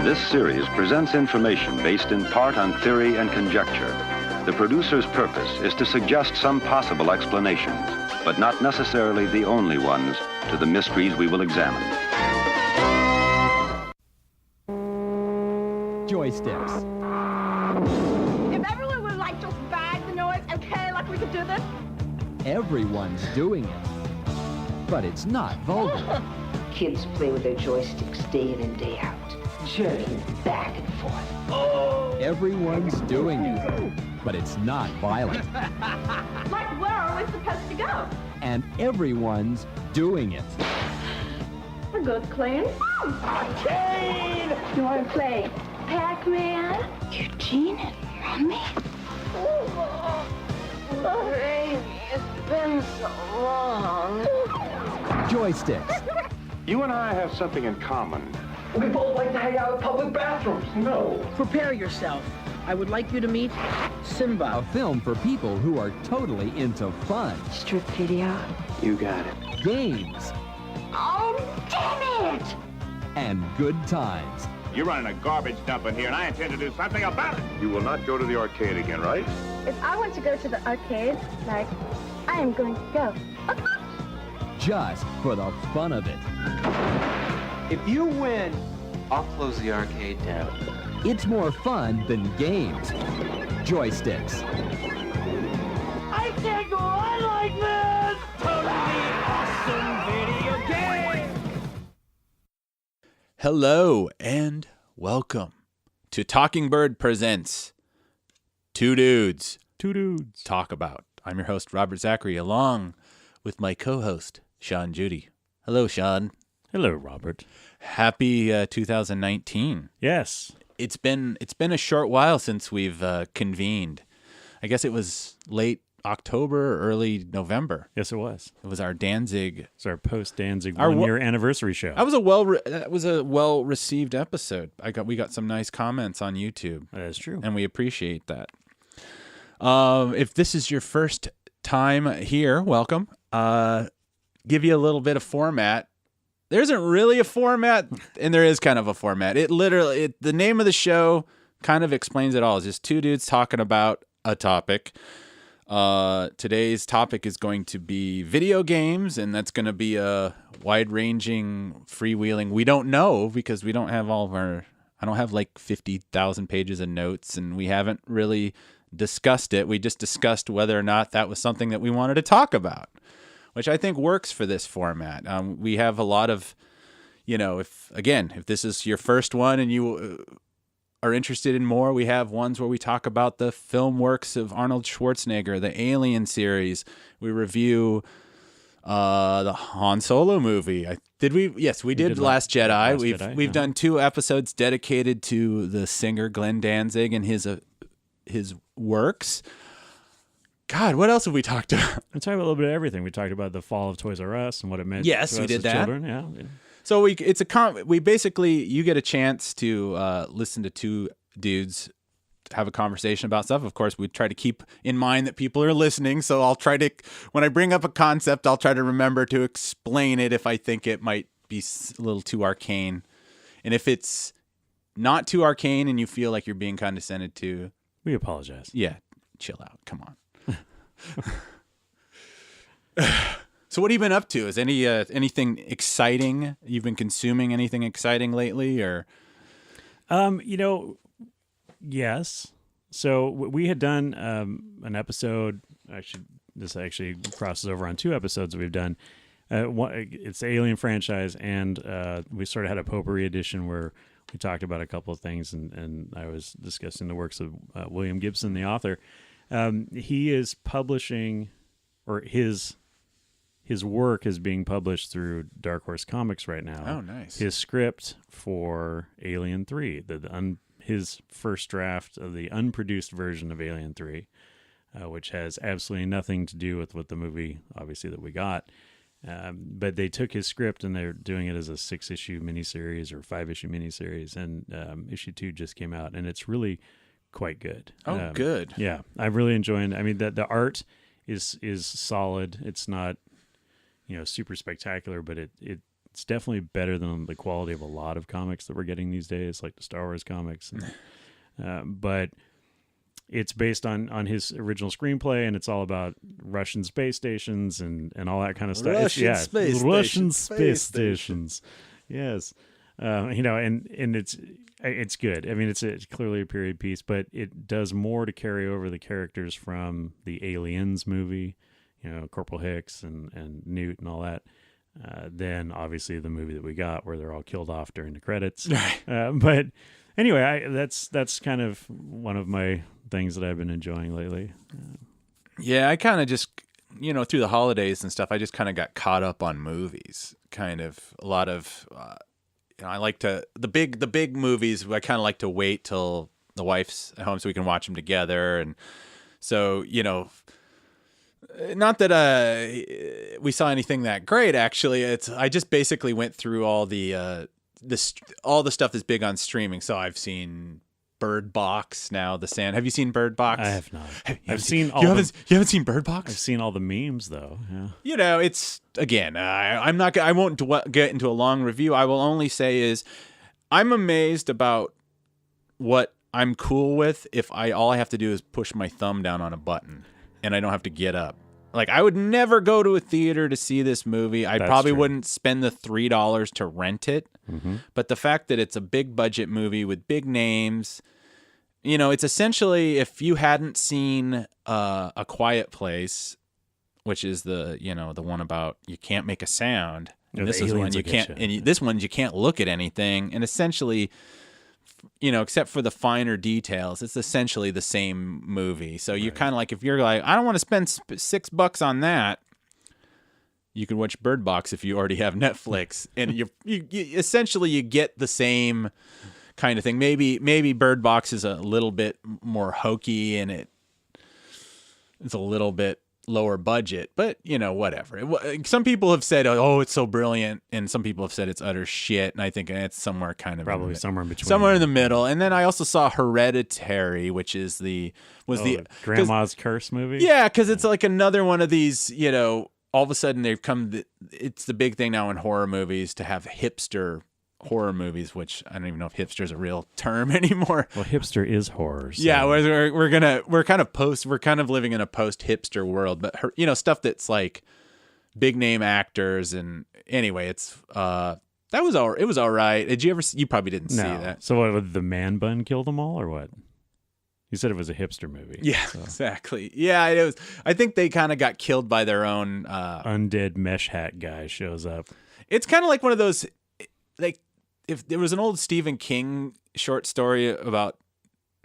This series presents information based in part on theory and conjecture. The producer's purpose is to suggest some possible explanations, but not necessarily the only ones, to the mysteries we will examine. Joysticks. If everyone would like just bag the noise, okay, like we could do this? Everyone's doing it. But it's not vulgar. Kids play with their joysticks day in and day out, jerking back and forth. Everyone's doing it. But it's not violent. Like, where are we supposed to go? And everyone's doing it. A good clean. Arcade! You want to play Pac-Man? Eugene and Mommy? Baby, it's been so long. Joysticks. You and I have something in common. We both like to hang out in public bathrooms. No. Prepare yourself. I would like you to meet Simba. A film for people who are totally into fun. Strip video? You got it. Games. Oh, damn it! And good times. You're running a garbage dump in here, and I intend to do something about it. You will not go to the arcade again, right? If I want to go to the arcade, like, I am going to go. Just for the fun of it. If you win, I'll close the arcade down. It's more fun than games. Joysticks. I can't go on like this! Totally awesome video game! Hello and welcome to Talking Bird Presents Two Dudes Talk About. I'm your host, Robert Zachary, along with my co-host, Sean Judy. Hello, Sean. Hello, Robert. Happy 2019. Yes. It's been a short while since we've convened. I guess it was late October or early November. Yes, it was. It was our Danzig. It's our post-Danzig Our one-year anniversary show. That was a well-received episode. We got some nice comments on YouTube. That is true. And we appreciate that. If this is your first time here, welcome. Give you a little bit of format. There isn't really a format, and there is kind of a format. The name of the show kind of explains it all. It's just two dudes talking about a topic. Today's topic is going to be video games, and that's going to be a wide-ranging, freewheeling. We don't know because we don't have I don't have like 50,000 pages of notes, and we haven't really discussed it. We just discussed whether or not that was something that we wanted to talk about, which I think works for this format. We have a lot of, if this is your first one and you are interested in more, we have ones where we talk about the film works of Arnold Schwarzenegger, the Alien series. We review the Han Solo movie. Did we? Yes, we did Last Jedi. We've done 2 episodes dedicated to the singer Glenn Danzig and his works. God, what else have we talked about? We talked about a little bit of everything. We talked about the fall of Toys R Us and what it meant. Yes, to we us did as that. Children. Yeah. So you get a chance to listen to two dudes have a conversation about stuff. Of course, we try to keep in mind that people are listening. So I'll try to, when I bring up a concept, I'll try to remember to explain it if I think it might be a little too arcane. And if it's not too arcane and you feel like you're being condescended to, We apologize. Yeah, chill out. Come on. So what have you been up to? Is anything exciting? You've been consuming anything exciting lately, or? Yes. So we had done an episode. This actually crosses over on 2 episodes that we've done. It's the Alien franchise, and we sort of had a potpourri edition where we talked about a couple of things, and I was discussing the works of William Gibson, the author. He is publishing, or his work is being published through Dark Horse Comics right now. Oh, nice. His script for Alien 3, his first draft of the unproduced version of Alien 3, which has absolutely nothing to do with what the movie, obviously, that we got. But they took his script and they're doing it as a 6-issue miniseries or 5-issue miniseries, and issue 2 just came out, and it's really quite good. Oh, good. Yeah, I'm really enjoying. I mean, the art is solid. It's not super spectacular, but it it's definitely better than the quality of a lot of comics that we're getting these days, like the Star Wars comics. But it's based on his original screenplay, and it's all about Russian space stations and all that kind of stuff. Russian space stations. Yes. And it's good. I mean, it's clearly a period piece, but it does more to carry over the characters from the Aliens movie, Corporal Hicks and Newt and all that, than obviously the movie that we got where they're all killed off during the credits. But anyway, that's kind of one of my things that I've been enjoying lately. Yeah, I kind of just, through the holidays and stuff, I just kind of got caught up on movies. Kind of a lot of, I like to, the big movies, I kind of like to wait till the wife's at home so we can watch them together. And so, not that we saw anything that great, actually. I just basically went through all the stuff that's big on streaming. So I've seen Bird Box now. Have you seen Bird Box? I have not. I've seen all. You haven't seen Bird Box? I've seen all the memes though. Yeah. It's again. I'm not. I won't get into a long review. I will only say is, I'm amazed about what I'm cool with if all I have to do is push my thumb down on a button and I don't have to get up. Like, I would never go to a theater to see this movie. I probably wouldn't spend the $3 to rent it. Mm-hmm. But the fact that it's a big budget movie with big names, it's essentially, if you hadn't seen A Quiet Place, which is the one about you can't make a sound, and this is one you can't, and this one you can't look at anything, and essentially, except for the finer details, it's essentially the same movie. So you're kind of like, if you're like, I don't want to spend $6 on that, you can watch Bird Box if you already have Netflix, and you essentially you get the same kind of thing. Maybe Bird Box is a little bit more hokey and it's a little bit lower budget, but whatever. Some people have said, oh, it's so brilliant, and some people have said it's utter shit, and I think it's somewhere kind of probably somewhere in between, somewhere in the middle. And then I also saw Hereditary, which is the Grandma's Curse movie. Yeah, because it's like another one of these, all of a sudden it's the big thing now in horror movies to have hipster horror movies, which I don't even know if hipster is a real term anymore. Well, hipster is horror. So. Yeah, we're kind of living in a post hipster world, but stuff that's like big name actors. And anyway, it was all right. You probably didn't see that. So what, did the man bun kill them all or what? You said it was a hipster movie. Yeah, so. Exactly. Yeah, it was. I think they kind of got killed by their own undead mesh hat guy shows up. It's kind of like one of those, like, if there was an old Stephen King short story about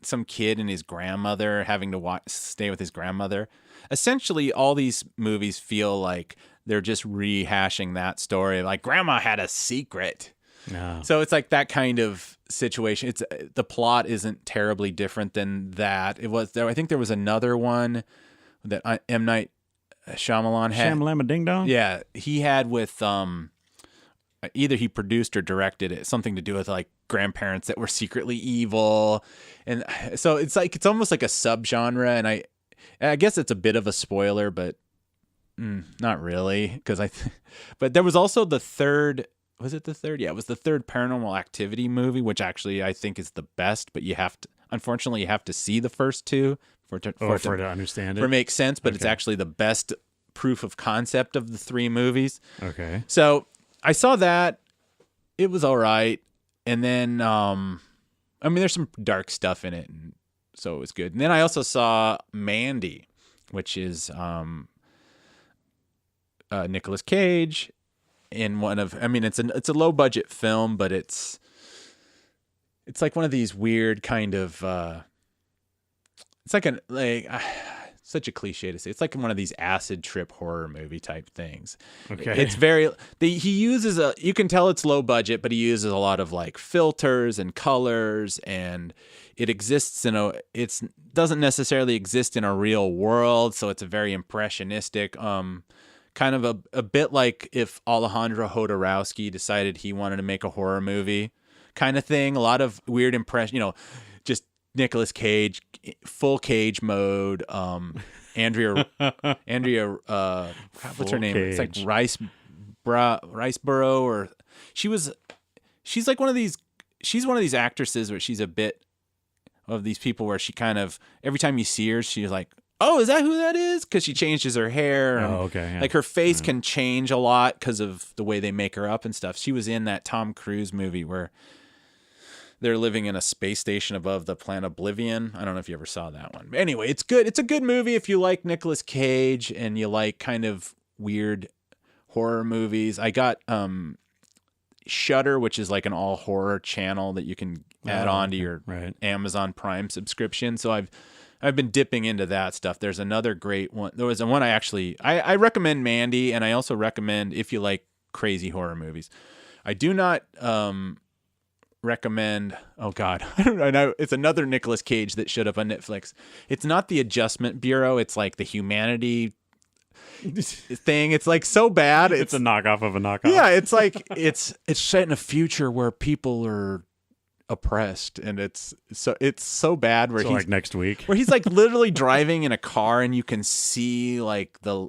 some kid and his grandmother having to stay with his grandmother. Essentially, all these movies feel like they're just rehashing that story. Like, grandma had a secret. No. So it's like that kind of situation. The plot isn't terribly different than that. I think there was another one that M. Night Shyamalan had. Shamalama Ding Dong? Yeah, he had with either he produced or directed it, something to do with like grandparents that were secretly evil. And so it's almost like a subgenre, and I guess it's a bit of a spoiler, but not really, but there was also the third. Was it the third? Yeah, it was the third Paranormal Activity movie, which actually I think is the best, but unfortunately you have to see the first two for it to understand it. For it makes sense, but It's actually the best proof of concept of the three movies. Okay. So I saw that. It was all right. And then, there's some dark stuff in it, and so it was good. And then I also saw Mandy, which is Nicolas Cage in one of, it's a low budget film, but it's like one of these weird kind of, it's like such a cliche to say. It's like one of these acid trip horror movie type things. Okay. It's he uses you can tell it's low budget, but he uses a lot of like filters and colors, and it doesn't necessarily exist in a real world. So it's a very impressionistic, kind of a bit like if Alejandro Jodorowsky decided he wanted to make a horror movie kind of thing. A lot of weird just Nicolas Cage, full Cage mode. Andrea, what's her name? Cage. It's like Riceborough or she's like one of these actresses where she's a bit of these people where she kind of, every time you see her, she's like, oh, is that who that is? Because she changes her hair. And, okay. Yeah. Like her face can change a lot because of the way they make her up and stuff. She was in that Tom Cruise movie where they're living in a space station above the planet Oblivion. I don't know if you ever saw that one. But anyway, it's good. It's a good movie if you like Nicolas Cage and you like kind of weird horror movies. I got Shudder, which is like an all horror channel that you can add on to your Amazon Prime subscription. So I've been dipping into that stuff. There's another great one. There was a one I recommend Mandy, and I also recommend if you like crazy horror movies. I do not recommend, oh God, I don't know. It's another Nicolas Cage that showed up on Netflix. It's not the Adjustment Bureau. It's like the Humanity thing. It's like so bad. It's a knockoff of a knockoff. Yeah, it's like it's set in a future where people are oppressed, and it's so bad where he's like next week where he's like literally driving in a car and you can see like the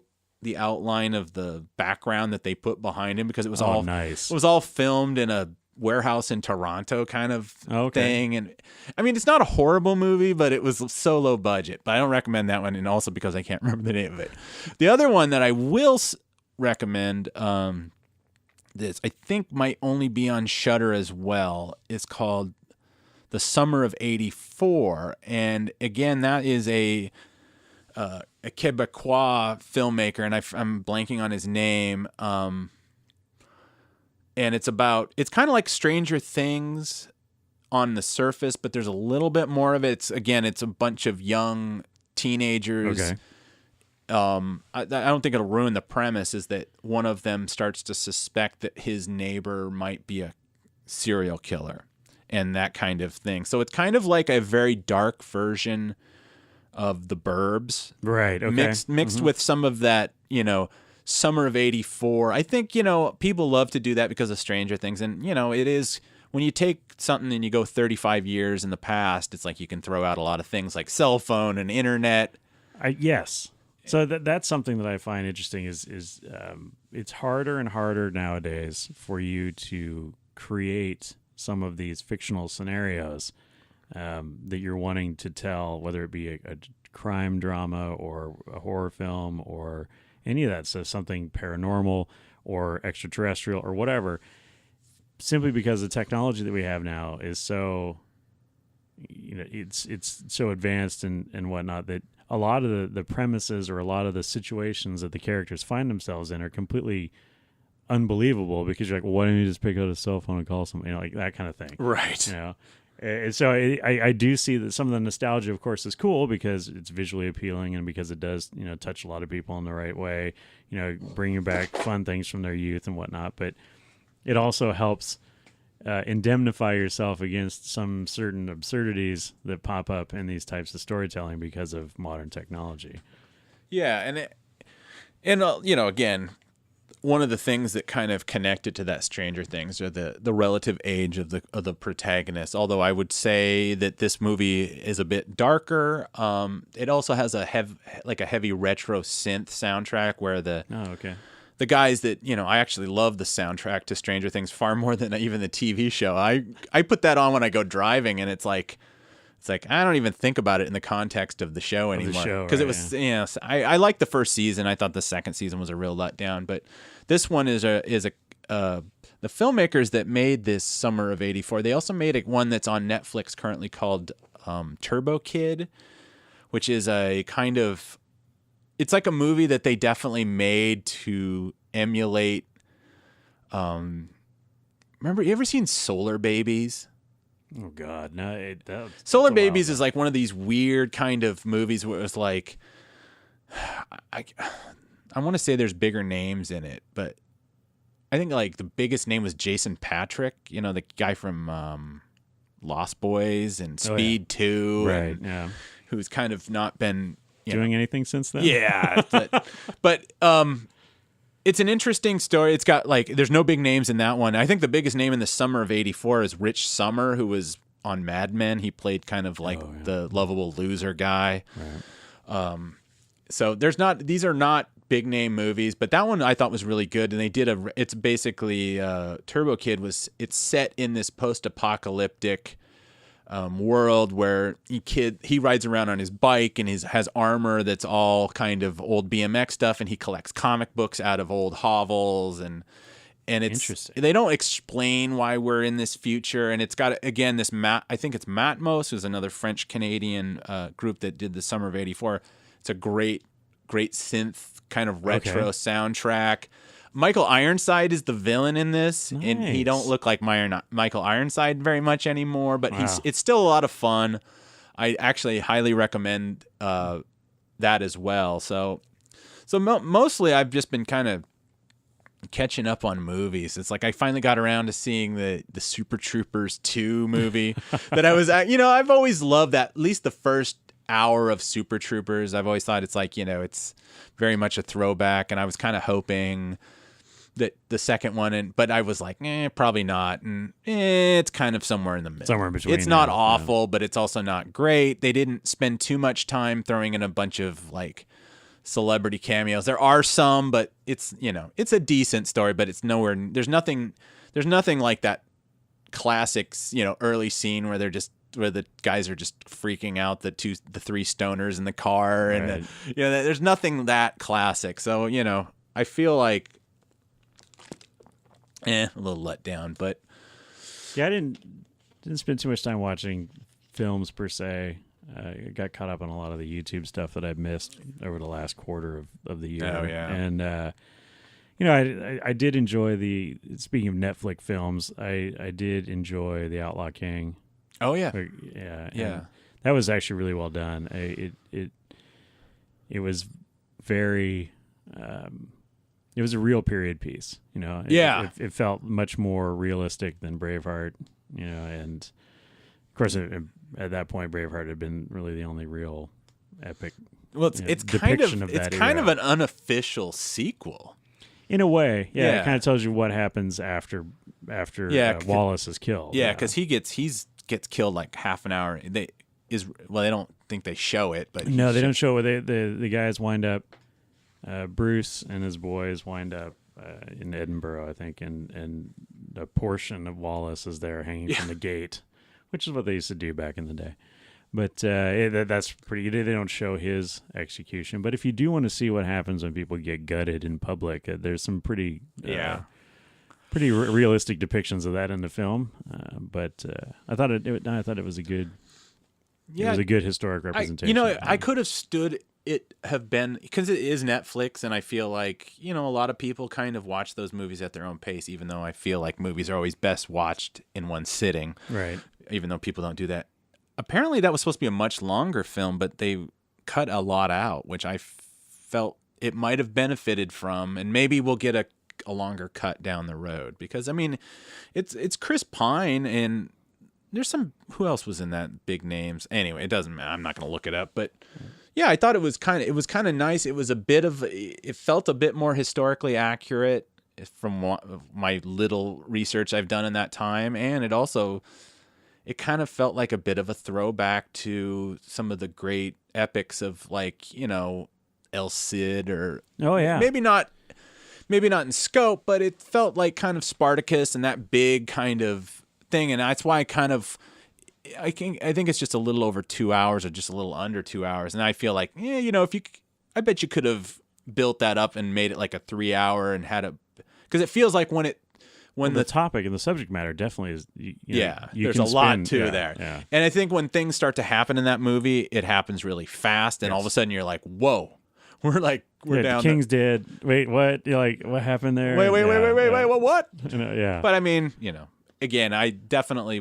outline of the background that they put behind him because it was all nice. It was all filmed in a warehouse in Toronto kind of thing. And I mean, it's not a horrible movie, but it was so low budget. But I don't recommend that one, and also because I can't remember the name of it. The other one that I will recommend, this I think might only be on Shudder as well, is called The Summer of '84, and again, that is a Quebecois filmmaker, and I'm blanking on his name. And it's kind of like Stranger Things on the surface, but there's a little bit more of it. It's a bunch of young teenagers. Okay. I don't think it'll ruin the premise, is that one of them starts to suspect that his neighbor might be a serial killer and that kind of thing. So it's kind of like a very dark version of The Burbs. Right. Okay. Mixed with some of that, Summer of '84. I think, people love to do that because of Stranger Things. And, it is, when you take something and you go 35 years in the past, it's like you can throw out a lot of things like cell phone and internet. Yes. So that's something that I find interesting is it's harder and harder nowadays for you to create some of these fictional scenarios that you're wanting to tell, whether it be a crime drama or a horror film or any of that, so something paranormal or extraterrestrial or whatever, simply because the technology that we have now is so, it's so advanced and whatnot that a lot of the premises or a lot of the situations that the characters find themselves in are completely unbelievable, because you're like, well, why don't you just pick out a cell phone and call somebody, like that kind of thing. Right. And so I do see that some of the nostalgia, of course, is cool because it's visually appealing and because it does, touch a lot of people in the right way, bringing back fun things from their youth and whatnot. But it also helps indemnify yourself against some certain absurdities that pop up in these types of storytelling because of modern technology. Yeah, and again, one of the things that kind of connected to that Stranger Things are the relative age of the protagonist. Although I would say that this movie is a bit darker. It also has a heavy retro synth soundtrack where the guys that, I actually love the soundtrack to Stranger Things far more than even the TV show. I put that on when I go driving, and it's like I don't even think about it in the context of the show anymore, because it was I liked the first season. I thought the second season was a real letdown, but this one is the filmmakers that made this Summer of '84. They also made one that's on Netflix currently called Turbo Kid, which is a kind of, it's like a movie that they definitely made to emulate. Remember, you ever seen Solar Babies? Oh God, no! Solar Babies is like one of these weird kind of movies where it was like, I want to say there's bigger names in it, but I think like the biggest name was Jason Patric, the guy from Lost Boys and Speed 2, right? Yeah, who's kind of not been doing anything since then. Yeah, but it's an interesting story. It's got there's no big names in that one. I think the biggest name in the Summer of '84 is Rich Sommer, who was on Mad Men. He played kind of the lovable loser guy. Right. So these are not big name movies, but that one I thought was really good. And they did it's basically Turbo Kid it's set in this post-apocalyptic world where he rides around on his bike and has armor that's all kind of old BMX stuff, and he collects comic books out of old hovels, and it's Interesting. They don't explain why we're in this future, and it's got again this I think it's Matmos, who's another French Canadian group that did the Summer of '84. It's a great synth kind of retro soundtrack. Michael Ironside is the villain in this, and he don't look like Michael Ironside very much anymore, but it's still a lot of fun. I actually highly recommend that as well. So mostly I've just been kind of catching up on movies. It's like I finally got around to seeing the Super Troopers 2 movie that I was at. I've always loved that, at least the first hour of Super Troopers. I've always thought it's like, it's very much a throwback, and I was kind of hoping that the second one, but I was like, probably not, and it's kind of somewhere in the middle. Somewhere in between. It's not awful, but it's also not great. They didn't spend too much time throwing in a bunch of like celebrity cameos. There are some, but it's it's a decent story, but it's nowhere. There's nothing like that classic early scene where the guys are just freaking out, the three stoners in the car, and there's nothing that classic. So I feel like a little let down, but yeah, I didn't spend too much time watching films per se. I got caught up on a lot of the YouTube stuff that I've missed over the last quarter of the year. Oh, yeah. And I did enjoy speaking of Netflix films, I did enjoy The Outlaw King. Oh yeah. Yeah. That was actually really well done. It was very it was a real period piece, It felt much more realistic than Braveheart, and of course at that point Braveheart had been really the only real epic. Well, it's kind of an unofficial sequel. In a way, yeah. It kind of tells you what happens after Wallace is killed. Yeah, because he gets killed like half an hour. They don't think they show it, but no, they don't show it. The guys wind up. Bruce and his boys wind up in Edinburgh, I think, and a portion of Wallace is there hanging from the gate, which is what they used to do back in the day. But that's pretty. They don't show his execution. But if you do want to see what happens when people get gutted in public, there's some pretty realistic depictions of that in the film. But I thought it was a good. It was a good historic representation. I could have stood it have been, because it is Netflix, and I feel like a lot of people kind of watch those movies at their own pace, even though I feel like movies are always best watched in one sitting, right? Even though people don't do that. Apparently that was supposed to be a much longer film, but they cut a lot out, which I felt it might have benefited from, and maybe we'll get a longer cut down the road, because it's Chris Pine, and there's who else was in that, big names. Anyway, it doesn't matter. I'm not going to look it up, but yeah, I thought it was kind of nice. It was it felt a bit more historically accurate from my little research I've done in that time. And it kind of felt like a bit of a throwback to some of the great epics of El Cid, or maybe not in scope, but it felt like kind of Spartacus and that big kind of thing. And that's why I think it's just a little over 2 hours, or just a little under 2 hours. And I feel like, I bet you could have built that up and made it like a 3 hour and had because it feels like when the topic and the subject matter definitely is, there's a lot there. Yeah. And I think when things start to happen in that movie, it happens really fast. And all of a sudden you're like, whoa, we're down. The King's dead. Wait, what? You're like, what happened there? Wait, what? Yeah. But I mean, again, I definitely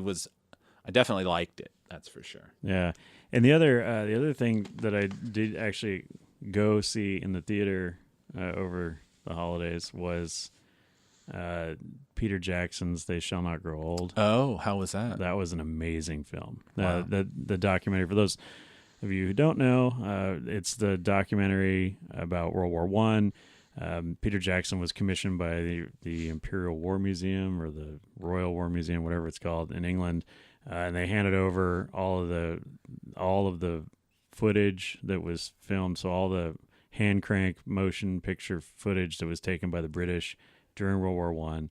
liked it. That's for sure. Yeah. And the other thing that I did actually go see in the theater over the holidays was Peter Jackson's "They Shall Not Grow Old." Oh, how was that? That was an amazing film. Wow. The documentary, for those of you who don't know, it's the documentary about World War I. Peter Jackson was commissioned by the Imperial War Museum, or the Royal War Museum, whatever it's called, in England, and they handed over all of the footage that was filmed. So hand crank motion picture footage that was taken by the British during World War One,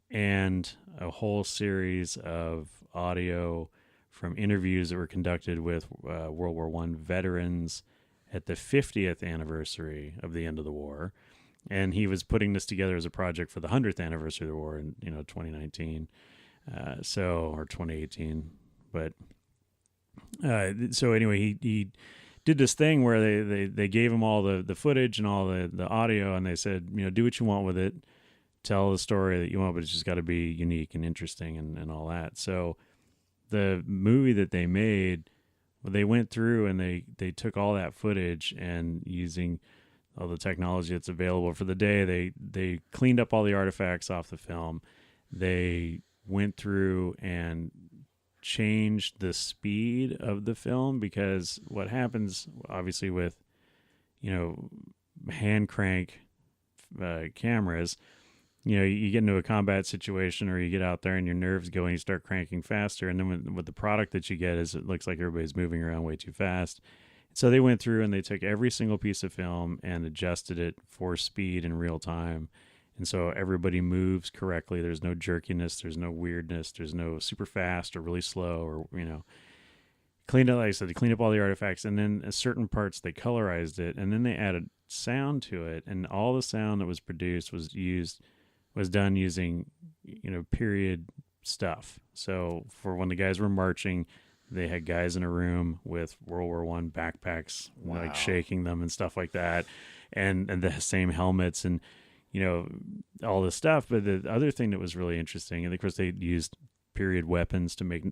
and a whole series of audio from interviews that were conducted with World War One veterans at the 50th anniversary of the end of the war. And he was putting this together as a project for the 100th anniversary of the war in 2019, or 2018. But so anyway, he did this thing where they gave him all the footage and all the audio, and they said, do what you want with it, tell the story that you want, but it's just got to be unique and interesting and all that. So the movie that they made, they went through and they took all that footage, and using all the technology that's available for the day, they cleaned up all the artifacts off the film. They went through and changed the speed of the film, because what happens obviously with hand crank cameras, you get into a combat situation or you get out there and your nerves go and you start cranking faster, and then with the product that you get is it looks like everybody's moving around way too fast. So they went through and they took every single piece of film and adjusted it for speed in real time. And so everybody moves correctly. There's no jerkiness. There's no weirdness. There's no super fast or really slow or, cleaned up, like I said, they cleaned up all the artifacts. And then at certain parts, they colorized it. And then they added sound to it. And all the sound that was produced was done using, period stuff. So for when the guys were marching, they had guys in a room with World War One backpacks, like shaking them and stuff like that, and the same helmets and all this stuff. But the other thing that was really interesting, and of course they used period weapons to make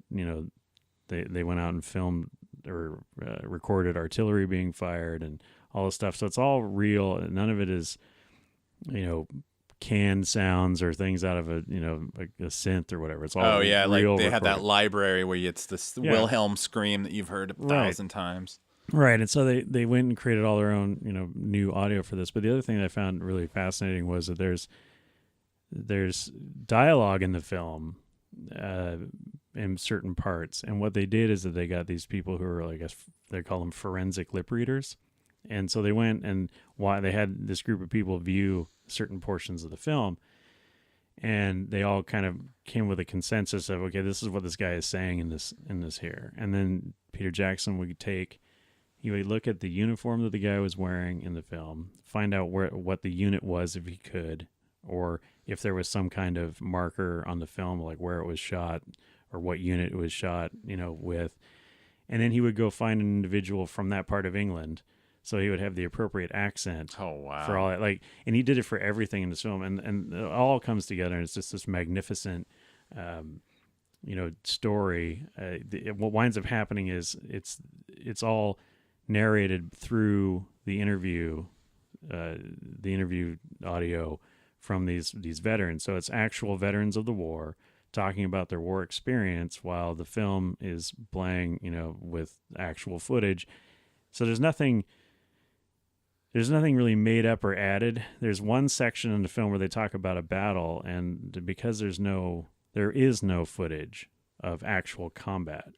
they went out and filmed or recorded artillery being fired and all this stuff. So it's all real. None of it is canned sounds or things out of a like a synth or whatever. It's all real like they had that library where it's this Wilhelm scream that you've heard 1,000 times. Right. And so they went and created all their own new audio for this. But the other thing that I found really fascinating was that there's dialogue in the film in certain parts, and what they did is that they got these people who are, I guess they call them forensic lip readers. And so they went and they had this group of people view certain portions of the film, and they all kind of came with a consensus of, okay, this is what this guy is saying in this here. And then Peter Jackson would look at the uniform that the guy was wearing in the film, find out what the unit was if he could, or if there was some kind of marker on the film, like where it was shot or what unit it was shot, with. And then he would go find an individual from that part of England. So he would have the appropriate accent for all that. And he did it for everything in this film, and it all comes together, and it's just this magnificent, story. What winds up happening is it's all narrated through the interview audio from these veterans. So it's actual veterans of the war talking about their war experience while the film is playing, with actual footage. So there's nothing really made up or added. There's one section in the film where they talk about a battle, and because there is no footage of actual combat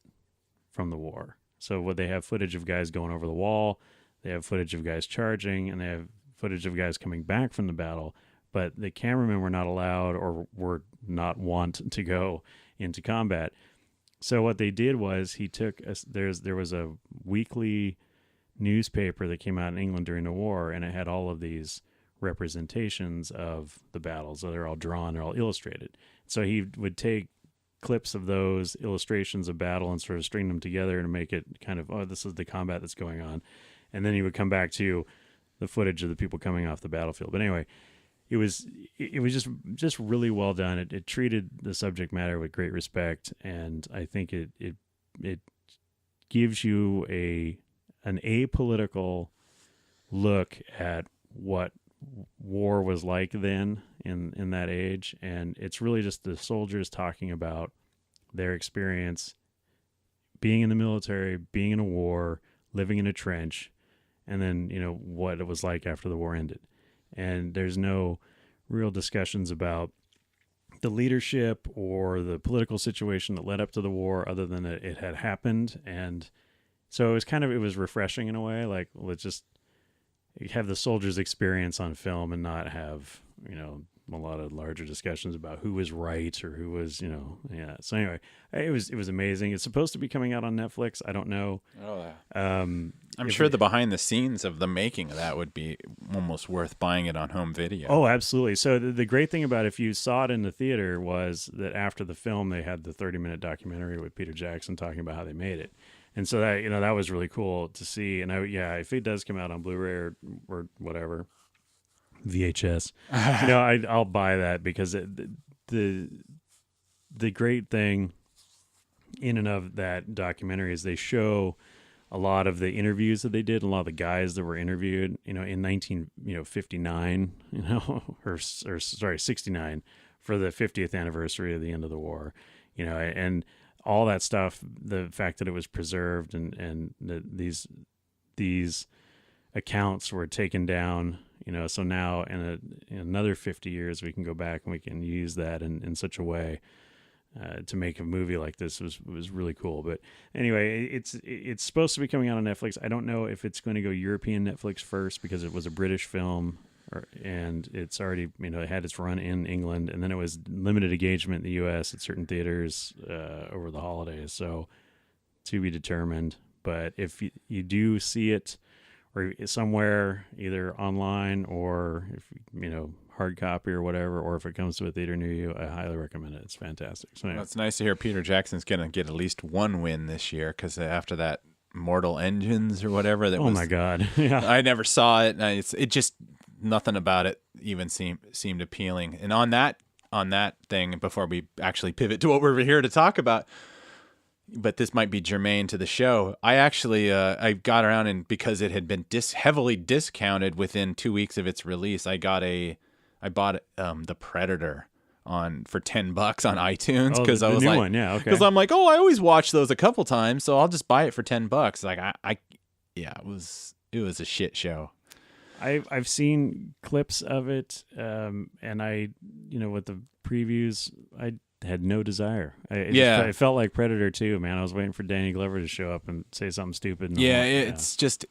from the war. So what they have footage of guys going over the wall, they have footage of guys charging, and they have footage of guys coming back from the battle, but the cameramen were not allowed or were not want to go into combat. So what they did was there was a weekly newspaper that came out in England during the war, and it had all of these representations of the battles. So they're all drawn, they're all illustrated. So he would take clips of those illustrations of battle and sort of string them together and make it kind of, this is the combat that's going on. And then he would come back to the footage of the people coming off the battlefield. But anyway, it was just really well done. It treated the subject matter with great respect, and I think it gives you an apolitical look at what war was like then in that age. And it's really just the soldiers talking about their experience being in the military, being in a war, living in a trench, and then, what it was like after the war ended. And there's no real discussions about the leadership or the political situation that led up to the war, other than that it had happened. And so it was refreshing in a way. Like, let's just have the soldiers' experience on film and not have, a lot of larger discussions about who was right or who was, yeah. So anyway, it was amazing. It's supposed to be coming out on Netflix. I don't know. Oh, yeah. I'm sure the behind the scenes of the making of that would be almost worth buying it on home video. Oh, absolutely. So the great thing about if you saw it in the theater was that after the film, they had the 30-minute documentary with Peter Jackson talking about how they made it. And so that, that was really cool to see. And if it does come out on Blu-ray or whatever, VHS, I'll buy that, because the great thing in and of that documentary is they show a lot of the interviews that they did, a lot of the guys that were interviewed, in 1959, or 69 for the 50th anniversary of the end of the war, and all that stuff, the fact that it was preserved and that these accounts were taken down, so now in another 50 years, we can go back and we can use that in such a way to make a movie like this was really cool. But anyway, it's supposed to be coming out on Netflix. I don't know if it's going to go European Netflix first, because it was a British film, and it's already, it had its run in England, and then it was limited engagement in the U.S. at certain theaters over the holidays. So to be determined. But if you do see it or somewhere, either online or if hard copy or whatever, or if it comes to a theater near you, I highly recommend it. It's fantastic. So anyway. Well, it's nice to hear Peter Jackson's going to get at least one win this year, because after that Mortal Engines or whatever, my God, yeah, I never saw it, and it just nothing about it even seemed appealing. And on that thing, before we actually pivot to what we're here to talk about, but this might be germane to the show, I actually I got around, and because it had been heavily discounted within 2 weeks of its release, I bought The Predator for $10 on iTunes, because I was like, one, yeah, okay. Because I'm like, I always watch those a couple times, so I'll just buy it for $10. Like it was a shit show. I've seen clips of it, and I, with the previews, I had no desire. It felt like Predator 2, man. I was waiting for Danny Glover to show up and say something stupid. And it's just,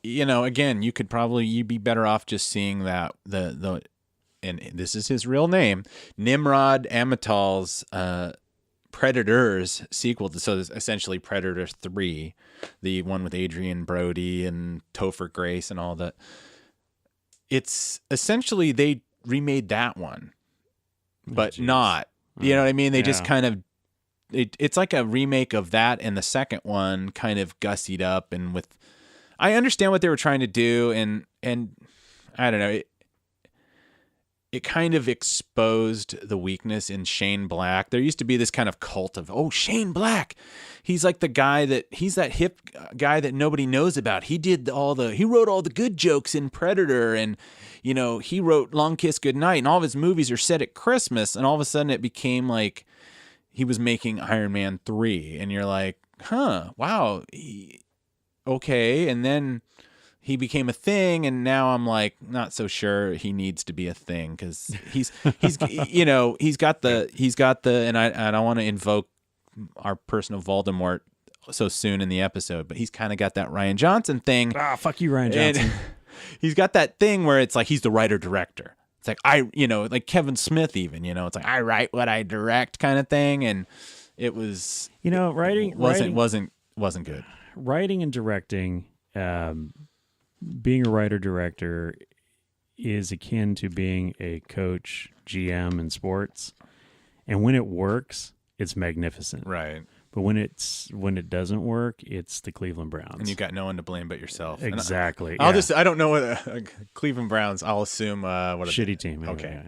again, you'd be better off just seeing that and this is his real name, Nimrod Amatal's Predators sequel. So it's essentially Predator 3, the one with Adrian Brody and Topher Grace and all that. It's essentially they remade that one, but not. You know what I mean? They just kind of, it's like a remake of that, and the second one kind of gussied up, and I understand what they were trying to do, and I don't know, it kind of exposed the weakness in Shane Black. There used to be this kind of cult of, Shane Black, he's like he's that hip guy that nobody knows about. He wrote all the good jokes in Predator, and he wrote Long Kiss Goodnight, and all of his movies are set at Christmas, and all of a sudden it became like he was making Iron Man 3, and you're like, wow, okay, and then he became a thing, and now I'm like not so sure he needs to be a thing, because he's he's got the and I don't want to invoke our personal Voldemort so soon in the episode, but he's kind of got that Rian Johnson thing. Fuck you, Rian Johnson. He's got that thing where it's like he's the writer director. It's like like Kevin Smith even, it's like I write what I direct kind of thing, and it was writing wasn't good. Writing and directing, being a writer director is akin to being a coach, GM in sports, and when it works, it's magnificent. Right. But when it doesn't work, it's the Cleveland Browns, and you got no one to blame but yourself. Exactly. I don't know what Cleveland Browns. I'll assume what shitty team. Okay,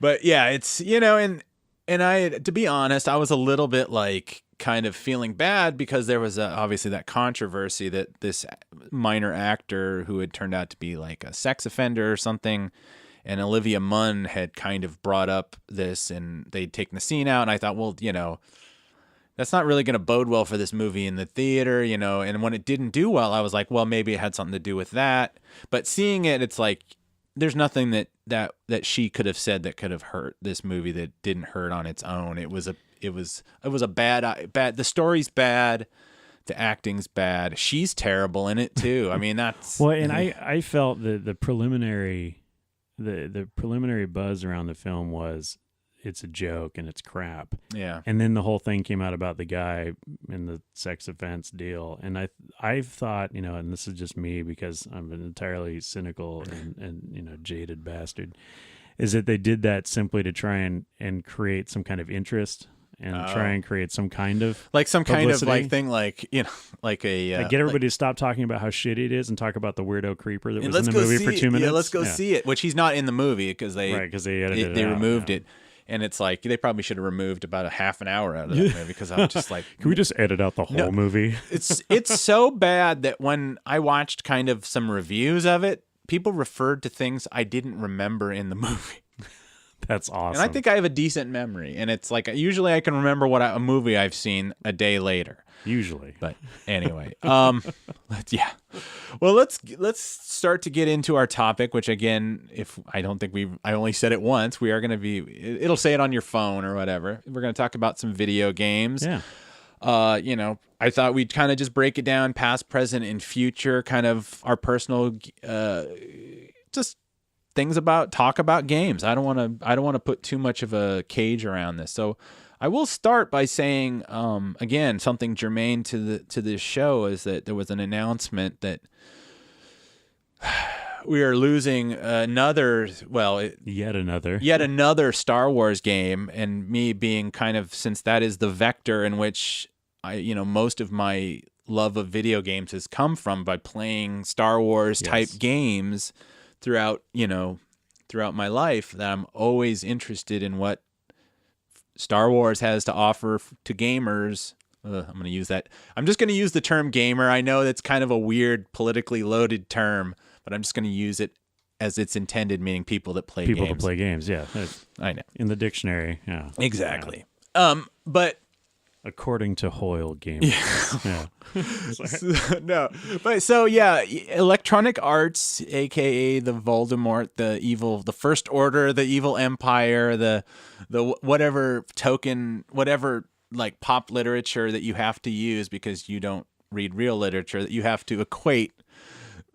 but yeah, it's and I, to be honest, I was a little bit like kind of feeling bad, because there was obviously that controversy that this minor actor who had turned out to be like a sex offender or something, and Olivia Munn had kind of brought up this, and they'd taken the scene out, and I thought, well, that's not really going to bode well for this movie in the theater, and when it didn't do well, I was like, well, maybe it had something to do with that. But seeing it, it's like there's nothing that she could have said that could have hurt this movie that didn't hurt on its own. It was a bad, the story's bad, The acting's bad. She's terrible in it too. I mean, that's well, and I felt the preliminary buzz around the film was it's a joke and it's crap. Yeah. And then the whole thing came out about the guy in the sex offense deal. And I've thought, and this is just me because I'm an entirely cynical and jaded bastard, is that they did that simply to try and create some kind of interest and try and create some kind of publicity. Thing, like get everybody to stop talking about how shitty it is and talk about the weirdo creeper that was in the go movie see for 2 minutes. Yeah, let's go see it. Which he's not in the movie because they edited they it out, removed it. And it's like they probably should have removed about a half an hour out of that movie because I'm just like, can we just edit out the whole movie? It's so bad that when I watched kind of some reviews of it, people referred to things I didn't remember in the movie. That's awesome. And I think I have a decent memory, and it's like usually I can remember a movie I've seen a day later. Usually, but anyway, yeah. Well, let's start to get into our topic, which again, I only said it once. We are going to be. It'll say it on your phone or whatever. We're going to talk about some video games. Yeah. I thought we'd kind of just break it down, past, present, and future, kind of our personal, just things talk about games. I don't want to put too much of a cage around this. So I will start by saying, again, something germane to this show is that there was an announcement that we are losing yet another Star Wars game, and me being kind of, since that is the vector in which most of my love of video games has come from, by playing Star Wars type games throughout my life, that I'm always interested in what Star Wars has to offer to gamers. I'm going to use that. I'm just going to use the term gamer. I know that's kind of a weird, politically loaded term, but I'm just going to use it as it's intended, meaning people that play games. People that play games, yeah. I know. In the dictionary, yeah. Exactly. Yeah. But according to Hoyle Games. Yeah. No. But so yeah, Electronic Arts, aka the Voldemort, the First Order, the evil empire, the whatever token, whatever like pop literature that you have to use because you don't read real literature, that you have to equate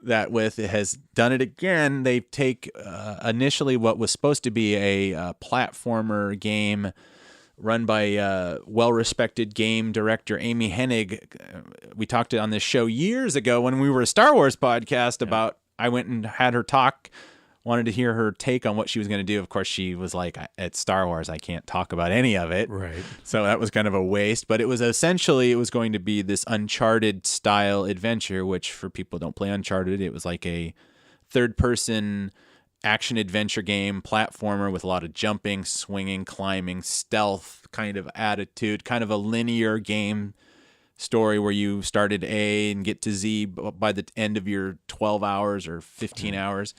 that with, it has done it again. They take initially what was supposed to be a platformer game run by well-respected game director Amy Hennig. We talked on this show years ago when we were a Star Wars podcast about, I went and had her talk, wanted to hear her take on what she was going to do. Of course, she was like, at Star Wars, I can't talk about any of it. Right. So that was kind of a waste. But it was going to be this Uncharted style adventure, which for people who don't play Uncharted, it was like a third-person action adventure game, platformer with a lot of jumping, swinging, climbing, stealth kind of attitude, kind of a linear game story where you start at A and get to Z by the end of your 12 hours or 15 hours.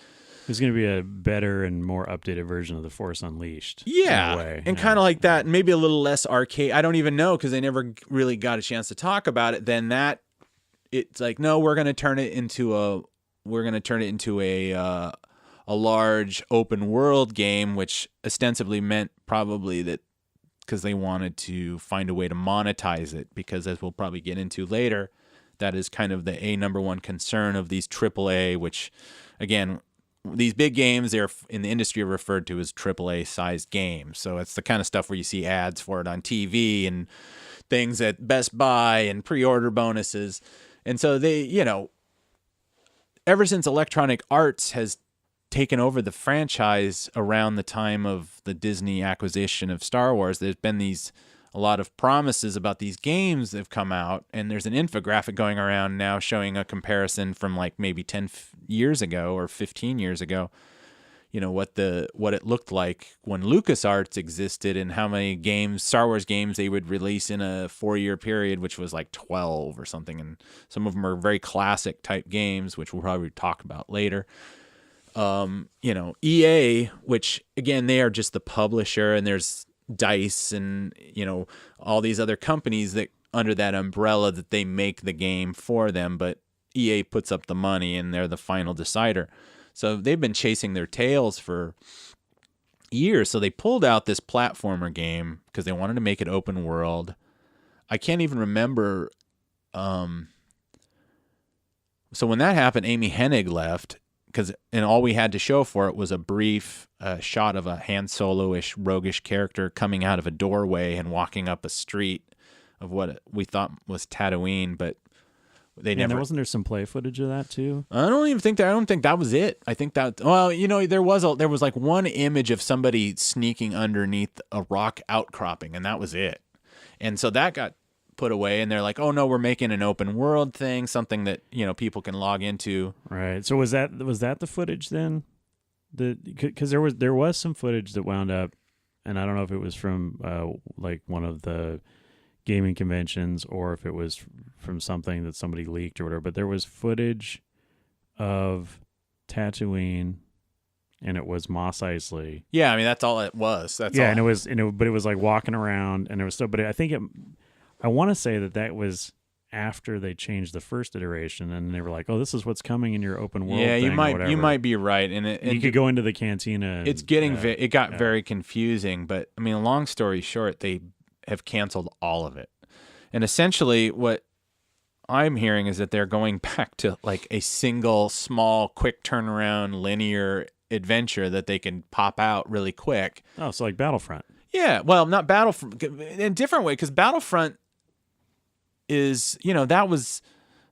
It's going to be a better and more updated version of The Force Unleashed. Yeah, in a way. And kind of like that, maybe a little less arcade. I don't even know because they never really got a chance to talk about it. Then that, it's like, no, we're going to turn it into a large open world game, which ostensibly meant probably that because they wanted to find a way to monetize it, because as we'll probably get into later, that is kind of the number one concern of these AAA, which again, these big games, they're in the industry are referred to as AAA sized games. So it's the kind of stuff where you see ads for it on TV and things at Best Buy and pre-order bonuses. And so they, ever since Electronic Arts has taken over the franchise around the time of the Disney acquisition of Star Wars, there's been a lot of promises about these games that have come out, and there's an infographic going around now showing a comparison from like maybe 10 years ago or 15 years ago, what it looked like when LucasArts existed and how many games, Star Wars games, they would release in a 4-year period, which was like 12 or something, and some of them are very classic type games, which we'll probably talk about later. EA, which again, they are just the publisher, and there's DICE and, all these other companies that under that umbrella that they make the game for them, but EA puts up the money and they're the final decider. So they've been chasing their tails for years. So they pulled out this platformer game because they wanted to make it open world. I can't even remember So when that happened, Amy Hennig left and all we had to show for it was a brief shot of a Han Solo-ish, roguish character coming out of a doorway and walking up a street of what we thought was Tatooine, but they never. Wasn't there some play footage of that too? I don't think that was it. I think that, well, there was like one image of somebody sneaking underneath a rock outcropping, and that was it. And so that got put away, and they're like, oh no, we're making an open world thing, something that people can log into. Right. So was that the footage then? Because there was some footage that wound up, and I don't know if it was from like one of the gaming conventions or if it was from something that somebody leaked or whatever, but there was footage of Tatooine, and it was Mos Eisley. Yeah, I mean that's all it was. That's yeah, all. But it was like walking around, and there was but I think I want to say that was after they changed the first iteration, and they were like, "Oh, this is what's coming in your open world." Yeah, thing you might be right, and you could go into the cantina. It's getting it got very confusing, but I mean, long story short, they have canceled all of it, and essentially what I'm hearing is that they're going back to like a single, small, quick turnaround, linear adventure that they can pop out really quick. Oh, so like Battlefront. Yeah, well, not Battlefront in a different way, because Battlefront is, that was,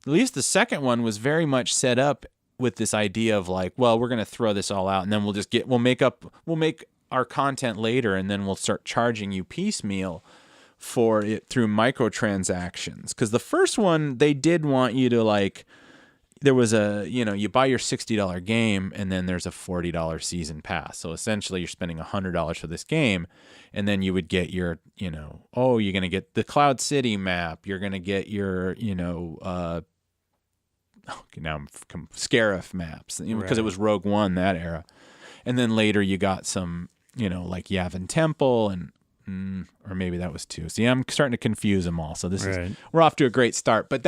at least the second one was very much set up with this idea of like, well, we're going to throw this all out, and then we'll make our content later, and then we'll start charging you piecemeal for it through microtransactions. Because the first one, they did want you to like, there was you buy your $60 game, and then there's a $40 season pass. So essentially you're spending $100 for this game, and then you would get your, you're going to get the Cloud City map. You're going to get your, now I'm Scarif maps, because it was Rogue One, that era. And then later you got some, like Yavin Temple and, or maybe that was 2. See, I'm starting to confuse them all. So we're off to a great start. But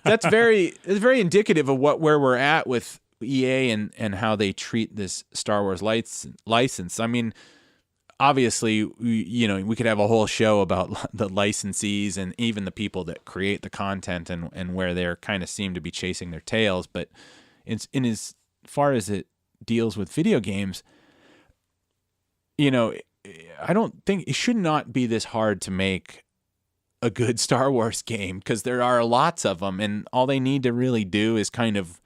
it's very indicative of where we're at with EA and how they treat this Star Wars license. I mean, obviously, we could have a whole show about the licensees and even the people that create the content and where they're kind of seem to be chasing their tails. But in as far as it deals with video games, I don't think it should not be this hard to make a good Star Wars game, because there are lots of them, and all they need to really do is kind of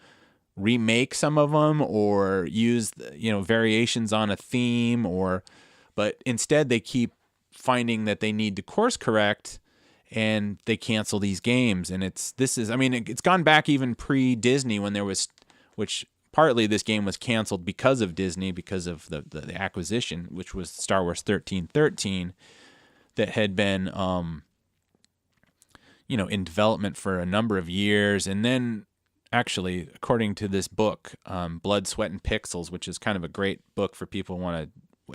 remake some of them or use variations on a theme, but instead they keep finding that they need to course correct, and they cancel these games. And it's gone back even pre-Disney when there was, which partly this game was canceled because of Disney, because of the acquisition, which was Star Wars 1313, that had been in development for a number of years. And then actually, according to this book, Blood, Sweat, and Pixels, which is kind of a great book for people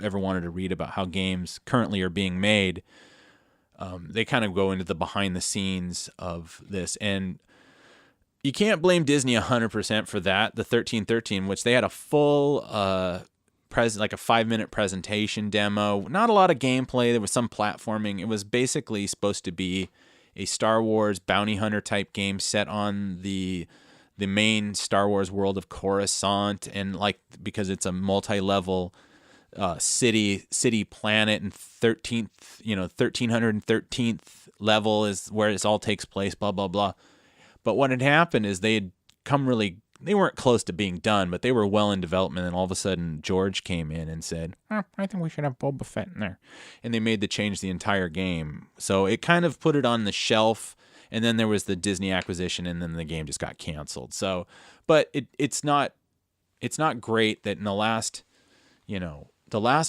ever wanted to read about how games currently are being made, they kind of go into the behind the scenes of this. And you can't blame Disney 100% for that. The 1313, which they had a full like a 5-minute presentation demo, not a lot of gameplay. There was some platforming. It was basically supposed to be a Star Wars bounty hunter type game set on the main Star Wars world of Coruscant, and like, because it's a multi-level city planet, and 1313th level is where this all takes place, blah blah blah. But what had happened is they weren't close to being done, but they were well in development, and all of a sudden George came in and said, I think we should have Boba Fett in there. And they made the change the entire game. So it kind of put it on the shelf, and then there was the Disney acquisition, and then the game just got canceled. So, but it's not great that in the last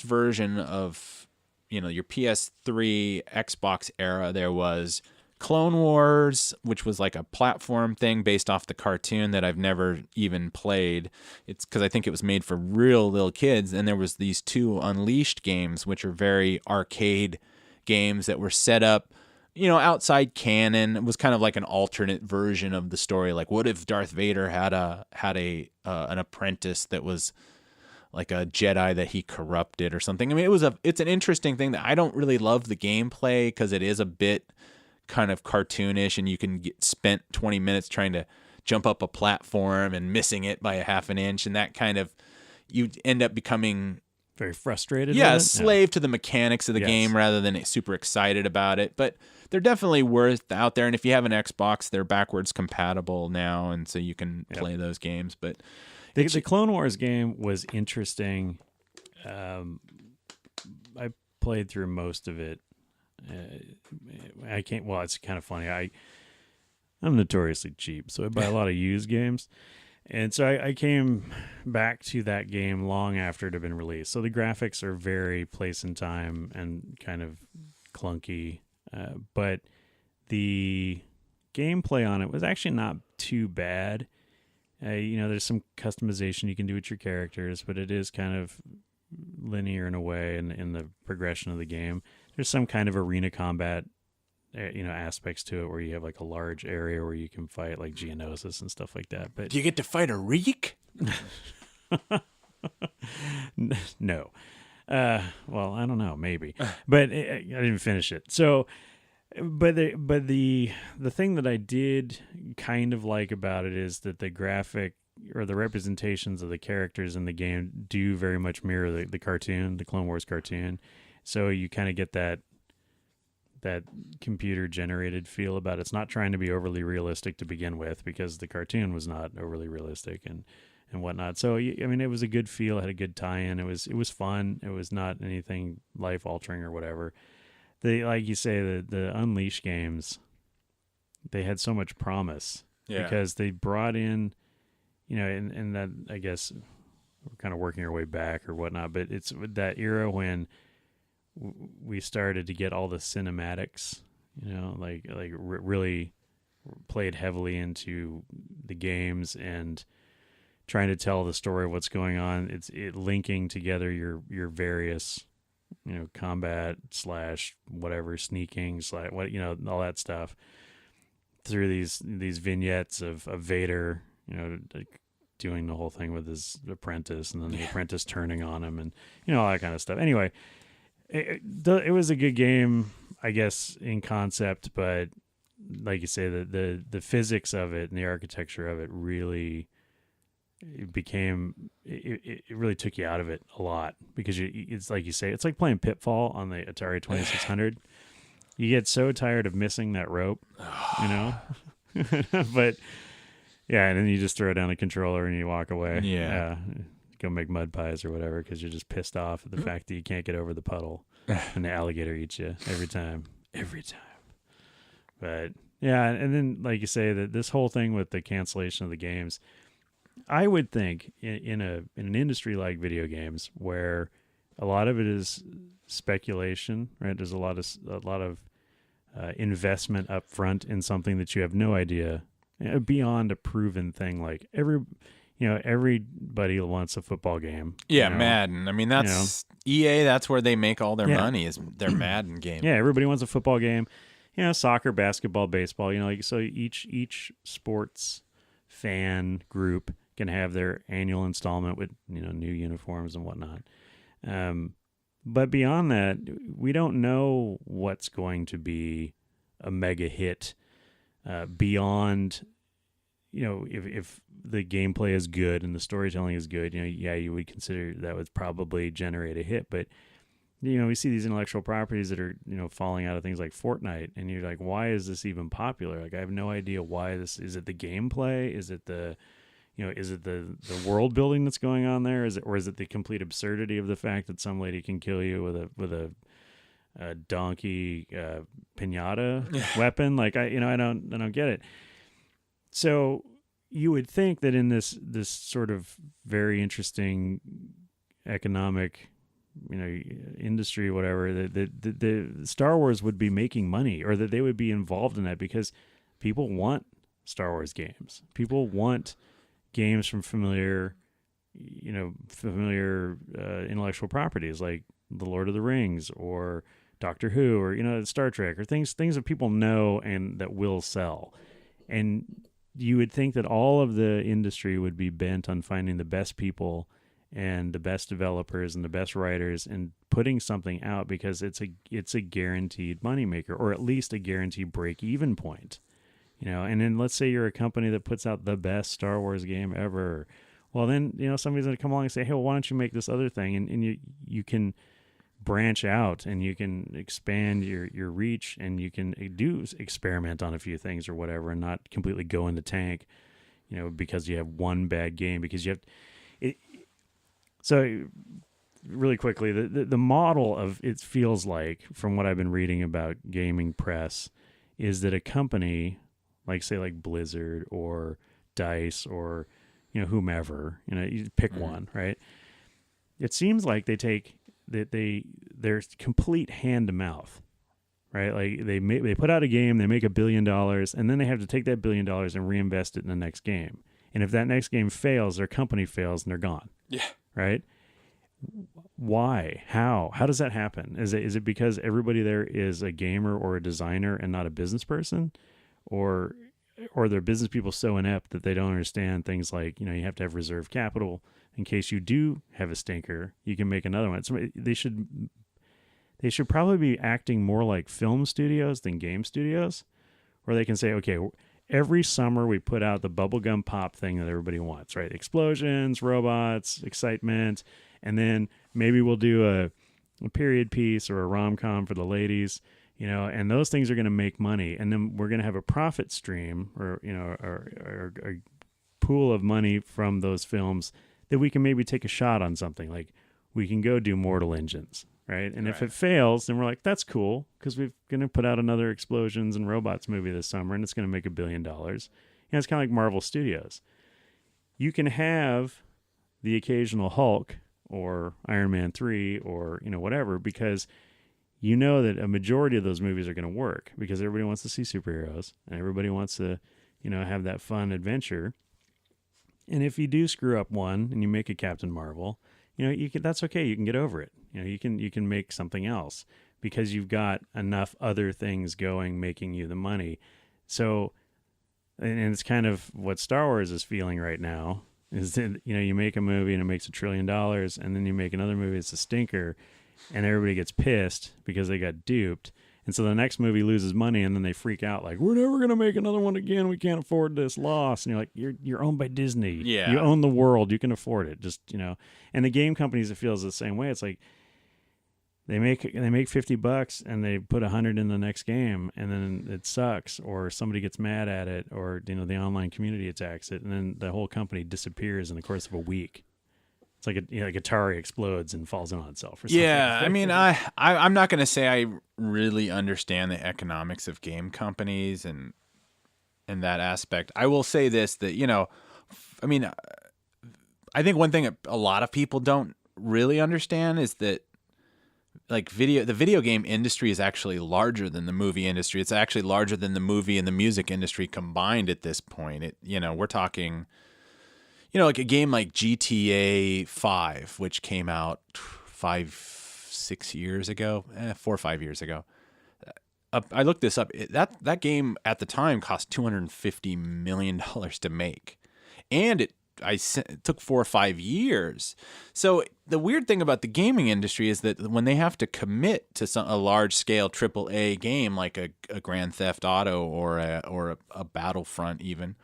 version of, your PS3 Xbox era, there was Clone Wars, which was like a platform thing based off the cartoon that I've never even played. It's because I think it was made for real little kids. And there was these 2 Unleashed games, which are very arcade games that were set up, outside canon. It was kind of like an alternate version of the story. Like, what if Darth Vader had an apprentice that was like a Jedi that he corrupted or something? I mean, it's an interesting thing that I don't really love the gameplay, because it is a bit kind of cartoonish, and you can get spent 20 minutes trying to jump up a platform and missing it by a half an inch, and that kind of, you end up becoming very frustrated. Yeah, with it? slave to the mechanics of the game rather than super excited about it. But they're definitely worth out there, and if you have an Xbox, they're backwards compatible now, and so you can play those games. But the Clone Wars game was interesting. I played through most of it. I can't. Well, it's kind of funny. I'm notoriously cheap, so I buy a lot of used games. And so I came back to that game long after it had been released. So the graphics are very place and time and kind of clunky. But the gameplay on it was actually not too bad. There's some customization you can do with your characters, but it is kind of linear in a way in the progression of the game. There's some kind of arena combat aspects to it where you have like a large area where you can fight like Geonosis and stuff like that. But do you get to fight a Reek? No. Well, I don't know, maybe, but I didn't finish it. So, but the thing that I did kind of like about it is that the graphic or the representations of the characters in the game do very much mirror the cartoon, the Clone Wars cartoon. So you kind of get that computer generated feel about it. It's not trying to be overly realistic to begin with, because the cartoon was not overly realistic and whatnot. So I mean, it was a good feel. It had a good tie-in. It was fun. It was not anything life altering or whatever. Like you say, the Unleash games, they had so much promise because they brought in, and that, I guess we're kind of working our way back or whatnot, but it's that era when we started to get all the cinematics, really played heavily into the games and trying to tell the story of what's going on. It's linking together your various, combat / whatever, sneaking / what, all that stuff through these vignettes of Vader, like doing the whole thing with his apprentice, and then the apprentice turning on him, and all that kind of stuff. Anyway, it was a good game, I guess, in concept, but like you say, the physics of it and the architecture of it really it really took you out of it a lot, because it's like you say, it's like playing Pitfall on the Atari 2600. You get so tired of missing that rope, but yeah, and then you just throw down a controller and you walk away. Go make mud pies or whatever, because you're just pissed off at the fact that you can't get over the puddle and the alligator eats you every time. But yeah, and then like you say, that this whole thing with the cancellation of the games, I would think in an industry like video games, where a lot of it is speculation, right? There's a lot of investment up front in something that you have no idea, beyond a proven thing. Like everybody wants a football game. Yeah, Madden. I mean, that's EA. That's where they make all their money, is their Madden game. Yeah, everybody wants a football game. Soccer, basketball, baseball. So each sports fan group can have their annual installment with new uniforms and whatnot. But beyond that, we don't know what's going to be a mega hit beyond. If the gameplay is good and the storytelling is good, you would consider that would probably generate a hit. But, we see these intellectual properties that are, falling out of things like Fortnite, and you're like, why is this even popular? Like, I have no idea why this, is it the gameplay? Is it the world building that's going on there? Is it the complete absurdity of the fact that some lady can kill you with a donkey piñata weapon? Like, I don't get it. So you would think that in this sort of very interesting economic, industry, whatever, the Star Wars would be making money, or that they would be involved in that, because people want Star Wars games. People want games from familiar intellectual properties like The Lord of the Rings or Doctor Who or Star Trek, or things that people know and that will sell. And you would think that all of the industry would be bent on finding the best people and the best developers and the best writers and putting something out because it's a guaranteed moneymaker, or at least a guaranteed break-even point. And then let's say you're a company that puts out the best Star Wars game ever. Well, then, somebody's going to come along and say, hey, well, why don't you make this other thing? And you can branch out and you can expand your reach, and you can experiment on a few things or whatever, and not completely go in the tank, because you have one bad game, because you have it. So really quickly, the model of it feels like, from what I've been reading about gaming press, is that a company like Blizzard or DICE or whomever, you pick one, right? It seems like they take that they're complete hand to mouth, right? Like they put out a game, they make $1 billion, and then they have to take that $1 billion and reinvest it in the next game. And if that next game fails, their company fails and they're gone. Yeah. Right? Why? How does that happen? Is it because everybody there is a gamer or a designer and not a business person? Or they're business people so inept that they don't understand things like, you have to have reserve capital in case you do have a stinker, you can make another one. So they should probably be acting more like film studios than game studios, where they can say, okay, every summer we put out the bubblegum pop thing that everybody wants, right? Explosions, robots, excitement, and then maybe we'll do a period piece or a rom-com for the ladies, and those things are going to make money, and then we're going to have a profit stream or a pool of money from those films that we can maybe take a shot on something. Like we can go do Mortal Engines, right? And if it fails, then we're like, that's cool, because we're going to put out another Explosions and Robots movie this summer, and it's going to make $1 billion. It's kind of like Marvel Studios. You can have the occasional Hulk or Iron Man 3 or whatever, because that a majority of those movies are going to work, because everybody wants to see superheroes and everybody wants to have that fun adventure. And if you do screw up one and you make a Captain Marvel, that's okay. You can get over it. You can make something else, because you've got enough other things going, making you the money. So, and it's kind of what Star Wars is feeling right now, is that, you make a movie and it makes $1 trillion, and then you make another movie that's a stinker, and everybody gets pissed because they got duped. And so the next movie loses money, and then they freak out like, we're never going to make another one again. We can't afford this loss. And you're like, you're owned by Disney. Yeah. You own the world. You can afford it. Just, and the game companies, it feels the same way. It's like they make $50 and they put 100 in the next game, and then it sucks, or somebody gets mad at it, or, the online community attacks it. And then the whole company disappears in the course of a week. It's like like Atari explodes and falls in on itself or something. Yeah, I mean, I'm not going to say I really understand the economics of game companies and that aspect. I will say this, that, I mean, I think one thing a lot of people don't really understand is that, like, the video game industry is actually larger than the movie industry. It's actually larger than the movie and the music industry combined at this point. We're talking, like a game like GTA 5, which came out 4 or 5 years ago. I looked this up. That game at the time cost $250 million to make, and it took 4 or 5 years. So the weird thing about the gaming industry is that when they have to commit to a large scale AAA game like a Grand Theft Auto or a Battlefront, even,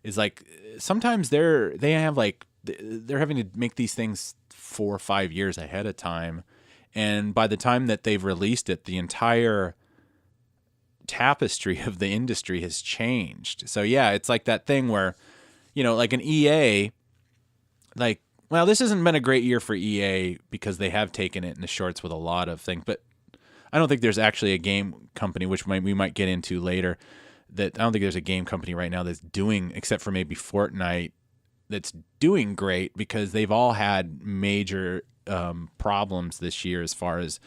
is like sometimes they're having to make these things 4 or 5 years ahead of time, and by the time that they've released it, the entire tapestry of the industry has changed. So yeah, it's like that thing where, like an EA, this hasn't been a great year for EA because they have taken it in the shorts with a lot of things, but I don't think there's actually a game company, which we might get into later, that I don't think there's a game company right now that's doing, except for maybe Fortnite, that's doing great, because they've all had major problems this year as far as,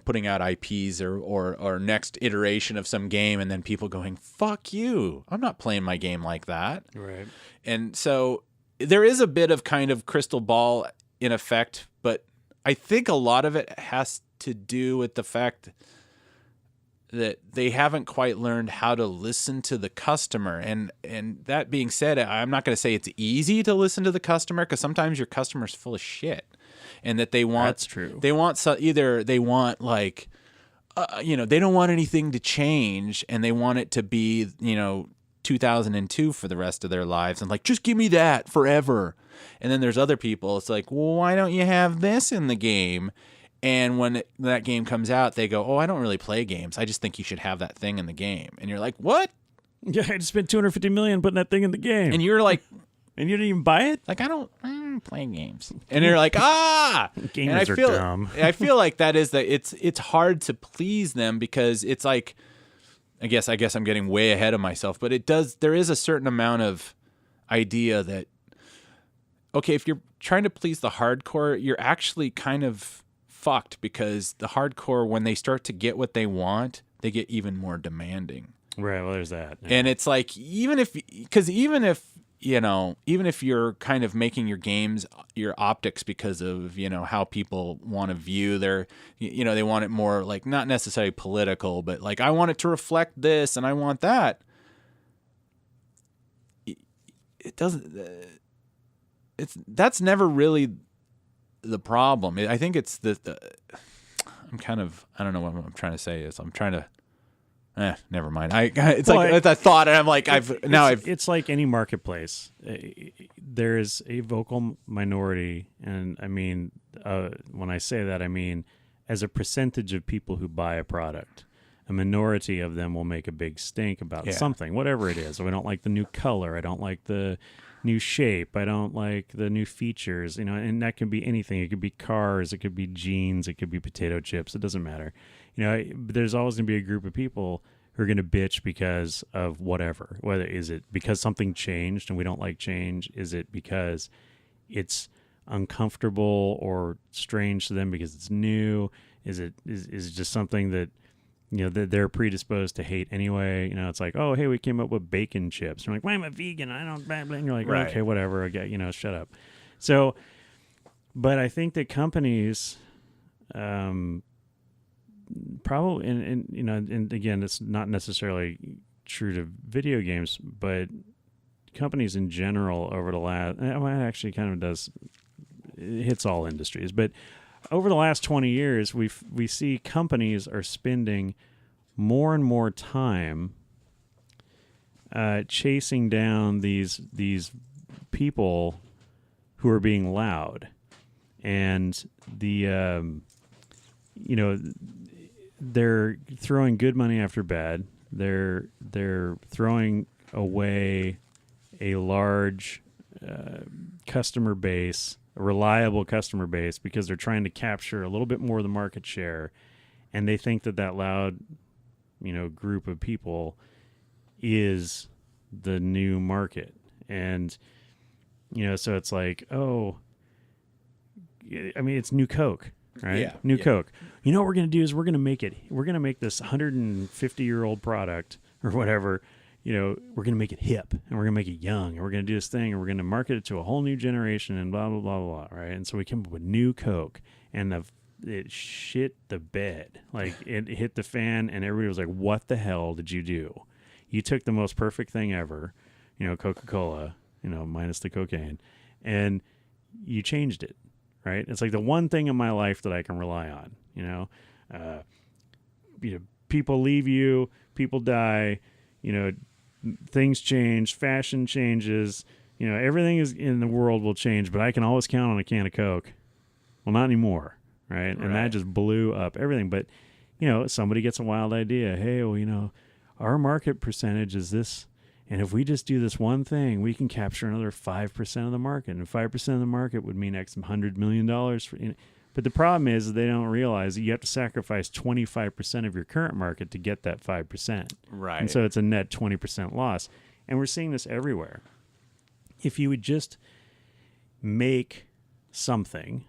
putting out IPs or next iteration of some game, and then people going, fuck you, I'm not playing my game like that. Right. And so there is a bit of kind of crystal ball in effect, but I think a lot of it has to do with the fact that they haven't quite learned how to listen to the customer. And that being said, I'm not going to say it's easy to listen to the customer, because sometimes your customer's full of shit, and that they want, That's true. They want either they want like, they don't want anything to change, and they want it to be, 2002 for the rest of their lives, and like, just give me that forever. And then there's other people, it's like, well, why don't you have this in the game? And when that game comes out, they go, oh, I don't really play games. I just think you should have that thing in the game. And you're like, what? Yeah, I just spent $250 million putting that thing in the game. And you're like, and you didn't even buy it? Like, I don't play games. And you're like, ah! Gamers are dumb. I feel like that is that it's hard to please them, because it's like, I guess I'm getting way ahead of myself, but there is a certain amount of idea that, okay, if you're trying to please the hardcore, you're actually kind of fucked, because the hardcore, when they start to get what they want, they get even more demanding. Right. Well, there's that. Yeah. And it's like, even if you're kind of making your games, your optics, because of, how people want to view their, they want it more like, not necessarily political, but like, I want it to reflect this and I want that. It doesn't, that's never really the problem. I think it's I don't know what I'm trying to say is I'm trying to, never mind. It's a thought, and I'm like, it's like any marketplace. There is a vocal minority, and I mean, when I say that, I mean, as a percentage of people who buy a product, a minority of them will make a big stink about something, whatever it is. I don't like the new color. I don't like the new shape. I don't like the new features, and that can be anything. It could be cars. It could be jeans. It could be potato chips. It doesn't matter. There's always going to be a group of people who are going to bitch because of whatever. Whether is it because something changed and we don't like change? Is it because it's uncomfortable or strange to them because it's new? Is it just something that that they're predisposed to hate anyway? It's like, oh, hey, we came up with bacon chips. And you're like, well, I'm a vegan. I don't. And you're like, right. Okay, whatever. I get, shut up. So, but I think that companies, probably, and again, it's not necessarily true to video games, but companies in general over the last, it actually kind of does, it hits all industries, but over the last 20 years, we see companies are spending more and more time chasing down these people who are being loud, and they're throwing good money after bad. They're throwing away a large customer base, a reliable customer base, because they're trying to capture a little bit more of the market share, and they think that loud, group of people is the new market. And so it's like, oh, I mean, it's new Coke, right? Yeah, new Coke. What we're going to do is we're going to make this 150-year-old product or whatever. We're going to make it hip, and we're going to make it young, and we're going to do this thing, and we're going to market it to a whole new generation, and blah, blah, blah, blah, right? And so we came up with new Coke, and it shit the bed. Like, it hit the fan, and everybody was like, what the hell did you do? You took the most perfect thing ever, Coca-Cola, minus the cocaine, and you changed it, right? It's like the one thing in my life that I can rely on, people leave you, people die, things change, fashion changes, everything is in the world will change, but I can always count on a can of Coke. Well, not anymore, right? And that just blew up everything. But, somebody gets a wild idea. Hey, well, our market percentage is this, and if we just do this one thing, we can capture another 5% of the market, and 5% of the market would mean X $100 million. But the problem is they don't realize that you have to sacrifice 25% of your current market to get that 5%. Right. And so it's a net 20% loss. And we're seeing this everywhere. If you would just make something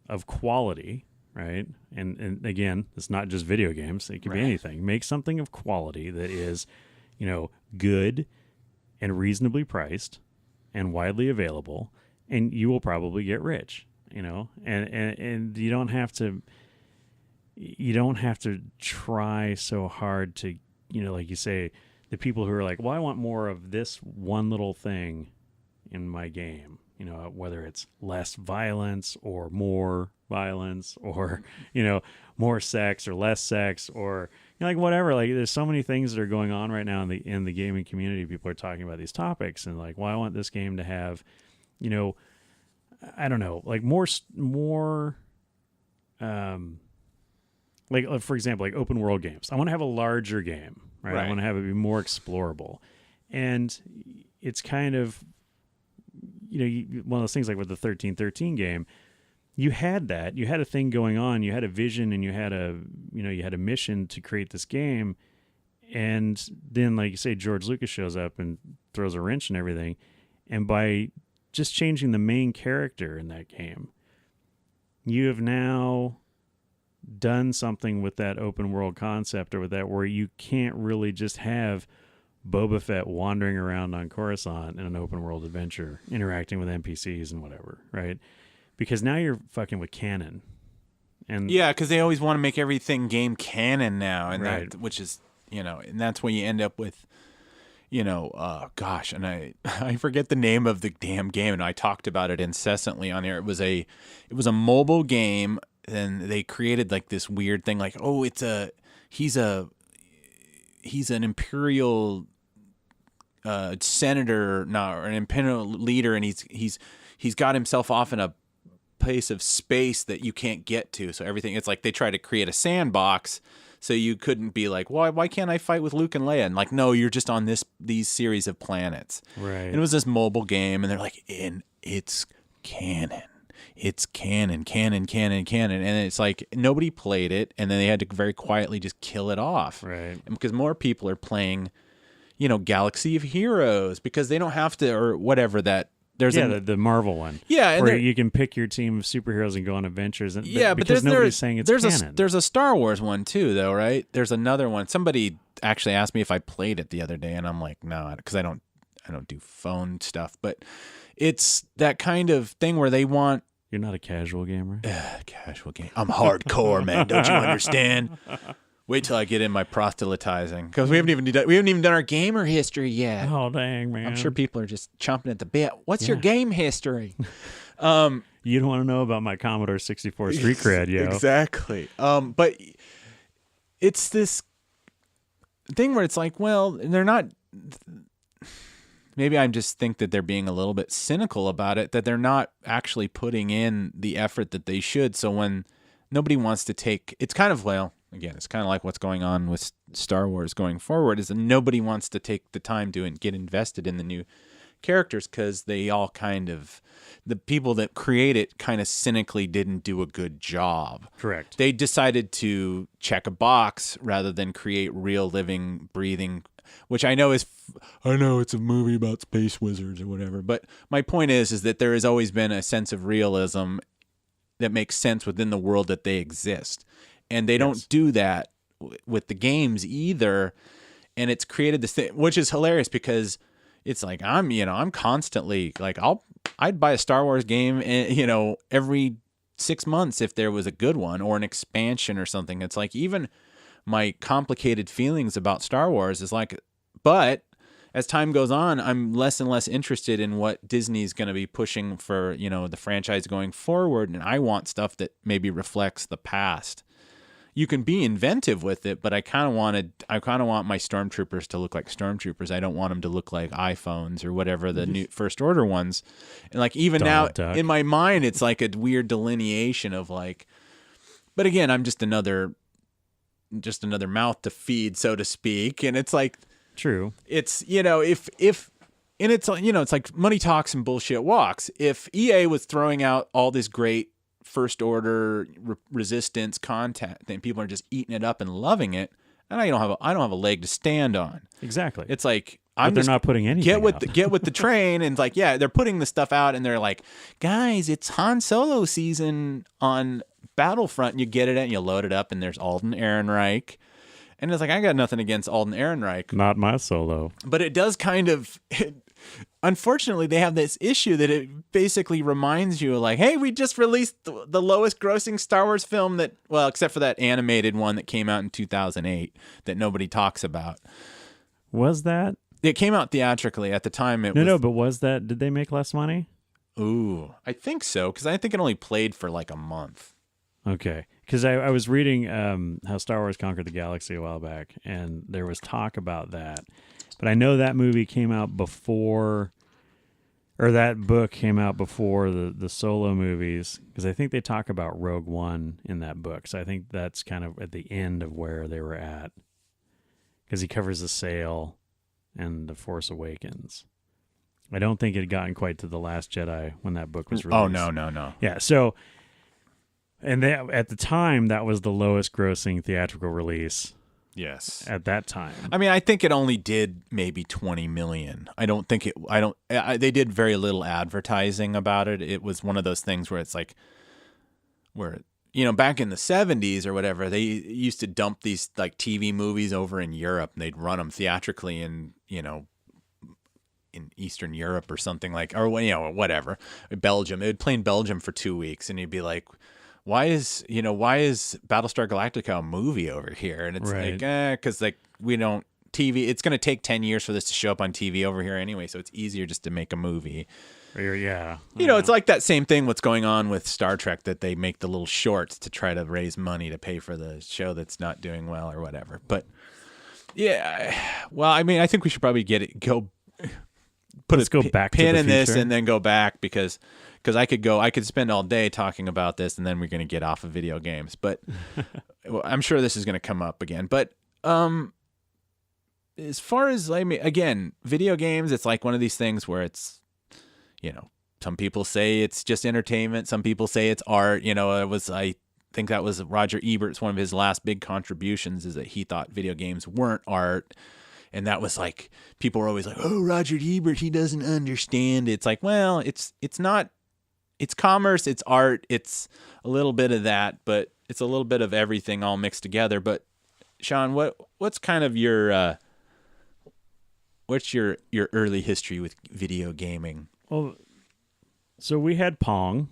of quality, right? And again, it's not just video games. It could be anything. Make something of quality that is, good and reasonably priced and widely available, and you will probably get rich. And you don't have to you don't have to try so hard to, like you say, the people who are like, well, I want more of this one little thing in my game, whether it's less violence or more violence or, more sex or less sex or, like whatever. Like there's so many things that are going on right now in the gaming community. People are talking about these topics and like, well, I want this game to have, I don't know, like more, like for example, like open world games. I want to have a larger game, right? I want to have it be more explorable. And it's kind of, one of those things like with the 1313 game, you had that. You had a thing going on. You had a vision, and you had a mission to create this game. And then, like you say, George Lucas shows up and throws a wrench and everything. And by just changing the main character in that game, you have now done something with that open world concept or with that where you can't really just have Boba Fett wandering around on Coruscant in an open world adventure, interacting with NPCs and whatever, right? Because now you're fucking with canon. And yeah, because they always want to make everything game canon now, and right. that, which is, and that's when you end up with, gosh, and I forget the name of the damn game, and I talked about it incessantly on air. It was a mobile game, and they created like this weird thing, like, oh, he's an imperial senator, or an imperial leader, and he's got himself off in a place of space that you can't get to. So everything, it's like they try to create a sandbox so you couldn't be like, why can't I fight with Luke and Leia? And like, no, you're just on these series of planets. Right. And it was this mobile game, and they're like, it's canon. It's canon. And it's like nobody played it, and then they had to very quietly just kill it off. Right. And because more people are playing, Galaxy of Heroes, because they don't have to, or whatever that. There's the Marvel one. Yeah, and where you can pick your team of superheroes and go on adventures. And, but because nobody's saying it's canon. There's a Star Wars one too, though, right? There's another one. Somebody actually asked me if I played it the other day, and I'm like, no, because I don't do phone stuff. But it's that kind of thing where they want. You're not a casual gamer. Casual game. I'm hardcore, man. Don't you understand? Wait till I get in my proselytizing, because we haven't even done our gamer history yet. Oh dang, man! I'm sure people are just chomping at the bit. What's your game history? You don't want to know about my Commodore 64 street cred, yo. Exactly. But it's this thing where it's like, well, they're not. Maybe I just think that they're being a little bit cynical about it, that they're not actually putting in the effort that they should. So when nobody wants to take, it's kind of, well, again, it's kind of like what's going on with Star Wars going forward, is that nobody wants to take the time to get invested in the new characters, because they all kind of, the people that create it kind of cynically didn't do a good job. Correct. They decided to check a box rather than create real living, breathing, which I know it's a movie about space wizards or whatever. But my point is that there has always been a sense of realism that makes sense within the world that they exist. And they don't do that with the games either. And it's created this thing, which is hilarious, because it's like, I'm constantly like, I'd buy a Star Wars game, every 6 months if there was a good one or an expansion or something. It's like, even my complicated feelings about Star Wars is like, but as time goes on, I'm less and less interested in what Disney's going to be pushing for, the franchise going forward. And I want stuff that maybe reflects the past. You can be inventive with it, but I kind of want my stormtroopers to look like stormtroopers. I don't want them to look like iPhones or whatever the new First Order ones. And like, even Donald now Duck. In my mind, it's like a weird delineation of like, but again, I'm just another mouth to feed, so to speak. And it's like, true. It's, and it's, it's like money talks and bullshit walks. If EA was throwing out all this great First Order resistance content, then people are just eating it up and loving it, and I don't have a leg to stand on. Exactly. It's like, they're not putting anything get with out. the train, and it's like, yeah, they're putting the stuff out, and they're like, guys, it's Han Solo season on Battlefront, and you get it and you load it up, and there's Alden Ehrenreich, and it's like, I got nothing against Alden Ehrenreich, Not my Solo. but it does kind of. unfortunately, they have this issue that it basically reminds you, like, hey, we just released the lowest grossing Star Wars film that, well, except for that animated one that came out in 2008 that nobody talks about. Was that? It came out theatrically at the time. No, but was that? Did they make less money? Ooh, I think so, because I think it only played for like a month. Okay, because I was reading how Star Wars Conquered the Galaxy a while back, and there was talk about that. But I know that movie came out before, or that book came out before the Solo movies, because I think they talk about Rogue One in that book. So I think that's kind of at the end of where they were at, because he covers the sail and the Force Awakens. I don't think it had gotten quite to The Last Jedi when that book was released. Oh, no. Yeah, so, and at the time, that was the lowest grossing theatrical release. Yes. At that time. I mean, I think it only did maybe 20 million. They did very little advertising about it. It was one of those things where it's like, back in the 70s or whatever, they used to dump these like TV movies over in Europe, and they'd run them theatrically in Eastern Europe or something whatever. Belgium. It would play in Belgium for 2 weeks, and you'd be like, why is Battlestar Galactica a movie over here? And it's right. Because we don't TV. It's going to take 10 years for this to show up on TV over here anyway, so it's easier just to make a movie. Yeah. It's like that same thing what's going on with Star Trek, that they make the little shorts to try to raise money to pay for the show that's not doing well or whatever. But yeah, well, I mean, I think we should probably Let's go back to pin the in this future. and then go back because I could spend all day talking about this, and then we're going to get off of video games. But I'm sure this is going to come up again. But as far as again, video games, it's like one of these things where it's, some people say it's just entertainment, some people say it's art. I think that was Roger Ebert's one of his last big contributions, is that he thought video games weren't art. And that was like, people were always like, oh, Roger Ebert, he doesn't understand. It's like, well, it's not, it's commerce, it's art, it's a little bit of that, but it's a little bit of everything all mixed together. But Sean, what's kind of your, what's your early history with video gaming? Well, so we had Pong.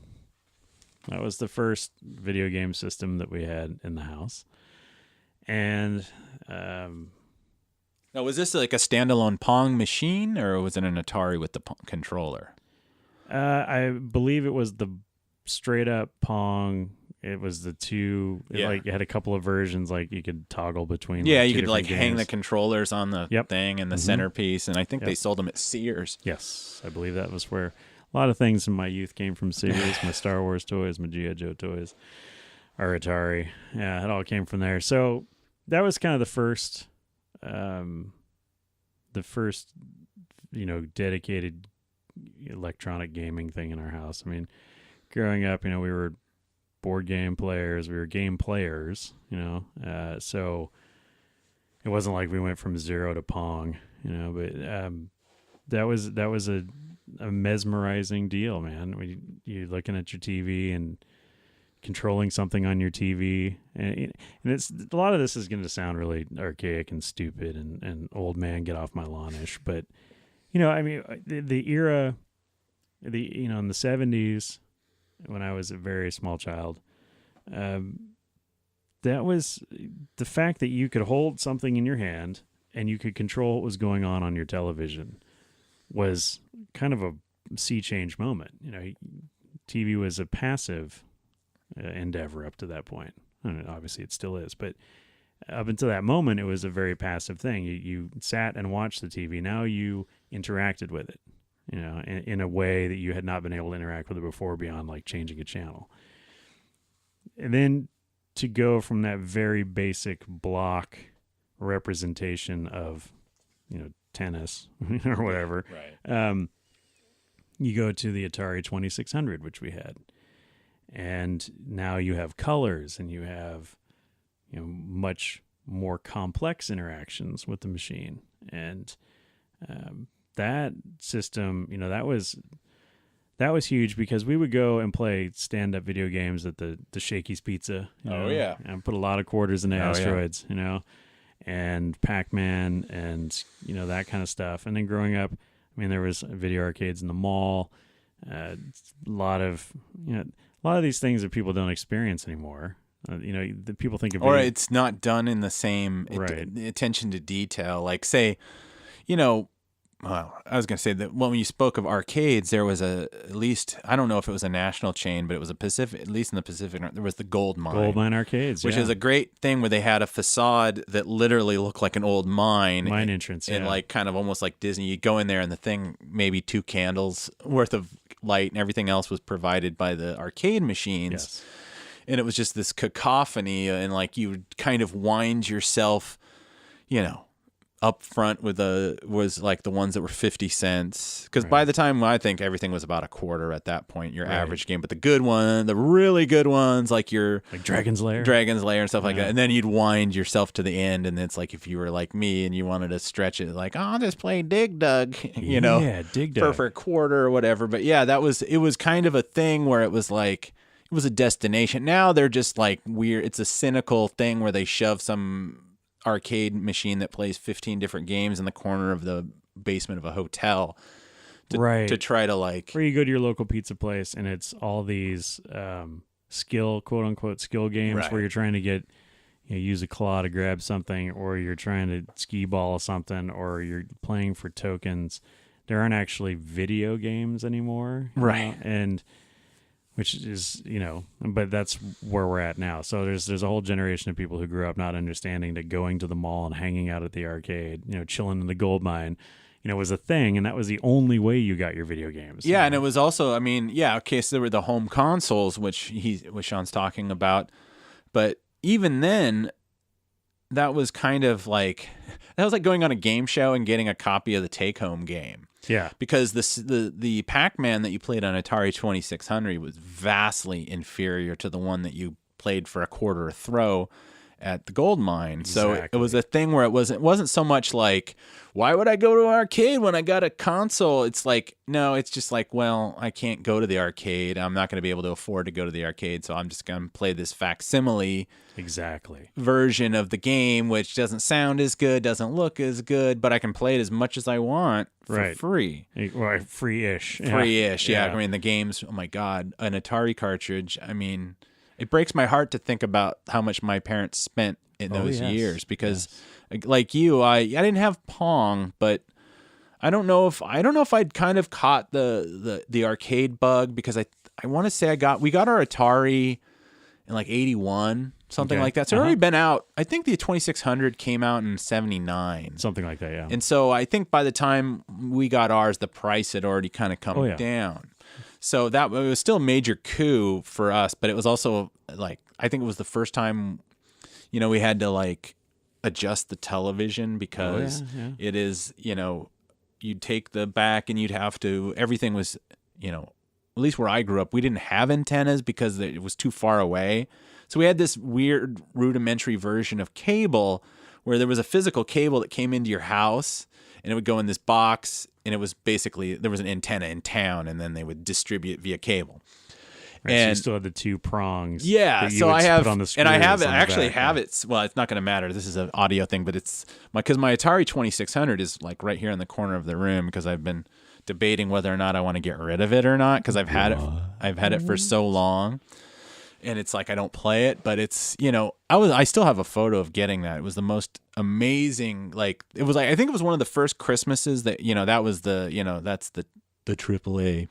That was the first video game system that we had in the house. And, now, was this like a standalone Pong machine, or was it an Atari with the controller? I believe it was the straight up Pong. It was the two. Yeah. It had a couple of versions, like you could toggle between. Yeah, two you could different hang games. the controllers on the thing and the centerpiece, and I think they sold them at Sears. Yes, I believe that was where a lot of things in my youth came from. Sears, my Star Wars toys, my G.I. Joe toys, our Atari. Yeah, it all came from there. So that was kind of the first, dedicated electronic gaming thing in our house. I mean, growing up, we were board game players, we were game players, so it wasn't like we went from zero to Pong, but that was a mesmerizing deal, man. You're looking at your TV and controlling something on your TV, and it's a lot of this is going to sound really archaic and stupid and old man get off my lawn-ish, but the era, in the 70s, when I was a very small child, that was the fact that you could hold something in your hand and you could control what was going on your television was kind of a sea change moment. TV was a passive endeavor up to that point. And obviously it still is, but up until that moment, it was a very passive thing. You sat and watched the TV. Now you interacted with it, in a way that you had not been able to interact with it before, beyond like changing a channel. And then to go from that very basic block representation of, tennis or whatever, right. You go to the Atari 2600, which we had. And now you have colors and you have, much more complex interactions with the machine. And that system, that was huge, because we would go and play stand-up video games at the Shakey's Pizza. Yeah. And put a lot of quarters into Asteroids, and Pac-Man and, that kind of stuff. And then growing up, I mean, there was video arcades in the mall. A lot of these things that people don't experience anymore. The people think of or video, it's not done in the same attention to detail. Like, say, well, I was going to say that when you spoke of arcades, there was at least, I don't know if it was a national chain, but it was a Pacific, at least in the Pacific, there was the Gold Mine Arcades, which is a great thing where they had a facade that literally looked like an old mine entrance, and like kind of almost like Disney. You go in there and the thing, maybe 2 candles worth of light, and everything else was provided by the arcade machines. Yes. And it was just this cacophony, and like you would kind of wind yourself, up front was like the ones that were 50 cents. Because by the time, I think everything was about a quarter at that point, your average game. But the really good ones, like Dragon's Lair and stuff like that. And then you'd wind yourself to the end, and it's like if you were like me and you wanted to stretch it, like, I'll just play Dig Dug, Yeah, Dig Dug. for a quarter or whatever. But yeah, it was kind of a thing where it was like, it was a destination. Now they're just like weird. It's a cynical thing where they shove some arcade machine that plays 15 different games in the corner of the basement of a hotel to try to like, where you go to your local pizza place and it's all these quote unquote skill games where you're trying to get use a claw to grab something, or you're trying to skee ball something, or you're playing for tokens. There aren't actually video games anymore, and which is, but that's where we're at now. So there's a whole generation of people who grew up not understanding that going to the mall and hanging out at the arcade, chilling in the gold mine, was a thing, and that was the only way you got your video games. Yeah, and it was also, so there were the home consoles, which Sean's talking about, but even then, that was kind of like, that was like going on a game show and getting a copy of the take-home game. Yeah, because the Pac-Man that you played on Atari 2600 was vastly inferior to the one that you played for a quarter a throw at the gold mine. Exactly. So it was a thing where it wasn't so much like, why would I go to an arcade when I got a console? It's like, no, it's just like, well, I can't go to the arcade. I'm not going to be able to afford to go to the arcade, so I'm just going to play this facsimile version of the game, which doesn't sound as good, doesn't look as good, but I can play it as much as I want for free. Right, free-ish. Free-ish, yeah. I mean, the games, oh my God, an Atari cartridge, I mean, it breaks my heart to think about how much my parents spent in those years, because like you, I didn't have Pong, but I don't know if I'd kind of caught the arcade bug, because I want to say we got our Atari in like 81, something like that. So it's already been out. I think the 2600 came out in 79. Something like that, yeah. And so I think by the time we got ours, the price had already kind of come down. So it was still a major coup for us, but it was also like, I think it was the first time, we had to like adjust the television, because it is, you'd take the back and you'd have to, everything was, at least where I grew up, we didn't have antennas because it was too far away. So we had this weird rudimentary version of cable where there was a physical cable that came into your house, and it would go in this box, and it was basically, there was an antenna in town, and then they would distribute via cable. Right, and so you still had the 2 prongs. Yeah, so I have, and I have it. I actually have it. it. Well, it's not going to matter. This is an audio thing, but it's because my Atari 2600 is like right here in the corner of the room, because I've been debating whether or not I want to get rid of it or not, because I've had it for so long, and it's like I don't play it, but it's I still have a photo of getting that. It was the most amazing. Like it was like, I think it was one of the first Christmases that that was the that's the AAA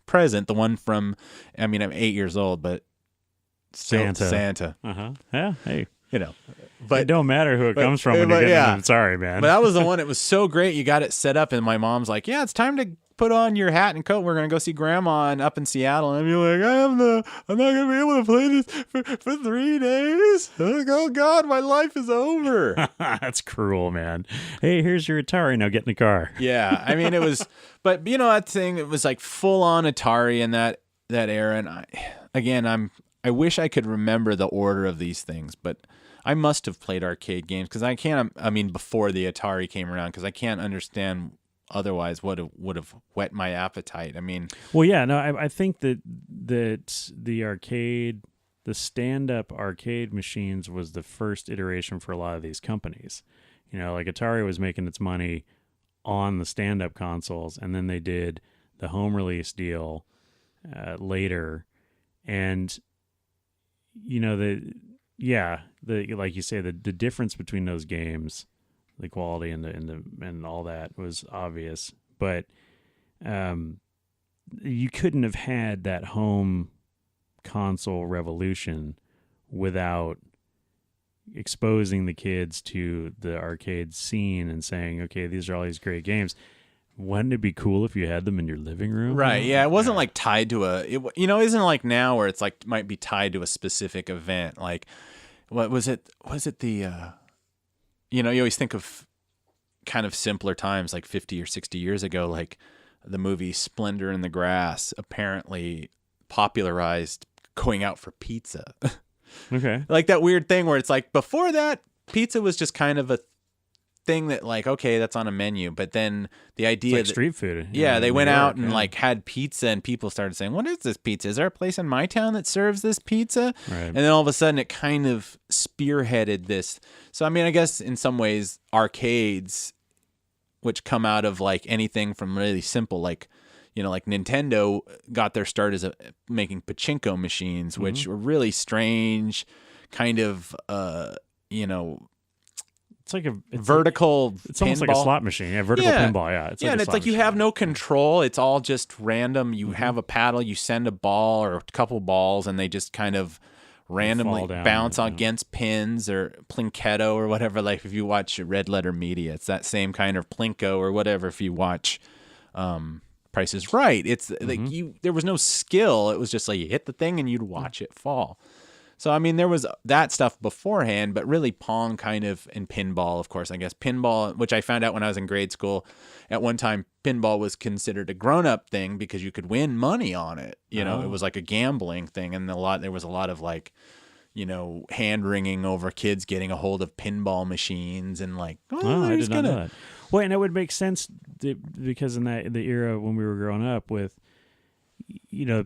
present, the one from, I mean, I'm 8 years old, but still Santa. Yeah, hey. But it don't matter who it comes from when you get it. Sorry, man. But that was the one. It was so great. You got it set up, and my mom's like, "Yeah, it's time to put on your hat and coat. We're gonna go see Grandma up in Seattle." And I'd be like, "I'm not gonna be able to play this for 3 days. Oh God, my life is over." That's cruel, man. Hey, here's your Atari. Now get in the car. Yeah, I mean, it was, but that thing, it was like full on Atari in that era. And I wish I could remember the order of these things, but I must have played arcade games, because I can't, before the Atari came around, because I can't understand otherwise what would have whet my appetite. I mean, well, yeah, no, I think that the stand-up arcade machines was the first iteration for a lot of these companies. Like Atari was making its money on the stand-up consoles, and then they did the home release deal later. And like you say, the difference between those games, the quality and all that was obvious, but you couldn't have had that home console revolution without exposing the kids to the arcade scene and saying, okay, these are all these great games. Wouldn't it be cool if you had them in your living room? Right. Yeah. It wasn't like tied to isn't like now where it's like might be tied to a specific event. Like, what was it? Was it the, you always think of kind of simpler times, like 50 or 60 years ago, like the movie Splendor in the Grass apparently popularized going out for pizza. Okay. Like that weird thing where it's like before that, pizza was just kind of a thing that like, okay, that's on a menu. But then the idea it's like street food. Yeah, they went out and like had pizza and people started saying, what is this pizza? Is there a place in my town that serves this pizza? Right. And then all of a sudden it kind of spearheaded this. So, I mean, I guess in some ways arcades, which come out of like anything from really simple, like, like Nintendo got their start as making pachinko machines, which were really strange, kind of, it's like a vertical. It's almost like a slot machine. Yeah, vertical pinball. Yeah, it's and it's like you have no control. It's all just random. You have a paddle, you send a ball or a couple balls, and they just kind of randomly bounce against pins or Plinketto or whatever. Like if you watch Red Letter Media, it's that same kind of Plinko or whatever. If you watch Price is Right, it's like there was no skill. It was just like you hit the thing and you'd watch it fall. So, I mean, there was that stuff beforehand, but really Pong kind of, and pinball, of course, I guess. Pinball, which I found out when I was in grade school, at one time, pinball was considered a grown-up thing because you could win money on it. It was like a gambling thing, and there was a lot of like, hand-wringing over kids getting a hold of pinball machines and like, I did not know that. Well, and it would make sense because in the era when we were growing up with,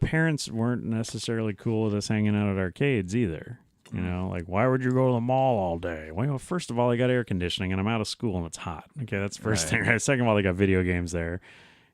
parents weren't necessarily cool with us hanging out at arcades either. Like, why would you go to the mall all day? Well, first of all, they got air conditioning and I'm out of school and it's hot. Okay, that's the first thing. Right? Second of all, they got video games there.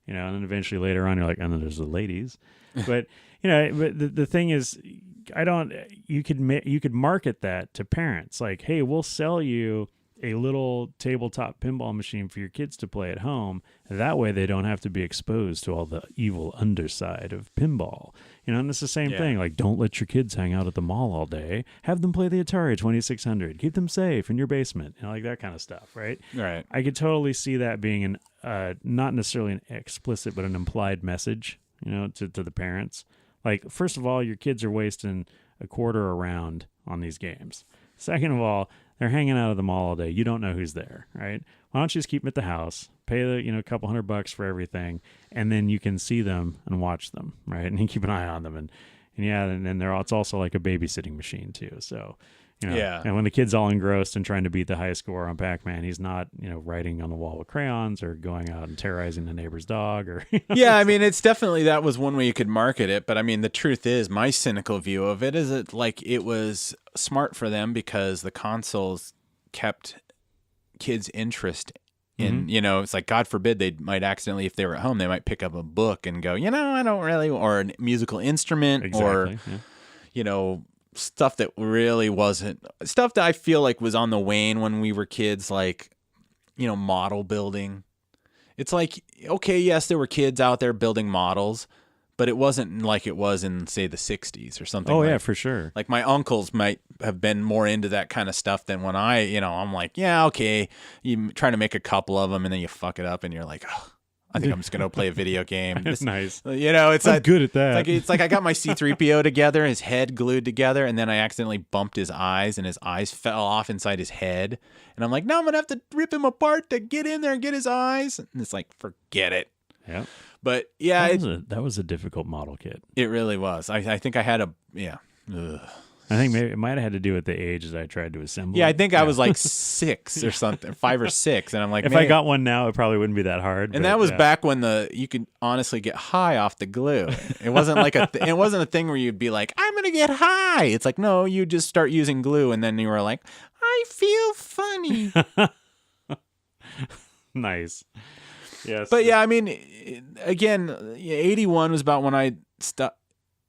And then eventually later on, you're like, and then there's the ladies. But, but the thing is, you could market that to parents. Like, hey, we'll sell you a little tabletop pinball machine for your kids to play at home. That way they don't have to be exposed to all the evil underside of pinball. And it's the same thing. Like, don't let your kids hang out at the mall all day. Have them play the Atari 2600. Keep them safe in your basement. Like that kind of stuff, right? Right. I could totally see that being not necessarily an explicit, but an implied message, to the parents. Like, first of all, your kids are wasting a quarter around on these games. Second of all, they're hanging out at the mall all day. You don't know who's there, right? Why don't you just keep them at the house, pay the couple $100 for everything, and then you can see them and watch them, right? And you keep an eye on them, and then it's also like a babysitting machine too. So, and when the kid's all engrossed and trying to beat the high score on Pac-Man, he's not writing on the wall with crayons or going out and terrorizing the neighbor's dog or. Yeah, I mean, it's definitely that was one way you could market it, but I mean, the truth is, my cynical view of it is that like it was smart for them because the consoles kept kids' interest in, it's like, God forbid they might accidentally, if they were at home, they might pick up a book and go, I don't really, or a musical instrument or, stuff that really wasn't, stuff that I feel like was on the wane when we were kids, like, model building. It's like, okay, yes, there were kids out there building models, but it wasn't like it was in, say, the 60s or something. Oh, yeah, for sure. Like my uncles might have been more into that kind of stuff than when I'm like, yeah, okay. You try to make a couple of them and then you fuck it up and you're like, oh, I think I'm just going to play a video game. That's nice. It's I'm good at that. It's like I got my C-3PO together, his head glued together, and then I accidentally bumped his eyes and his eyes fell off inside his head. And I'm like, now I'm going to have to rip him apart to get in there and get his eyes. And it's like, forget it. Yeah. But yeah, that was a difficult model kit. It really was. I think I had Ugh. I think maybe it might have had to do with the age that I tried to assemble. Yeah, I think I was like 6 or something, 5 or 6, and I'm like, if I got one now, it probably wouldn't be that hard. And that was back when you could honestly get high off the glue. It wasn't like it wasn't a thing where you'd be like, I'm gonna get high. It's like, no, you just start using glue, and then you were like, I feel funny. Nice. Yes. But yeah, I mean, again, 81 was about when I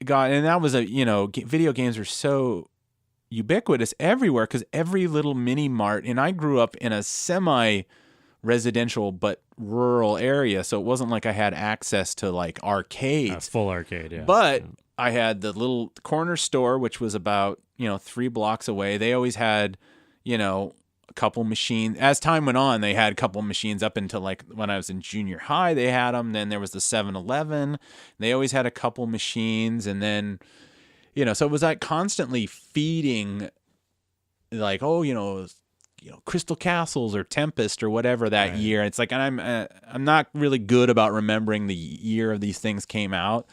got, and that was video games were so ubiquitous everywhere because every little mini mart, and I grew up in a semi-residential but rural area, so it wasn't like I had access to like arcades. Full arcade, yeah. But I had the little corner store, which was about 3 blocks away. They always had, a couple machines. As time went on, they had a couple machines up until like when I was in junior high, they had them. Then there was the 7-Eleven. They always had a couple machines, and then. So it was like constantly feeding, like, Crystal Castles or Tempest or whatever that year. It's like, and I'm not really good about remembering the year of these things came out,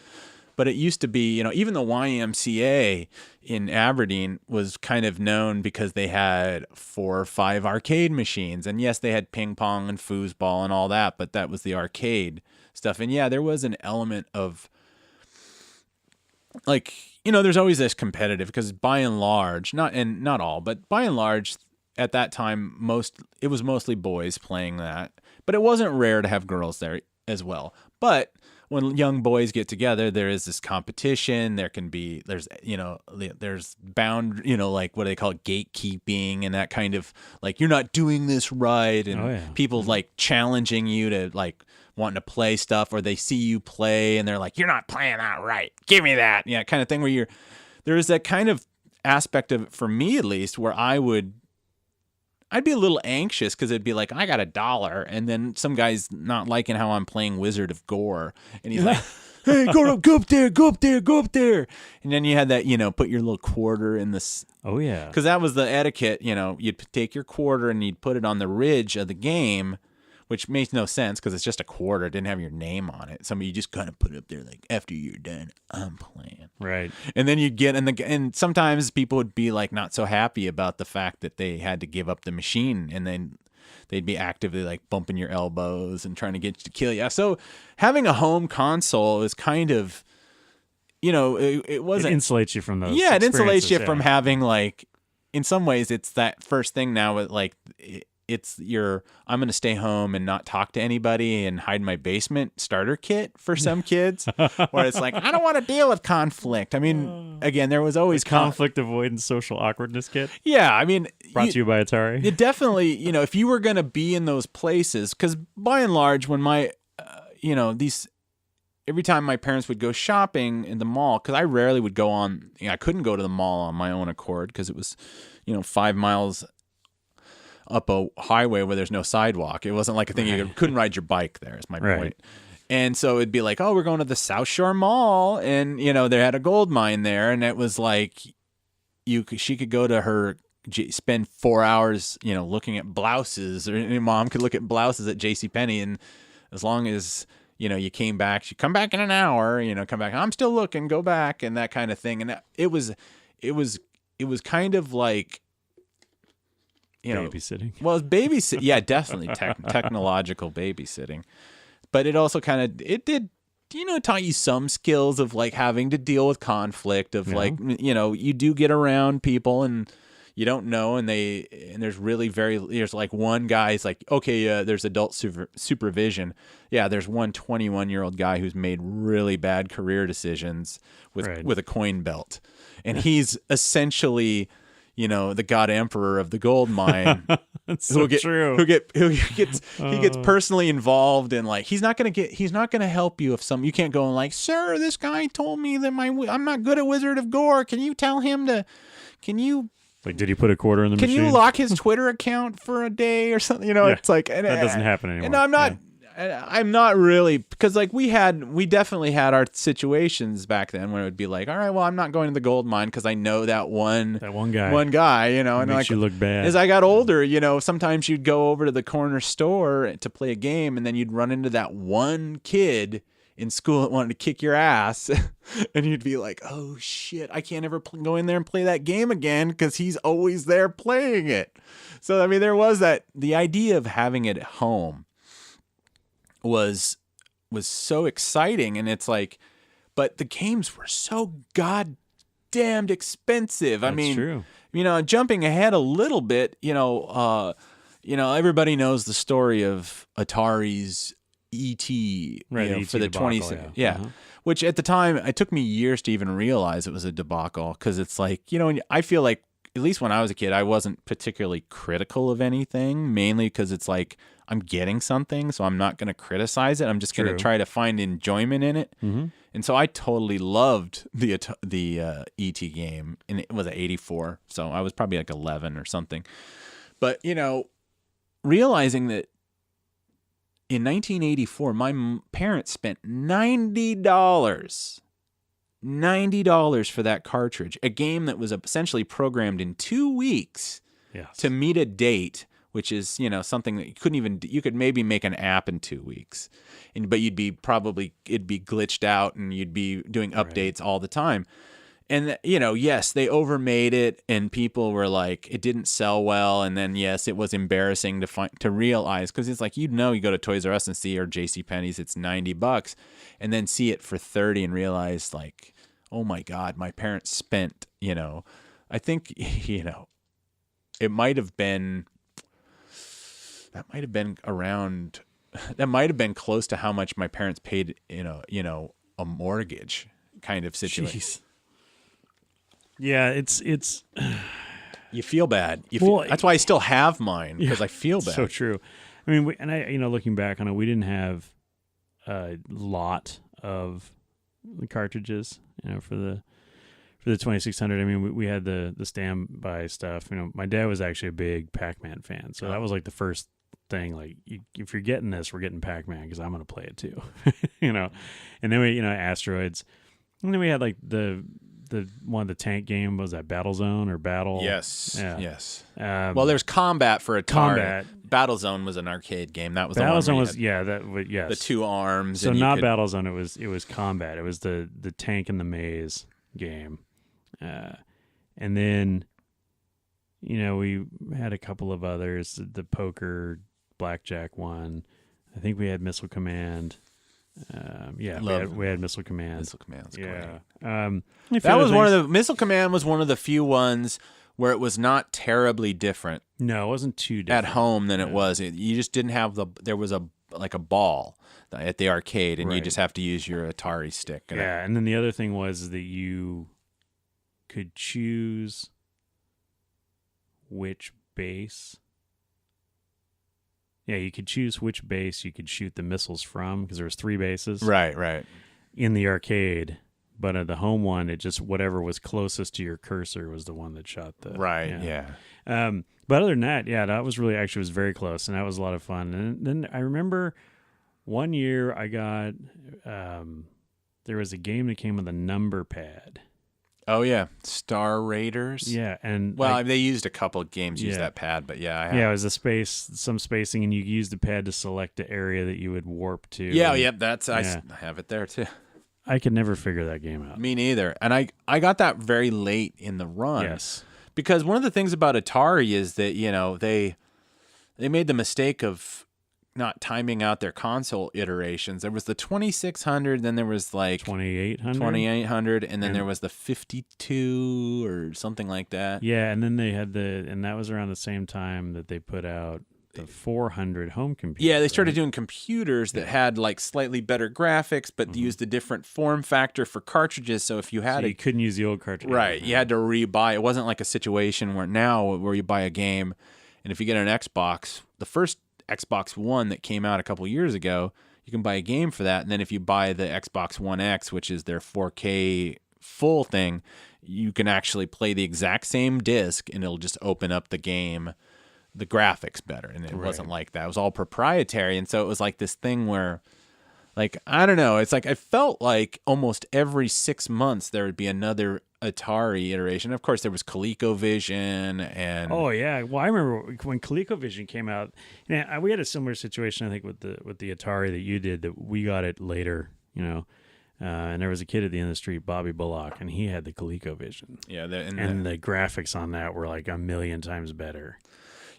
but it used to be, even the YMCA in Aberdeen was kind of known because they had 4 or 5 arcade machines, and yes, they had ping pong and foosball and all that, but that was the arcade stuff. And yeah, there was an element of like. There's always this competitive because by and large, not all, but by and large, at that time, it was mostly boys playing that. But it wasn't rare to have girls there as well. But when young boys get together, there is this competition. There's bound, like what do they call it, gatekeeping and that kind of like you're not doing this right, and people like challenging you to like. Wanting to play stuff, or they see you play and they're like, you're not playing that right, give me that, kind of thing, where there's that kind of aspect of it, for me at least, where I'd be a little anxious because it'd be like, I got $1, and then some guy's not liking how I'm playing Wizard of Gore, and he's like, hey, go up there, and then you had that, put your little quarter in this. Oh yeah, because that was the etiquette. You'd take your quarter and you'd put it on the ridge of the game, which makes no sense because it's just a quarter. It didn't have your name on it. You just kind of put it up there like, after you're done, I'm playing. Right. And then you'd get, and sometimes people would be like not so happy about the fact that they had to give up the machine, and then they'd be actively like bumping your elbows and trying to get you to kill you. So having a home console is kind of, it wasn't. It insulates you from those. Yeah, it insulates you from having like, in some ways, it's that first thing now with like, I'm going to stay home and not talk to anybody and hide in my basement starter kit for some kids, where it's like, I don't want to deal with conflict. I mean, again, there was always conflict avoidance social awkwardness kit. Yeah. I mean, brought to you by Atari. It definitely, if you were going to be in those places, because by and large, when every time my parents would go shopping in the mall, because I rarely would go on, I couldn't go to the mall on my own accord because it was, 5 miles up a highway where there's no sidewalk. It wasn't like a thing you couldn't ride your bike there, is my point. And so it'd be like, oh, we're going to the South Shore Mall, and they had a gold mine there, and it was like she could go to her spend 4 hours looking at blouses, or mom could look at blouses at JCPenney, and as long as you came back, she'd come back in an hour, come back, I'm still looking, go back, and that kind of thing. And it was kind of like babysitting. Well, it's babysitting. Yeah, definitely technological babysitting. But it also taught you some skills of like having to deal with conflict of like, you do get around people and you don't know, and there's like one guy's like, okay, there's adult supervision. Yeah, there's one 21-year-old guy who's made really bad career decisions with a coin belt. And he's essentially the god emperor of the gold mine. That's so true. He gets personally involved in like, he's not gonna help you if you can't go and like, sir, this guy told me that I'm not good at Wizard of Gore. Can you tell him like, did he put a quarter in the machine? Can you lock his Twitter account for a day or something? It's like, and that doesn't happen anymore. And I'm not really, because like we definitely had our situations back then where it would be like, all right, well, I'm not going to the gold mine because I know that one guy, and makes like, you look bad. As I got older, sometimes you'd go over to the corner store to play a game, and then you'd run into that one kid in school that wanted to kick your ass, and you'd be like, oh shit, I can't ever go in there and play that game again because he's always there playing it. So I mean, there was the idea of having it at home was so exciting, and it's like, but the games were so goddamned expensive. I mean, true. Jumping ahead a little bit, everybody knows the story of Atari's E.T. Right, you know, the for E.T. the debacle, 26. yeah. Yeah. Which at the time, it took me years to even realize it was a debacle because it's like, you know, I feel like, at least when I was a kid, I wasn't particularly critical of anything, mainly because it's like I'm getting something, so I'm not going to criticize it. I'm just going to try to find enjoyment in it. Mm-hmm. And so I totally loved the E.T. game, and it was at 84, so I was probably like 11 or something. But, you know, realizing that in 1984, my parents spent $90 for that cartridge, a game that was essentially programmed in 2 weeks to meet a date, which is, you know, something that you couldn't even, you could maybe make an app in 2 weeks, but it'd be glitched out and you'd be doing updates all the time. And, you know, yes, they overmade it and people were like, it didn't sell well. And then, yes, it was embarrassing to realize, because it's like, you go to Toys R Us and see, or JCPenney's, it's $90, and then see it for 30 and realize, like, oh my God, my parents spent, you know, I think, you know, that might have been close to how much my parents paid, you know, a mortgage kind of situation. Jeez. Yeah, it's you feel bad. Well, that's why I still have mine, because I feel bad. So true. I mean, you know, looking back on it, we didn't have a lot of cartridges, you know, for the 2600. I mean, we had the standby stuff. You know, my dad was actually a big Pac-Man fan, so that was like the first thing. Like, if you're getting this, we're getting Pac-Man because I'm going to play it too, you know. And then we, you know, Asteroids, and then we had like the one of the tank game, was that Battlezone or Battle? Yes. Yeah. Yes. Well, there's Combat for Atari. Combat. Battlezone was an arcade game. That was Battlezone the one was yes. The two arms. So and not Battlezone. It was Combat. It was the tank and the maze game. And then, you know, we had a couple of others. The poker, blackjack one. I think we had Missile Command. We had Missile Command. Missile Command's great. Missile Command was one of the few ones where it was not terribly different. No, it wasn't too different at home than it was. You just didn't have there was a ball at the arcade, and you just have to use your Atari stick. And then the other thing was that you could choose which base. Yeah, you could choose which base you could shoot the missiles from, because there was 3 bases. Right. In the arcade, but at the home one, it just, whatever was closest to your cursor was the one that shot the. Right. Yeah. But other than that, that was was very close, and that was a lot of fun. And then I remember one year I got there was a game that came with a number pad. Oh yeah, Star Raiders. Yeah, and they used a couple of games use that pad, but it was some spacing, and you use the pad to select the area that you would warp to. I have it there too. I could never figure that game out. Me neither, and I got that very late in the run. Yes, because one of the things about Atari is that, you know, they made the mistake of not timing out their console iterations. There was the 2600, then there was like 2800, and then there was the 52 or something like that. Yeah, and then they had and that was around the same time that they put out the 400 home computer. Yeah, they started doing computers that had like slightly better graphics, but used a different form factor for cartridges. So if you had you couldn't use the old cartridge. Right, you had to rebuy. It wasn't like a situation where you buy a game, and if you get an Xbox, the first Xbox One that came out a couple years ago, you can buy a game for that, and then if you buy the Xbox One X, which is their 4K full thing, you can actually play the exact same disc, and it'll just open up the game, the graphics better. And it wasn't like that. It was all proprietary, and so it was like this thing where, like, I don't know, it's like I felt like almost every 6 months there would be another Atari iteration. Of course, there was ColecoVision and well, I remember when ColecoVision came out. We had a similar situation, I think, with the Atari that you did. That we got it later, you know. And there was a kid at the end of the street, Bobby Bullock, and he had the ColecoVision. Yeah, the graphics on that were like a million times better.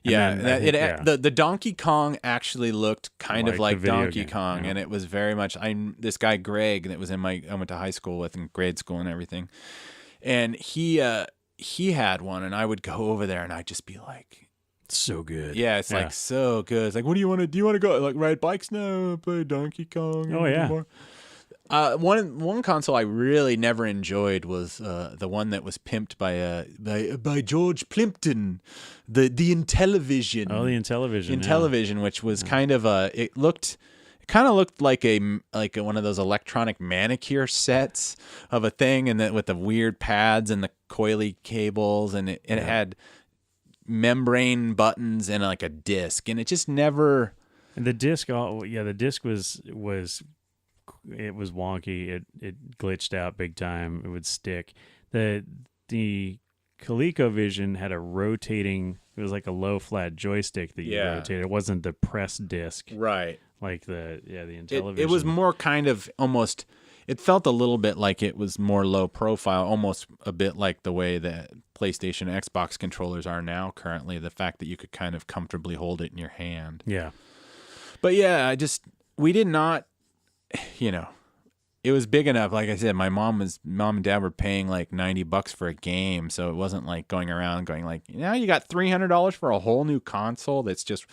The Donkey Kong actually looked kind of like Donkey Kong, yeah. And it was very much. this guy Greg that was I went to high school with, and grade school and everything. And he had one, and I would go over there, and I'd just be like, So good. Yeah, it's like so good. It's like, what do you want to do? You want to go like ride bikes? No, play Donkey Kong. Oh, yeah. More. One console I really never enjoyed was the one that was pimped by George Plimpton, the Intellivision. Oh, the Intellivision. Intellivision, which was kind of it kind of looked like one of those electronic manicure sets of a thing, and then with the weird pads and the coily cables, and it had membrane buttons and like a disc, and it just never. And the disc, the disc was wonky. It glitched out big time. It would stick. The ColecoVision had a rotating. It was like a low flat joystick that you rotated. It wasn't the press disc, right? Like the Intellivision. It was more kind of almost. It felt a little bit like it was more low profile, almost a bit like the way that PlayStation, Xbox controllers are now currently. The fact that you could kind of comfortably hold it in your hand. Yeah. But yeah, we did not, it was big enough. Like I said, mom and dad were paying like $90 for a game. So it wasn't like going around going like, now you got $300 for a whole new console. That's just.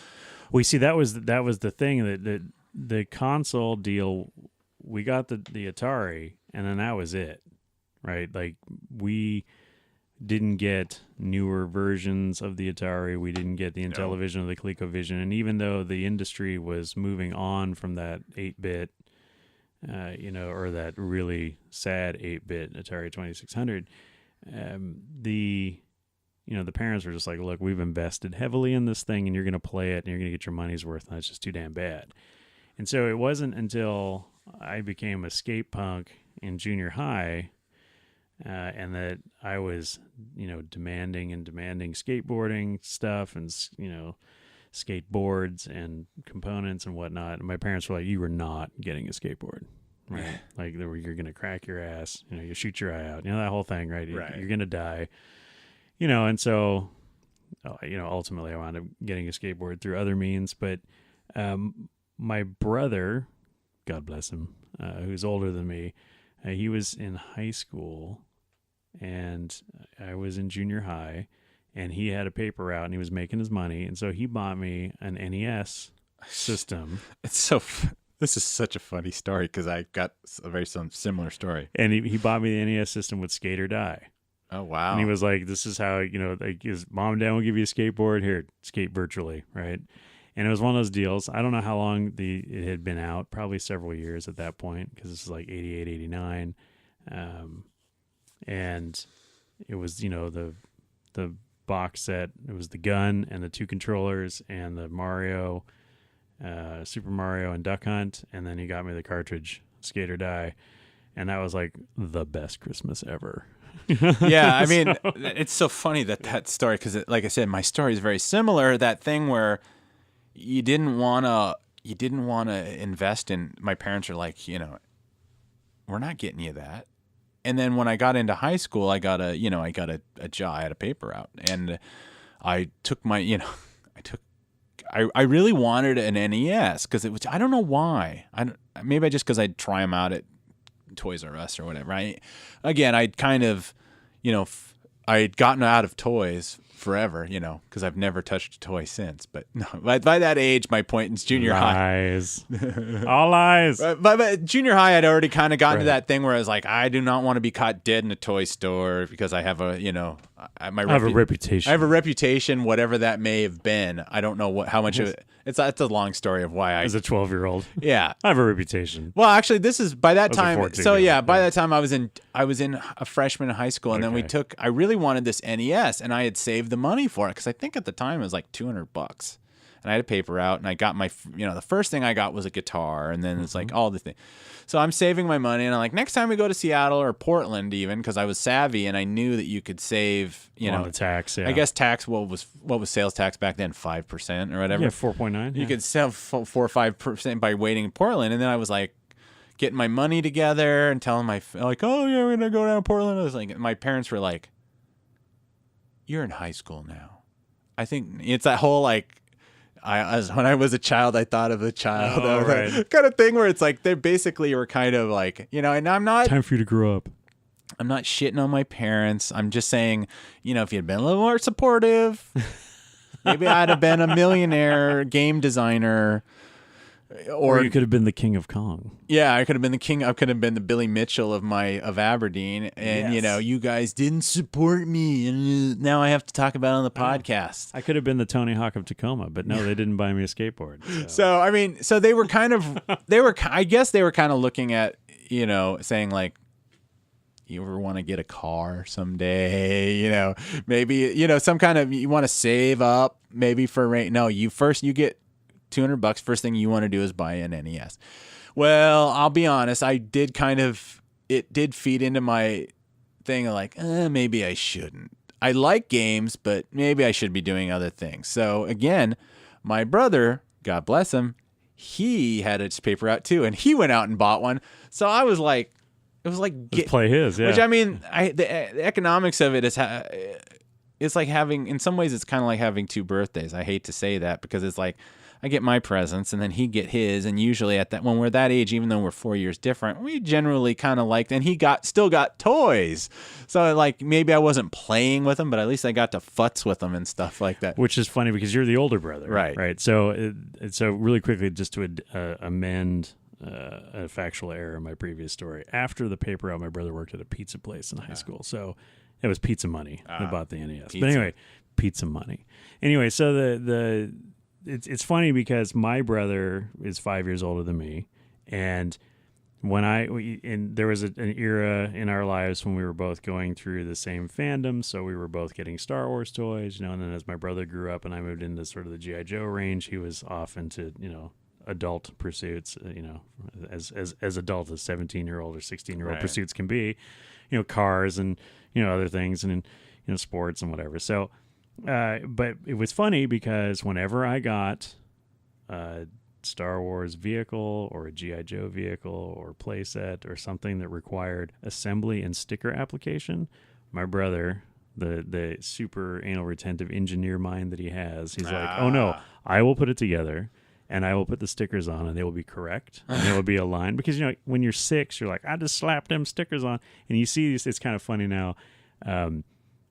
We see that was the thing that the console deal, we got the Atari and then that was it, right? Like we didn't get newer versions of the Atari. We didn't get the Intellivision or the ColecoVision. And even though the industry was moving on from that 8-bit, or that really sad 8-bit Atari 2600, the parents were just like, look, we've invested heavily in this thing and you're going to play it and you're going to get your money's worth, and it's just too damn bad. And so it wasn't until I became a skate punk in junior high and that I was, demanding skateboarding stuff and, skateboards and components and whatnot. And my parents were like, you were not getting a skateboard, right? Like you're going to crack your ass, you shoot your eye out, that whole thing, right? Right. You're going to die, and so, ultimately I wound up getting a skateboard through other means. But my brother, God bless him, who's older than me, he was in high school and I was in junior high, and he had a paper route and he was making his money. And so he bought me an NES system. This is such a funny story because I got a very similar story. And he bought me the NES system with Skate or Die. Oh, wow. And he was like, this is how, like his mom and dad will give you a skateboard. Here, skate virtually, right? And it was one of those deals. I don't know how long it had been out, probably several years at that point, because this is like 88, 89. And it was, the box set. It was the gun and the 2 controllers and the Mario, Super Mario and Duck Hunt. And then he got me the cartridge, Skate or Die. And that was like the best Christmas ever. Yeah, I mean, it's so funny that story, because like I said, my story is very similar. That thing where you didn't want to invest in. My parents are like, we're not getting you that. And then when I got into high school, I got a job. I had a paper out, and I took my, I really wanted an NES because it was. I don't know why. Maybe just because I'd try them out at Toys R Us or whatever. Again, I'd kind of, I'd gotten out of toys forever, because I've never touched a toy since. But no, by that age, my point in junior high. All lies. By junior high, I'd already kind of gotten to that thing where I was like, I do not want to be caught dead in a toy store because I have a reputation. I have a reputation, whatever that may have been. I don't know how much of it. It's a long story of why as a 12-year-old. Yeah, I have a reputation. Well, actually, this is by that time. So yeah, by that time I was in a freshman in high school, and then I really wanted this NES, and I had saved the money for it because I think at the time it was like $200, and I had a paper out, and I got my the first thing I got was a guitar, and then it's like all the things. So I'm saving my money, and I'm like, next time we go to Seattle or Portland, even, because I was savvy and I knew that you could save, the tax. Yeah. I guess tax. What was sales tax back then? 5% or whatever. Yeah, 4.9. You could sell 4 or 5% by waiting in Portland, and then I was like, getting my money together and telling oh yeah, we're gonna go down to Portland. I was like, my parents were like, you're in high school now. I think it's that whole like. When I was a child, I thought of a child. Right. Kind of thing where it's like they basically were kind of like, and I'm not. Time for you to grow up. I'm not shitting on my parents. I'm just saying, if you'd been a little more supportive, Maybe I'd have been a millionaire game designer. Or you could have been the King of Kong. Yeah, I could have been the king. I could have been the Billy Mitchell of Aberdeen, and you guys didn't support me, and now I have to talk about it on the podcast. I could have been the Tony Hawk of Tacoma, but no, they didn't buy me a skateboard. So they were kind of, I guess they were kind of looking at, saying like, you ever want to get a car someday? Maybe some kind of, you want to save up maybe for no. You get $200. First thing you want to do is buy an NES. Well, I'll be honest. It did feed into my thing of like, maybe I shouldn't. I like games, but maybe I should be doing other things. So again, my brother, God bless him, he had his paper out too, and he went out and bought one. So I was like, let's play his. Yeah. Which I mean, the economics of it is. It's like having, in some ways, it's kind of like having two birthdays. I hate to say that because it's like, I get my presents and then he'd get his, and usually when we're that age, even though we're 4 years different, we generally kind of liked, and he still got toys. So like maybe I wasn't playing with him, but at least I got to futz with him and stuff like that. Which is funny because you're the older brother, right? So really quickly, just to amend a factual error in my previous story. After the paper out, my brother worked at a pizza place in high school, so it was pizza money that bought the NES. Pizza. But anyway, pizza money. Anyway, so It's funny because my brother is 5 years older than me, and there was an era in our lives when we were both going through the same fandom, so we were both getting Star Wars toys, and then as my brother grew up and I moved into sort of the G.I. Joe range, he was off into adult pursuits, as adult as 17-year-old or 16-year-old pursuits can be, cars and other things and sports and whatever. So. But it was funny because whenever I got a Star Wars vehicle or a G.I. Joe vehicle or playset or something that required assembly and sticker application, my brother, the super anal retentive engineer mind that he has, he's like, oh no, I will put it together and I will put the stickers on and they will be correct and they will be aligned. Because, when you're 6, you're like, I just slapped them stickers on. And you see this, it's kind of funny now.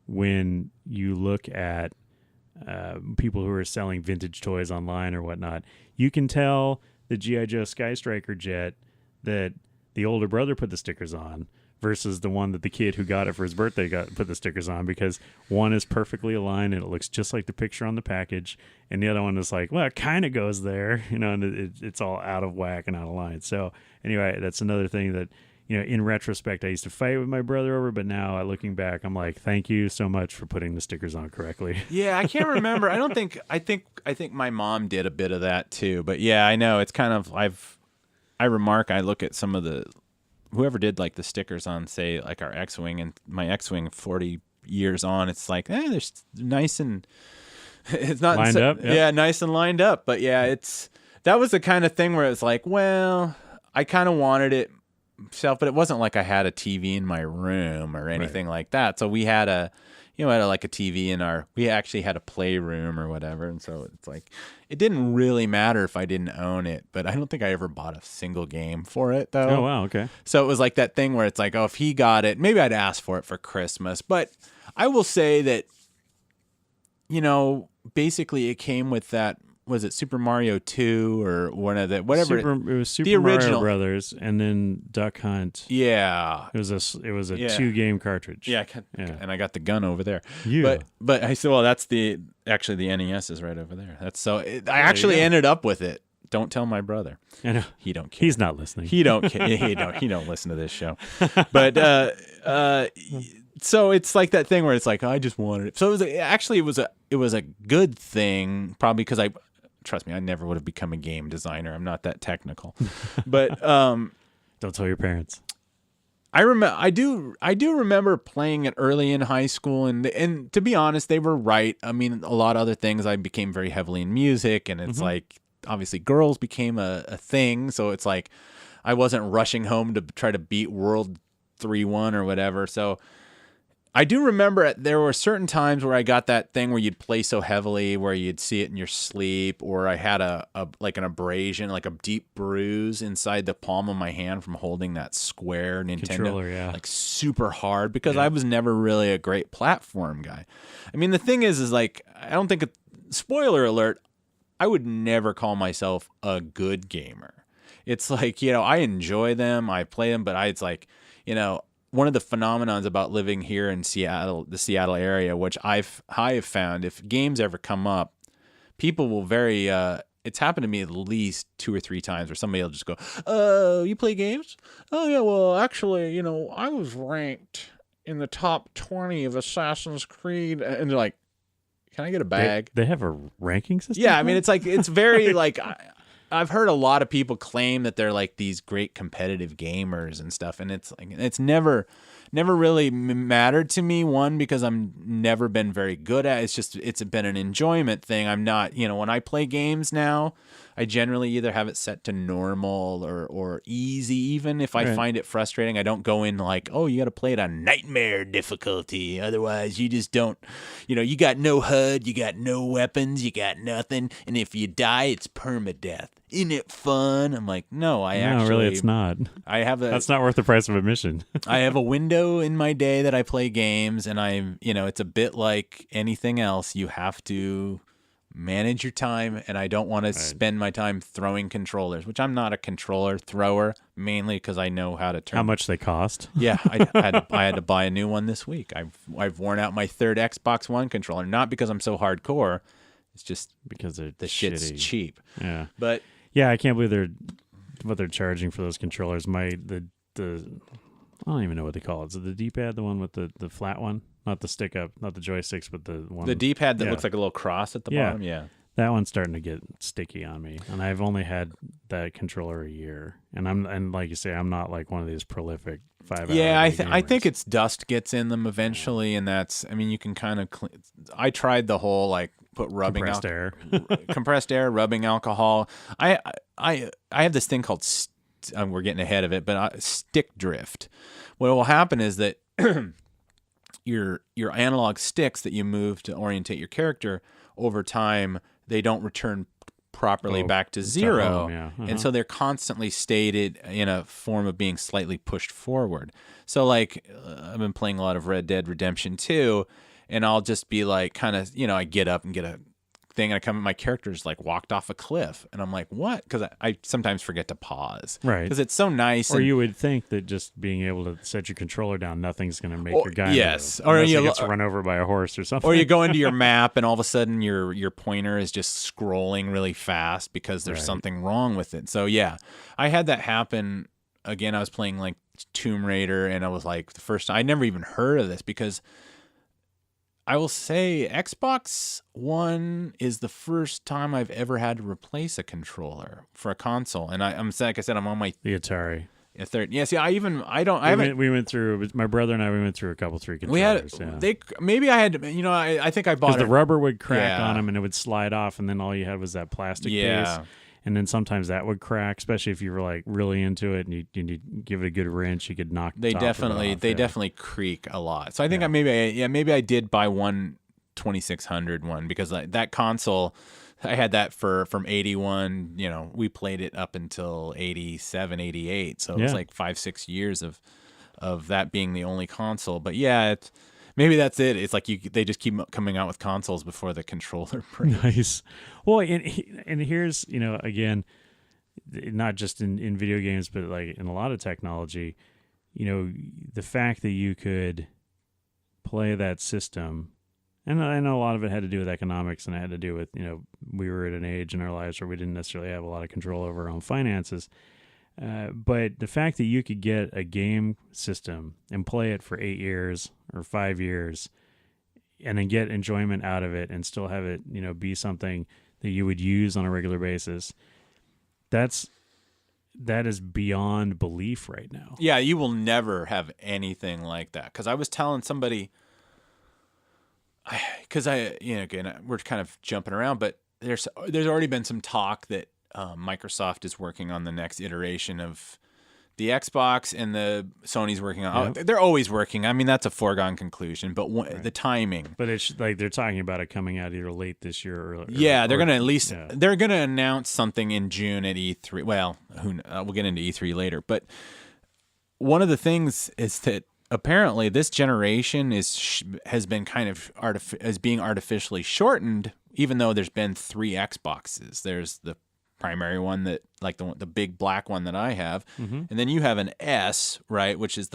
When you look at people who are selling vintage toys online or whatnot, you can tell the G.I. Joe Sky Striker jet that the older brother put the stickers on versus the one that the kid who got it for his birthday put the stickers on, because one is perfectly aligned and it looks just like the picture on the package, and the other one is like, well, it kind of goes there, and it's all out of whack and out of line. So anyway, that's another thing that, in retrospect, I used to fight with my brother over, but now looking back, I'm like, thank you so much for putting the stickers on correctly. Yeah, I can't remember. I think my mom did a bit of that too. But yeah, I know it's kind of, I look at some of whoever did like the stickers on, say, like our X-Wing, and my X-Wing 40 years on, it's like, they're nice and it's not lined up. Yep. Yeah, nice and lined up. But yeah, that was the kind of thing where it's like, well, I kind of wanted it myself, but it wasn't like I had a TV in my room or anything like that. So we had a TV we actually had a playroom or whatever. And so it's like, it didn't really matter if I didn't own it, but I don't think I ever bought a single game for it though. Oh, wow. Okay. So it was like that thing where it's like, oh, if he got it, maybe I'd ask for it for Christmas. But I will say that, basically it came with that, was it Super Mario 2 or one of the, whatever? It was Super the original Mario Brothers, and then Duck Hunt. Yeah. It was a 2-game cartridge. Yeah, and I got the gun over there. Yeah. But I said, well, that's the NES is right over there. I actually ended up with it. Don't tell my brother. I know. He don't care. He's not listening. He don't care. He don't listen to this show. But so it's like that thing where it's like, oh, I just wanted it. So it was a good thing, probably because trust me, I never would have become a game designer. I'm not that technical. But don't tell your parents. I do remember playing it early in high school, and to be honest, they were right. I mean, a lot of other things, I became very heavily in music, and it's like, obviously girls became a thing, so it's like I wasn't rushing home to try to beat World 3-1 or whatever. So I do remember there were certain times where I got that thing where you'd play so heavily where you'd see it in your sleep, or I had like an abrasion, like a deep bruise inside the palm of my hand from holding that square Nintendo controller, like super hard, because I was never really a great platform guy. I mean, the thing is like, I don't think spoiler alert, I would never call myself a good gamer. It's like, I enjoy them, I play them, but it's like, one of the phenomenons about living here in Seattle, the Seattle area, which I have found, if games ever come up, people will it's happened to me at least 2 or 3 times where somebody will just go, you play games? Oh, yeah, well, actually, I was ranked in the top 20 of Assassin's Creed. And they're like, can I get a bag? They have a ranking system? Yeah, I mean, it's like, it's very like, I've heard a lot of people claim that they're like these great competitive gamers and stuff. And it's like, it's never really mattered to me. One, because I'm never been very good at it. It's been an enjoyment thing. I'm not, when I play games now, I generally either have it set to normal or easy. Even if I find it frustrating, I don't go in like, oh, you got to play it on nightmare difficulty. Otherwise, you just don't, you got no HUD, you got no weapons, you got nothing. And if you die, it's permadeath. Isn't it fun? I'm like, no, really, it's not. That's not worth the price of admission. I have a window in my day that I play games, and it's a bit like anything else. You have to manage your time, and I don't want to spend my time throwing controllers, which I'm not a controller thrower, mainly because I know how to turn. How much they cost? Yeah, I had to buy a new one this week. I've worn out my 3rd Xbox One controller, not because I'm so hardcore. It's just because the shit's cheap. Yeah, but yeah, I can't believe what they're charging for those controllers. The I don't even know what they call it. Is it the D-pad, the one with the flat one? Not the stick up, not the joysticks, but the one. The D-pad that looks like a little cross at the bottom? Yeah. That one's starting to get sticky on me. And I've only had that controller a year. And like you say, I'm not like one of these prolific 5 hour. Yeah, I think it's dust gets in them eventually, and you can kind of clean. I tried the whole like put rubbing compressed air, rubbing alcohol. I have this thing called we're getting ahead of it, but stick drift. What will happen is that your analog sticks that you move to orientate your character over time, they don't return properly back to zero. And so they're constantly stated in a form of being slightly pushed forward. So like I've been playing a lot of Red Dead Redemption 2, and I'll just be like kind of, I get up and get a thing, and I come, my character's like walked off a cliff, and I'm like, what? Because I sometimes forget to pause, right? Because it's so nice. Or you would think that just being able to set your controller down, nothing's going to make your guy move, or you gets run over by a horse or something. Or you go into your map, and all of a sudden your pointer is just scrolling really fast because there's something wrong with it. So yeah, I had that happen again. I was playing like Tomb Raider, and I was like, the first time I never even heard of this, because I will say Xbox One is the first time I've ever had to replace a controller for a console, and I'm like I said, I'm on my the Atari. Third. Yeah, see, we went through, my brother and I, we went through a couple 3 controllers. I think I bought it. The rubber would crack on them and it would slide off, and then all you had was that plastic case. And then sometimes that would crack, especially if you were like really into it and you need to give it a good wrench. You could knock. They definitely creak a lot. So I think maybe I did buy one 2600 one, because that console, I had that from 81. We played it up until 87, 88. So it was like 5-6 years of that being the only console. But yeah, maybe that's it. It's like they just keep coming out with consoles before the controller breaks. Nice. Well, and here's, again, not just in video games, but like in a lot of technology, the fact that you could play that system, and I know a lot of it had to do with economics, and it had to do with, we were at an age in our lives where we didn't necessarily have a lot of control over our own finances. But the fact that you could get a game system and play it for 8 years or 5 years and then get enjoyment out of it and still have it, be something that you would use on a regular basis, that is beyond belief right now. Yeah, you will never have anything like that. Because I was telling somebody, again, we're kind of jumping around, but there's already been some talk that Microsoft is working on the next iteration of the Xbox, and the Sony's working on. They're always working. I mean, that's a foregone conclusion. But the timing. But it's like they're talking about it coming out either late this year or they're going to at least they're going to announce something in June at E3. Well, we'll get into E3 later. But one of the things is that apparently this generation has been kind of being artificially shortened even though there's been 3 Xboxes. There's the primary one that, like the big black one that I have, and then you have an S, right, which is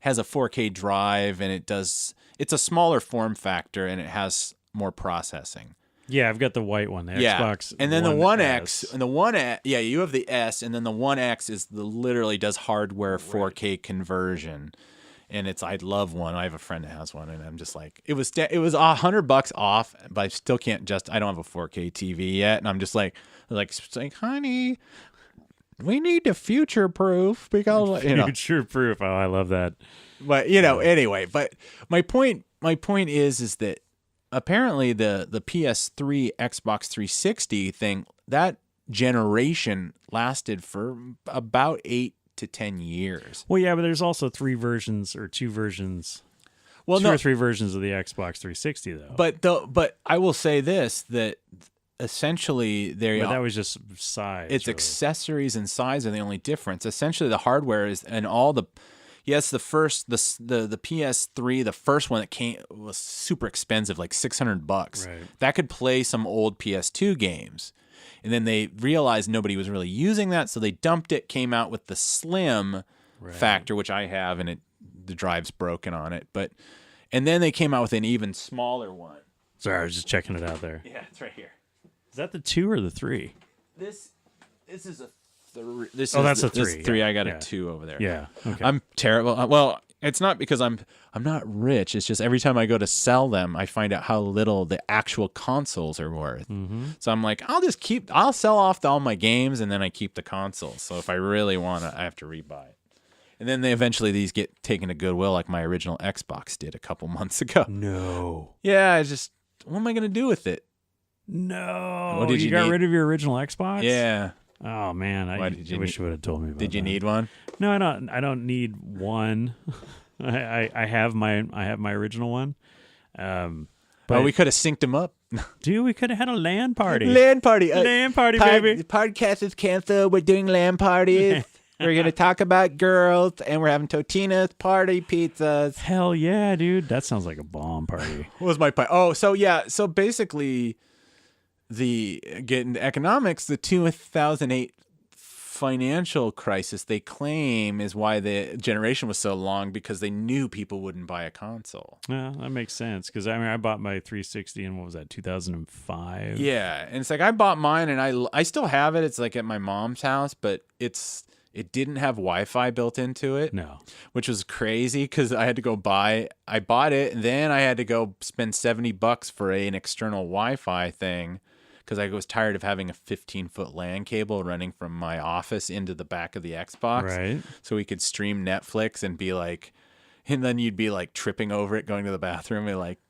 has a 4K drive, and it's a smaller form factor, and it has more processing. Yeah, I've got the white one, the Xbox. And then the One 1X, and the 1X, yeah, you have the S, and then the 1X is literally does hardware 4K conversion. And I love one. I have a friend that has one, and I'm just like, it was $100 off, but I still can't I don't have a 4K TV yet, and I'm just like, honey, we need to future proof because future proof. Oh, I love that. But anyway, but my point is that apparently the PS3 Xbox 360 thing, that generation lasted for about 8 to 10 years. Well, yeah, but there's also 3 versions or 2 versions. Well, 2 or 3 versions of the Xbox 360 though. But I will say this, that essentially that was just size. It's really accessories and size are the only difference. Essentially, the hardware is and all the. Yes, the PS3, the first one that was super expensive, like $600. Right. That could play some old PS2 games. And then they realized nobody was really using that, so they dumped it, came out with the slim factor, which I have, and the drive's broken on it. And then they came out with an even smaller one. Sorry, I was just checking it out there. Yeah, it's right here. Is that the 2 or the 3? This is a 3. That's a 3. This is 3. Yeah. I got a 2 over there. Yeah. Okay. I'm terrible. Well, it's not because I'm not rich. It's just every time I go to sell them, I find out how little the actual consoles are worth. So I'm like, I'll sell off all my games, and then I keep the consoles. So if I really want it, I have to rebuy it. And then these get taken to Goodwill, like my original Xbox did a couple months ago. No. Yeah, what am I going to do with it? No. What did you got need? rid of your original Xbox? Yeah. Oh man, I wish you would have told me about that. Did you need one? No, I don't need one. I have my original one. But we could have synced them up. Dude, we could have had a LAN party. LAN party. LAN party, baby. The podcast is canceled. We're doing LAN parties. We're going to talk about girls, and we're having Totino's party pizzas. Hell yeah, dude. That sounds like a bomb party. What was my point? Oh, so yeah. So basically, getting to economics, the 2008 financial crisis, they claim, is why the generation was so long, because they knew people wouldn't buy a console. Yeah, that makes sense. Because I bought my 360 in, what was that, 2005? Yeah, and it's like I bought mine, and I still have it. It's like at my mom's house, but it didn't have Wi-Fi built into it. No. Which was crazy because I had to go I bought it, and then I had to go spend $70 for an external Wi-Fi thing because I was tired of having a 15-foot LAN cable running from my office into the back of the Xbox. Right. So we could stream Netflix and then you'd be like tripping over it going to the bathroom and like,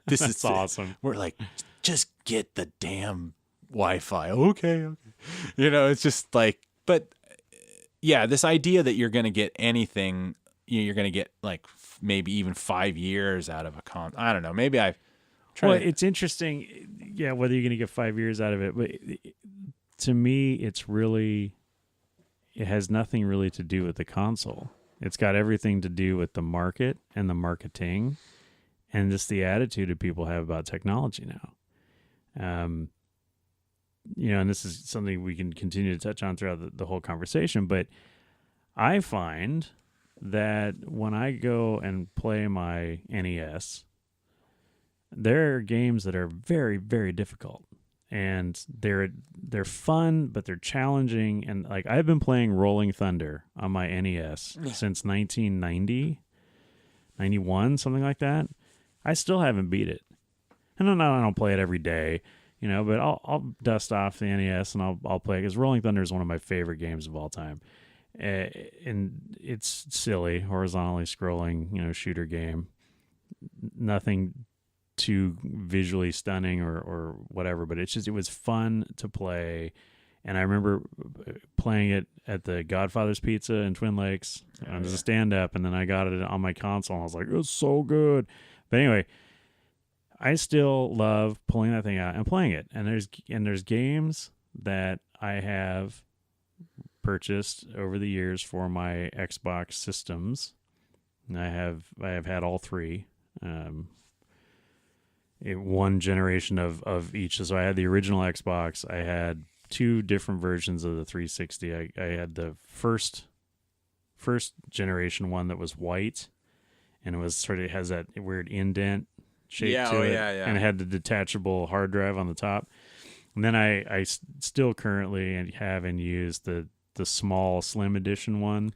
this is awesome. We're like, just get the damn Wi-Fi. Okay. It's just like, but yeah, this idea that you're going to get anything, you're going to get like maybe even 5 years out of a I don't know. Maybe it's interesting. Yeah, whether you're going to get 5 years out of it, but to me, it has nothing really to do with the console. It's got everything to do with the market and the marketing, and just the attitude that people have about technology now. And this is something we can continue to touch on throughout the whole conversation, but I find that when I go and play my NES, there are games that are very, very difficult, and they're fun, but they're challenging. And like, I've been playing Rolling Thunder on my NES since 1990, 91, something like that. I still haven't beat it. And I don't play it every day, but I'll dust off the NES and I'll play it, because Rolling Thunder is one of my favorite games of all time. And it's silly, horizontally scrolling, shooter game. Nothing too visually stunning or whatever, but it was fun to play. And I remember playing it at the Godfather's Pizza in Twin Lakes as a stand-up, and then I got it on my console, and I was like, it's so good. But anyway, I still love pulling that thing out and playing it. And there's games that I have purchased over the years for my Xbox systems. And I have had all 3. one generation of each. So I had the original Xbox. I had 2 different versions of the 360. I had the first generation one that was white, and it has that weird indent shape to it, and it had the detachable hard drive on the top. And then I still currently have and use the small slim edition one.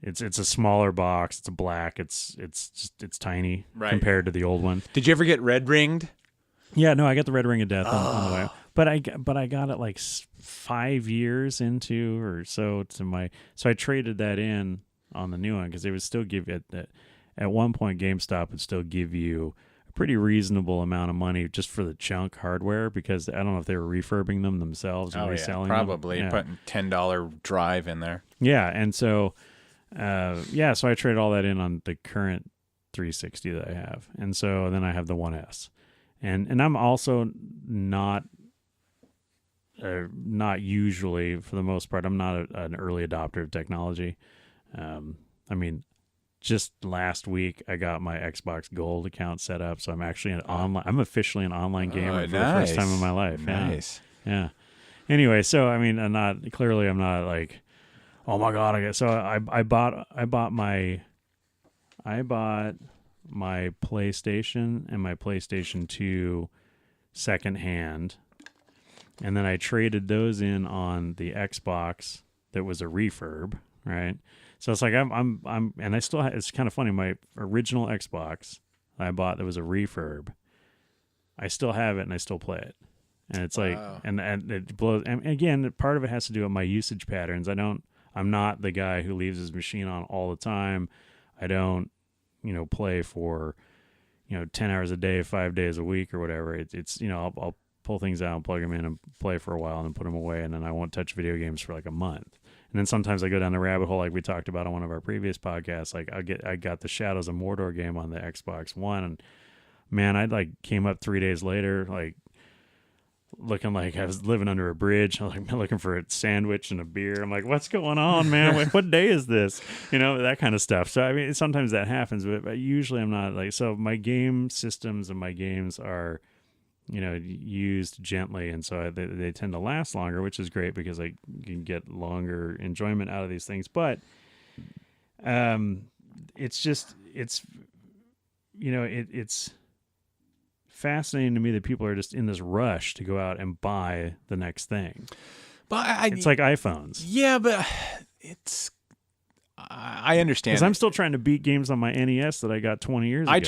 It's a smaller box. It's a black. It's tiny compared to the old one. Did you ever get red ringed? Yeah, no, I got the red ring of death on the way out. But I got it like 5 years into or so so I traded that in on the new one because they would still give you at one point GameStop would still give you a pretty reasonable amount of money just for the junk hardware because I don't know if they were refurbing them themselves and reselling probably them. putting $10 drive in there. Yeah, and so so I traded all that in on the current 360 that I have, and so then I have the 1S. And I'm also not usually, for the most part, I'm not an early adopter of technology. I mean, just last week I got my Xbox Gold account set up, so I'm actually I'm officially an online gamer for the first time in my life. Nice. Yeah. Anyway, so I mean, I'm not like, oh my god, I bought my PlayStation and my PlayStation 2 secondhand, and then I traded those in on the Xbox that was a refurb, right? So it's like I'm and I still it's kind of funny, my original Xbox I bought that was a refurb, I still have it and I still play it. And it's like and it blows, and again, part of it has to do with my usage patterns. I'm not the guy who leaves his machine on all the time. I don't play for 10 hours a day 5 days a week or whatever. It's I'll pull things out and plug them in and play for a while and then put them away, and then I won't touch video games for like a month. And then sometimes I go down the rabbit hole like we talked about on one of our previous podcasts. Like I got the Shadows of Mordor game on the Xbox One, and man, I like came up 3 days later like looking like I was living under a bridge. I'm like looking for a sandwich and a beer. I'm like, what's going on, man? What day is this? That kind of stuff. So I mean, sometimes that happens, but usually I'm not like. So my game systems and my games are, used gently, and so they tend to last longer, which is great because I can get longer enjoyment out of these things. But it's fascinating to me that people are just in this rush to go out and buy the next thing. But it's like iPhones. Yeah, but I understand. Because I'm still trying to beat games on my NES that I got 20 years ago. I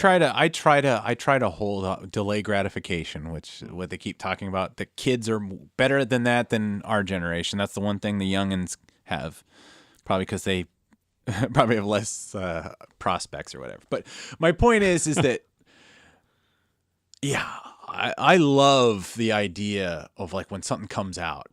try to hold delay gratification, which what they keep talking about. The kids are better than our generation. That's the one thing the youngins have, probably because they probably have less prospects or whatever. But my point is that. Yeah, I love the idea of like when something comes out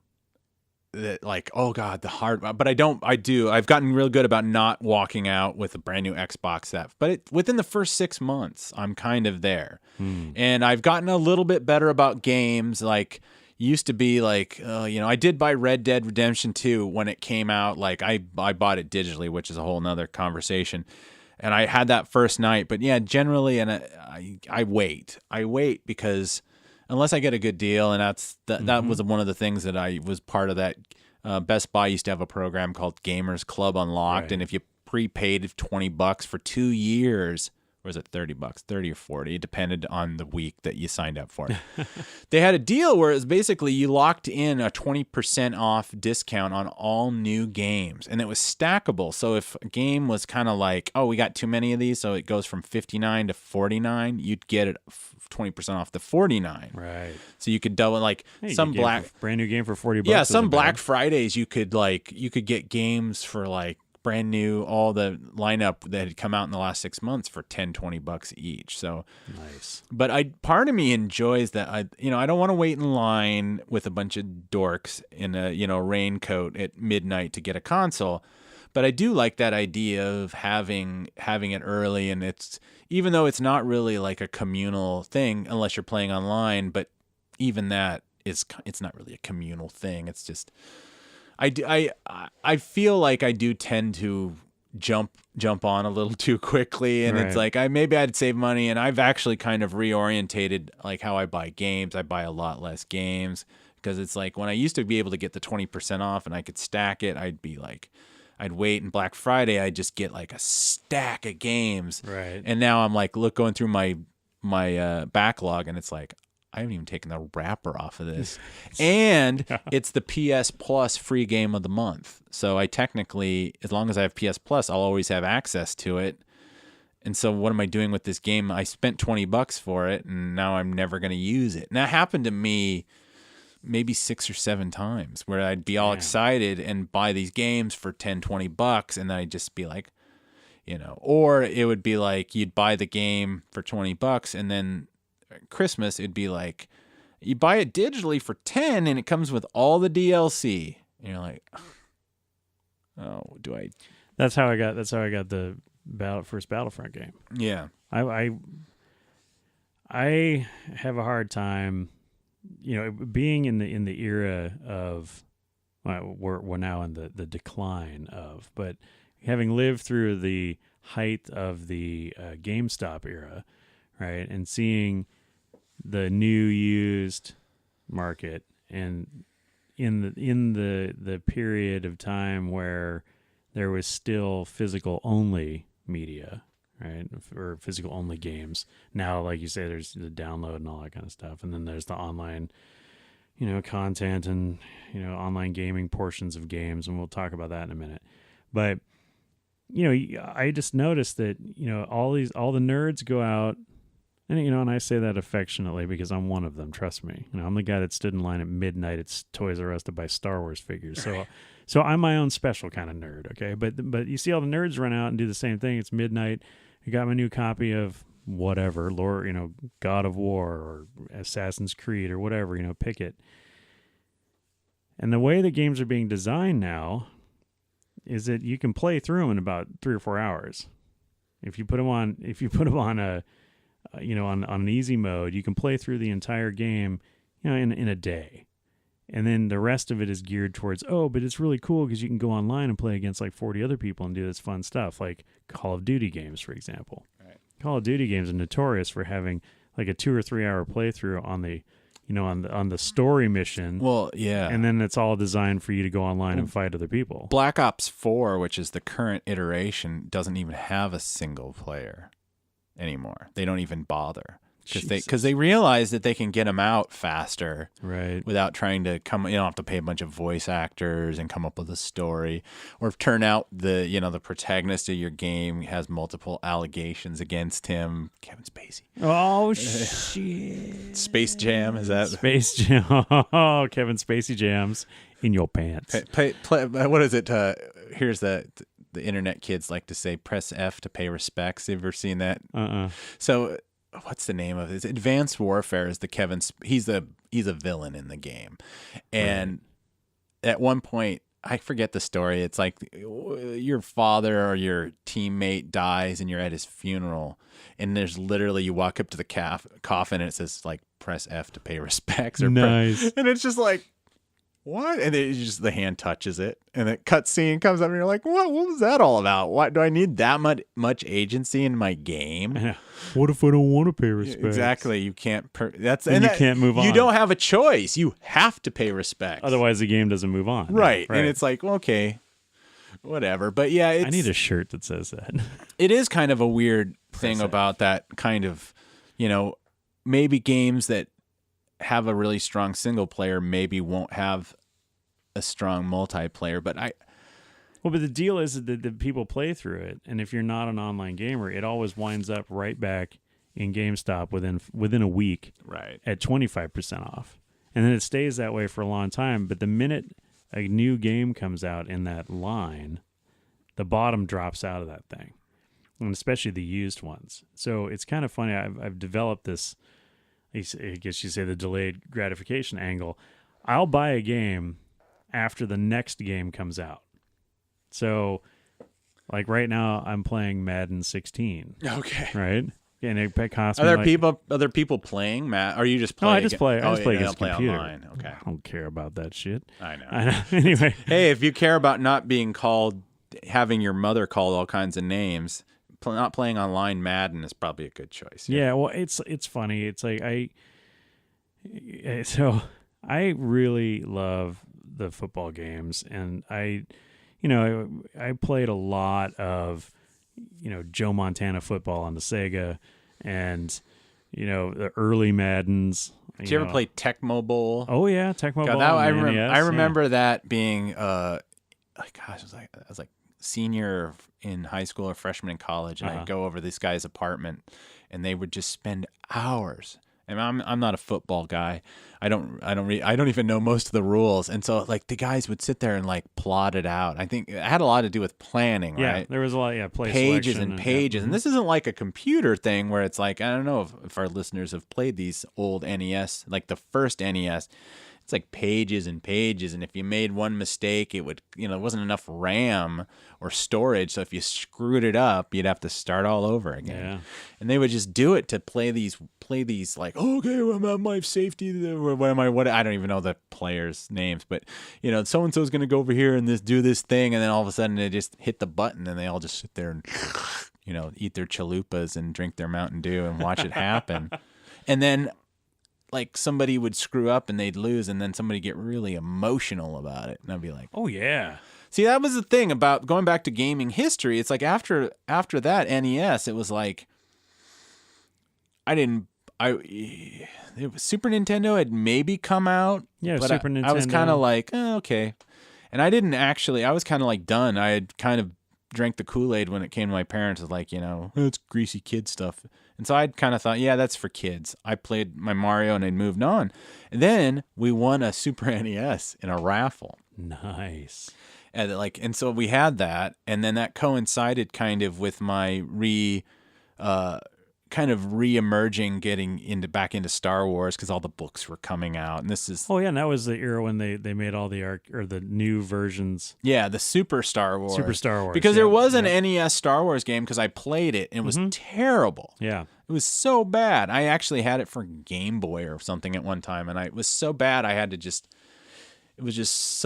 that like, oh God, but I've gotten real good about not walking out with a brand new Xbox but within the first 6 months, I'm kind of there. And I've gotten a little bit better about games. Like used to be like, I did buy Red Dead Redemption 2 when it came out. Like I bought it digitally, which is a whole nother conversation. And I had that first night, but yeah, generally, and I wait because unless I get a good deal, and that was one of the things that I was part of that. Best Buy used to have a program called Gamers Club Unlocked, and if you prepaid $20 for 2 years, or was it $30, 30 or 40? It depended on the week that you signed up for it. They had a deal where it was basically you locked in a 20% off discount on all new games, and it was stackable. So if a game was kind of like, oh, we got too many of these, so it goes from 59 to 49, you'd get it 20% off the 49. Right. So you could double some brand new game for $40. Yeah, some Black Fridays you could get games for like brand new, all the lineup that had come out in the last 6 months for $10-$20 each. So nice. But part of me enjoys that. I don't want to wait in line with a bunch of dorks in a raincoat at midnight to get a console. But I do like that idea of having it early, and it's even though it's not really like a communal thing unless you're playing online. But even that it's not really a communal thing. It's just. I feel like I do tend to jump on a little too quickly, and it's like maybe I'd save money. And I've actually kind of reorientated like how I buy games. I buy a lot less games because it's like when I used to be able to get the 20% off and I could stack it, I'd wait, and Black Friday I'd just get like a stack of games. Right. And now I'm like going through my backlog, and it's like I haven't even taken the wrapper off of this. And it's the PS Plus free game of the month. So I technically, as long as I have PS Plus, I'll always have access to it. And so what am I doing with this game? I spent $20 for it, and now I'm never going to use it. And that happened to me maybe 6 or 7 times where I'd be all excited and buy these games for $10-20, and then I'd just be like, or it would be like you'd buy the game for $20, and then Christmas it'd be like you buy it digitally for $10 and it comes with all the DLC, and you're like, oh, do I? That's how I got the first Battlefront game. Yeah, I have a hard time, being in the era of, we're now in the decline of, but having lived through the height of the GameStop era, right, and seeing the new used market, and in the period of time where there was still physical only media, right, or physical only games. Now, like you say, there's the download and all that kind of stuff, and then there's the online, content and online gaming portions of games, and we'll talk about that in a minute. But I just noticed that all the nerds go out. And, and I say that affectionately because I'm one of them, trust me. I'm the guy that stood in line at midnight at Toys R Us to buy Star Wars figures. So I'm my own special kind of nerd, okay? But you see all the nerds run out and do the same thing. It's midnight. I got my new copy of whatever, God of War or Assassin's Creed or whatever, pick it. And the way the games are being designed now is that you can play through them in about 3 or 4 hours. If you put them on a on an easy mode, you can play through the entire game, in a day. And then the rest of it is geared towards, but it's really cool because you can go online and play against like 40 other people and do this fun stuff, like Call of Duty games, for example. Right. Call of Duty games are notorious for having like a 2 or 3 hour playthrough on the, on the story mission. Well, yeah. And then it's all designed for you to go online and fight other people. Black Ops 4, which is the current iteration, doesn't even have a single player anymore. They don't even bother because they realize that they can get them out faster, right? Without trying to come. You don't have to pay a bunch of voice actors and come up with a story, or turn out the protagonist of your game has multiple allegations against him. Kevin Spacey. Oh shit! Space Jam, is that Space Jam? Oh, Kevin Spacey jams in your pants. What is it? Here's the internet kids like to say, press F to pay respects. You ever seen that? So what's the name of it? Advanced Warfare is he's a villain in the game. And at one point, I forget the story. It's like your father or your teammate dies and you're at his funeral. And there's literally, you walk up to the coffin and it says like, press F to pay respects. Or nice. And it's just like, what? And the hand touches it, and the cutscene comes up, and you're like, "What? What was that all about? What do I need that much agency in my game? What if I don't want to pay respect?" Exactly. You can't. You can't move on. You don't have a choice. You have to pay respect. Otherwise, the game doesn't move on. Right. And it's like, well, okay, whatever. But yeah, I need a shirt that says that. It is kind of a weird thing about that kind of, maybe games that have a really strong single player maybe won't have a strong multiplayer, but but the deal is that the people play through it, and if you're not an online gamer, it always winds up right back in GameStop within a week, right, at 25% off, and then it stays that way for a long time. But the minute a new game comes out in that line, the bottom drops out of that thing, and especially the used ones. So it's kind of funny. I've developed this, I guess you say, the delayed gratification angle. I'll buy a game after the next game comes out. So, like right now, I'm playing Madden 16. Okay. Right? And it costs me other people playing, Matt? Or are you just playing? No, I just play. I just play against a computer. Online. Okay. I don't care about that shit. I know. Anyway. Hey, if you care about not being called having your mother called all kinds of names, not playing online Madden is probably a good choice. Yeah, well, it's funny. It's like I really love the football games, and I played a lot of Joe Montana football on the Sega, and the early Maddens. Did you ever play Tecmo Bowl? Oh yeah, Tecmo Bowl. I remember that being I was like senior in high school or freshman in college, and I'd go over this guy's apartment, and they would just spend hours. And I'm not a football guy. I don't even know most of the rules. And so like the guys would sit there and like plot it out. I think it had a lot to do with planning, yeah, right? There was a lot, play pages selection and pages. yeah. And this isn't like a computer thing where it's like, I don't know if our listeners have played these old NES, like the first NES. It's like pages and pages, and if you made one mistake, it would, it wasn't enough RAM or storage, so if you screwed it up, you'd have to start all over again. Yeah. And they would just do it to play these like, okay, well, I'm at my safety. What I don't even know the players' names, but so and so's gonna go over here and do this thing, and then all of a sudden they just hit the button, and they all just sit there and eat their chalupas and drink their Mountain Dew and watch it happen, and then. Like somebody would screw up and they'd lose, and then somebody get really emotional about it, and I'd be like, "Oh yeah." See, that was the thing about going back to gaming history. It's like after that NES, it was like Super Nintendo had maybe come out, yeah, but Super Nintendo. I was kind of like, okay, and I didn't actually. I was kind of like done. I had kind of drank the Kool-Aid when it came to my parents. It was like, it's greasy kid stuff. And so I'd kind of thought, yeah, that's for kids. I played my Mario and I'd moved on. And then we won a Super NES in a raffle. Nice. And so we had that, and then that coincided kind of with my re-emerging, getting back into Star Wars because all the books were coming out, and this is and that was the era when they made all the the new versions. Yeah, the Super Star Wars, because there was an NES Star Wars game because I played it and it was terrible. Yeah, it was so bad. I actually had it for Game Boy or something at one time, and it was so bad I had to it was just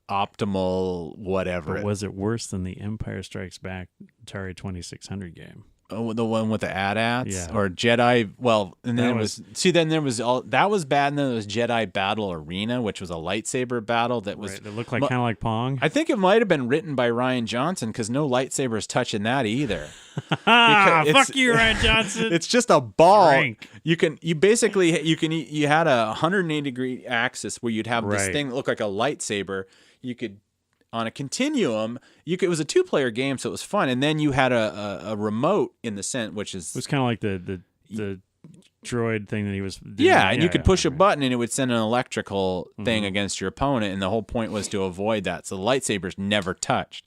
suboptimal whatever. But was it worse than the Empire Strikes Back Atari 2600 game? Oh, the one with the AT-ATs? Yeah. Or Jedi, well, and then that was bad, and then there was Jedi Battle Arena, which was a lightsaber battle that was... Right, that looked kind of like Pong. I think it might have been written by Ryan Johnson, because no lightsabers touching that either. Fuck you, Ryan Johnson. It's just a ball. Drink. You had a 180-degree axis where you'd have this thing that looked like a lightsaber. You could... On a continuum, it was a 2-player game, so it was fun. And then you had a remote in the center, which is... It was kind of like the droid thing that he was doing. Yeah, and you could push a button, and it would send an electrical thing against your opponent, and the whole point was to avoid that. So the lightsabers never touched.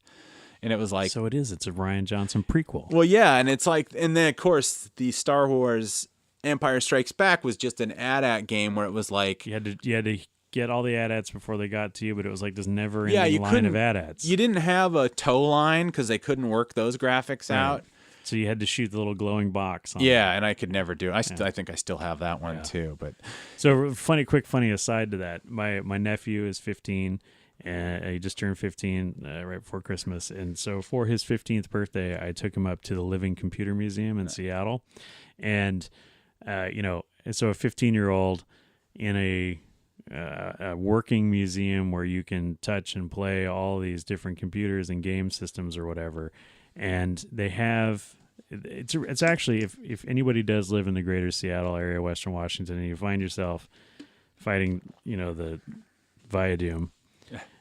And it was like... So it's a Ryan Johnson prequel. Well, yeah, and it's like... And then, of course, the Star Wars Empire Strikes Back was just an AT-AT game where it was like... You had to get all the AT-ATs before they got to you, but it was like this never-ending line of AT-ATs. You didn't have a tow line because they couldn't work those graphics out. So you had to shoot the little glowing box. And I could never do it. I think I still have that one too. But so funny aside to that, my nephew is 15, and he just turned 15 right before Christmas, and so for his 15th birthday, I took him up to the Living Computer Museum in Seattle, and so a 15-year-old in a working museum where you can touch and play all these different computers and game systems or whatever, and they have it's actually if anybody does live in the greater Seattle area, Western Washington, and you find yourself fighting the Viadume,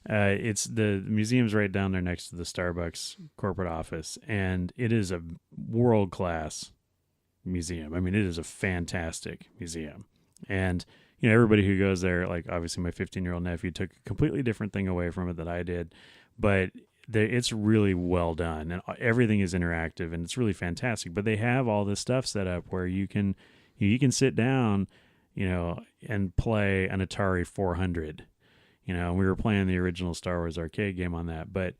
it's the museum's right down there next to the Starbucks corporate office, and it is a world-class museum. I mean, it is a fantastic museum, and everybody who goes there, like obviously my 15-year-old nephew took a completely different thing away from it than I did, but it's really well done, and everything is interactive, and it's really fantastic. But they have all this stuff set up where you can sit down, and play an Atari 400. We were playing the original Star Wars arcade game on that, but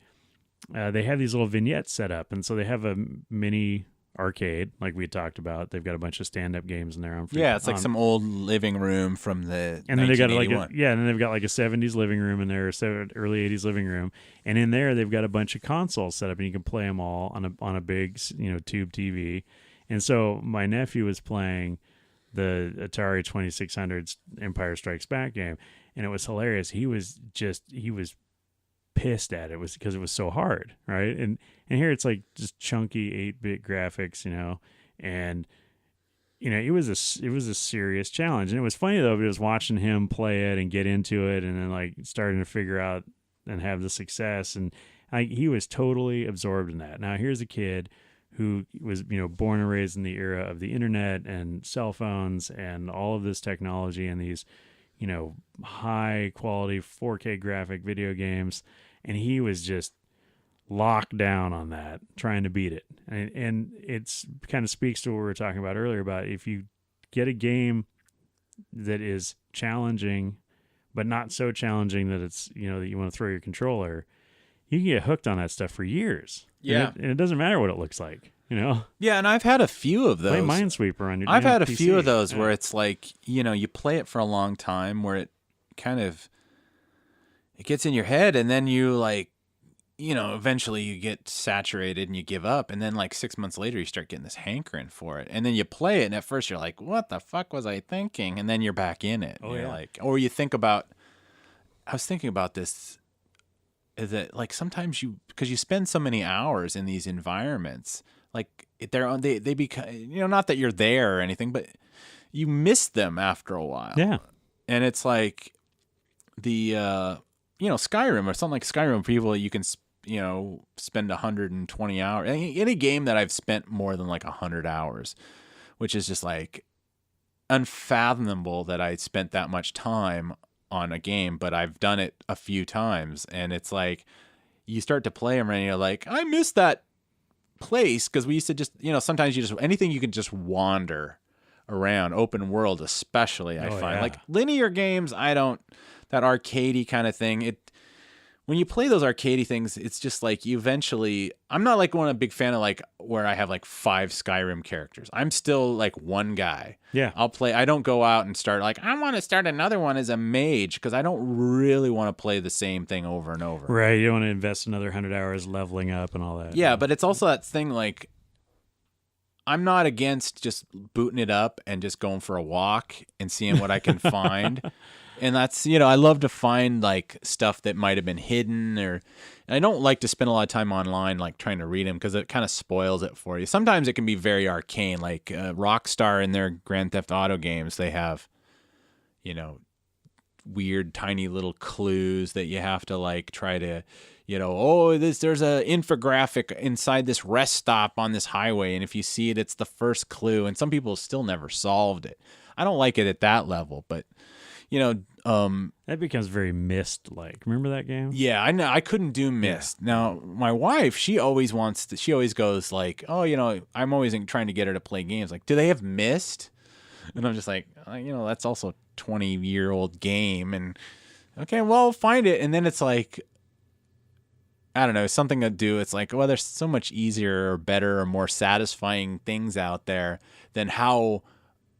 they have these little vignettes set up, and so they have a mini arcade, like we talked about. They've got a bunch of stand-up games in there. Yeah, it's like some old living room from the and then they got like and then they've got like a 70s living room in there, early 80s living room, and in there they've got a bunch of consoles set up, and you can play them all on a big tube TV. And so my nephew was playing the Atari 2600's Empire Strikes Back game, and it was hilarious. He was pissed at it because it was so hard, right? And here it's like just chunky 8-bit graphics, and it was a serious challenge. And it was funny though, because watching him play it and get into it, and then like starting to figure out and have the success, and he was totally absorbed in that. Now here's a kid who was born and raised in the era of the internet and cell phones and all of this technology and these high quality 4K graphic video games, and he was just locked down on that, trying to beat it. And it's kind of speaks to what we were talking about earlier about if you get a game that is challenging but not so challenging that it's that you want to throw your controller, you can get hooked on that stuff for years. Yeah, and it doesn't matter what it looks like. Yeah, and I've had a few of those. Play Minesweeper on your. I've had a PC. few of those where it's like you play it for a long time, where it kind of it gets in your head, and then you eventually you get saturated and you give up, and then like 6 months later you start getting this hankering for it, and then you play it, and at first you're like, "What the fuck was I thinking?" And then you're back in it. Oh, you're like, or you think about. I was thinking about this. Is that like sometimes because you spend so many hours in these environments, like they become not that you're there or anything, but you miss them after a while. Yeah, and it's like the Skyrim or something like Skyrim. People you can spend 120 hours. Any game that I've spent more than like 100 hours, which is just like unfathomable that I spent that much time on a game, but I've done it a few times, and it's like you start to play them and you're like, I miss that place, because we used to just sometimes anything you can just wander around, open world especially. I find like linear games, that arcadey kind of thing, when you play those arcadey things, it's just like you eventually. I'm not like a big fan of like where I have like 5 Skyrim characters. I'm still like one guy. Yeah. I'll play. I don't go out and start like I want to start another one as a mage, because I don't really want to play the same thing over and over. Right. You don't want to invest another 100 hours leveling up and all that. Yeah, but it's also that thing like I'm not against just booting it up and just going for a walk and seeing what I can find. And that's, I love to find like stuff that might have been hidden, or I don't like to spend a lot of time online like trying to read them, because it kind of spoils it for you. Sometimes it can be very arcane, like Rockstar in their Grand Theft Auto games. They have, weird tiny little clues that you have to like try to, there's a infographic inside this rest stop on this highway, and if you see it, it's the first clue. And some people still never solved it. I don't like it at that level, but. That becomes very Myst-like. Remember that game? Yeah, I know. I couldn't do Myst. Yeah. Now, my wife, she always goes like, oh, I'm always trying to get her to play games. Like, do they have Myst? And I'm just like, that's also a 20-year-old game. And okay, well, find it. And then it's like, I don't know, something to do. It's like, well, there's so much easier or better or more satisfying things out there than how,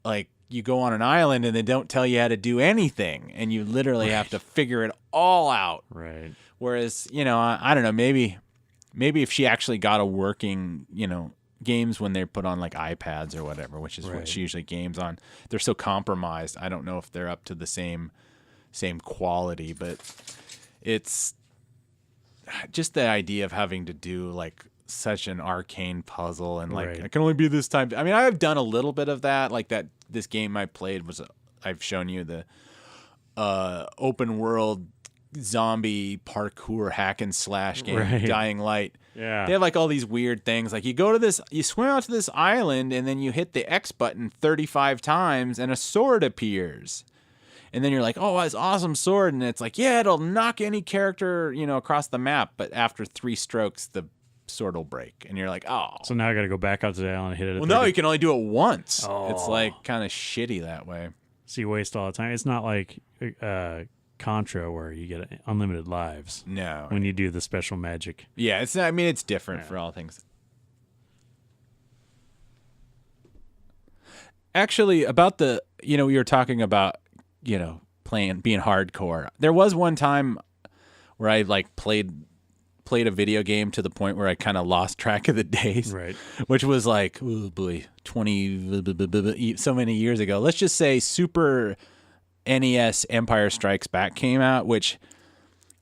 like, you go on an island and they don't tell you how to do anything, and you literally have to figure it all out. Right. Whereas, I don't know, maybe if she actually got a working, games when they're put on like iPads or whatever, which is what she usually games on, they're so compromised. I don't know if they're up to the same quality, but it's just the idea of having to do like such an arcane puzzle and like I can only be this time. I mean, I've done a little bit of that. Like that, this game I played was I've shown you the open world zombie parkour hack and slash game, Dying Light. Yeah, they have like all these weird things. Like you swim out to this island and then you hit the X button 35 times and a sword appears. And then you're like, oh, it's awesome sword. And it's like, yeah, it'll knock any character, across the map. But after 3 strokes, the sword will break, and you're like, oh. So now I got to go back out to the island and hit it. Well, no, you can only do it once. Oh. It's like kind of shitty that way. So you waste all the time. It's not like Contra where you get unlimited lives. No. When you do the special magic. Yeah, it's different for all things. actually, about the, we were talking about, being hardcore. There was one time where I like played a video game to the point where I kind of lost track of the days, Right. which was like, oh boy, 20 so many years ago. Let's just say Super NES Empire Strikes Back came out,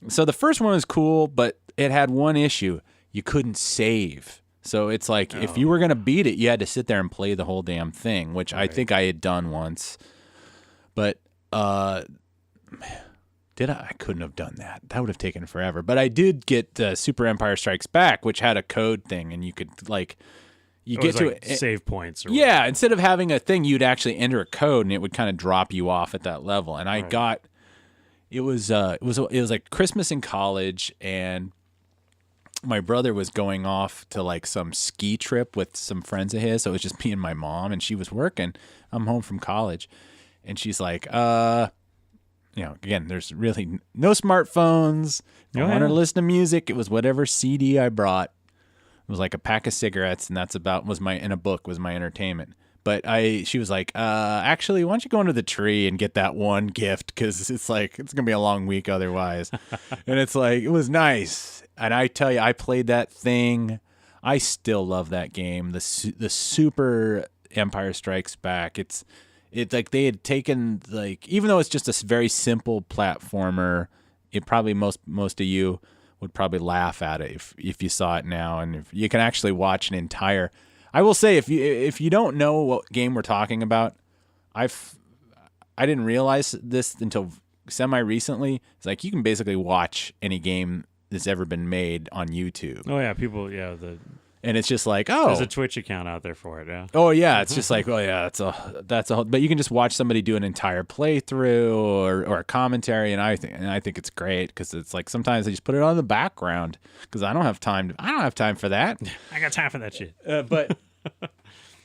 so the first one was cool, but it had one issue. You couldn't save. So it's like, if you were going to beat it, you had to sit there and play the whole damn thing, which I think I had done once. But I couldn't have done that. That would have taken forever. But I did get Super Empire Strikes Back, which had a code thing, and you could save points. Or whatever. Instead of having a thing, you'd actually enter a code, and it would kind of drop you off at that level. And I got it was like Christmas in college, and my brother was going off to like some ski trip with some friends of his. So it was just me and my mom, and she was working. I'm home from college, and she's like, again, there's really no smartphones. I wanted to listen to music. It was whatever CD I brought. It was like a pack of cigarettes, and in a book was my entertainment. But she was like, actually, why don't you go under the tree and get that one gift? Because it's like, it's going to be a long week otherwise. And it's like, it was nice. And I tell you, I played that thing. I still love that game. The Super Empire Strikes Back. It's like they had taken, like, even though it's just a very simple platformer, it probably most of you would probably laugh at it if you saw it now. And if you can actually watch an entire, I will say, if you don't know what game we're talking about, I didn't realize this until semi recently. It's like you can basically watch any game that's ever been made on YouTube. Oh yeah, people, and it's just like, there's a Twitch account out there for it. Yeah. Oh yeah, it's just like, that's a whole, but you can just watch somebody do an entire playthrough or a commentary, and I think it's great because it's like sometimes they just put it on the background because I don't have time for that. I got time for that shit. But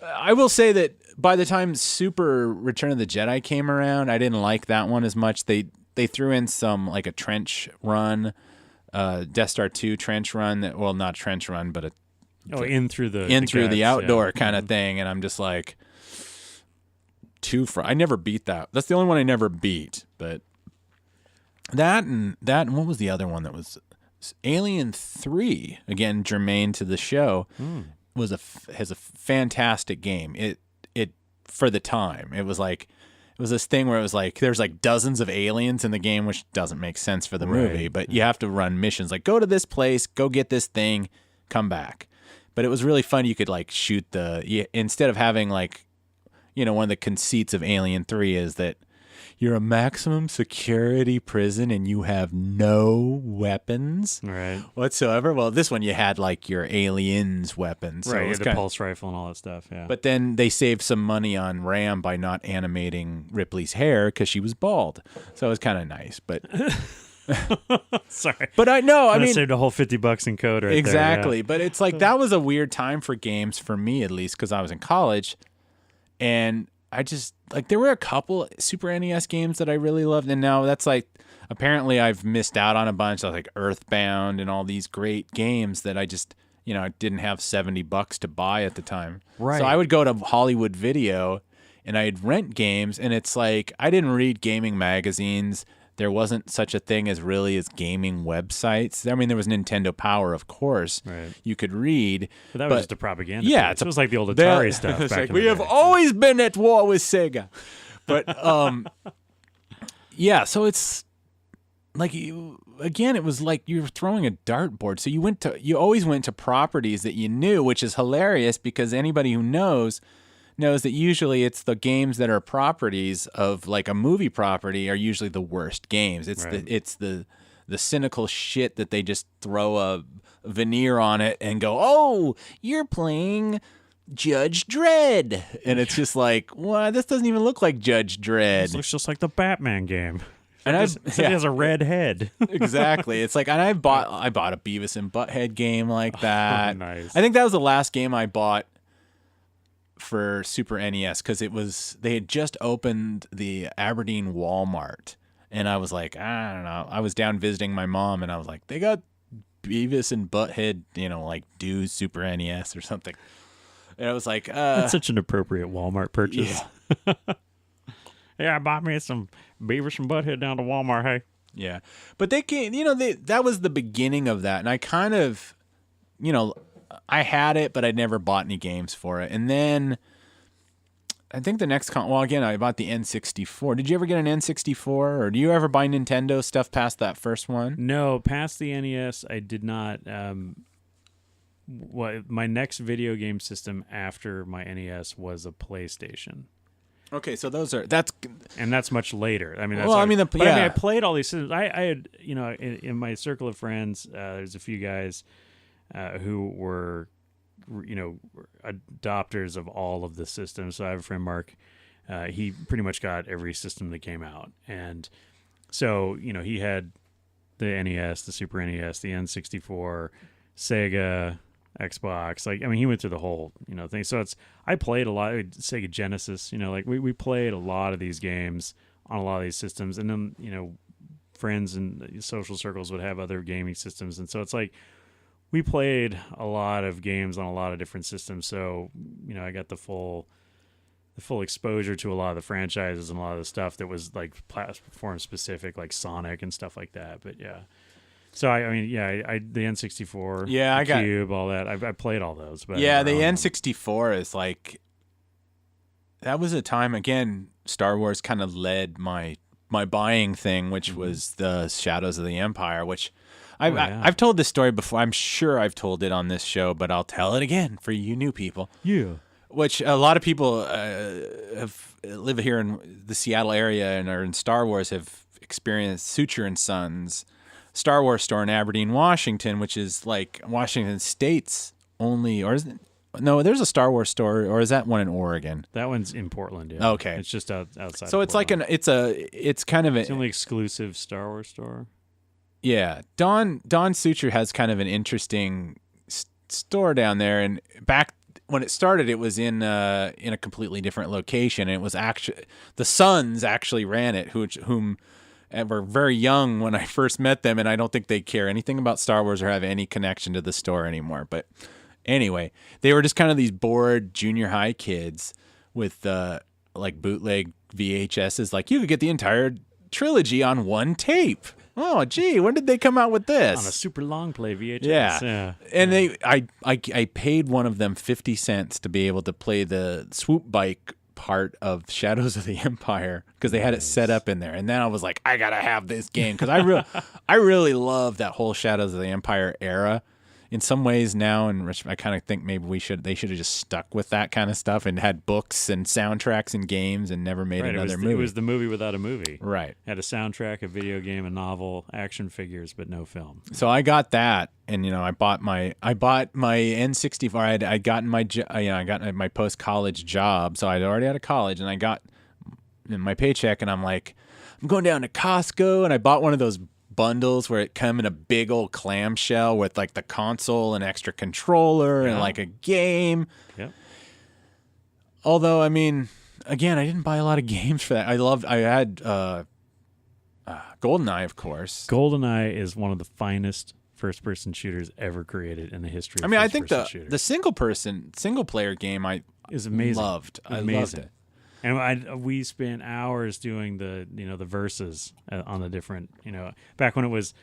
I will say that by the time Super Return of the Jedi came around, I didn't like that one as much. They threw in some like a trench run, Death Star 2 trench run not trench run, but in through the outdoor kind of thing, and I'm just like, I never beat that. That's the only one I never beat. But that and what was the other one that was Alien 3? Again, germane to the show. Has a fantastic game. It for the time. It was this thing where it was like there's like dozens of aliens in the game, which doesn't make sense for the movie, but you have to run missions like go to this place, go get this thing, come back. But it was really fun. You could like shoot instead of having like, one of the conceits of Alien 3 is that you're a maximum security prison and you have no weapons whatsoever. Well, this one you had like your aliens weapons. So you had the pulse rifle and all that stuff, yeah. But then they saved some money on RAM by not animating Ripley's hair because she was bald. So it was kind of nice, but... Sorry. But I mean... saved a whole $50 in code right exactly, there. Yeah. But it's like that was a weird time for games, for me at least, because I was in college. And I just... like there were a couple Super NES games that I really loved, and now that's like apparently I've missed out on a bunch of like Earthbound and all these great games that I just didn't have $70 to buy at the time. Right. So I would go to Hollywood Video and I'd rent games, and it's like I didn't read gaming magazines. There wasn't such a thing as gaming websites. I mean, there was Nintendo Power, of course. Right. You could read. But that was just a propaganda. Yeah. It was like the old Atari stuff. It's back like, in we the have day. always been at war with Sega. But, yeah, so it's like, it was like you were throwing a dartboard. So you always went to properties that you knew, which is hilarious because anybody who knows that usually it's the games that are properties of like a movie property are usually the worst games. It's the cynical shit that they just throw a veneer on it and go, oh, you're playing Judge Dredd. And it's just like, well, this doesn't even look like Judge Dredd. It looks just like the Batman game. And it has a red head. Exactly. It's like, and I bought a Beavis and Butthead game like that. Oh, nice. I think that was the last game I bought for Super NES because they had just opened the Aberdeen Walmart, and I was like, I don't know. I was down visiting my mom, and I was like, they got Beavis and Butthead, like do Super NES or something. And I was like, That's such an appropriate Walmart purchase. Yeah. Yeah, I bought me some Beavis and Butthead down to Walmart. Hey. Yeah. But they came, that was the beginning of that. And I kind of, I had it, but I never bought any games for it. And then I think the next again, I bought the N64. Did you ever get an N64, or do you ever buy Nintendo stuff past that first one? No, past the NES, I did not. My next video game system after my NES was a PlayStation. Okay, so that's much later. I mean, I played all these systems. I had, in my circle of friends, there's a few guys who were, adopters of all of the systems. So I have a friend, Mark. He pretty much got every system that came out, and so he had the NES, the Super NES, the N64, Sega, Xbox. He went through the whole thing. So I played a lot. Sega Genesis. We played a lot of these games on a lot of these systems, and then friends and social circles would have other gaming systems, and so it's like we played a lot of games on a lot of different systems. So I got the full exposure to a lot of the franchises and a lot of the stuff that was like platform specific, like Sonic and stuff like that. But yeah. So the N64, I got Cube, all that. I played all those. But yeah, the N64 is like, that was a time, again, Star Wars kind of led my buying thing, which was the Shadows of the Empire, which I've told this story before. I'm sure I've told it on this show, but I'll tell it again for you new people. Yeah. Which a lot of people live here in the Seattle area and are in Star Wars have experienced Suture and Sons Star Wars store in Aberdeen, Washington, which is like Washington State's only, or is it? No, there's a Star Wars store, or is that one in Oregon? That one's in Portland. Yeah. Okay, it's just outside. So it's Portland. like it's kind of it's the only exclusive Star Wars store. Yeah, Don Suture has kind of an interesting store down there, and back when it started, it was in a completely different location, and it was actually the Sons actually ran it, whom were very young when I first met them, and I don't think they care anything about Star Wars or have any connection to the store anymore. But anyway, they were just kind of these bored junior high kids with like bootleg VHSs. Like, you could get the entire trilogy on one tape. Oh, gee, when did they come out with this? On a super long play VHS. Yeah. And I paid one of them 50 cents to be able to play the swoop bike part of Shadows of the Empire because they had it set up in there. And then I was like, I gotta have this game because I really love that whole Shadows of the Empire era. In some ways now, and I kind of think maybe they should have just stuck with that kind of stuff and had books and soundtracks and games and never made another movie. It was the movie without a movie. Right. Had a soundtrack, a video game, a novel, action figures, but no film. So I got that, and I bought my N64. I'd gotten my I got my post college job, so I'd already out of college, and I got my paycheck, and I'm like, I'm going down to Costco, and I bought one of those bundles where it come in a big old clamshell with like the console and extra controller and like a game. Yep. Although, I mean, again, I didn't buy a lot of games for that. I had GoldenEye, of course. GoldenEye is one of the finest first-person shooters ever created in the history of I mean, I think shooters. the single-player game is amazing. Loved. Amazing. I loved it. And we spent hours doing the verses on the different, back when it was,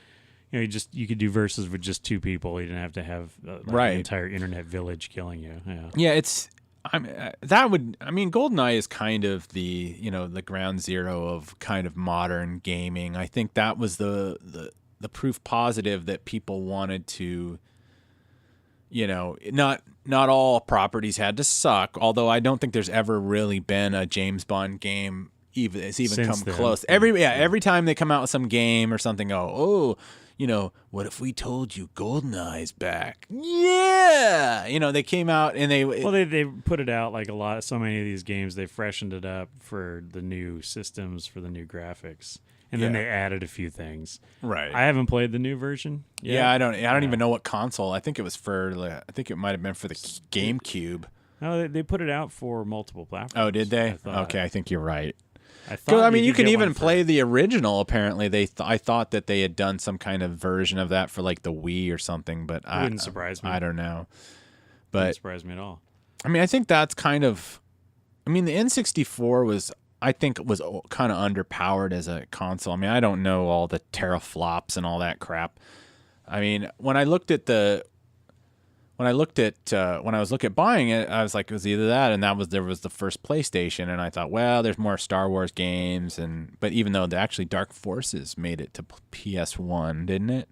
you could do verses with just two people. You didn't have to have the entire internet village killing you. Yeah. Yeah, GoldenEye is kind of the, the ground zero of kind of modern gaming. I think that was the proof positive that people wanted to, not all properties had to suck, although I don't think there's ever really been a James Bond game that's even Since come then. close. Every time they come out with some game or something, what if we told you GoldenEye's back? Yeah! They came out and they put it out like so many of these games, they freshened it up for the new systems, for the new graphics. And then they added a few things. Right. I haven't played the new version yet. Yeah, I don't even know what console. I think it was I think it might have been for the GameCube. No, they put it out for multiple platforms. Oh, did they? Okay, I think you're right. You can even play the original. Apparently, I thought that they had done some kind of version of that for like the Wii or something, but it wouldn't surprise me. I don't know. But it wouldn't surprise me at all. I mean, I think that's kind of. I mean, the N64 was kind of underpowered as a console. I mean, I don't know all the teraflops and all that crap. I mean, when I was looking at buying it, I was like, it was either that, and there was the first PlayStation, and I thought, well, there's more Star Wars games, but even though actually Dark Forces made it to PS1, didn't it?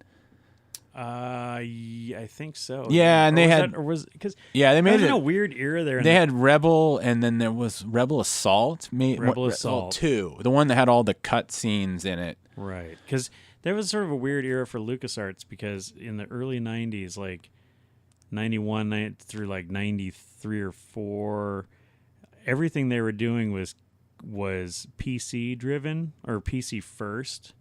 Yeah, I think so. Yeah, and they made it a weird era there. They had Rebel, and then there was Rebel Assault. Rebel Assault 2, the one that had all the cut scenes in it. Right, because there was sort of a weird era for LucasArts, because in the early 90s, like 91 through like 93 or 4, everything they were doing was PC driven or PC first,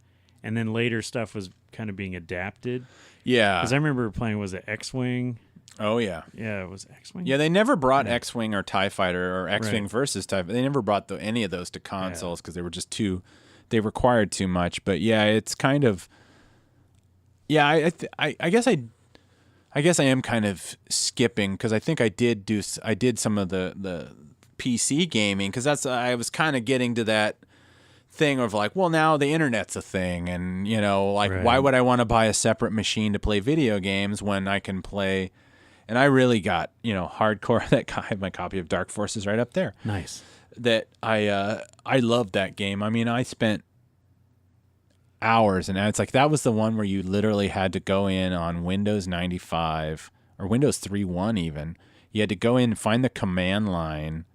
and then later stuff was kind of being adapted. Yeah, because I remember playing, was it X-Wing? Oh yeah, it was X-Wing. Yeah, they never brought X-Wing or TIE Fighter or X-Wing versus TIE. They never brought any of those to consoles because they were just they required too much. But yeah, it's kind of. Yeah, I guess I am kind of skipping because I think I did some of the PC gaming because I was kind of getting to that thing of like, well, now the internet's a thing, and why would I want to buy a separate machine to play video games when I can play? And I really got hardcore. I have my copy of Dark Forces right up there. Nice. That I loved that game. I mean, I spent hours, and it's like that was the one where you literally had to go in on Windows 95 or Windows 3.1 even. You had to go in, find the command line,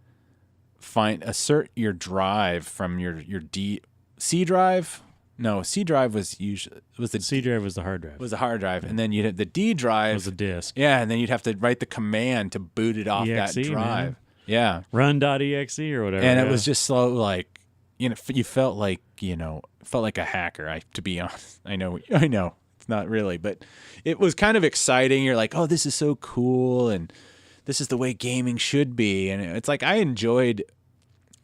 assert your drive from your C drive. No, C drive was the C drive was the hard drive. Was the hard drive, and then you'd have the D drive was the disk. Yeah, and then you'd have to write the command to boot it off EXE, that drive. Man. Yeah, run.exe or whatever. And it was just slow, like you felt like a hacker. To be honest, I know it's not really, but it was kind of exciting. You're like, oh, this is so cool, and this is the way gaming should be. And it's like I enjoyed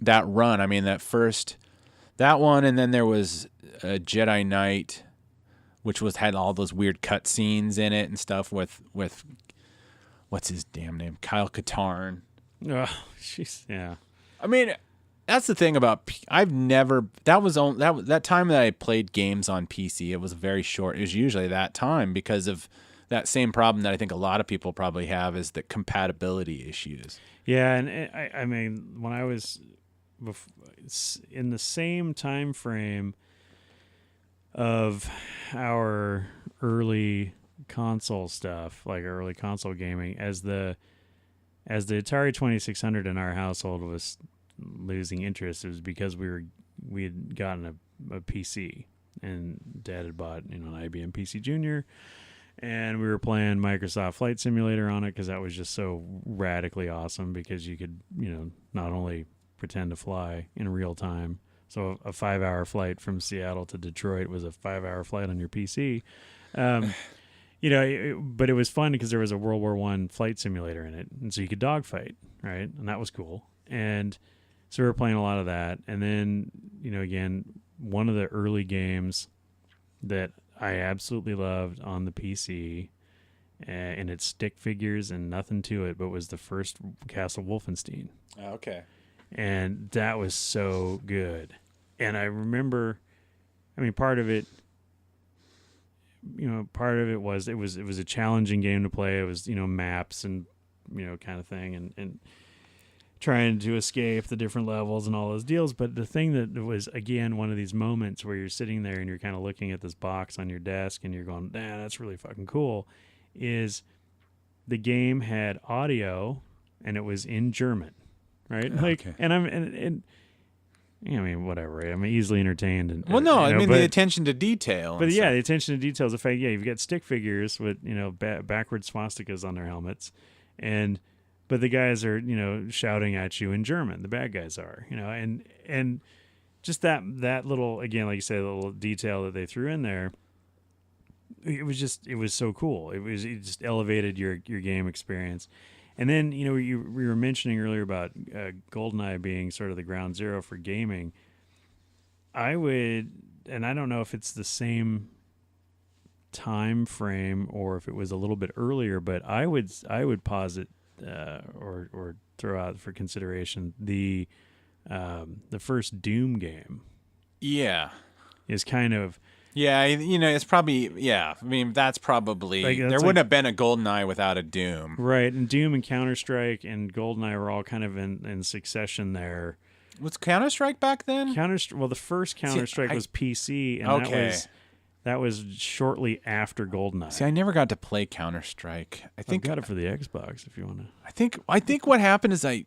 that run. I mean, that one, and then there was a Jedi Knight, which had all those weird cut scenes in it and stuff with what's his damn name, Kyle Katarn. Oh, jeez, yeah. I mean, that's the thing about that time that I played games on PC. It was very short. It was usually that time because of that same problem that I think a lot of people probably have is the compatibility issues. Yeah, and I mean, when I was in the same time frame of our early console stuff, like early console gaming, as the Atari 2600 in our household was losing interest, it was because we had gotten a PC, and Dad had bought an IBM PC Junior, and we were playing Microsoft Flight Simulator on it because that was just so radically awesome because you could not only pretend to fly in real time. So a 5-hour flight from Seattle to Detroit was a 5-hour flight on your PC. But it was fun because there was a World War I flight simulator in it, and so you could dogfight, right? And that was cool. And so we were playing a lot of that. And then, again, one of the early games that I absolutely loved on the PC, and it's stick figures and nothing to it, but was the first Castle Wolfenstein. Okay. And that was so good. And I remember, part of it was it was a challenging game to play. It was maps and kind of thing, and trying to escape the different levels and all those deals. But the thing that was, again, one of these moments where you're sitting there and you're kind of looking at this box on your desk and you're going, "Nah, that's really fucking cool," is the game had audio and it was in German, right? Okay. Whatever, right? I'm easily entertained. And the attention to detail. But yeah, the attention to detail is the fact. Yeah, you've got stick figures with backwards swastikas on their helmets, but the guys are shouting at you in German. The bad guys are, and just that little, again, like you say, the little detail that they threw in there. It was so cool. It just elevated your game experience. And then, we were mentioning earlier about GoldenEye being sort of the ground zero for gaming. I don't know if it's the same time frame or if it was a little bit earlier, but I would posit or throw out for consideration. The first Doom game Yeah. is kind of Yeah, it's probably, I mean, that's probably, Like, that's there wouldn't have been a GoldenEye without a Doom. right. And Doom and Counter-Strike and GoldenEye were all kind of in succession there. Was Counter-Strike back then? Well, the first Counter-Strike was PC, and Okay. that was shortly after GoldenEye. See, I never got to play Counter-Strike. I've got it for the Xbox if you want to. I think what happened is I'm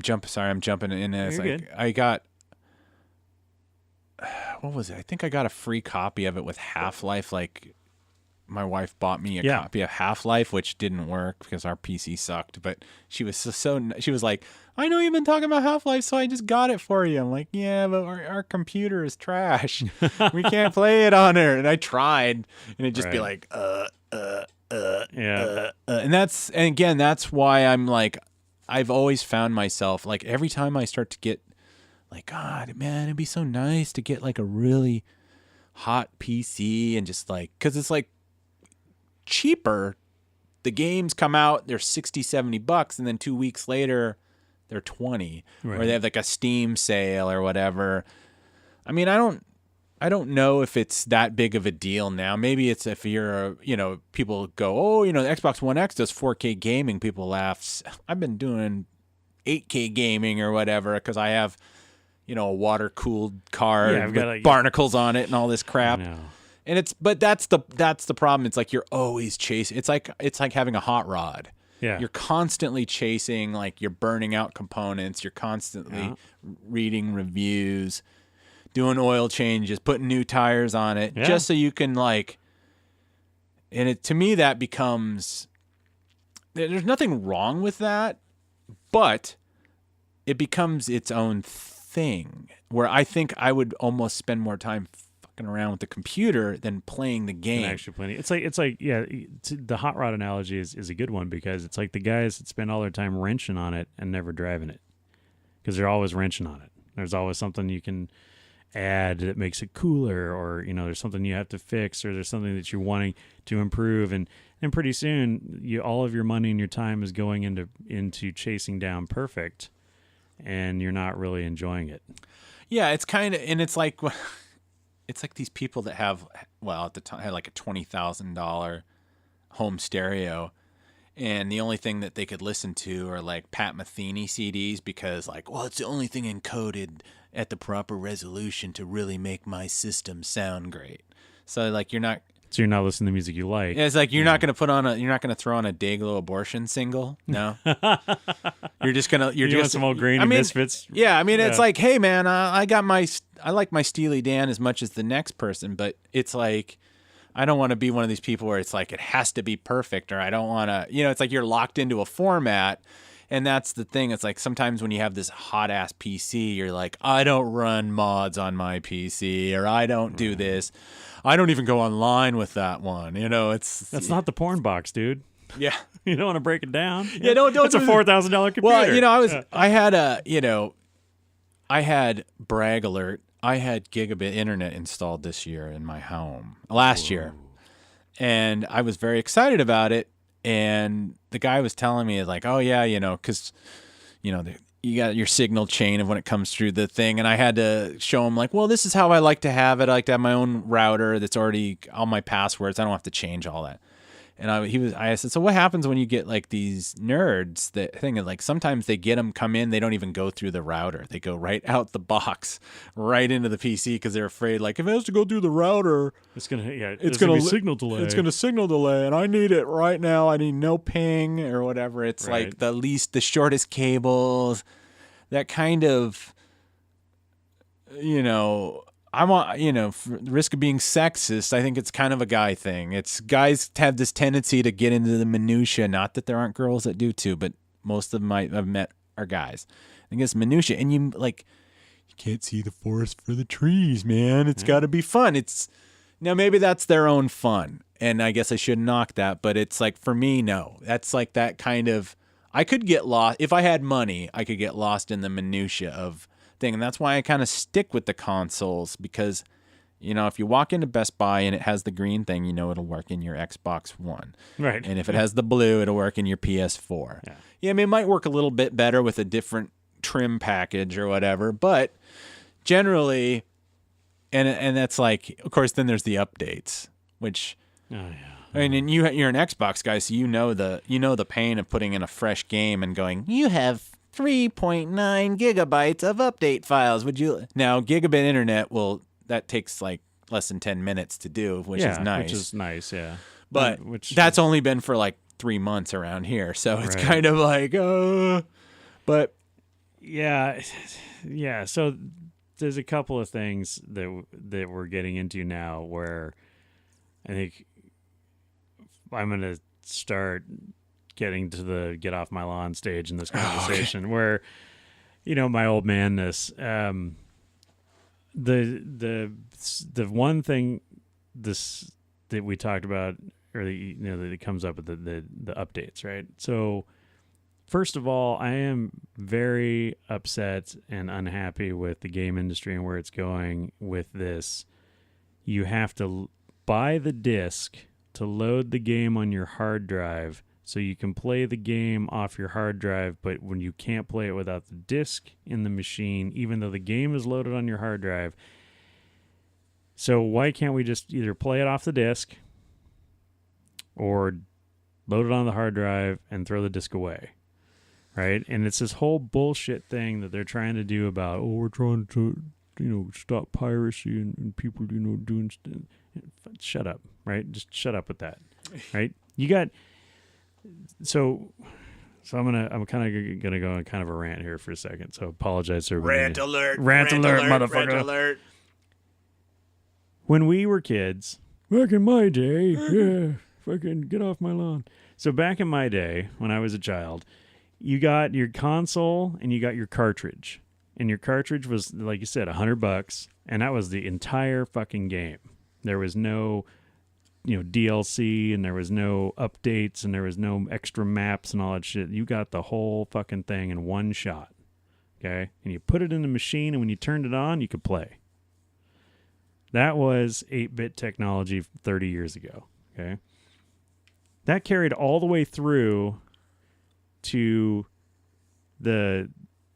jumping in. It's You're good. I got, what was it? I think I got a free copy of it with Half-Life. Like, my wife bought me a copy of Half-Life, which didn't work because our PC sucked. But she was she was like, I know you've been talking about Half-Life, so I just got it for you. I'm like, yeah, but our computer is trash. We can't play it on there. And I tried, and it'd just be like, and again, that's why I'm like, I've always found myself like every time I start to get like, God, man, it'd be so nice to get like a really hot PC and just like, because it's like cheaper. The games come out, they're $60-$70, and then 2 weeks later they're 20, or they have like a Steam sale or whatever. I mean, I don't know if it's that big of a deal now. Maybe it's if you're, people go, oh, the Xbox One X does 4K gaming. People laugh. I've been doing 8K gaming or whatever because I have, a water-cooled card with barnacles on it and all this crap. And but that's the problem. It's like you're always chasing. It's like having a hot rod. Yeah. You're constantly chasing, like you're burning out components. You're constantly reading reviews, doing oil changes, putting new tires on it, just so you can like. And to me, that becomes. There's nothing wrong with that, but it becomes its own thing. Where I think I would almost spend more time fucking around with the computer than playing the game. Actually playing it's like the hot rod analogy is a good one because it's like the guys that spend all their time wrenching on it and never driving it because they're always wrenching on it. There's always something you can add that makes it cooler, or there's something you have to fix, or there's something that you're wanting to improve, and pretty soon all of your money and your time is going into chasing down perfect, and you're not really enjoying it. Yeah, it's kind of, and it's like these people that have, well, at the time had like a $20,000 home stereo, and the only thing that they could listen to are like Pat Metheny CDs because like, well, it's the only thing encoded at the proper resolution to really make my system sound great. So like you're not listening to music you like. Yeah, it's like you're not going to throw on a Dayglow Abortion single. No. You're just want some old grainy Misfits. Yeah, I mean it's like, hey man, I like my Steely Dan as much as the next person, but it's like I don't want to be one of these people where it's like it has to be perfect, or I don't want to, it's like you're locked into a format. And that's the thing. It's like sometimes when you have this hot ass PC, you're like, I don't run mods on my PC, or I don't do this. I don't even go online with that one. That's not the porn box, dude. Yeah. You don't want to break it down. Yeah, don't. It's a $4,000 computer. Well, I had brag alert. I had gigabit internet installed this year in my home last year, and I was very excited about it. And the guy was telling me like, oh yeah, because you got your signal chain of when it comes through the thing, and I had to show him like, well, this is how I like to have it. I like to have my own router that's already all my passwords. I don't have to change all that. And I said, so what happens when you get like these nerds that think like sometimes they come in, they don't even go through the router. They go right out the box, right into the PC because they're afraid like if it has to go through the router, it's going to signal delay. It's going to signal delay, and I need it right now. I need no ping or whatever. It's like the shortest cables, that kind of, I want, for the risk of being sexist, I think it's kind of a guy thing. It's guys have this tendency to get into the minutia. Not that there aren't girls that do too, but most of them I've met are guys. I think it's minutia, and you can't see the forest for the trees, man. It's got to be fun. Now maybe that's their own fun, and I guess I shouldn't knock that. But it's like for me, no, that's like that kind of. I could get lost if I had money. I could get lost in the minutia of thing, and that's why I kind of stick with the consoles because You know, if you walk into Best Buy and it has the green thing, you know it'll work in your Xbox One. Right. And if it has the blue, it'll work in your PS4. Yeah, I mean, it might work a little bit better with a different trim package or whatever, but generally, and that's like, of course, then there's the updates, which, I mean, and you're an Xbox guy, so you know the pain of putting in a fresh game and going, you have 3.9 gigabytes of update files. Would you now gigabit internet that takes like less than 10 minutes to do, which is nice. Which is nice, yeah. But that's only been for like 3 months around here, so it's kind of like, but yeah. So there's a couple of things that we're getting into now where I think I'm gonna start getting to the get off my lawn stage in this conversation where, you know, my old manness. The one thing that we talked about, or that it comes up with the updates, right? So first of all, I am very upset and unhappy with the game industry and where it's going with this. You have to buy the disc to load the game on your hard drive so you can play the game off your hard drive, but when you can't play it without the disc in the machine, even though the game is loaded on your hard drive. So why can't we just either play it off the disc or load it on the hard drive and throw the disc away, right? And it's this whole bullshit thing that they're trying to do about, we're trying to, stop piracy and people, doing stuff. Shut up, right? Just shut up with that, right? You got... So I'm kind of gonna go on kind of a rant here for a second. So apologize to everybody. Rant alert, motherfucker. Rant alert. When we were kids, back in my day, fucking get off my lawn. So back in my day, when I was a child, you got your console and you got your cartridge, and your cartridge was, like you said, $100, and that was the entire fucking game. There was no DLC, and there was no updates, and there was no extra maps and all that shit. You got the whole fucking thing in one shot, okay? And you put it in the machine, and when you turned it on, you could play. That was 8-bit technology 30 years ago, okay? That carried all the way through to the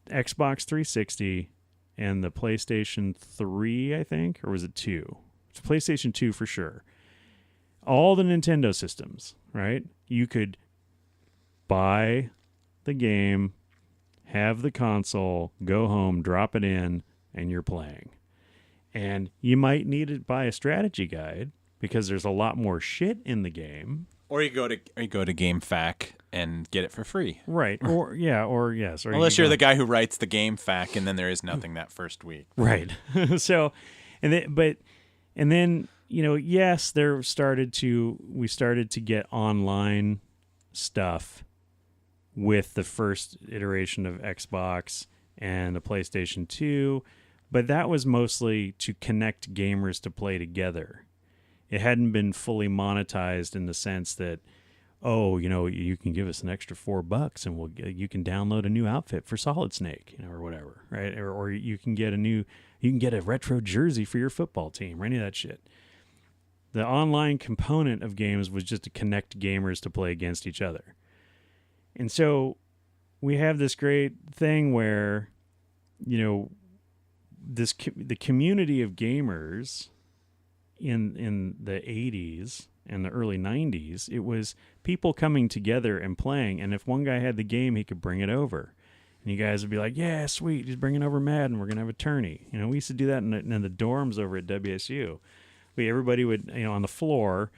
Xbox 360 and the PlayStation 3, I think, or was it 2? It's PlayStation 2 for sure. All the Nintendo systems, right? You could buy the game, have the console, go home, drop it in, and you're playing. And you might need to buy a strategy guide because there's a lot more shit in the game. Or you go to GameFAQ and get it for free. Right. Or yes. Or unless you're the guy who writes the GameFAQ and then there is nothing that first week. Right. So, and then yes, we started to get online stuff with the first iteration of Xbox and the PlayStation 2, but that was mostly to connect gamers to play together. It hadn't been fully monetized in the sense that, you can give us an extra $4 and you can download a new outfit for Solid Snake, or whatever, right? Or you can get a retro jersey for your football team, or any of that shit. The online component of games was just to connect gamers to play against each other. And so we have this great thing where, the community of gamers in the 80s and the early 90s, it was people coming together and playing. And if one guy had the game, he could bring it over. And you guys would be like, yeah, sweet, he's bringing over Madden. We're going to have a tourney. We used to do that in the dorms over at WSU. Everybody would, on the floor,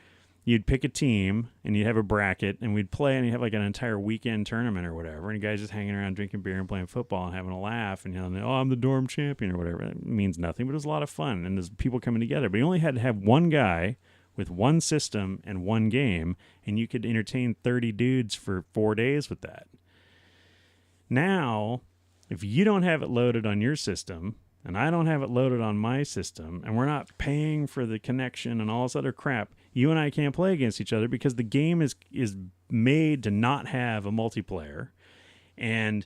you'd pick a team and you'd have a bracket and we'd play and you'd have like an entire weekend tournament or whatever. And you guys just hanging around drinking beer and playing football and having a laugh and, I'm the dorm champion or whatever. It means nothing, but it was a lot of fun. And there's people coming together. But you only had to have one guy with one system and one game, and you could entertain 30 dudes for 4 days with that. Now, if you don't have it loaded on your system, and I don't have it loaded on my system, and we're not paying for the connection and all this other crap, you and I can't play against each other because the game is made to not have a multiplayer. And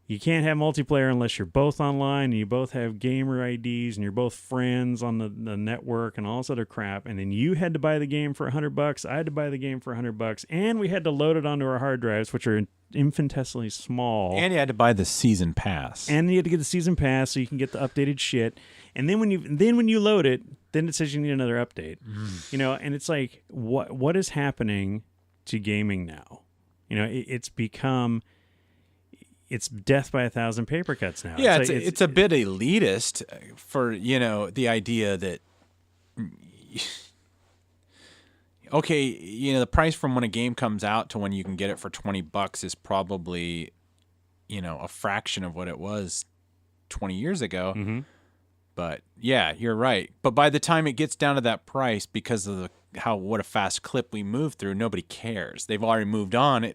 you can't have multiplayer unless you're both online and you both have gamer IDs and you're both friends on the network and all this other crap. And then you had to buy the game for $100. I had to buy the game for $100, and we had to load it onto our hard drives, which are infinitesimally small. And you had to buy the season pass. And you had to get the season pass so you can get the updated shit. And then when you load it, then it says you need another update. You know, and it's like, what is happening to gaming now? You know, it's become, it's death by 1,000 paper cuts now. Yeah, it's a bit elitist for, you know, the idea that, okay, you know, the price from when a game comes out to when you can get it for $20 is probably, you know, a fraction of what it was 20 years ago. Mm-hmm. But yeah, you're right. But by the time it gets down to that price, because of what a fast clip we move through, nobody cares. They've already moved on.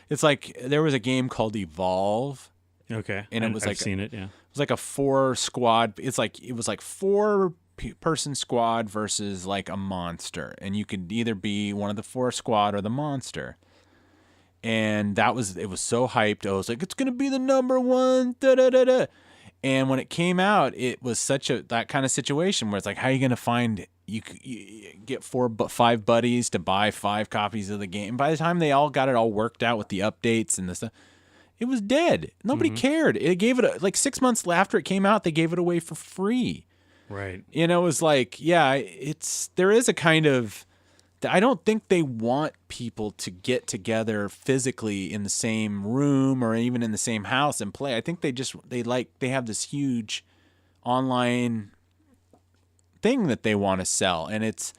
It's like there was a game called Evolve. Okay, and it was I've seen it. Yeah, it was like a 4-squad. It was like 4-person squad versus like a monster, and you could either be one of the 4 squad or the monster. And it was so hyped. I was like, it's gonna be the #1. Da da da da. And when it came out, it was that kind of situation where it's like, how are you going to find, you get 5 buddies to buy 5 copies of the game. By the time they all got it all worked out with the updates and the stuff, it was dead. Nobody cared. It gave it, like 6 months after it came out, they gave it away for free. Right. You know, it was like, yeah, there is a kind of, I don't think they want people to get together physically in the same room or even in the same house and play. I think they have this huge online thing that they want to sell, and it's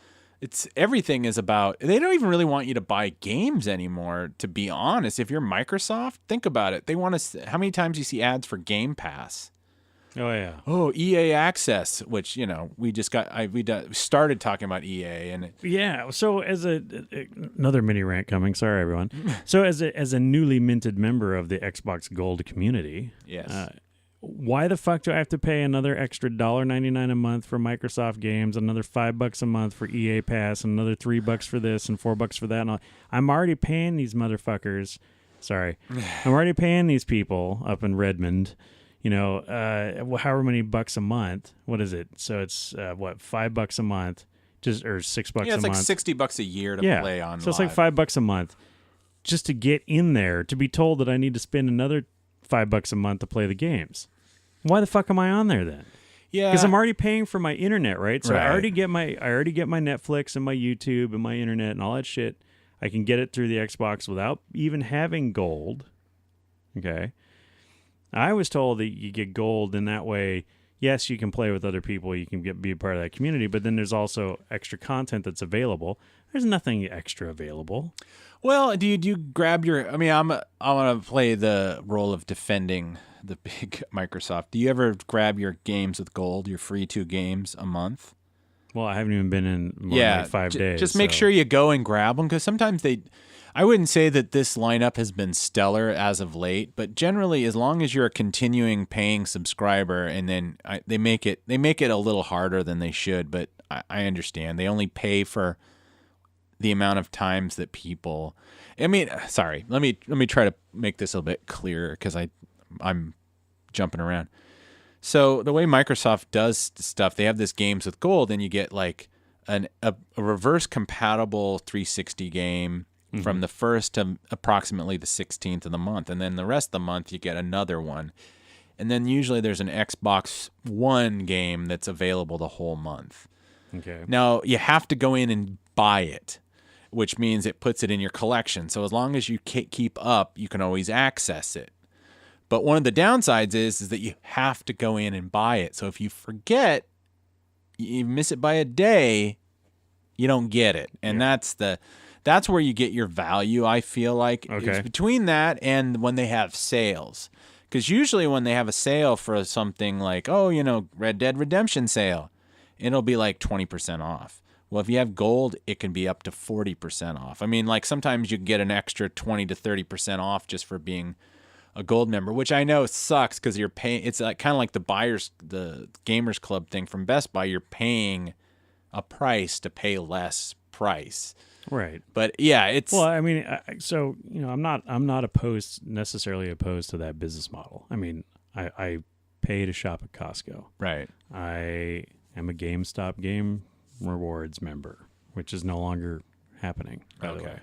everything is about, they don't even really want you to buy games anymore, to be honest. If you're Microsoft, think about it. They want to, how many times do you see ads for Game Pass? Oh yeah. Oh, EA Access, which, you know, we started talking about EA, and yeah. So as another mini rant coming, sorry everyone. So as a newly minted member of the Xbox Gold community, yes, why the fuck do I have to pay another extra $1.99 a month for Microsoft games, another $5 a month for EA Pass, and another $3 for this and $4 for that? And I'm already paying these motherfuckers. Sorry, I'm already paying these people up in Redmond. You know, however many bucks a month. What is it? So it's $5 a month, or $6 a month. Yeah, it's like $60 a year to play on. So it's like $5 a month, just to get in there. To be told that I need to spend another $5 a month to play the games. Why the fuck am I on there then? Yeah, because I'm already paying for my internet, right? So right. I already get my Netflix and my YouTube and my internet and all that shit. I can get it through the Xbox without even having gold. Okay. I was told that you get gold in that way. Yes, you can play with other people. You can be a part of that community, but then there's also extra content that's available. There's nothing extra available. Well, do you grab your? I mean, I want to play the role of defending the big Microsoft. Do you ever grab your games with gold? Your free 2 games a month? Well, I haven't even been in more than like 5 days. Just make sure you go and grab them, because sometimes I wouldn't say that this lineup has been stellar as of late, but generally, as long as you're a continuing paying subscriber, and then they make it a little harder than they should. But I understand they only pay for the amount of times that people. I mean, sorry. Let me try to make this a little bit clearer, because I'm jumping around. So the way Microsoft does stuff, they have this games with gold, and you get like a reverse compatible 360 game. Mm-hmm. From the 1st to approximately the 16th of the month. And then the rest of the month, you get another one. And then usually there's an Xbox One game that's available the whole month. Okay. Now, you have to go in and buy it, which means it puts it in your collection. So as long as you keep up, you can always access it. But one of the downsides is that you have to go in and buy it. So if you forget, you miss it by a day, you don't get it. And that's where you get your value, I feel like. Okay. It's between that and when they have sales. Because usually when they have a sale for something like, Red Dead Redemption sale, it'll be like 20% off. Well, if you have gold, it can be up to 40% off. I mean, like sometimes you can get an extra 20 to 30% off just for being a gold member, which I know sucks because you're paying. It's like kind of like the Gamers Club thing from Best Buy. You're paying a price to pay less price. Right. But yeah, it's Well, I mean, so I'm not necessarily opposed to that business model. I mean, I pay to shop at Costco. right. I am a GameStop Game Rewards member, which is no longer happening. By the way,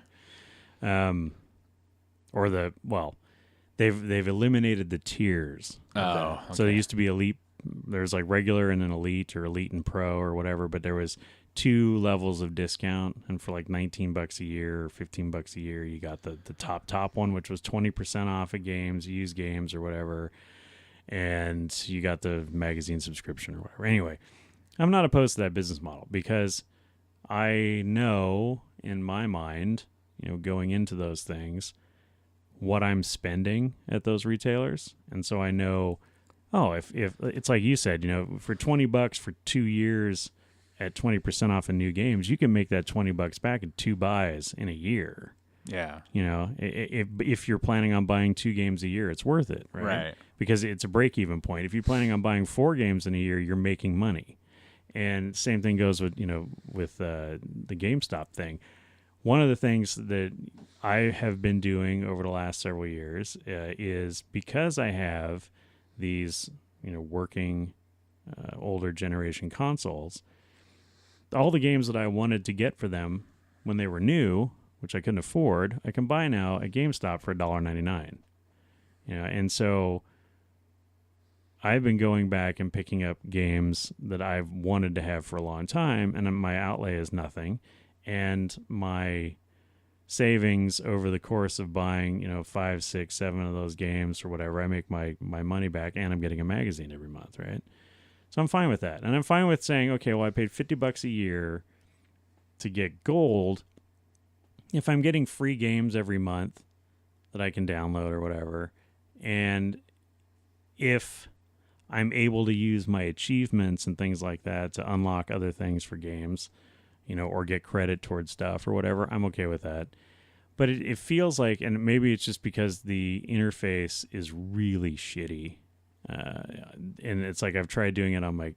they've eliminated the tiers. Oh, So there okay. used to be elite. There's like regular and then elite or elite and pro or whatever, but there was 2 levels of discount, and for like $19 a year or $15 a year, you got the top one, which was 20% off of games, used games or whatever, and you got the magazine subscription or whatever. Anyway, I'm not opposed to that business model because I know in my mind, going into those things, what I'm spending at those retailers, and so I know, if it's like you said, for $20 for 2 years at 20% off of new games, you can make that $20 back in 2 buys in a year. Yeah. If you're planning on buying 2 games a year, it's worth it, right? Right. Because it's a break-even point. If you're planning on buying 4 games in a year, you're making money. And same thing goes with the GameStop thing. One of the things that I have been doing over the last several years is because I have these working older generation consoles, all the games that I wanted to get for them when they were new, which I couldn't afford, I can buy now at GameStop for $1.99. And so I've been going back and picking up games that I've wanted to have for a long time, and my outlay is nothing. And my savings over the course of buying, 5, 6, 7 of those games or whatever, I make my money back, and I'm getting a magazine every month, right? So I'm fine with that. And I'm fine with saying, okay, well, I paid $50 a year to get gold. If I'm getting free games every month that I can download or whatever, and if I'm able to use my achievements and things like that to unlock other things for games, or get credit towards stuff or whatever, I'm okay with that. But it feels like, and maybe it's just because the interface is really shitty. And it's like I've tried doing it on my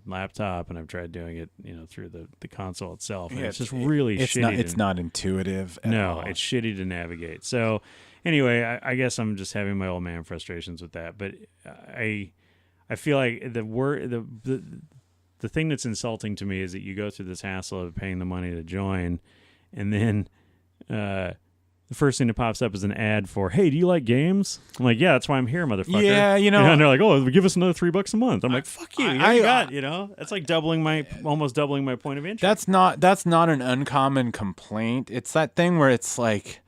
laptop, and I've tried doing it, through the console itself. And it's just really shitty. It's not intuitive at all. It's shitty to navigate. So anyway, I guess I'm just having my old man frustrations with that. But I feel like the thing that's insulting to me is that you go through this hassle of paying the money to join, and then the first thing that pops up is an ad for, hey, do you like games? I'm like, yeah, that's why I'm here, motherfucker. Yeah, and they're like, oh, give us another $3 a month. I'm like, fuck you. That's like almost doubling my point of entry. That's not an uncommon complaint. It's that thing where it's like,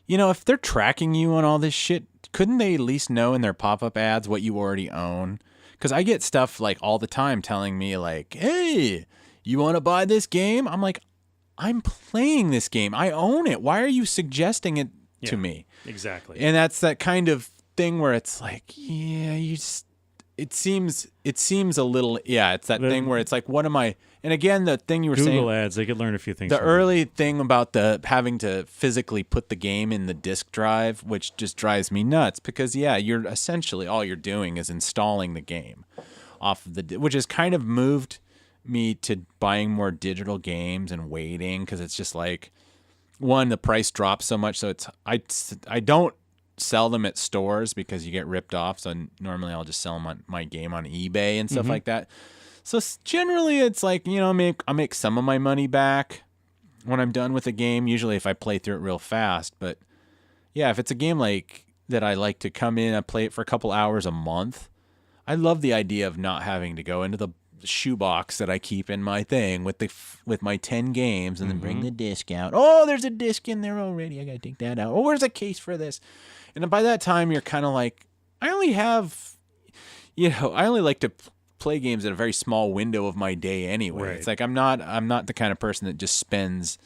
if they're tracking you on all this shit, couldn't they at least know in their pop-up ads what you already own? Because I get stuff like all the time telling me like, hey, you want to buy this game? I'm like, I'm playing this game. I own it. Why are you suggesting it to me? Exactly. And that's that kind of thing where it's like, yeah, it seems a little, it's that thing where it's like, what am I? And again, the thing you were saying, Google ads, they could learn a few things. The early thing about the having to physically put the game in the disk drive, which just drives me nuts, because you're essentially all you're doing is installing the game off of which has kind of moved me to buying more digital games and waiting, because it's just like, one, the price drops so much, so I don't sell them at stores because you get ripped off. So normally I'll just sell my game on eBay and stuff like that. So generally it's like, I make some of my money back when I'm done with a game, usually if I play through it real fast. But yeah, if it's a game like that I like to come in and play it for a couple hours a month, I love the idea of not having to go into the shoebox that I keep in my thing with my 10 games and then bring the disc out. Oh, there's a disc in there already. I got to take that out. Oh, where's a case for this? And by that time, you're kind of like, I only like to play games in a very small window of my day anyway. Right. It's like I'm not the kind of person that just spends,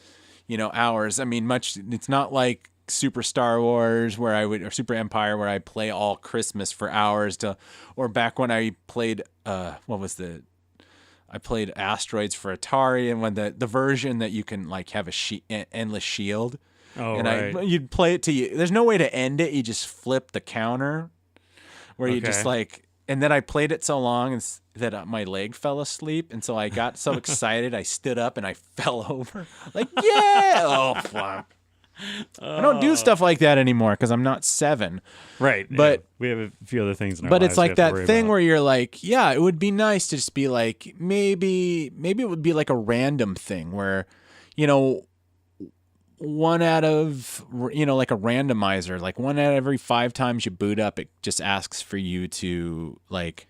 hours. I mean, it's not like Super Star Wars or Super Empire where I play all Christmas for hours or back when I played I played Asteroids for Atari, and when the version that you can like have endless shield. Oh, and right. You'd play it there's no way to end it. You just flip the counter where you just like, And then I played it so long that my leg fell asleep. And so I got so excited, I stood up and I fell over. Like, yeah! Oh, fuck. I don't do stuff like that anymore because I'm not 7. Right. But we have a few other things in our But lives it's like we have to that worry thing about. where you're like, yeah, it would be nice to just be like, maybe it would be like a random thing where, one out of, like a randomizer, like one out of every 5 times you boot up, it just asks for you to like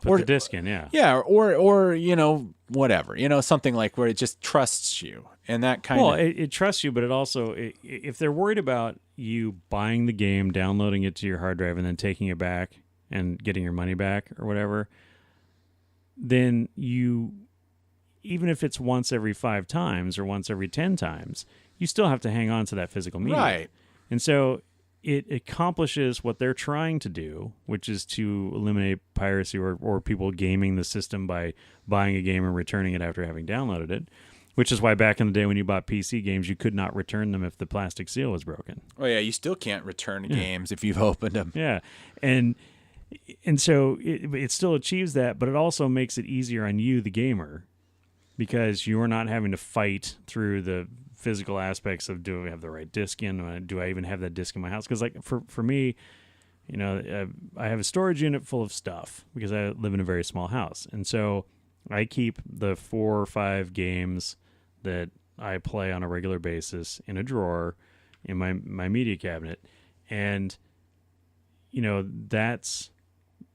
Put the disc in, yeah. Yeah, or whatever, something like where it just trusts you and that kind of. Well, it trusts you, but it also, if they're worried about you buying the game, downloading it to your hard drive, and then taking it back and getting your money back or whatever, then even if it's once every 5 times or once every 10 times, you still have to hang on to that physical media. Right. And so it accomplishes what they're trying to do, which is to eliminate piracy or people gaming the system by buying a game and returning it after having downloaded it, which is why back in the day when you bought PC games, you could not return them if the plastic seal was broken. Oh, yeah, you still can't return games if you've opened them. Yeah, and so it still achieves that, but it also makes it easier on you, the gamer, because you're not having to fight through the physical aspects of, do I have the right disc in? Do I even have that disc in my house? Because like for me, I have a storage unit full of stuff because I live in a very small house. And so I keep the 4 or 5 games that I play on a regular basis in a drawer in my media cabinet. And, that's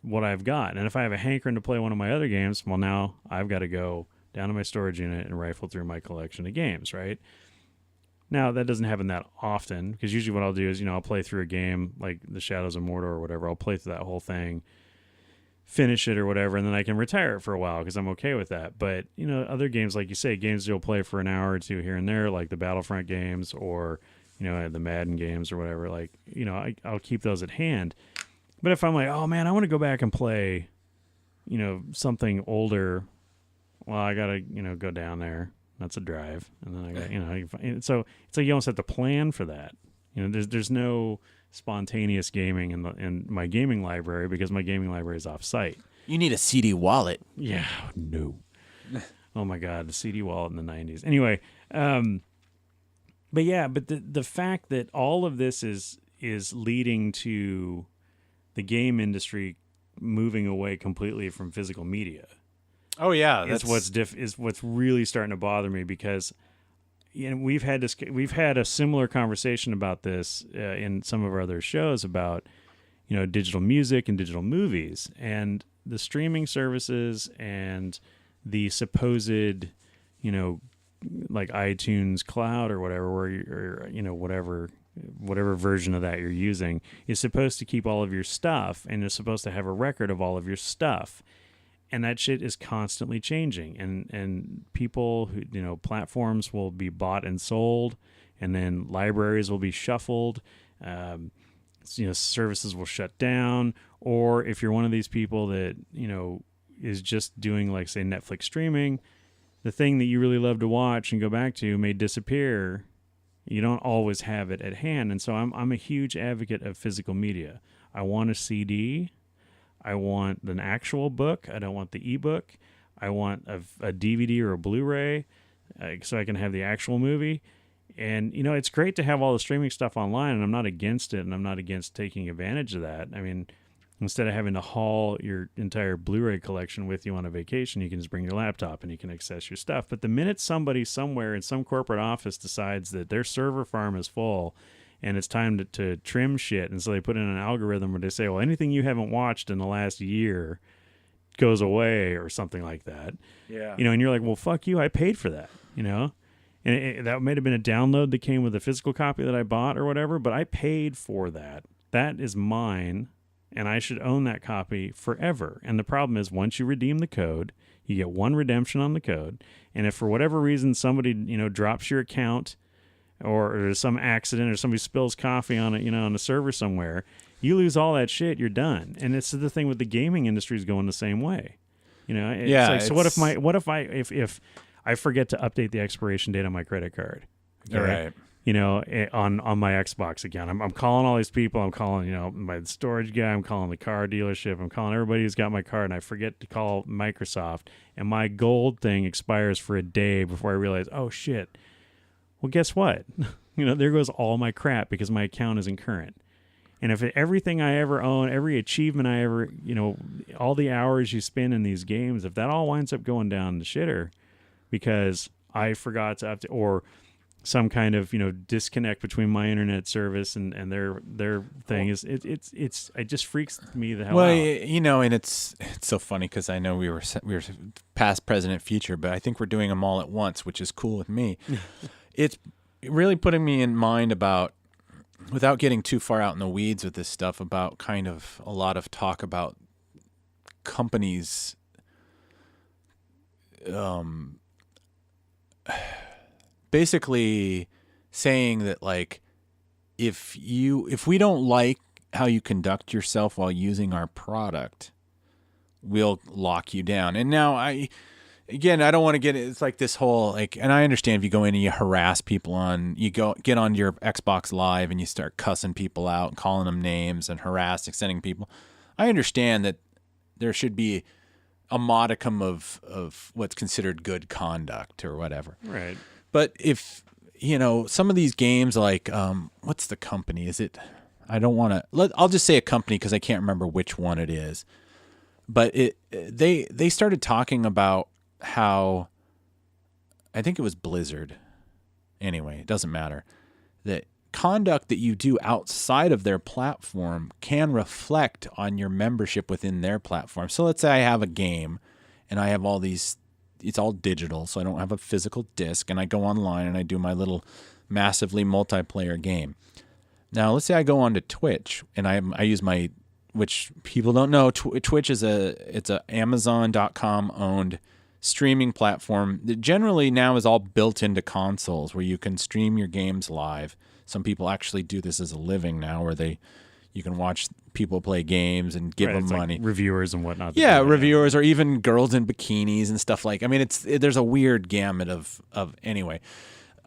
what I've got. And if I have a hankering to play one of my other games, well, now I've got to go down to my storage unit and rifle through my collection of games, right? Now, that doesn't happen that often, because usually what I'll do is, I'll play through a game like the Shadows of Mordor or whatever. I'll play through that whole thing, finish it or whatever, and then I can retire it for a while because I'm okay with that. But, other games, like you say, games you'll play for an hour or 2 here and there, like the Battlefront games or, the Madden games or whatever, like, I'll keep those at hand. But if I'm like, oh, man, I want to go back and play, something older, well, I got to, go down there. That's a drive. And then I got, so it's like you almost have to plan for that. There's no spontaneous gaming in my gaming library because my gaming library is off-site. You need a CD wallet. Yeah, no. Oh, my God, the CD wallet in the 90s. Anyway, but the fact that all of this is leading to the game industry moving away completely from physical media. Oh yeah, that's what's really starting to bother me because we've had a similar conversation about this in some of our other shows about digital music and digital movies and the streaming services and the supposed like iTunes Cloud or whatever whatever version of that you're using is supposed to keep all of your stuff and is supposed to have a record of all of your stuff. And that shit is constantly changing, and people who platforms will be bought and sold, and then libraries will be shuffled. Services will shut down, or if you're one of these people that is just doing like say Netflix streaming, the thing that you really love to watch and go back to may disappear. You don't always have it at hand, and so I'm a huge advocate of physical media. I want a CD. I want an actual book. I don't want the ebook. I want a DVD or a Blu-ray so I can have the actual movie. And, it's great to have all the streaming stuff online, and I'm not against it, and I'm not against taking advantage of that. I mean, instead of having to haul your entire Blu-ray collection with you on a vacation, you can just bring your laptop and you can access your stuff. But the minute somebody somewhere in some corporate office decides that their server farm is full and it's time to trim shit. And so they put in an algorithm where they say, well, anything you haven't watched in the last year goes away or something like that. Yeah. And you're like, well, fuck you. I paid for that, And that might have been a download that came with a physical copy that I bought or whatever, but I paid for that. That is mine, and I should own that copy forever. And the problem is once you redeem the code, you get one redemption on the code. And if for whatever reason somebody, drops your account or there's some accident or somebody spills coffee on it, on a server somewhere, you lose all that shit, you're done. And it's the thing with the gaming industry is going the same way. So what if I forget to update the expiration date on my credit card? Right. You know, on my Xbox account. I'm calling all these people. I'm calling, you know, my storage guy. I'm calling the car dealership. I'm calling everybody who's got my car, and I forget to call Microsoft. And my gold thing expires for a day before I realize, oh, shit. Well, guess what? You know, there goes all my crap because my account isn't current. And if everything I ever own, every achievement I ever, you know, all the hours you spend in these games, if that all winds up going down the shitter because I forgot to update, or some kind of, you know, disconnect between my internet service and their thing it just freaks me the hell out. Well, you know, and it's so funny because I know we were past, present, future, but I think we're doing them all at once, which is cool with me. It's really putting me in mind about, without getting too far out in the weeds with this stuff, about kind of a lot of talk about companies basically saying that, like, if we don't like how you conduct yourself while using our product, we'll lock you down. And now I don't want to get, it's like this whole, like, and I understand if you go in and you harass people get on your Xbox Live and you start cussing people out and calling them names and harassing, sending people. I understand that there should be a modicum of what's considered good conduct or whatever. Right. But if, you know, some of these games, like, what's the company? Is it, I don't want to, I'll just say a company because I can't remember which one it is. But they started talking about how, I think it was Blizzard. Anyway, it doesn't matter. That conduct that you do outside of their platform can reflect on your membership within their platform. So let's say I have a game and I have all these, it's all digital, so I don't have a physical disc, and I go online and I do my little massively multiplayer game. Now, let's say I go onto Twitch and I use my, which people don't know, Twitch is it's a Amazon.com owned streaming platform that generally now is all built into consoles where you can stream your games live. Some people actually do this as a living now, where you can watch people play games and give them money. Like reviewers and whatnot. Yeah, reviewers, or even girls in bikinis and stuff like. I mean, there's a weird gamut of anyway.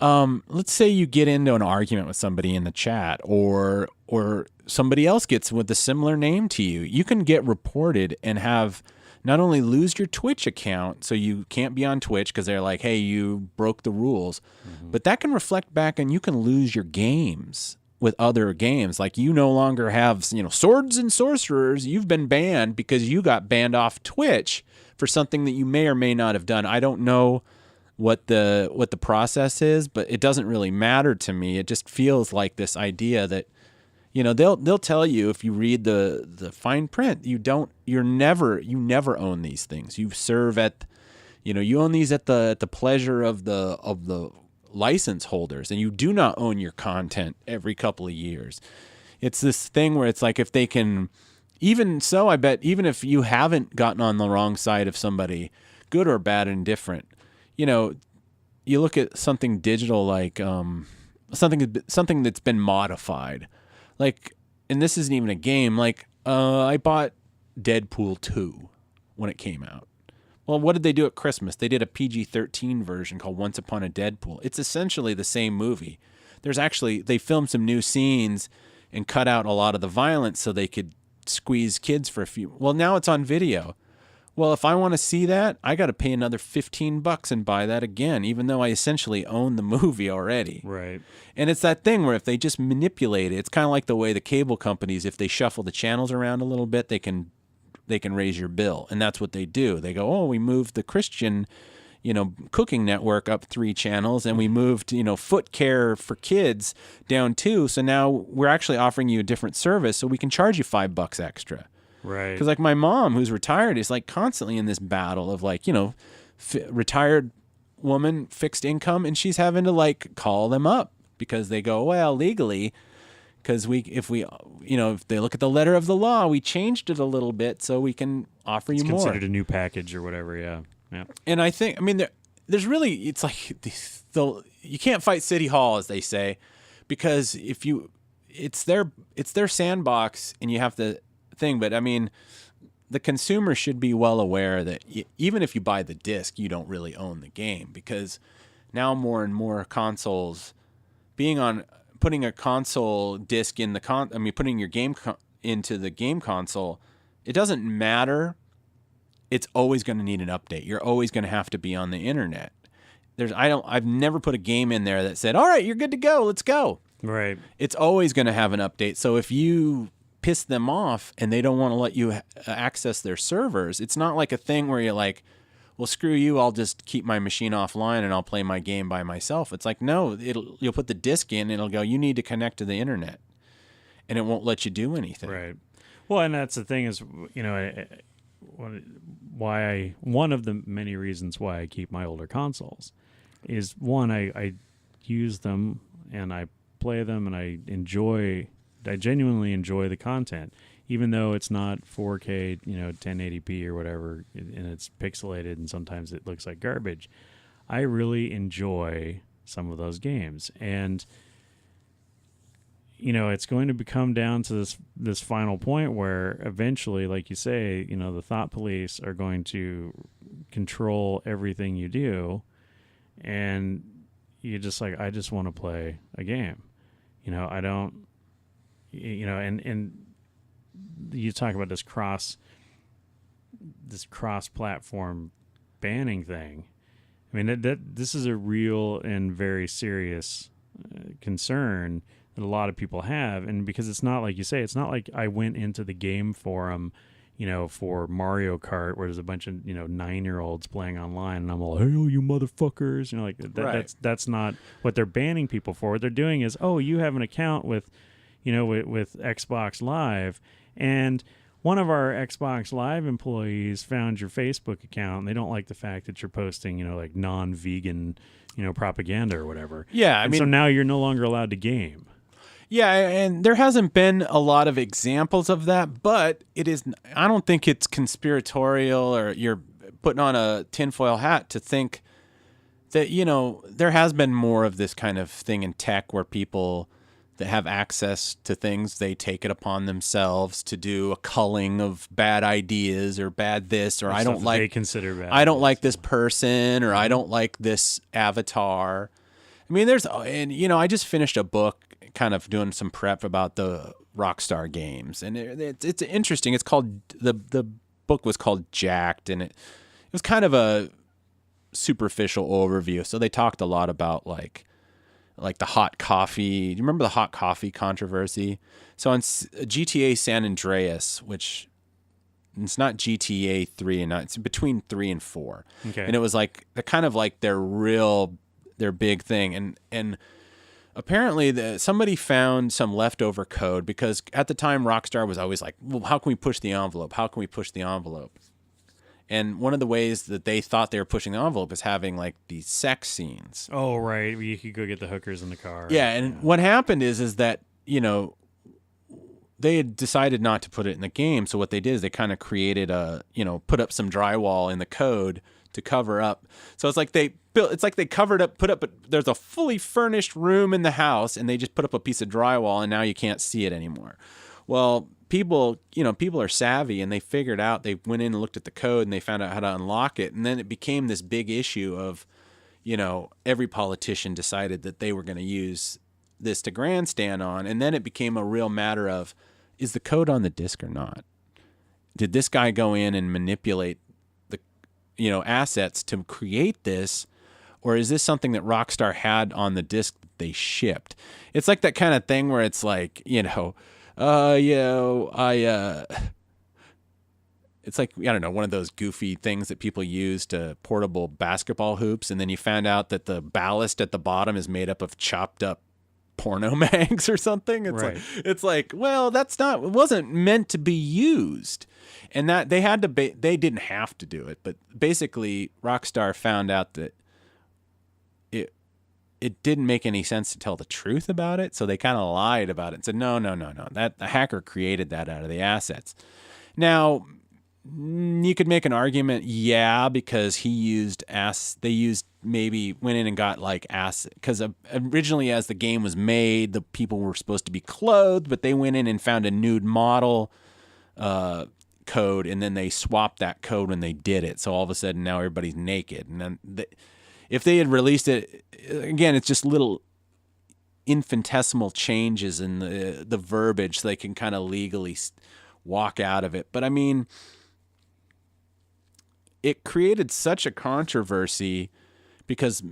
Let's say you get into an argument with somebody in the chat, or somebody else gets with a similar name to you. You can get reported and have not only lose your Twitch account, so you can't be on Twitch because they're like, hey, you broke the rules, but that can reflect back and you can lose your games with other games. Like, you no longer have, you know, Swords and Sorcerers. You've been banned because you got banned off Twitch for something that you may or may not have done. I don't know what the process is, but it doesn't really matter to me. It just feels like this idea that, you know, they'll tell you, if you read the fine print, you never own these things. You serve at, you know, you own these at the pleasure of the license holders, and you do not own your content every couple of years. It's this thing where it's like, if they can, even so, I bet even if you haven't gotten on the wrong side of somebody, good or bad, indifferent, you know, you look at something digital like something that's been modified. Like, and this isn't even a game, like, I bought Deadpool 2 when it came out. Well, what did they do at Christmas? They did a PG-13 version called Once Upon a Deadpool. It's essentially the same movie. They filmed some new scenes and cut out a lot of the violence so they could squeeze kids for a few. Well, now it's on video. Well, if I want to see that, I got to pay another $15 and buy that again, even though I essentially own the movie already. Right. And it's that thing where if they just manipulate it, it's kind of like the way the cable companies, if they shuffle the channels around a little bit, they can raise your bill. And that's what they do. They go, oh, we moved the Christian, you know, cooking network up 3 channels, and we moved, you know, foot care for kids down 2. So now we're actually offering you a different service, so we can charge you $5 extra. Right. Because, like, my mom, who's retired, is, like, constantly in this battle of, like, you know, retired woman, fixed income, and she's having to, like, call them up because they go, well, legally, because if they look at the letter of the law, we changed it a little bit so we can offer you more. It's considered a new package or whatever, yeah. And I think, I mean, there's really, it's like, you can't fight City Hall, as they say, because it's their sandbox, and you have to thing. But I mean, the consumer should be well aware that even if you buy the disc, you don't really own the game, because now more and more consoles putting a console disc in the putting your game into the game console, it doesn't matter. It's always going to need an update. You're always going to have to be on the internet. I've never put a game in there that said, all right, you're good to go. Let's go. Right. It's always going to have an update. So if you piss them off and they don't want to let you access their servers, it's not like a thing where you're like, well, screw you, I'll just keep my machine offline and I'll play my game by myself. It's like, no, you'll put the disc in and it'll go, you need to connect to the internet. And it won't let you do anything. Right. Well, and that's the thing is, one of the many reasons why I keep my older consoles is, one, I use them and I play them and I genuinely enjoy the content, even though it's not 4K, 1080p or whatever, and it's pixelated and sometimes it looks like garbage. I really enjoy some of those games, and it's going to come down to this final point where eventually, like you say, the thought police are going to control everything you do, and you just like, I just want to play a game. I don't, and you talk about this cross-platform banning thing. I mean, this is a real and very serious concern that a lot of people have, and because it's not like you say, it's not like I went into the game forum, for Mario Kart where there's a bunch of 9-year-olds playing online, and I'm all, hey, you motherfuckers, like that, right. that's not what they're banning people for. What they're doing is, oh, you have an account with Xbox Live, and one of our Xbox Live employees found your Facebook account, and they don't like the fact that you're posting, like non-vegan, propaganda or whatever. Yeah, I mean, so now you're no longer allowed to game. Yeah, and there hasn't been a lot of examples of that, but I don't think it's conspiratorial or you're putting on a tinfoil hat to think that, there has been more of this kind of thing in tech where people that have access to things, they take it upon themselves to do a culling of bad ideas or bad this, or I don't like, they consider bad. I don't like this person, or I don't like this avatar. I mean, I just finished a book kind of doing some prep about the Rockstar games, and it's interesting. It's called, the book was called Jacked, and it was kind of a superficial overview. So they talked a lot about like the hot coffee. Do you remember the hot coffee controversy? So on GTA San Andreas, which it's not GTA 3 and 9, it's between 3 and 4. Okay. And it was like kind of like their big thing, and apparently somebody found some leftover code, because at the time Rockstar was always like, well, how can we push the envelope? How can we push the envelope? And one of the ways that they thought they were pushing the envelope is having like these sex scenes. Oh, right. You could go get the hookers in the car. Yeah, and what happened is that, they had decided not to put it in the game. So what they did is they kind of created put up some drywall in the code to cover up. So it's like they covered up, but there's a fully furnished room in the house, and they just put up a piece of drywall, and now you can't see it anymore. Well, people are savvy, and they figured out, they went in and looked at the code, and they found out how to unlock it. And then it became this big issue of, every politician decided that they were going to use this to grandstand on. And then it became a real matter of, is the code on the disk or not? Did this guy go in and manipulate the, assets to create this? Or is this something that Rockstar had on the disk that they shipped? It's like that kind of thing where it's like, it's like, I don't know, one of those goofy things that people use to portable basketball hoops, and then you found out that the ballast at the bottom is made up of chopped up porno mags or something. It's like, well, it wasn't meant to be used. And that they didn't have to do it, but basically Rockstar found out that it didn't make any sense to tell the truth about it, so they kind of lied about it and said, no, that the hacker created that out of the assets. Now, you could make an argument, because they went in and got like asset, because originally as the game was made, the people were supposed to be clothed, but they went in and found a nude model code, and then they swapped that code when they did it. So all of a sudden now everybody's naked, and then if they had released it again, it's just little infinitesimal changes in the verbiage so they can kind of legally walk out of it. But I mean, it created such a controversy because,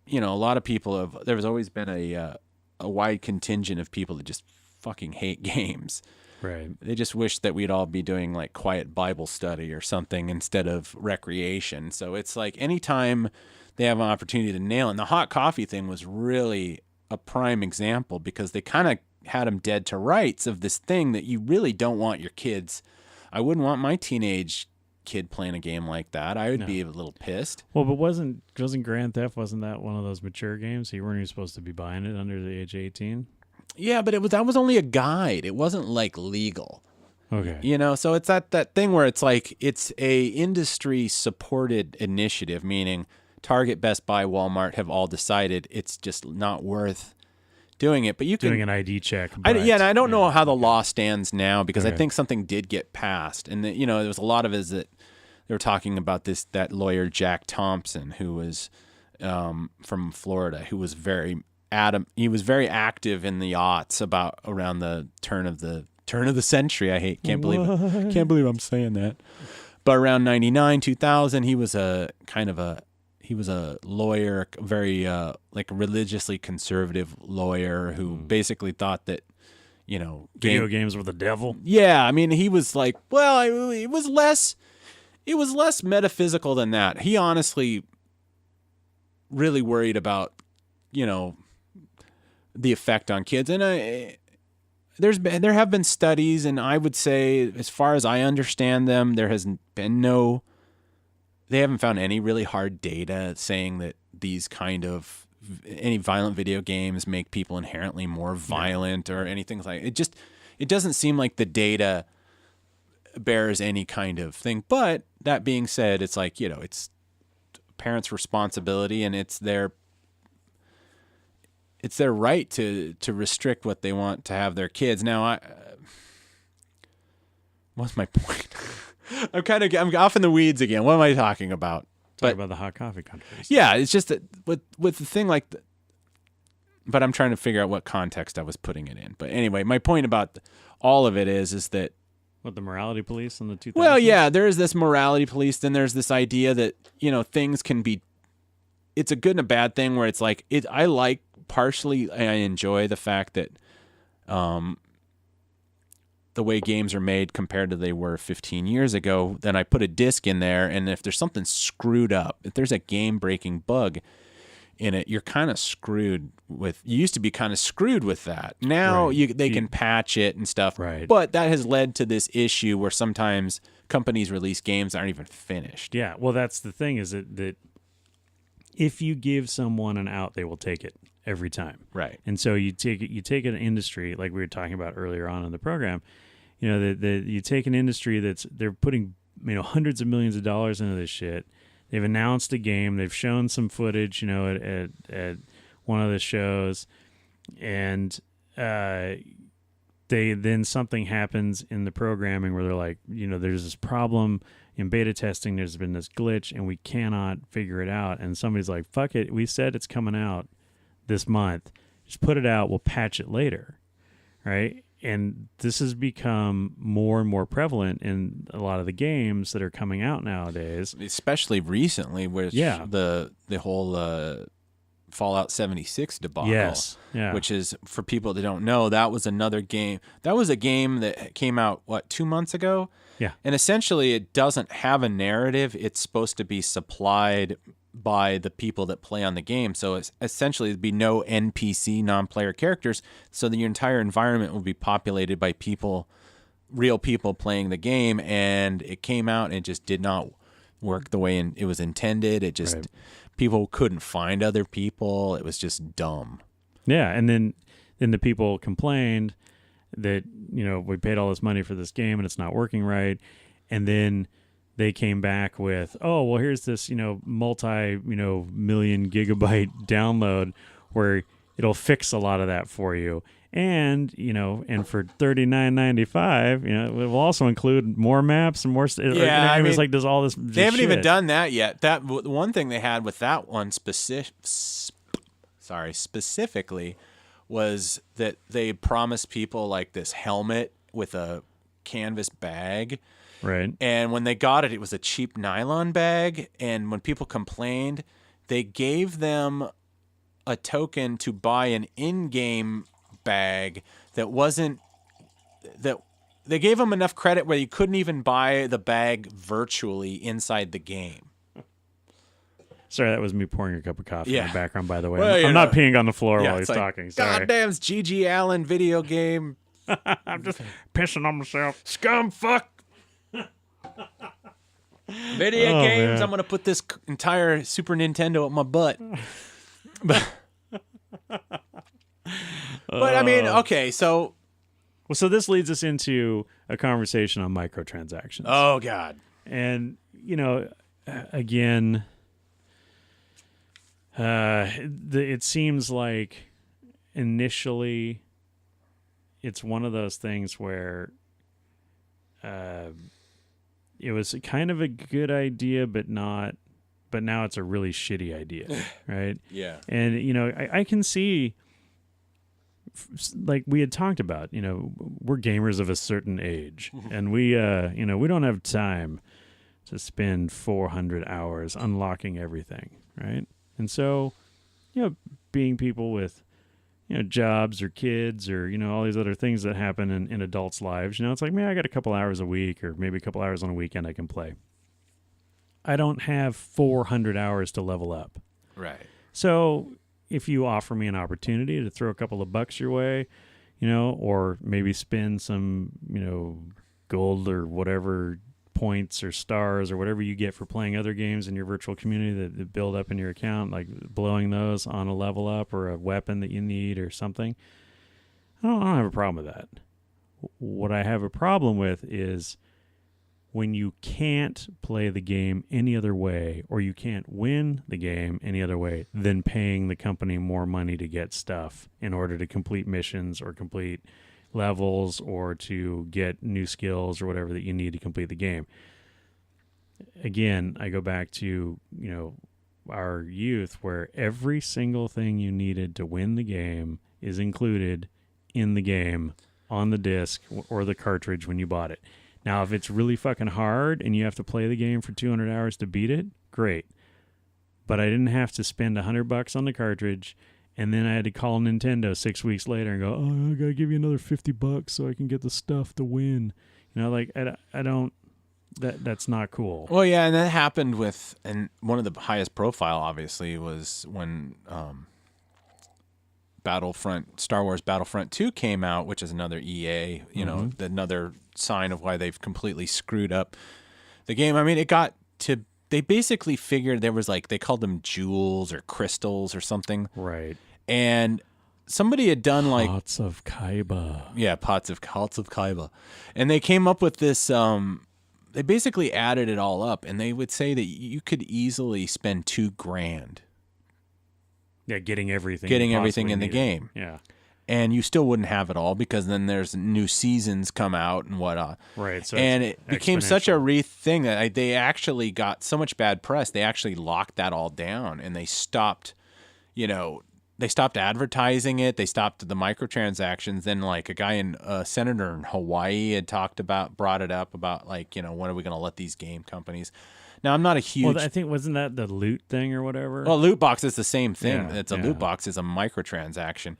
you know, a lot of people there's always been a wide contingent of people that just fucking hate games. Right. They just wish that we'd all be doing like quiet Bible study or something instead of recreation. So it's like anytime they have an opportunity to nail it. And the hot coffee thing was really a prime example because they kind of had them dead to rights of this thing that you really don't want your kids. I wouldn't want my teenage kid playing a game like that. I would be a little pissed. Well, but wasn't Grand Theft, wasn't that one of those mature games? So you weren't even supposed to be buying it under the age of 18? Yeah, but that was only a guide. It wasn't like legal. Okay. You know, so it's that thing where it's like it's a industry supported initiative, meaning Target, Best Buy, Walmart have all decided it's just not worth doing it. But you can doing an ID check. And I don't know how the law stands now because I think something did get passed, and you know, there was a lot of it that they were talking about that lawyer Jack Thompson who was from Florida, who was he was very active in the aughts around the turn of the century. Can't believe I'm saying that. But around 99, 2000, he was a lawyer, very like a religiously conservative lawyer who basically thought that, you know, video games were the devil. Yeah, I mean, he was like, well, it was less metaphysical than that. He honestly really worried about, you know, the effect on kids. And there have been studies, and I would say, as far as I understand them, there has been they haven't found any really hard data saying that these kind of any violent video games make people inherently more violent or anything like it. It doesn't seem like the data bears any kind of thing. But that being said, it's like, you know, it's parents' responsibility, and it's their right to restrict what they want to have their kids. Now, what's my point? I'm off in the weeds again. What am I talking about? Talk about the hot coffee controversy. Yeah, it's just that with the thing like but I'm trying to figure out what context I was putting it in. But anyway, my point about all of it is that what, the morality police in the 2000s? Well, yeah, there is this morality police. Then there's this idea that, you know, things can be. It's a good and a bad thing where it's like I enjoy the fact that the way games are made compared to they were 15 years ago. Then I put a disc in there, and if there's something screwed up, if there's a game-breaking bug in it, you're kind of screwed with. You used to be kind of screwed with that. Now they can patch it and stuff. Right. But that has led to this issue where sometimes companies release games that aren't even finished. Yeah. Well, that's the thing, is that if you give someone an out, they will take it every time. Right. And so you take an industry like we were talking about earlier on in the program. You know, you take an industry they're putting, you know, hundreds of millions of dollars into this shit. They've announced a game. They've shown some footage, you know, at one of the shows, and then something happens in the programming where they're like, you know, there's this problem in beta testing. There's been this glitch, and we cannot figure it out. And somebody's like, "Fuck it, we said it's coming out this month. Just put it out. We'll patch it later," right? And this has become more and more prevalent in a lot of the games that are coming out nowadays. Especially recently, where the whole Fallout 76 debacle. Yes. Yeah. Which is, for people that don't know, that was another game. That was a game that came out, 2 months ago? Yeah. And essentially it doesn't have a narrative. It's supposed to be supplied by the people that play on the game. So it's essentially there'd be no NPC, non-player characters. So that your entire environment will be populated by real people playing the game. And it came out and it just did not work the way it was intended. It just, people couldn't find other people. It was just dumb. Yeah. And then the people complained that, you know, we paid all this money for this game and it's not working right. And then they came back with, oh, well, here's this, you know, million gigabyte download where it'll fix a lot of that for you. And, you know, and for $39.95, you know, it will also include more maps and more. Yeah, I mean, it's like there's all this. They haven't even done that yet. That one thing they had with that one specifically was that they promised people like this helmet with a canvas bag. Right. And when they got it, it was a cheap nylon bag. And when people complained, they gave them a token to buy an in-game bag that wasn't that. They gave them enough credit where you couldn't even buy the bag virtually inside the game. Sorry, that was me pouring a cup of coffee in the background, by the way. Well, I'm not peeing on the floor while he's like, talking. Sorry. Goddamn, it's G.G. Allen video game. I'm just pissing on myself. Scum fuck. Video games. Man. I'm going to put this entire Super Nintendo up my butt. But I mean, okay, so... Well, so this leads us into a conversation on microtransactions. Oh, God. And, again, it seems like initially it's one of those things where it was kind of a good idea, but now it's a really shitty idea, right? Yeah. And, I can see... like we had talked about, we're gamers of a certain age, and we don't have time to spend 400 hours unlocking everything, right? And so, being people with, jobs or kids or, all these other things that happen in adults' lives, it's like, man, I got a couple hours a week or maybe a couple hours on a weekend I can play. I don't have 400 hours to level up. Right. So if you offer me an opportunity to throw a couple of bucks your way, or maybe spend some, gold or whatever points or stars or whatever you get for playing other games in your virtual community that build up in your account, like blowing those on a level up or a weapon that you need or something, I don't have a problem with that. What I have a problem with is when you can't play the game any other way, or you can't win the game any other way than paying the company more money to get stuff in order to complete missions or complete levels or to get new skills or whatever that you need to complete the game. Again, I go back to, our youth where every single thing you needed to win the game is included in the game on the disc or the cartridge when you bought it. Now, if it's really fucking hard and you have to play the game for 200 hours to beat it, great. But I didn't have to spend $100 on the cartridge, and then I had to call Nintendo 6 weeks later and go, "Oh, I gotta give you another $50 so I can get the stuff to win." I don't. That's not cool. Well, yeah, and that happened with, and one of the highest profile, obviously, was when Star Wars Battlefront 2 came out, which is another EA, another sign of why they've completely screwed up the game. I mean, they basically figured there was they called them jewels or crystals or something. Right. And somebody had done Pots of Kaiba. Yeah, pots of Kaiba. And they came up with this, they basically added it all up, and they would say that you could easily spend $2,000. Yeah, getting everything in the needed. game. Yeah. And you still wouldn't have it all because then there's new seasons come out and whatnot. Right. So and it became such a thing that they actually got so much bad press. They actually locked that all down and they stopped, advertising it. They stopped the microtransactions. Then a guy senator in Hawaii had brought it up about when are we going to let these game companies. Now, I'm not a huge... Well, I think, wasn't that the loot thing or whatever? Well, loot box is the same thing. Yeah, Loot box is a microtransaction.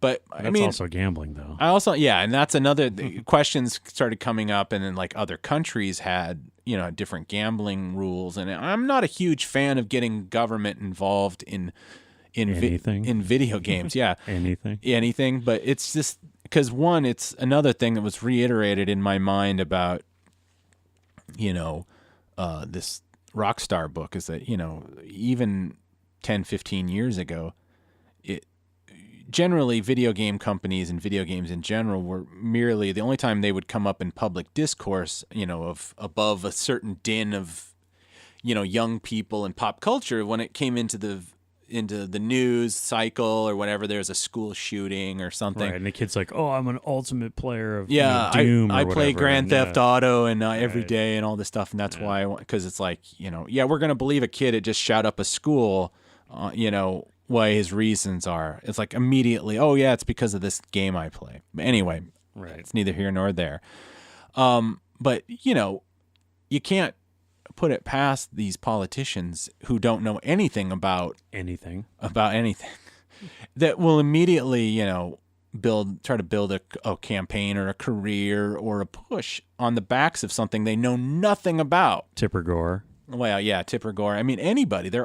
But, that's also gambling, though. And that's another... questions started coming up, and then, other countries had, different gambling rules. And I'm not a huge fan of getting government involved in video games. Yeah. Anything. But it's just... Because, one, it's another thing that was reiterated in my mind about, this Rockstar book is that, even 10, 15 years ago, generally video game companies and video games in general were merely the only time they would come up in public discourse, of above a certain din of, young people and pop culture when it came into the news cycle or whenever there's a school shooting or something. Right, and the kid's like, "Oh, I'm an ultimate player of Doom." I play Grand Theft Auto and every Right. day and all this stuff, and that's why because it's we're gonna believe a kid had just shot up a school, what his reasons are. It's like immediately, oh yeah, it's because of this game I play. But anyway, Right. it's neither here nor there. But you can't put it past these politicians who don't know anything about anything that will immediately, try to build a campaign or a career or a push on the backs of something they know nothing about. Tipper Gore. Well, yeah, Tipper Gore. I mean, anybody. They've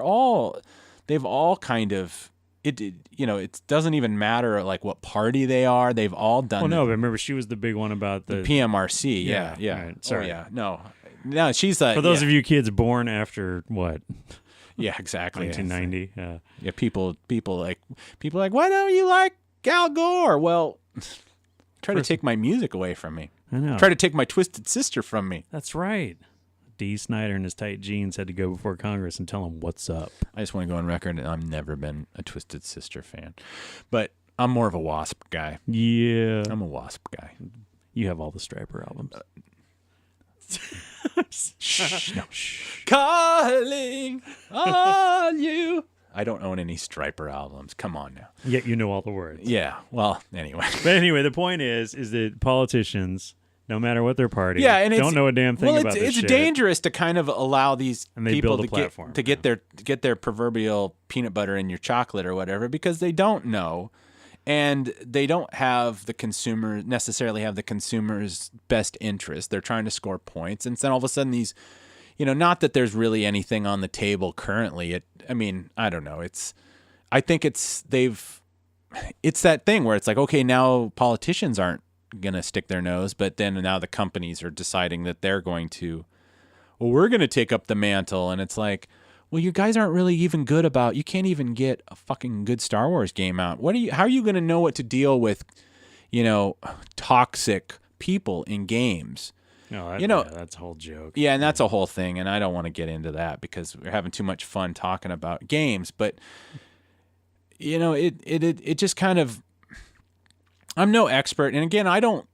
all kind of it doesn't even matter like what party they are. They've all done. Well, no, but remember she was the big one about the PMRC. Yeah. Right. Sorry. Oh, yeah. No, she's for those of you kids born after what? Yeah, exactly. 1990. Yeah. People like, why don't you like Al Gore? Well, try to take my music away from me. I know. Try to take my Twisted Sister from me. That's right. D. Snyder in his tight jeans had to go before Congress and tell him what's up. I just want to go on record that I've never been a Twisted Sister fan, but I'm more of a Wasp guy. Yeah, I'm a Wasp guy. You have all the Striper albums. Shh, no. Shh. Calling on you. I don't own any Striper albums. Come on now. Yet you know all the words. Yeah. Well, anyway. But anyway, the point is that politicians, no matter what their party, and don't know a damn thing about this it's shit. dangerous to kind of allow these people to get their proverbial peanut butter in your chocolate or whatever because they don't know, and they don't have necessarily have the consumer's best interest. They're trying to score points, and then all of a sudden these, not that there's really anything on the table currently. I don't know. I think it's that thing where it's like, okay, now politicians aren't gonna stick their nose, but then now the companies are deciding that they're going to, we're gonna take up the mantle, and it's like, well, you guys aren't really even good about, you can't even get a fucking good Star Wars game out. How are you gonna know what to deal with, toxic people in games? No, that's a whole joke. Yeah, and that's a whole thing, and I don't want to get into that because we're having too much fun talking about games, but it just kind of, I'm no expert, and again, I don't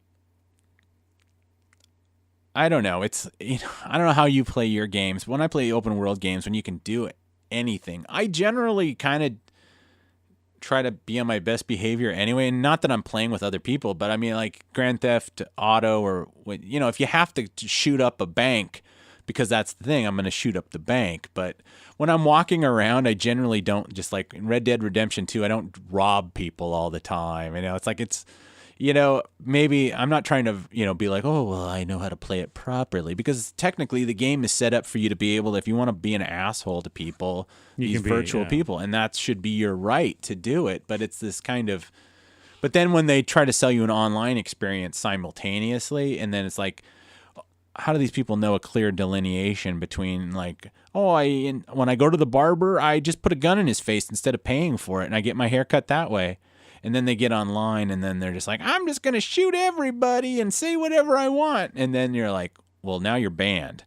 know. It's I don't know how you play your games. When I play open world games, when you can do anything, I generally kind of try to be on my best behavior anyway. And not that I'm playing with other people, but I mean like Grand Theft Auto or if you have to shoot up a bank because that's the thing, I'm going to shoot up the bank. But when I'm walking around, I generally don't, just like in Red Dead Redemption 2, I don't rob people all the time. It's like maybe I'm not trying to, be like, oh, well, I know how to play it properly. Because technically the game is set up for you to be able to, if you want to be an asshole to people, these virtual people, and that should be your right to do it. But it's this kind of, but then when they try to sell you an online experience simultaneously, and then it's like, how do these people know a clear delineation between like, when I go to the barber, I just put a gun in his face instead of paying for it, and I get my hair cut that way. And then they get online, and then they're just like, I'm just going to shoot everybody and say whatever I want. And then you're like, well, now you're banned.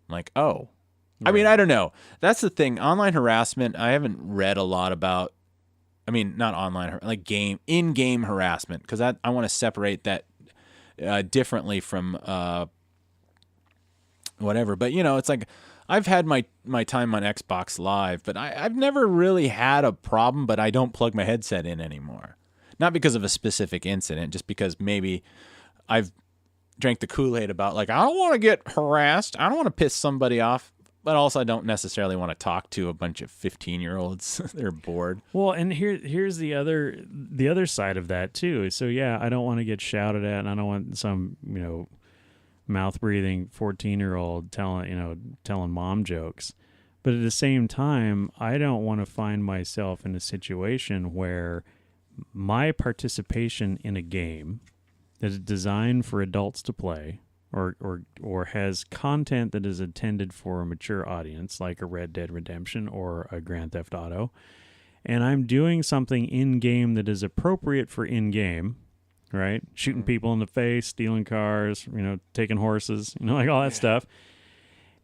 I'm like, oh. Right. I mean, I don't know. That's the thing. Online harassment, I haven't read a lot about. I mean, not online, like in-game harassment, because I want to separate that differently from whatever. But, it's like, I've had my time on Xbox Live, but I've never really had a problem, but I don't plug my headset in anymore. Not because of a specific incident, just because maybe I've drank the Kool-Aid about like, I don't want to get harassed. I don't want to piss somebody off, but also I don't necessarily want to talk to a bunch of 15-year-olds. They're bored. Well, and here's the other side of that too. So yeah, I don't want to get shouted at, and I don't want some, mouth-breathing 14-year-old telling mom jokes. But at the same time, I don't want to find myself in a situation where my participation in a game that is designed for adults to play or has content that is intended for a mature audience, like a Red Dead Redemption or a Grand Theft Auto, and I'm doing something in-game that is appropriate for in-game, right? Shooting people in the face, stealing cars, taking horses, like all that stuff.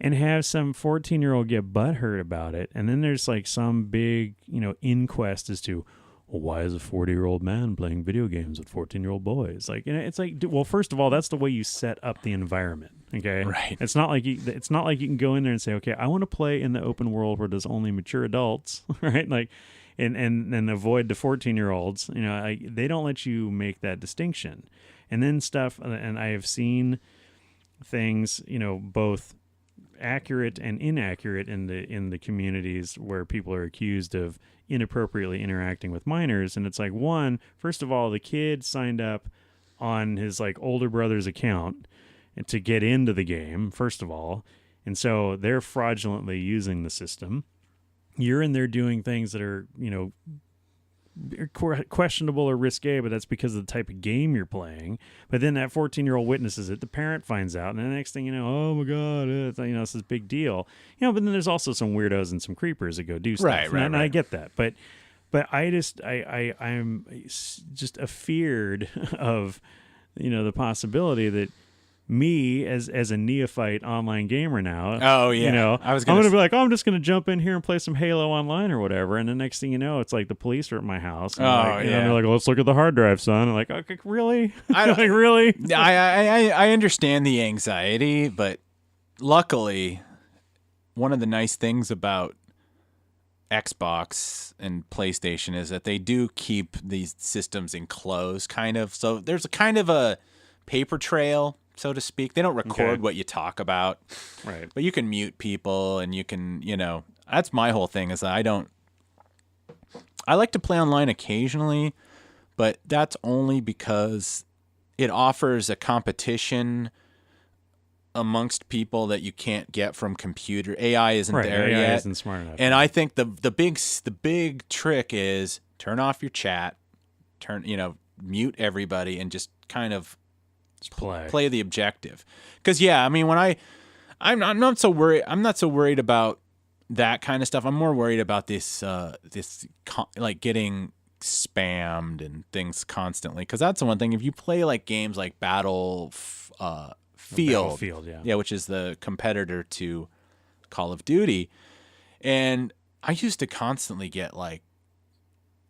And have some 14-year-old get butthurt about it. And then there's like some big, inquest as to, well, why is a 40-year-old man playing video games with 14-year-old boys? Like, it's like, well, first of all, that's the way you set up the environment. Okay. Right. It's not like you can go in there and say, okay, I want to play in the open world where there's only mature adults, right? Like, and avoid the 14-year-olds. They don't let you make that distinction. And then stuff, and I have seen things, both accurate and inaccurate in the communities where people are accused of inappropriately interacting with minors. And it's like, first of all, the kid signed up on his like older brother's account to get into the game, first of all. And so they're fraudulently using the system. You're in there doing things that are, questionable or risque, but that's because of the type of game you're playing. But then that 14-year-old witnesses it, the parent finds out, and the next thing you know, oh my God, it's this big deal. But then there's also some weirdos and some creepers that go do stuff. And I get that. But I'm just afeared of, the possibility that me as a neophyte online gamer now. Oh yeah. I'm gonna be like, I'm just gonna jump in here and play some Halo Online or whatever, and the next thing you know, it's like the police are at my house. And and they're like, let's look at the hard drive, son. I'm like, okay, really? Really? I understand the anxiety, but luckily, one of the nice things about Xbox and PlayStation is that they do keep these systems enclosed, kind of. So there's a kind of a paper trail, so to speak. They don't record what you talk about, right? But you can mute people, and you can, that's my whole thing is that I like to play online occasionally, but that's only because it offers a competition amongst people that you can't get from computer. AI isn't there AI yet. Isn't smart enough. And I think the big trick is turn off your chat, mute everybody, and just kind of play the objective. Because when I'm not so worried about that kind of stuff. I'm more worried about this like getting spammed and things constantly. Because that's the one thing. If you play like games like Battlefield, which is the competitor to Call of Duty, and I used to constantly get like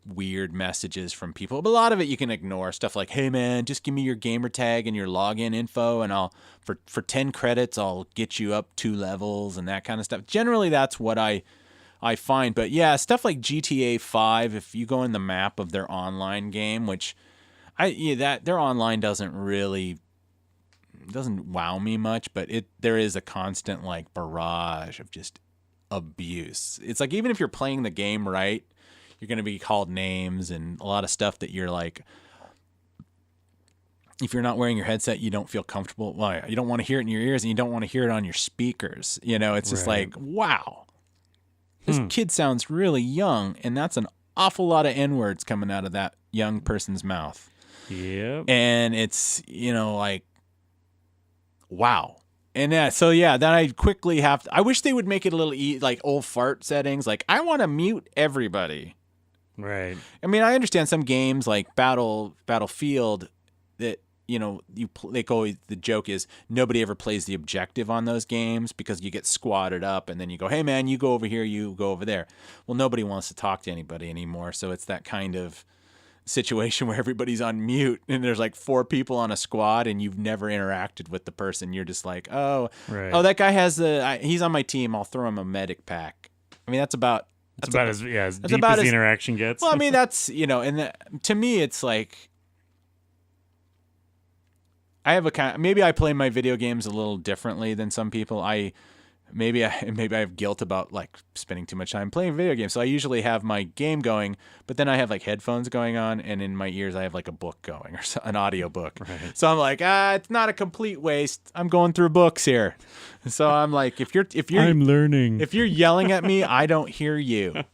weird messages from people, but a lot of it you can ignore. Stuff like, hey man, just give me your gamer tag and your login info, and I'll for 10 credits I'll get you up 2 levels and that kind of stuff. Generally that's what I find. But yeah, stuff like GTA 5, if you go in the map of their online game, which their online doesn't wow me much, but there is a constant like barrage of just abuse. It's like, even if you're playing the game right, you're going to be called names and a lot of stuff that you're like, if you're not wearing your headset, you don't feel comfortable. Well, you don't want to hear it in your ears, and you don't want to hear it on your speakers. It's just like, wow, this kid sounds really young, and that's an awful lot of N-words coming out of that young person's mouth. Yep. And it's, like, wow. And then I quickly I wish they would make it a little like old fart settings. Like, I want to mute everybody. Right. I mean, I understand some games like Battlefield that, the joke is nobody ever plays the objective on those games because you get squatted up and then you go, hey man, you go over here, you go over there. Well, nobody wants to talk to anybody anymore. So it's that kind of situation where everybody's on mute and there's like 4 people on a squad and you've never interacted with the person. You're just like, that guy he's on my team. I'll throw him a medic pack. I mean, that's about as deep as the interaction gets. Well, I mean, that's, to me, it's like, maybe I play my video games a little differently than some people. Maybe I have guilt about like spending too much time playing video games. So I usually have my game going, but then I have like headphones going on, and in my ears I have like a book going, or an audio book. Right. So I'm like, it's not a complete waste. I'm going through books here. So I'm like, if you're I'm learning. If you're yelling at me, I don't hear you.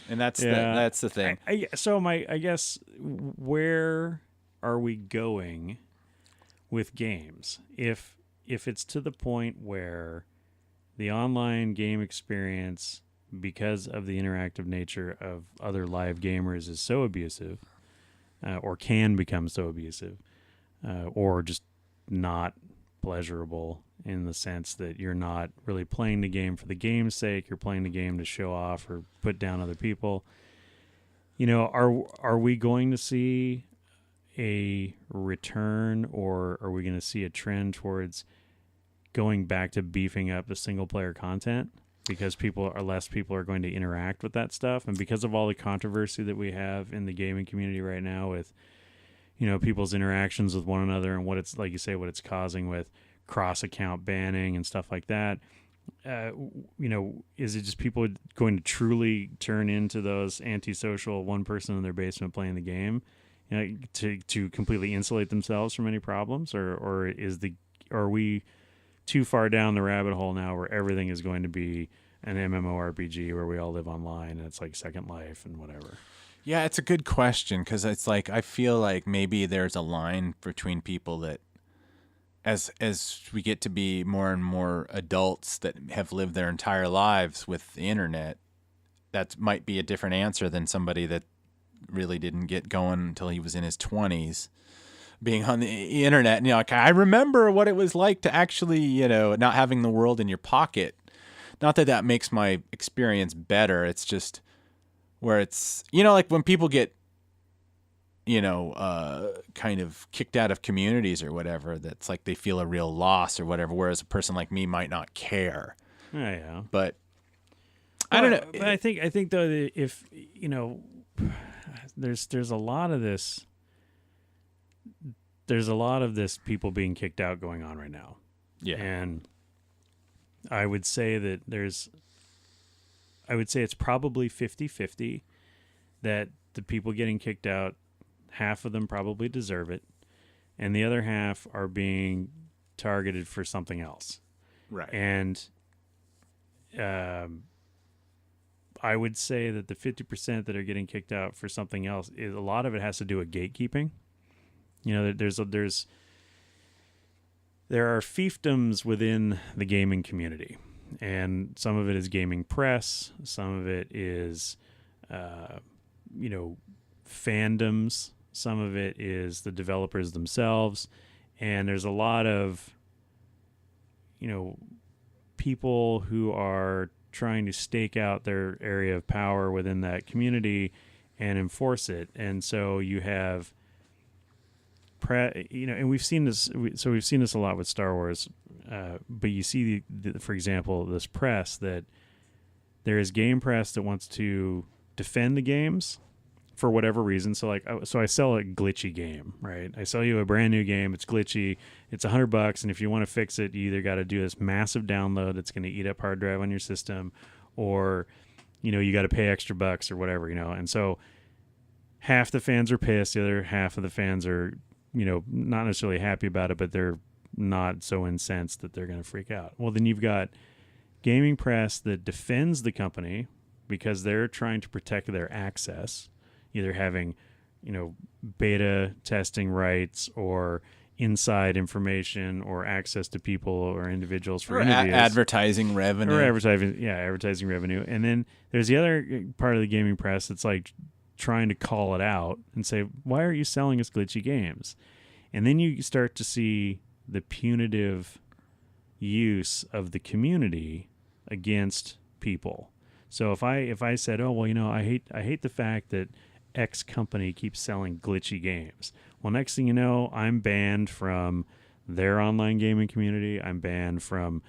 And that's the thing. I guess, where are we going with games? If it's to the point where the online game experience, because of the interactive nature of other live gamers, is so abusive, or can become so abusive, or just not pleasurable in the sense that you're not really playing the game for the game's sake, you're playing the game to show off or put down other people. Are we going to see a return, or are we going to see a trend towards going back to beefing up the single player content? because less people are going to interact with that stuff, and because of all the controversy that we have in the gaming community right now with, people's interactions with one another and what it's, like you say, what it's causing with cross account banning and stuff like that. Is it just people going to truly turn into those antisocial one person in their basement playing the game, to completely insulate themselves from any problems, or are we too far down the rabbit hole now where everything is going to be an MMORPG where we all live online and it's like Second Life and whatever? Yeah, it's a good question, because it's like I feel like maybe there's a line between people that as we get to be more and more adults that have lived their entire lives with the internet, that might be a different answer than somebody that really didn't get going until he was in his 20s. Being on the internet, I remember what it was like to actually, not having the world in your pocket. Not that that makes my experience better. It's just where it's, like when people get, kind of kicked out of communities or whatever, that's like they feel a real loss or whatever, whereas a person like me might not care. Yeah. But I don't know. But I think though, that if, there's a lot of this. There's a lot of this people being kicked out going on right now. Yeah. And I would say that it's probably 50-50 that the people getting kicked out, half of them probably deserve it, and the other half are being targeted for something else. Right. And I would say that the 50% that are getting kicked out for something else, a lot of it has to do with gatekeeping. There are fiefdoms within the gaming community, and some of it is gaming press, some of it is, fandoms, some of it is the developers themselves, and there's a lot of, people who are trying to stake out their area of power within that community and enforce it, and so you have. And we've seen this. We've seen this a lot with Star Wars, but you see, for example, this press that there is game press that wants to defend the games for whatever reason. So I sell a glitchy game, right? I sell you a brand new game. It's glitchy. It's $100, and if you want to fix it, you either got to do this massive download that's going to eat up hard drive on your system, or you got to pay extra bucks or whatever, And so half the fans are pissed. The other half of the fans are not necessarily happy about it, but they're not so incensed that they're going to freak out. Well, then you've got gaming press that defends the company because they're trying to protect their access, either having, beta testing rights or inside information or access to people or individuals for interviews. Advertising revenue. Advertising revenue. And then there's the other part of the gaming press that's like trying to call it out and say, why are you selling us glitchy games? And then you start to see the punitive use of the community against people. So if I said, oh, well, I hate the fact that X company keeps selling glitchy games. Well, next thing you know, I'm banned from their online gaming community. I'm banned from,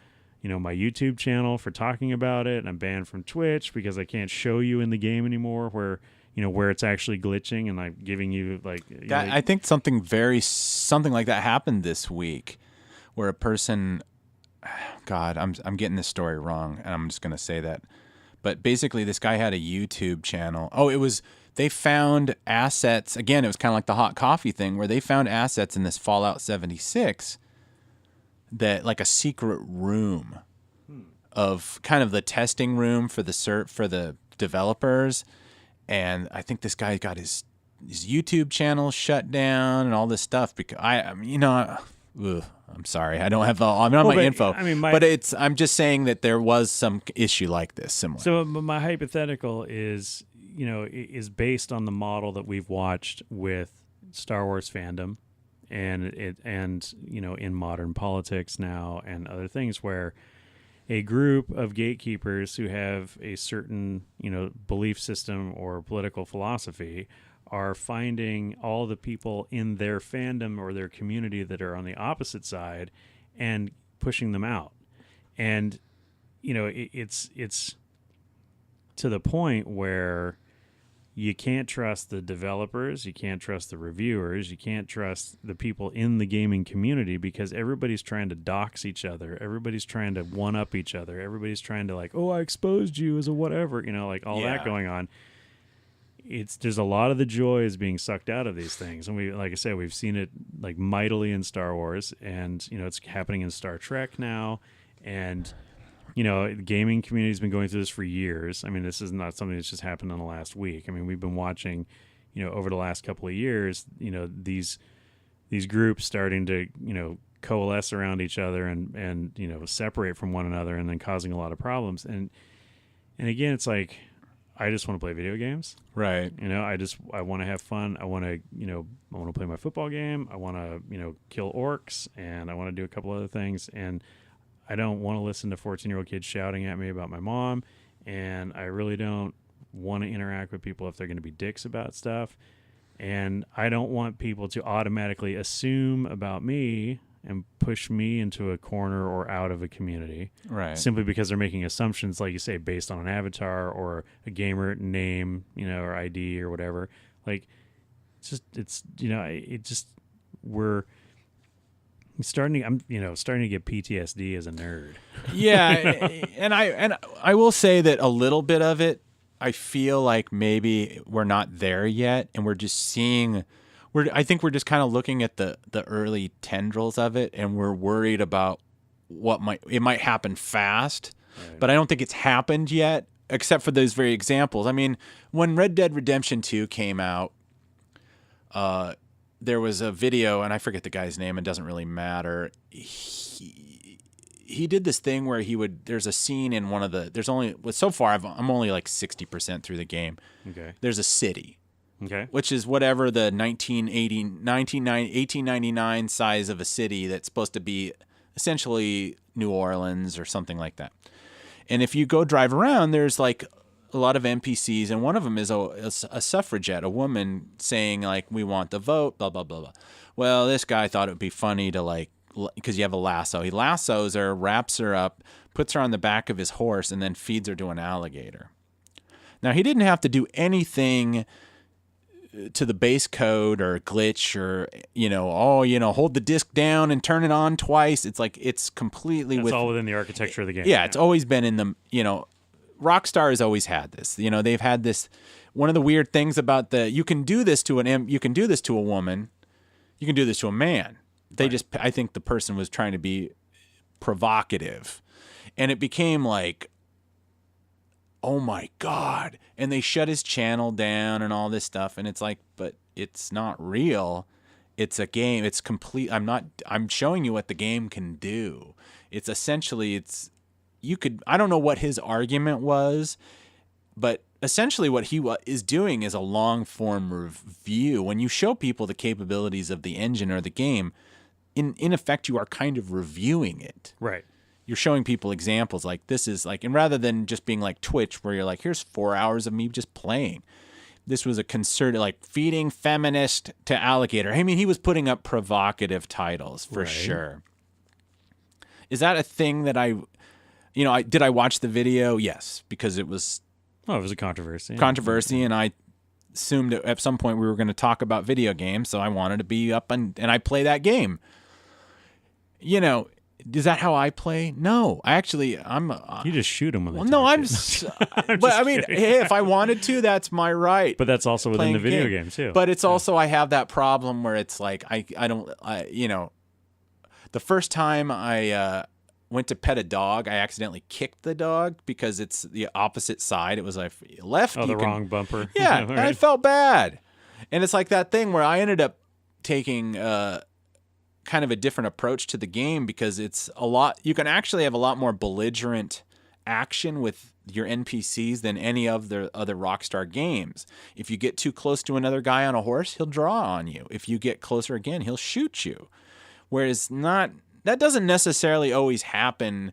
my YouTube channel for talking about it. I'm banned from Twitch because I can't show you in the game anymore where it's actually glitching, and I'm giving you I think something like that happened this week, where a person, God, I'm getting this story wrong, and I'm just going to say that, but basically this guy had a YouTube channel. They found assets again. It was kind of like the hot coffee thing, where they found assets in this Fallout 76 that like a secret room of kind of the testing room for the developers. And I think this guy got his YouTube channel shut down and all this stuff because I'm sorry, I don't have my info. But I'm just saying that there was some issue like this similar. So my hypothetical is based on the model that we've watched with Star Wars fandom, and in modern politics now and other things where a group of gatekeepers who have a certain, belief system or political philosophy are finding all the people in their fandom or their community that are on the opposite side and pushing them out. And it's to the point where you can't trust the developers, you can't trust the reviewers, you can't trust the people in the gaming community because everybody's trying to dox each other. Everybody's trying to one-up each other. Everybody's trying to like, oh, I exposed you as a whatever, like all that going on. There's a lot of the joy is being sucked out of these things. And like I said, we've seen it like mightily in Star Wars and, it's happening in Star Trek now. And, the gaming community has been going through this for years. I mean, this is not something that's just happened in the last week. I mean, we've been watching, over the last couple of years, these groups starting to, coalesce around each other and separate from one another and then causing a lot of problems. And again, it's like, I just want to play video games. Right. I want to have fun. I want to, I want to play my football game. I want to, kill orcs and I want to do a couple other things. And I don't want to listen to 14-year-old kids shouting at me about my mom. And I really don't want to interact with people if they're going to be dicks about stuff. And I don't want people to automatically assume about me and push me into a corner or out of a community. Right. Simply because they're making assumptions, like you say, based on an avatar or a gamer name, or ID or whatever. Like, we're starting to, I'm starting to get PTSD as a nerd. Yeah. and I will say that a little bit of it, I feel like maybe we're not there yet. And we're just seeing, I think we're just kind of looking at the early tendrils of it, and we're worried about it might happen fast, right. But I don't think it's happened yet, except for those very examples. I mean, when Red Dead Redemption 2 came out, there was a video, and I forget the guy's name, it doesn't really matter. He did this thing where there's a scene in one of so far I'm only like 60% through the game. Okay. There's a city. Okay. Which is whatever the 1899 size of a city that's supposed to be essentially New Orleans or something like that. And if you go drive around, there's like a lot of NPCs, and one of them is a suffragette, a woman saying like, we want the vote, blah, blah, blah, blah. Well, this guy thought it would be funny to because you have a lasso. He lassos her, wraps her up, puts her on the back of his horse, and then feeds her to an alligator. Now, he didn't have to do anything to the base code or glitch or, hold the disc down and turn it on twice. It's like, it's completely That's all within the architecture of the game. Yeah, it's always been in the, Rockstar has always had this. They've had this, one of the weird things about you can do this to a woman, you can do this to a man. I think the person was trying to be provocative, and it became like, oh my God. And they shut his channel down and all this stuff. And it's like, but it's not real. It's a game. It's complete. I'm showing you what the game can do. It's essentially, I don't know what his argument was, but essentially what he is doing is a long form review. When you show people the capabilities of the engine or the game, in effect, you are kind of reviewing it. Right. You're showing people examples like this is like, and rather than just being like Twitch where you're like, here's 4 hours of me just playing. This was a concerted, like feeding feminist to alligator. I mean, he was putting up provocative titles for sure. Is that a thing that did I watch the video? Yes, because it was. Oh, it was a controversy. And I assumed that at some point we were going to talk about video games, so I wanted to be up and I play that game. Is that how I play? No, I'm. You just shoot them with. Well, no, I'm. But I mean, hey, if I wanted to, that's my right. But that's also within the video game too. But it's also I have that problem where it's like I don't. The first time I went to pet a dog, I accidentally kicked the dog because it's the opposite side. It was like left. Oh, wrong bumper. Yeah, right. And I felt bad, and it's like that thing where I ended up taking. Kind of a different approach to the game because it's a lot. You can actually have a lot more belligerent action with your NPCs than any of the other Rockstar games. If you get too close to another guy on a horse, he'll draw on you. If you get closer again, he'll shoot you. Whereas that doesn't necessarily always happen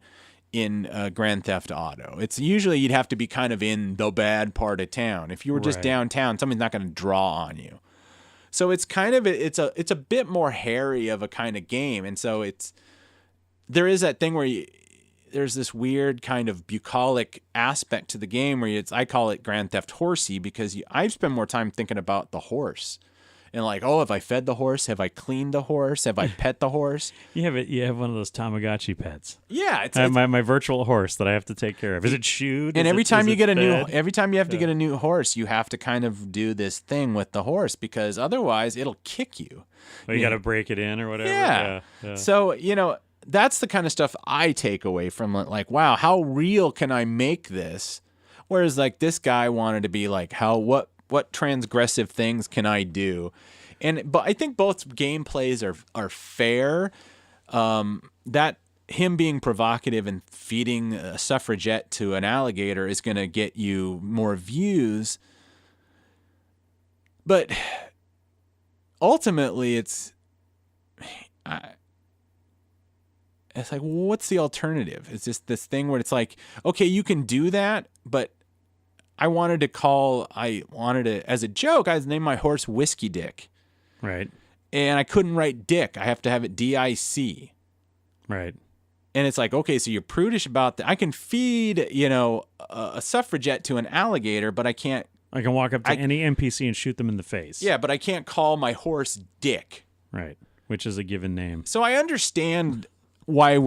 in Grand Theft Auto. It's usually you'd have to be kind of in the bad part of town. If you were just downtown, somebody's not going to draw on you. So it's kind of it's a bit more hairy of a kind of game, and so there is that thing where there's this weird kind of bucolic aspect to the game where I call it Grand Theft Horsey, because I spend more time thinking about the horse. And like, oh, have I fed the horse? Have I cleaned the horse? Have I pet the horse? You have one of those Tamagotchi pets. Yeah, it's my virtual horse that I have to take care of. Is it shoed? And every time you have to get a new horse, you have to kind of do this thing with the horse, because otherwise it'll kick you. Well, you got to break it in or whatever. Yeah. So, that's the kind of stuff I take away from it. Like, wow, how real can I make this? Whereas like this guy wanted to be like, what transgressive things can I do? But I think both gameplays are fair. That him being provocative and feeding a suffragette to an alligator is going to get you more views. But ultimately, it's like, what's the alternative? It's just this thing where it's like, okay, you can do that, but I wanted to, as a joke, I named my horse Whiskey Dick. Right. And I couldn't write Dick. I have to have it D-I-C. Right. And it's like, okay, so you're prudish about that. I can feed, a suffragette to an alligator, but I can't. I can walk up to any NPC and shoot them in the face. Yeah, but I can't call my horse Dick. Right. Which is a given name. So I understand why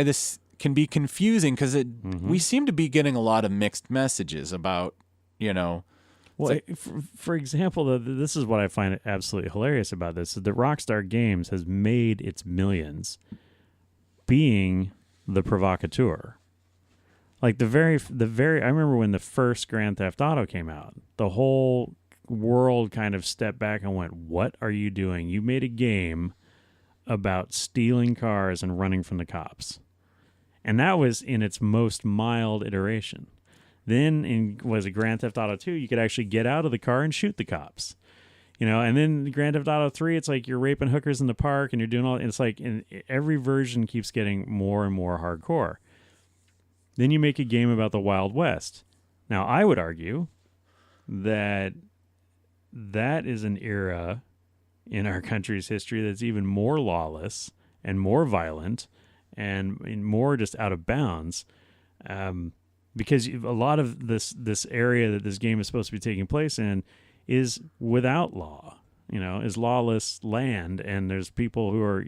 this can be confusing, because we seem to be getting a lot of mixed messages about, Well, for example, this is what I find absolutely hilarious about this, is that Rockstar Games has made its millions being the provocateur. Like I remember when the first Grand Theft Auto came out, the whole world kind of stepped back and went, what are you doing? You made a game about stealing cars and running from the cops. And that was in its most mild iteration. Then was it Grand Theft Auto 2, you could actually get out of the car and shoot the cops. And then Grand Theft Auto 3, it's like you're raping hookers in the park and you're doing all, it's like every version keeps getting more and more hardcore. Then you make a game about the Wild West. Now, I would argue that is an era in our country's history that's even more lawless and more violent and more just out of bounds, because a lot of this area that this game is supposed to be taking place in is without law, is lawless land, and there's people who are,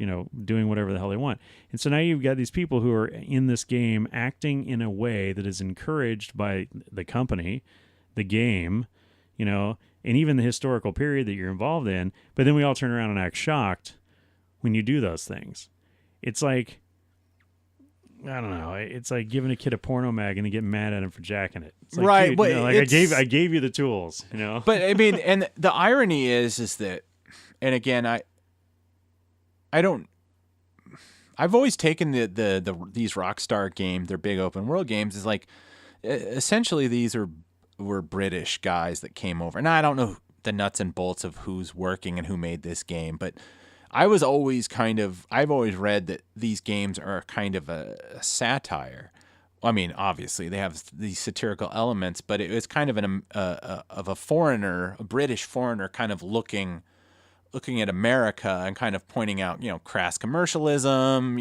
doing whatever the hell they want. And so now you've got these people who are in this game acting in a way that is encouraged by the company, the game, and even the historical period that you're involved in, but then we all turn around and act shocked when you do those things. It's like, I don't know. It's like giving a kid a porno mag and then getting mad at him for jacking it. It's like, right. Dude, but I gave you the tools, But I mean, and the irony is that, and again, I've always taken these Rockstar games, their big open world games, is like, essentially these were British guys that came over. And I don't know the nuts and bolts of who's working and who made this game, but I've always read that these games are kind of a satire. I mean, obviously they have these satirical elements, but it was kind of of a foreigner, a British foreigner, kind of looking at America and kind of pointing out, crass commercialism,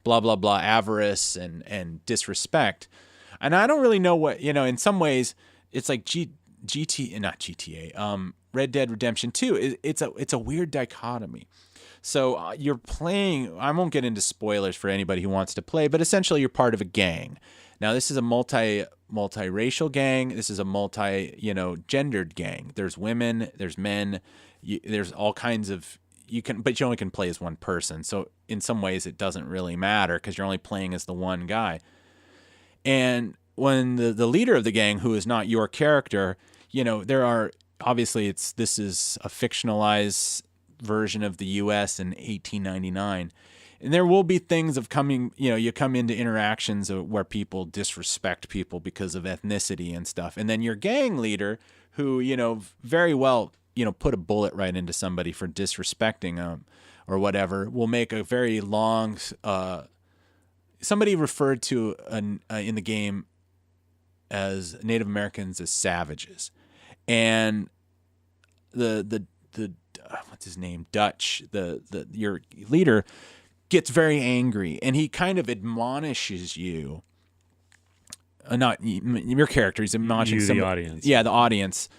blah blah blah, avarice and disrespect. And I don't really know what, in some ways it's like Red Dead Redemption 2. It's a weird dichotomy. So you're playing, I won't get into spoilers for anybody who wants to play, but essentially you're part of a gang. Now this is a multiracial gang. This is a gendered gang. There's women, there's men, there's all kinds of, but you only can play as one person. So in some ways it doesn't really matter because you're only playing as the one guy. And when the leader of the gang, who is not your character, there are, obviously this is a fictionalized version of the U.S. in 1899. And there will be things of coming, you come into interactions where people disrespect people because of ethnicity and stuff. And then your gang leader, who, very well, put a bullet right into somebody for disrespecting them or whatever, will make a very long, somebody referred to in the game as Native Americans as savages. And the what's his name? Dutch, your leader, gets very angry, and he kind of admonishes you. Not your character, he's admonishing the audience. Yeah, the audience,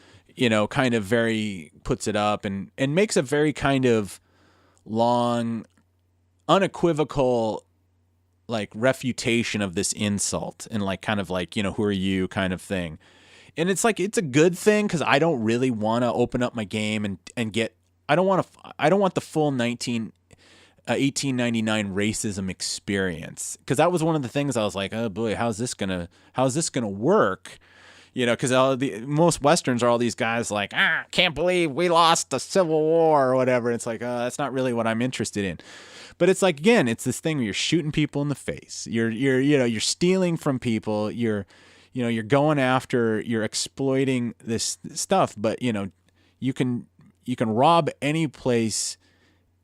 kind of very puts it up and makes a very kind of long, unequivocal, like, refutation of this insult, and like kind of like, who are you kind of thing. And it's like, it's a good thing, because I don't really want to open up my game and get, I don't want the full 1899 racism experience, because that was one of the things I was like, oh boy, how's this gonna work? Because most Westerns are all these guys like, can't believe we lost the Civil War or whatever. It's like, that's not really what I'm interested in. But it's like, again, it's this thing where you're shooting people in the face. You're stealing from people. You're going after, you're exploiting this stuff. But you can rob any place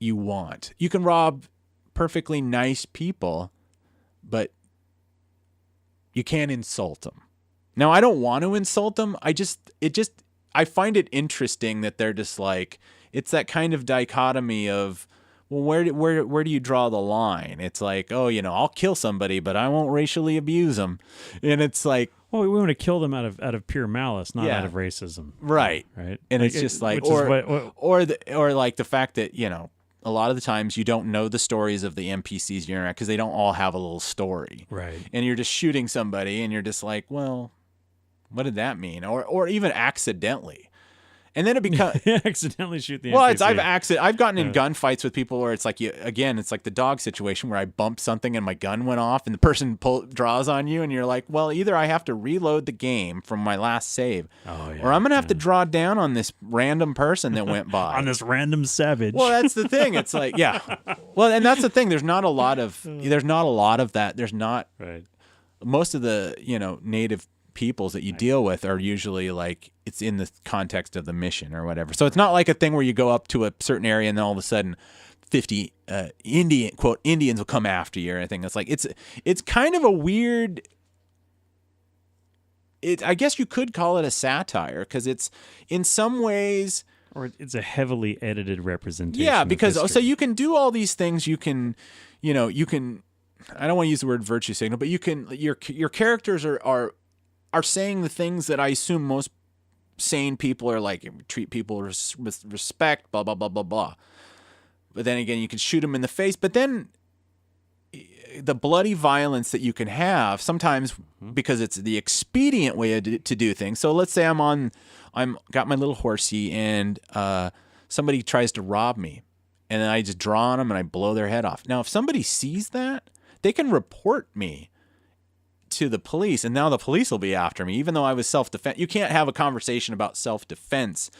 you want. You can rob perfectly nice people, but you can't insult them. Now, I don't want to insult them. I find it interesting that they're just like, it's that kind of dichotomy of, well, where do you draw the line? It's like, oh, I'll kill somebody, but I won't racially abuse them. And it's like, well, we want to kill them out of pure malice, not out of racism. Right. Right. And it's just like, or like the fact that, a lot of the times you don't know the stories of the NPCs you interact, because they don't all have a little story. Right. And you're just shooting somebody and you're just like, well, what did that mean? Or even accidentally. And then it becomes accidentally shoot the NPC. I've gotten in gunfights with people where it's like, it's like the dog situation where I bumped something and my gun went off and the person draws on you, and you're like, well, either I have to reload the game from my last save, or I'm gonna have to draw down on this random person that went by, on this random savage. Well, that's the thing. It's like, yeah. Well, and that's the thing. There's not a lot of that. There's not. Right. Most of the native peoples that you deal with are usually like, it's in the context of the mission or whatever. So it's not like a thing where you go up to a certain area and then all of a sudden 50 Indians will come after you or anything. It's like, it's kind of a weird, I guess you could call it a satire, because it's in some ways, or it's a heavily edited representation. Yeah, because so you can do all these things. You can, I don't want to use the word virtue signal, but you can, your characters are saying the things that I assume most sane people are like, treat people with respect, blah, blah, blah, blah, blah. But then again, you can shoot them in the face. But then the bloody violence that you can have sometimes, because it's the expedient way to do things. So let's say I'm got my little horsey and somebody tries to rob me, and then I just draw on them and I blow their head off. Now, if somebody sees that, they can report me to the police, and now the police will be after me, even though I was self-defense. You can't have a conversation about self-defense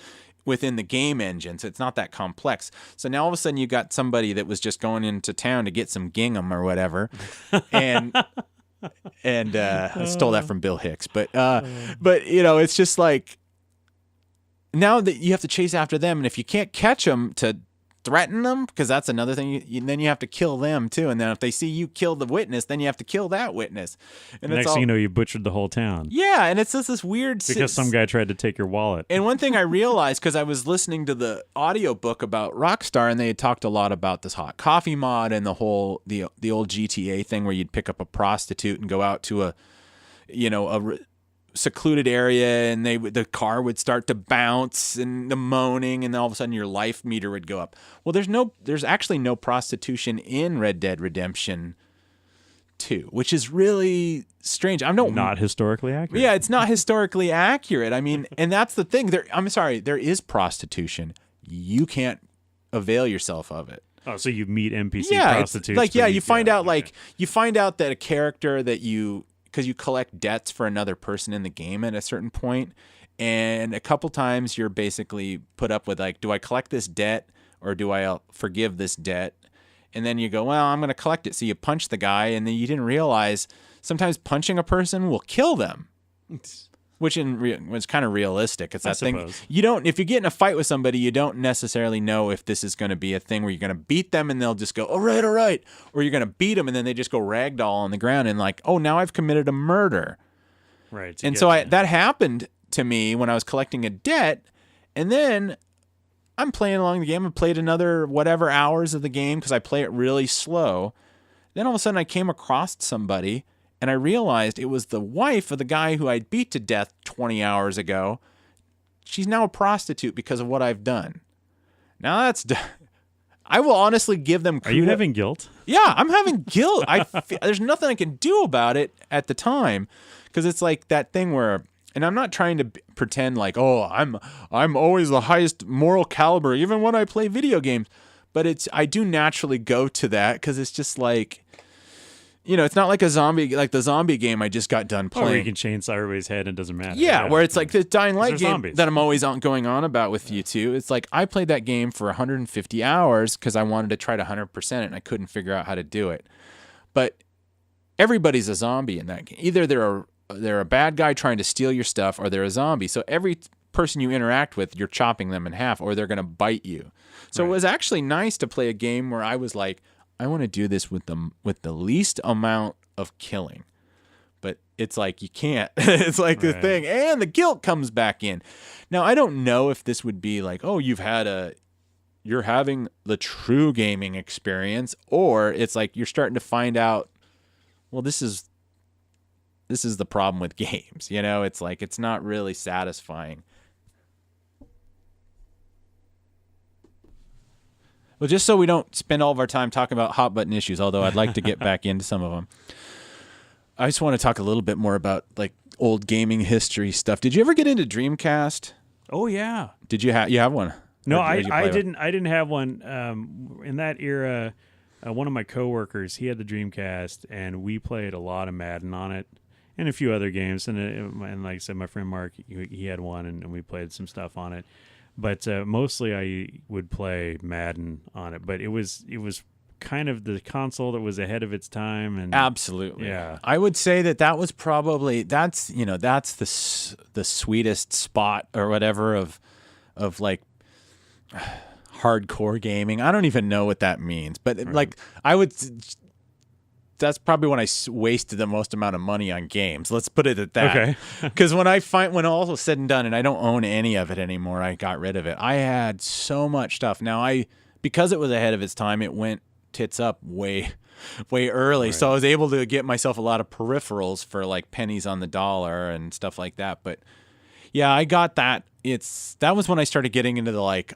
within the game engine, so it's not that complex. So now all of a sudden you got somebody that was just going into town to get some gingham or whatever, and I stole that from Bill Hicks, but it's just like, now that you have to chase after them, and if you can't catch them, to threaten them, because that's another thing. Then you have to kill them too, and then if they see you kill the witness, then you have to kill that witness. And next thing you know, you butchered the whole town. Yeah, and it's just this weird, because some guy tried to take your wallet. And one thing I realized, because I was listening to the audiobook about Rockstar, and they had talked a lot about this hot coffee mod and the whole the old GTA thing where you'd pick up a prostitute and go out to a secluded area, and the car would start to bounce and the moaning, and then all of a sudden your life meter would go up. Well, there's actually no prostitution in Red Dead Redemption 2, which is really strange. Not historically accurate. Yeah, it's not historically accurate. I mean, and that's the thing. I'm sorry, there is prostitution. You can't avail yourself of it. Oh, so you meet NPC prostitutes. You find out that a character that because you collect debts for another person in the game at a certain point, and a couple times you're basically put up with like, do I collect this debt or do I forgive this debt? And then you go, well, I'm going to collect it. So you punch the guy, and then you didn't realize sometimes punching a person will kill them, which was kind of realistic. It's that thing. If you get in a fight with somebody, you don't necessarily know if this is going to be a thing where you're going to beat them and they'll just go, all right. Or you're going to beat them and then they just go ragdoll on the ground and like, oh, now I've committed a murder. Right. And so that happened to me when I was collecting a debt. And then I'm playing along the game. I played another whatever hours of the game because I play it really slow. Then all of a sudden I came across somebody and I realized it was the wife of the guy who I beat to death 20 hours ago. She's now a prostitute because of what I've done. Now I will honestly give them Are you having guilt? Yeah, I'm having guilt. There's nothing I can do about it at the time because it's like that thing where, and I'm not trying to pretend like, oh, I'm always the highest moral caliber even when I play video games, but I do naturally go to that because it's just like, it's not like the zombie game I just got done playing. Or you can chainsaw everybody's head and it doesn't matter. Yeah, where it's like the Dying Light game zombies. that I'm always going on about with you two. It's like I played that game for 150 hours because I wanted to try to 100% it and I couldn't figure out how to do it. But everybody's a zombie in that game. Either they're a bad guy trying to steal your stuff or they're a zombie. So every person you interact with, you're chopping them in half or they're going to bite you. So It was actually nice to play a game where I was like, I want to do this with the least amount of killing. But it's like you can't. It's like the thing. And the guilt comes back in. Now, I don't know if this would be like, oh, you're having the true gaming experience, or it's like you're starting to find out, well, this is the problem with games. It's like it's not really satisfying. Well, just so we don't spend all of our time talking about hot button issues, although I'd like to get back into some of them. I just want to talk a little bit more about like old gaming history stuff. Did you ever get into Dreamcast? Oh yeah. Did you have one? No, I didn't. I didn't have one. In that era, one of my coworkers, he had the Dreamcast, and we played a lot of Madden on it, and a few other games. And like I said, my friend Mark, he had one, and we played some stuff on it. But mostly I would play Madden on it. But it was kind of the console that was ahead of its time. And absolutely, yeah. I would say that was probably that's the sweetest spot or whatever of like hardcore gaming. I don't even know what that means, but like I would. That's probably when I wasted the most amount of money on games. Let's put it at that. Okay. Because when all was said and done, and I don't own any of it anymore, I got rid of it. I had so much stuff. Now because it was ahead of its time, it went tits up way early. Right. So I was able to get myself a lot of peripherals for like pennies on the dollar and stuff like that. But yeah, I got that. That was when I started getting into the like,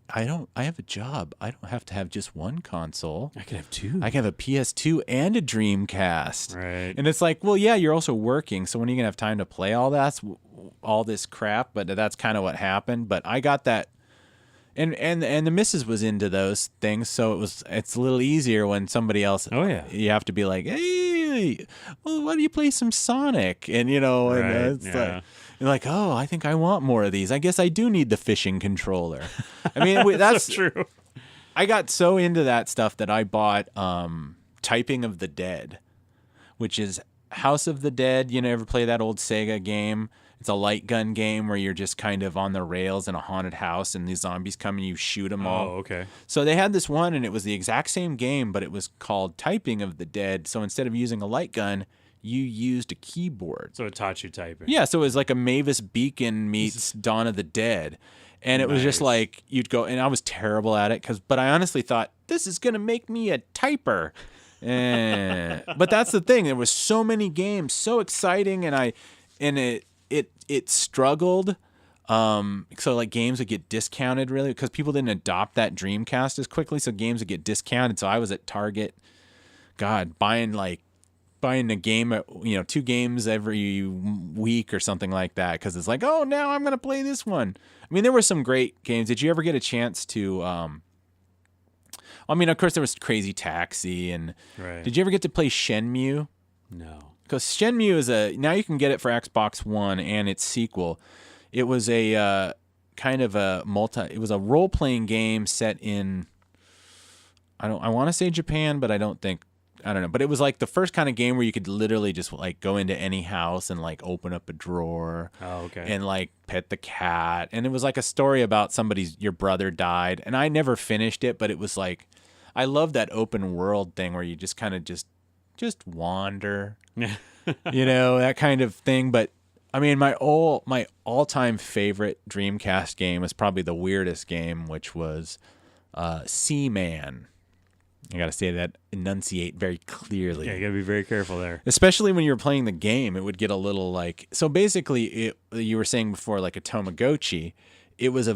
I have a job. I don't have to have just one console. I could have two. I can have a PS2 and a Dreamcast. Right. And it's like, well, yeah, you're also working. So when are you going to have time to play all this crap? But that's kind of what happened. But I got that. And the missus was into those things. So it's a little easier when somebody else. Oh, yeah. You have to be like, hey, well, why do you play some Sonic? And, right. And it's like. You're like, oh, I think I want more of these. I guess I do need the fishing controller. I mean, that's so true. I got so into that stuff that I bought Typing of the Dead, which is House of the Dead. Ever play that old Sega game? It's a light gun game where you're just kind of on the rails in a haunted house and these zombies come and you shoot them all. Oh, okay. So they had this one and it was the exact same game, but it was called Typing of the Dead. So instead of using a light gun, you used a keyboard. So it taught you typing. Yeah, so it was like a Mavis Beacon meets Dawn of the Dead. And it was just like, you'd go, and I was terrible at it, but I honestly thought, this is going to make me a typer. But that's the thing. There was so many games, so exciting, and it struggled. So like games would get discounted really, because people didn't adopt that Dreamcast as quickly, so games would get discounted. So I was at Target, buying a game, 2 games every week or something like that, because it's like, oh, now I'm going to play this one. I mean, there were some great games. Did you ever get a chance to, of course there was Crazy Taxi, and right. Did you ever get to play Shenmue? No. Because Shenmue now you can get it for Xbox One and its sequel. It was a kind of it was a role-playing game set in, I want to say Japan, but I don't know. But it was like the first kind of game where you could literally just like go into any house and like open up a drawer. Oh, okay. And like pet the cat. And it was like a story about your brother died. And I never finished it, but it was like, I love that open world thing where you just kind of just wander, that kind of thing. But I mean, my all-time favorite Dreamcast game was probably the weirdest game, which was Seaman. I got to say that, enunciate very clearly. Yeah, you got to be very careful there. Especially when you were playing the game, it would get a little like... So basically, you were saying before, like a Tamagotchi, it was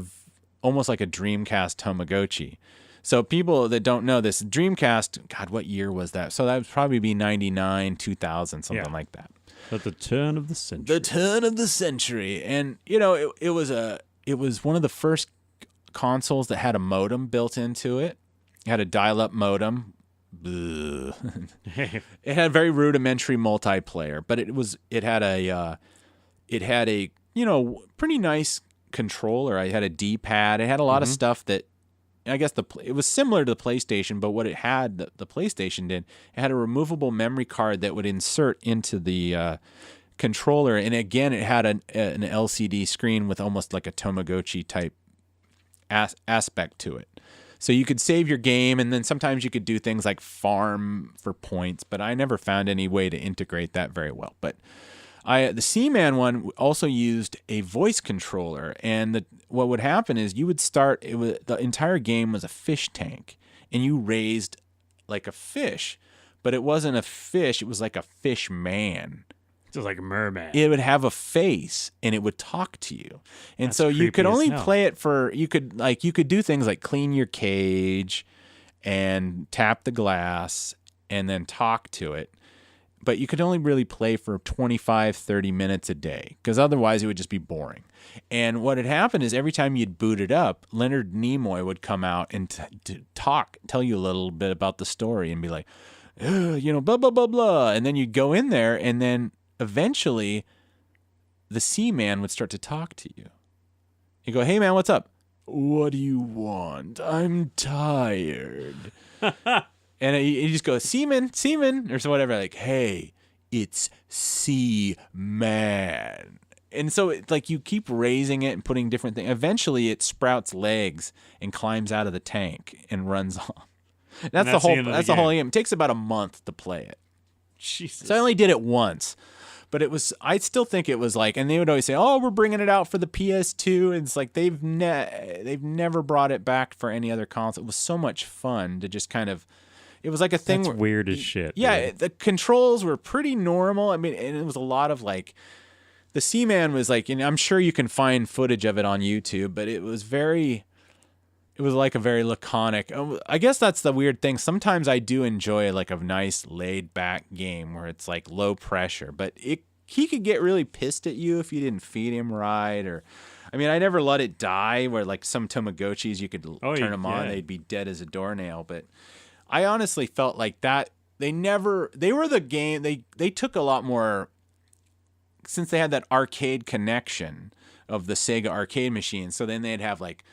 almost like a Dreamcast Tamagotchi. So people that don't know this, Dreamcast, God, what year was that? So that would probably be 99, 2000, something like that. At the turn of the century. The turn of the century. And, you know, it was one of the first consoles that had a modem built into it. It had a dial-up modem. It had very rudimentary multiplayer, but it had a you know, pretty nice controller. It had a D-pad. It had a lot of stuff that, I guess it was similar to the PlayStation, but what it had, the PlayStation did, it had a removable memory card that would insert into the controller, and again, it had an LCD screen with almost like a Tamagotchi type aspect to it. So you could save your game, and then sometimes you could do things like farm for points, but I never found any way to integrate that very well. But the Seaman one also used a voice controller, and what would happen is you would start. The entire game was a fish tank, and you raised like a fish, but it wasn't a fish. It was like a fish man. Just like a merman. It would have a face, and it would talk to you. And That's so you could creepy as only hell. play it for you could do things like clean your cage, and tap the glass, and then talk to it. But you could only really play for 25, 30 minutes a day, because otherwise it would just be boring. And what had happened is every time you'd boot it up, Leonard Nimoy would come out and tell you a little bit about the story and be like, you know, blah, blah, blah, blah. And then you'd go in there, and then eventually the Seaman would start to talk to you. You go, hey, man, what's up? What do you want? I'm tired. And you just go, Seaman, or so whatever. Like, hey, it's Seaman. And so, you keep raising it and putting different things. Eventually, it sprouts legs and climbs out of the tank and runs off. That's the whole game. It takes about a month to play it. Jesus. So I only did it once. But I still think it was like, and they would always say, "Oh, we're bringing it out for the PS2." And it's like they've never brought it back for any other console. It was so much fun to just kind of, it was like a thing. That's weird as shit. Yeah, dude. the controls were pretty normal. I mean, and it was a lot of like, the Seaman was like, and I'm sure you can find footage of it on YouTube, but it was like a very laconic. I guess that's the weird thing. Sometimes I do enjoy like a nice laid back game where it's like low pressure, but he could get really pissed at you if you didn't feed him right. Or, I mean, I never let it die where like some Tamagotchis, you could turn them on, they'd be dead as a doornail. But I honestly felt like that they were the game. They took a lot more, since they had that arcade connection of the Sega arcade machine. So then they'd have like,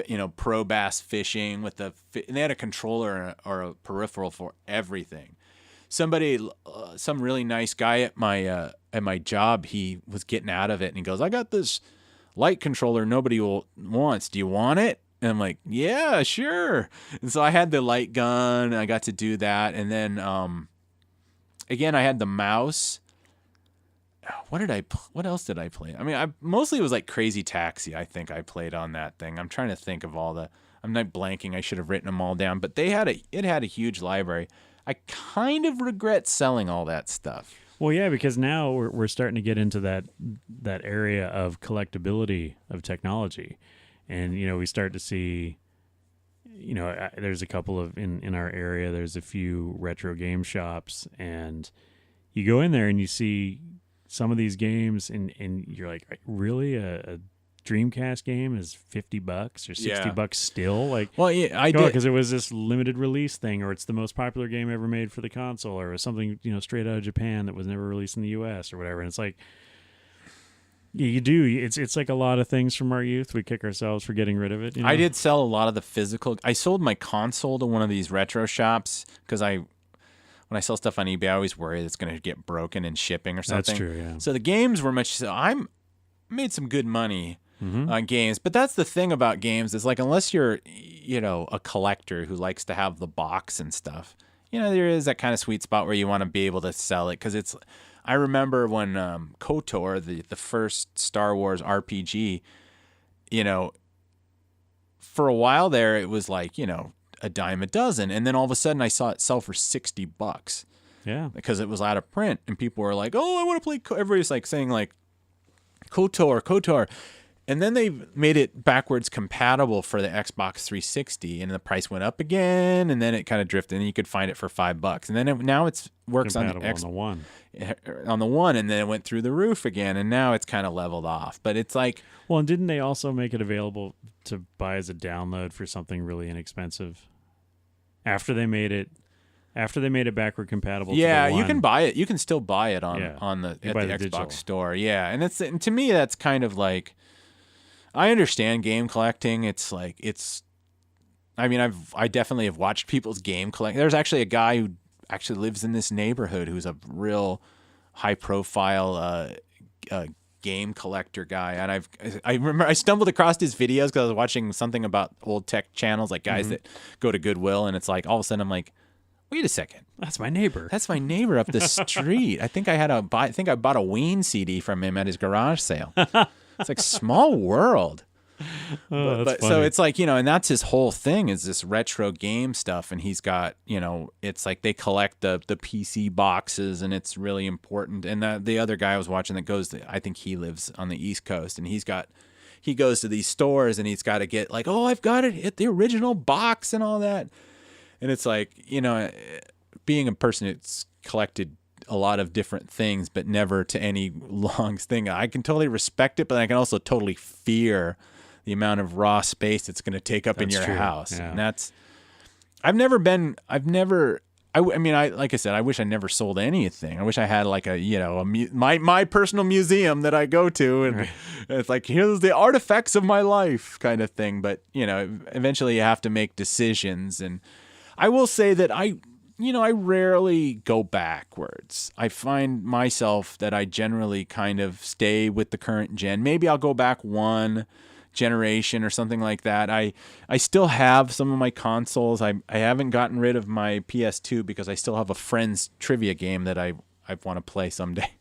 you know, pro bass fishing and they had a controller or a peripheral for everything. Some really nice guy at my job, he was getting out of it and he goes, "I got this light controller nobody wants. Do you want it?" And I'm like, "Yeah, sure." And so I had the light gun. I got to do that. And then, again, I had the mouse. What else did I play? I mean, mostly it was like Crazy Taxi. I think I played on that thing. I'm trying to think of I'm not blanking. I should have written them all down, but it had a huge library. I kind of regret selling all that stuff. Well, yeah, because now we're starting to get into that area of collectability of technology, and you know, we start to see, you know, there's a couple of in our area. There's a few retro game shops, and you go in there and you see some of these games, and you're like, really, a Dreamcast game is $50 or $60 still? Like, well, yeah, I did, because it was this limited release thing, or it's the most popular game ever made for the console, or something, you know, straight out of Japan that was never released in the U.S. or whatever. And it's like, you do. It's like a lot of things from our youth. We kick ourselves for getting rid of it. You know? I did sell a lot of the physical. I sold my console to one of these retro shops because when I sell stuff on eBay, I always worry it's going to get broken in shipping or something. That's true, yeah. So the games were I made some good money on games, but that's the thing about games is like, unless you're, you know, a collector who likes to have the box and stuff, you know, there is that kind of sweet spot where you want to be able to sell it because I remember when KOTOR, the first Star Wars RPG, you know, for a while there it was like, you know, a dime a dozen, and then all of a sudden I saw it sell for $60. Yeah, because it was out of print, and people were like, "Oh, I want to play." Everybody's like saying like KOTOR, and then they made it backwards compatible for the Xbox 360, and the price went up again, and then it kind of drifted, and you could find it for $5, and then now it's works on the One. on the one, and then it went through the roof again, and now it's kind of leveled off. But it's like, well, and didn't they also make it available to buy as a download for something really inexpensive after they made it? After they made it backward compatible, yeah, to the you can one. buy it. You can still buy it on Yeah. the You at buy the the Xbox digital. store. Yeah, and to me that's kind of like, I understand game collecting. It's like I mean, I definitely have watched people's game collect. There's actually a guy who actually lives in this neighborhood who's a real high profile game collector guy, and I remember I stumbled across his videos because I was watching something about old tech channels, like guys that go to Goodwill, and it's like all of a sudden I'm like, wait a second. That's my neighbor. That's my neighbor up the street. I think I bought a Ween CD from him at his garage sale. It's like small world. That's So funny. it's like, you know, and that's his whole thing is this retro game stuff. And he's got, you know, it's like they collect the PC boxes, and it's really important. And the other guy I was watching that I think he lives on the East Coast, and he goes to these stores, and he's got to get like, oh, I've got it at the original box and all that. And it's like, you know, being a person that's collected a lot of different things, but never to any long thing, I can totally respect it, but I can also totally fear the amount of raw space it's going to take up in That's your true. house. Yeah. And like I said, I wish I never sold anything. I wish I had like my personal museum that I go to, and it's like, here's the artifacts of my life kind of thing. But, you know, eventually you have to make decisions, and I will say that I rarely go backwards. I find myself that I generally kind of stay with the current gen. Maybe I'll go back one generation or something like that. I still have some of my consoles. I haven't gotten rid of my PS2 because I still have a friend's trivia game that I want to play someday.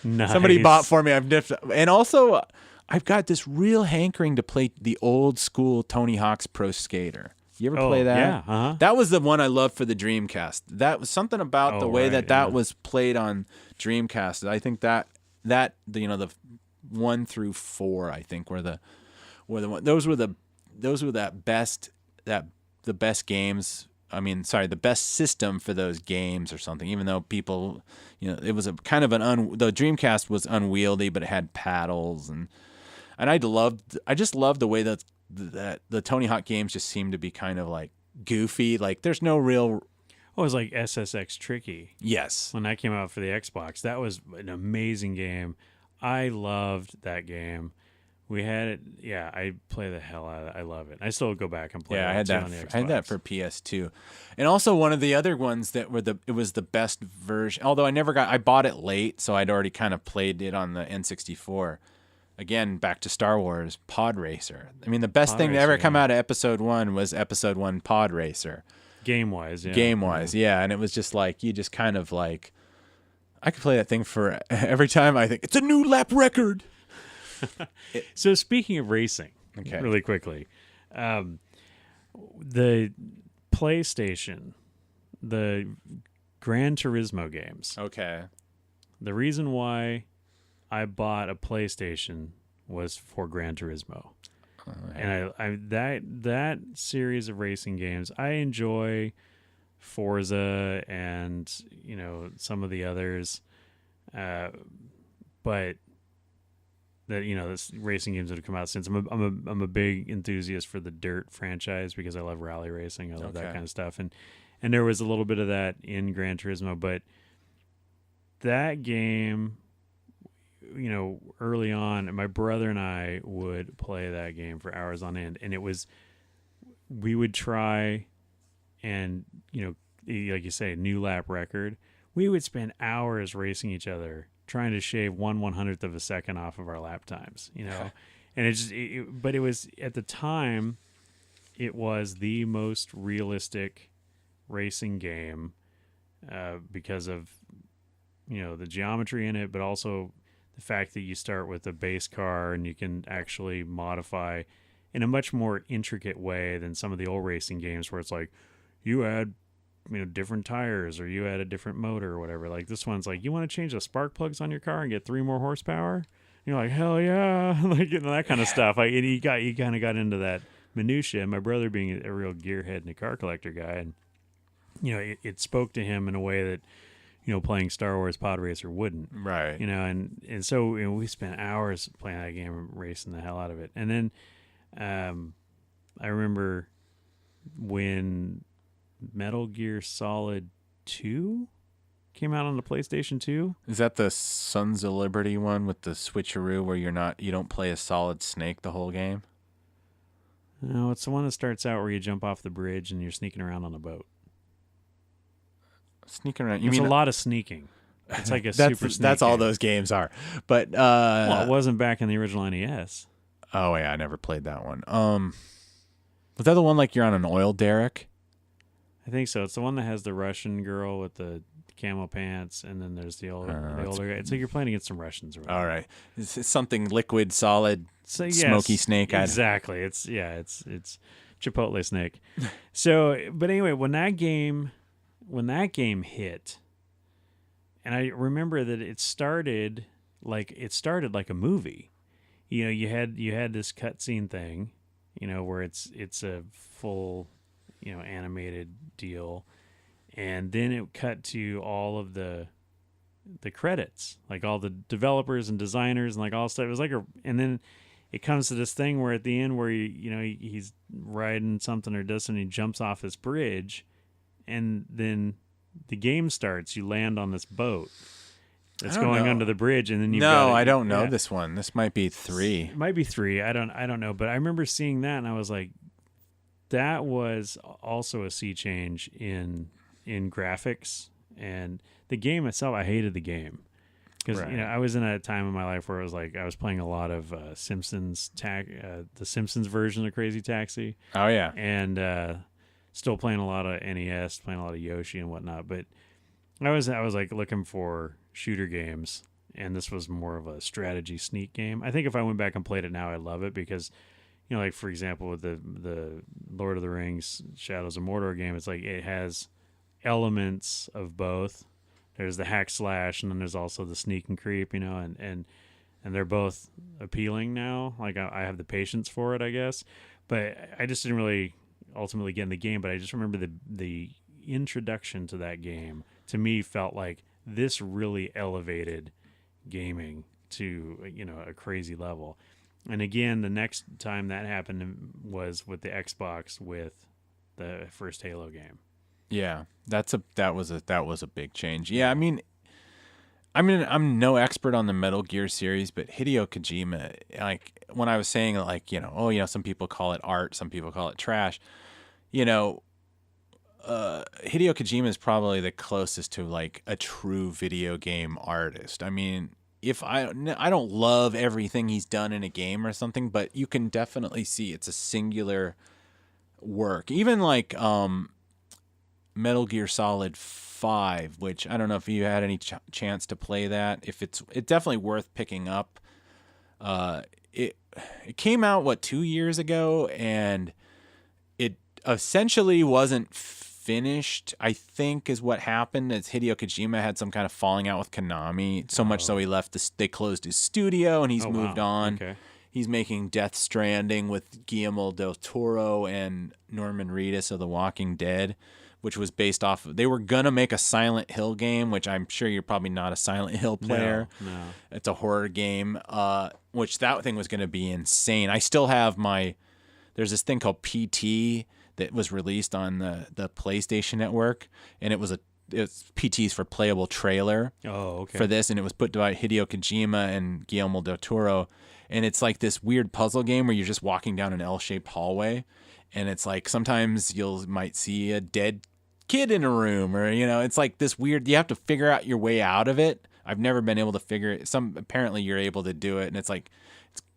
Nice. Somebody bought for me. And also I've got this real hankering to play the old school Tony Hawk's Pro Skater. You ever play that? Yeah, uh-huh. That was the one I loved for the Dreamcast. That was something about the way that was played on Dreamcast. I think that the 1 through 4, I think were the best games. I mean, sorry, the best system for those games or something. Even though people, you know, it was a kind of the Dreamcast was unwieldy, but it had paddles, and I just loved the way that the Tony Hawk games just seem to be kind of like goofy. Like there's no real. Oh, it was like SSX Tricky. Yes. When that came out for the Xbox, that was an amazing game. I loved that game. We had it. Yeah, I play the hell out of it. I love it. I still go back and play. Yeah, it I had that. on the Xbox. I had that for PS2, and also one of the other ones that it was the best version. Although I bought it late, so I'd already kind of played it on the N64. Again, back to Star Wars, Pod Racer. I mean, the best thing to ever come out of Episode 1 was Episode 1 Pod Racer. Game-wise, yeah. Game-wise, yeah. And it was just like, you just kind of like, I could play that thing for every time I think, it's a new lap record. So speaking of racing, Okay. really quickly, the PlayStation, the Gran Turismo games. Okay. The reason why I bought a PlayStation was for Gran Turismo. And I that series of racing games, I enjoy Forza and, you know, some of the others, but that, you know, this racing games that have come out since. I'm a big enthusiast for the Dirt franchise because I love rally racing. I love that kind of stuff, and there was a little bit of that in Gran Turismo, but that game, you know, early on, my brother and I would play that game for hours on end, and we would try and, you know, like you say, new lap record. We would spend hours racing each other, trying to shave 1/100th of a second off of our lap times, you know, and but it was, at the time, it was the most realistic racing game, because of the geometry in it, but also the fact that you start with a base car and you can actually modify in a much more intricate way than some of the old racing games where it's like you add different tires or you add a different motor or whatever. Like this one's like, you want to change the spark plugs on your car and get 3 more horsepower? And you're like, hell yeah. Like that kind of stuff. Like and you kind of got into that minutia. My brother being a real gearhead and a car collector guy, and it spoke to him in a way that playing Star Wars Pod Racer wouldn't. Right. And so we spent hours playing that game and racing the hell out of it. And then I remember when Metal Gear Solid 2 came out on the PlayStation 2. Is that the Sons of Liberty one with the switcheroo where you don't play a Solid Snake the whole game? No, it's the one that starts out where you jump off the bridge and you're sneaking around on a boat. Sneaking around. It's a lot of sneaking. It's like a super sneak That's all game. those games are. But well, it wasn't back in the original NES. Oh yeah, I never played that one. Was that the one like you're on an oil derrick? I think so. It's the one that has the Russian girl with the camo pants, and then there's the older guy. It's like you're playing against some Russians. Or all right, it's something liquid, solid, yes, smoky snake. Exactly. It's Chipotle Snake. So, but anyway, when that game hit, and I remember that it started like a movie. You had this cutscene thing, where it's a full, animated deal, and then it cut to all of the credits, like all the developers and designers and like all stuff. It was like and then it comes to this thing where at the end where he's riding something or does something, he jumps off this bridge, and then the game starts. You land on this boat that's going under the bridge, and then I don't know this one. This might be 3. It might be 3. I don't know, but I remember seeing that and I was like, that was also a sea change in graphics and the game itself. I hated the game because I was in a time in my life where it was like I was playing a lot of Simpsons the Simpsons version of Crazy Taxi. Oh yeah, and still playing a lot of NES, playing a lot of Yoshi and whatnot. But I was like looking for shooter games, and this was more of a strategy sneak game. I think if I went back and played it now, I'd love it because, like for example with the Lord of the Rings Shadows of Mordor game, it's like it has elements of both. There's the hack slash, and then there's also the sneak and creep, and they're both appealing now. Like I have the patience for it, I guess, but I just didn't really ultimately get in the game. But I just remember the introduction to that game to me felt like this really elevated gaming to a crazy level. And again, the next time that happened was with the Xbox with the first Halo game. Yeah, that was a big change. Yeah, I mean, I'm no expert on the Metal Gear series, but Hideo Kojima, like when I was saying like, some people call it art, some people call it trash. Hideo Kojima is probably the closest to like a true video game artist. I mean, if I don't love everything he's done in a game or something, but you can definitely see it's a singular work. Even like Metal Gear Solid 5, which I don't know if you had any chance to play that. If it's definitely worth picking up. It came out 2 years ago, and it essentially wasn't finished, I think, is what happened. As Hideo Kojima had some kind of falling out with Konami, so much so he left. They closed his studio, and he's moved on. Okay. He's making Death Stranding with Guillermo del Toro and Norman Reedus of The Walking Dead, which was based off. They were gonna make a Silent Hill game, which I'm sure you're probably not a Silent Hill player. No. It's a horror game, which that thing was gonna be insane. I still have there's this thing called PT that was released on the PlayStation Network, and it's PT's for playable trailer. Oh, okay. For this, and it was put by Hideo Kojima and Guillermo del Toro, and it's like this weird puzzle game where you're just walking down an L-shaped hallway, and it's like sometimes might see a dead kid in a room, or it's like this weird. You have to figure out your way out of it. I've never been able to figure it. Apparently you're able to do it, and it's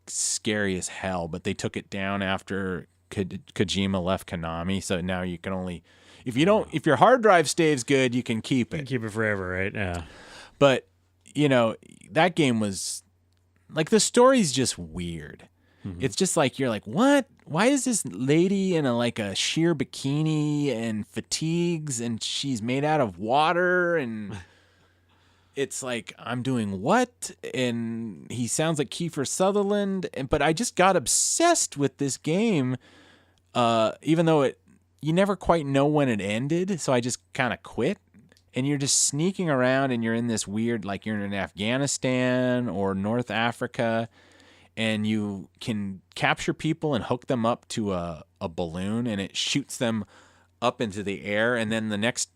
scary as hell. But they took it down after Kojima left Konami, so now you can only if your hard drive stays good, you can keep it. You can keep it forever, right? Yeah. But, that game was like, the story's just weird. It's just like, you're like, what? Why is this lady in a sheer bikini and fatigues and she's made out of water? And it's like, I'm doing what? And he sounds like Kiefer Sutherland. But I just got obsessed with this game, even though you never quite know when it ended. So I just kind of quit. And you're just sneaking around and you're in this weird, like you're in Afghanistan or North Africa, and you can capture people and hook them up to a balloon, and it shoots them up into the air. And then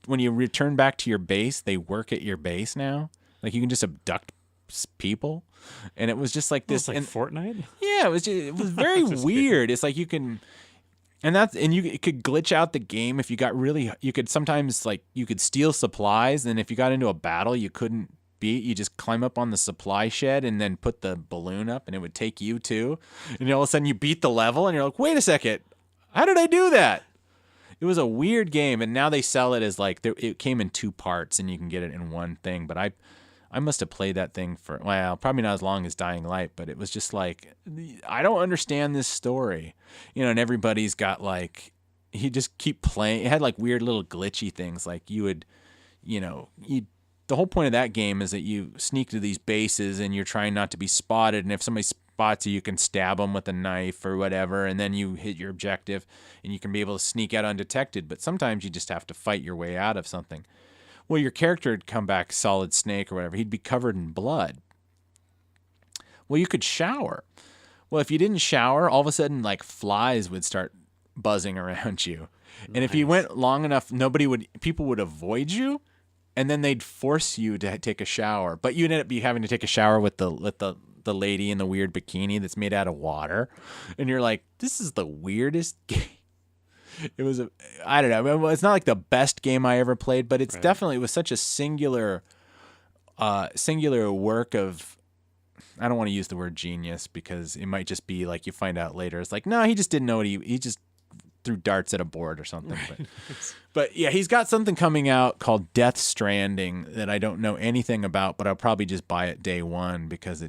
when you return back to your base, they work at your base now. Like, you can just abduct people. And it was just like this. It's like Fortnite? Yeah, it was very weird. It's like you can, it could glitch out the game if you got really, you could sometimes, like, you could steal supplies. And if you got into a battle you couldn't beat, you just climb up on the supply shed and then put the balloon up, and it would take you too. And all of a sudden you beat the level and you're like, wait a second, how did I do that? It was a weird game. And now they sell it as like, it came in 2 parts and you can get it in one thing. But I must have played that thing for, well, probably not as long as Dying Light, but it was just like, I don't understand this story. And everybody's got like, you just keep playing. It had like weird little glitchy things. Like you would, the whole point of that game is that you sneak to these bases and you're trying not to be spotted. And if somebody spots you, you can stab them with a knife or whatever. And then you hit your objective and you can be able to sneak out undetected. But sometimes you just have to fight your way out of something. Well, your character would come back Solid Snake or whatever. He'd be covered in blood. Well, you could shower. Well, if you didn't shower, all of a sudden, like, flies would start buzzing around you. And if you went long enough, people would avoid you, and then they'd force you to take a shower. But you'd end up having to take a shower with the lady in the weird bikini that's made out of water. And you're like, this is the weirdest game. It was I don't know. It's not like the best game I ever played, but it was such a singular work of, I don't want to use the word genius because it might just be like, you find out later, it's like, no, he just didn't know what he just threw darts at a board or something. Right. But yeah, he's got something coming out called Death Stranding that I don't know anything about, but I'll probably just buy it day one because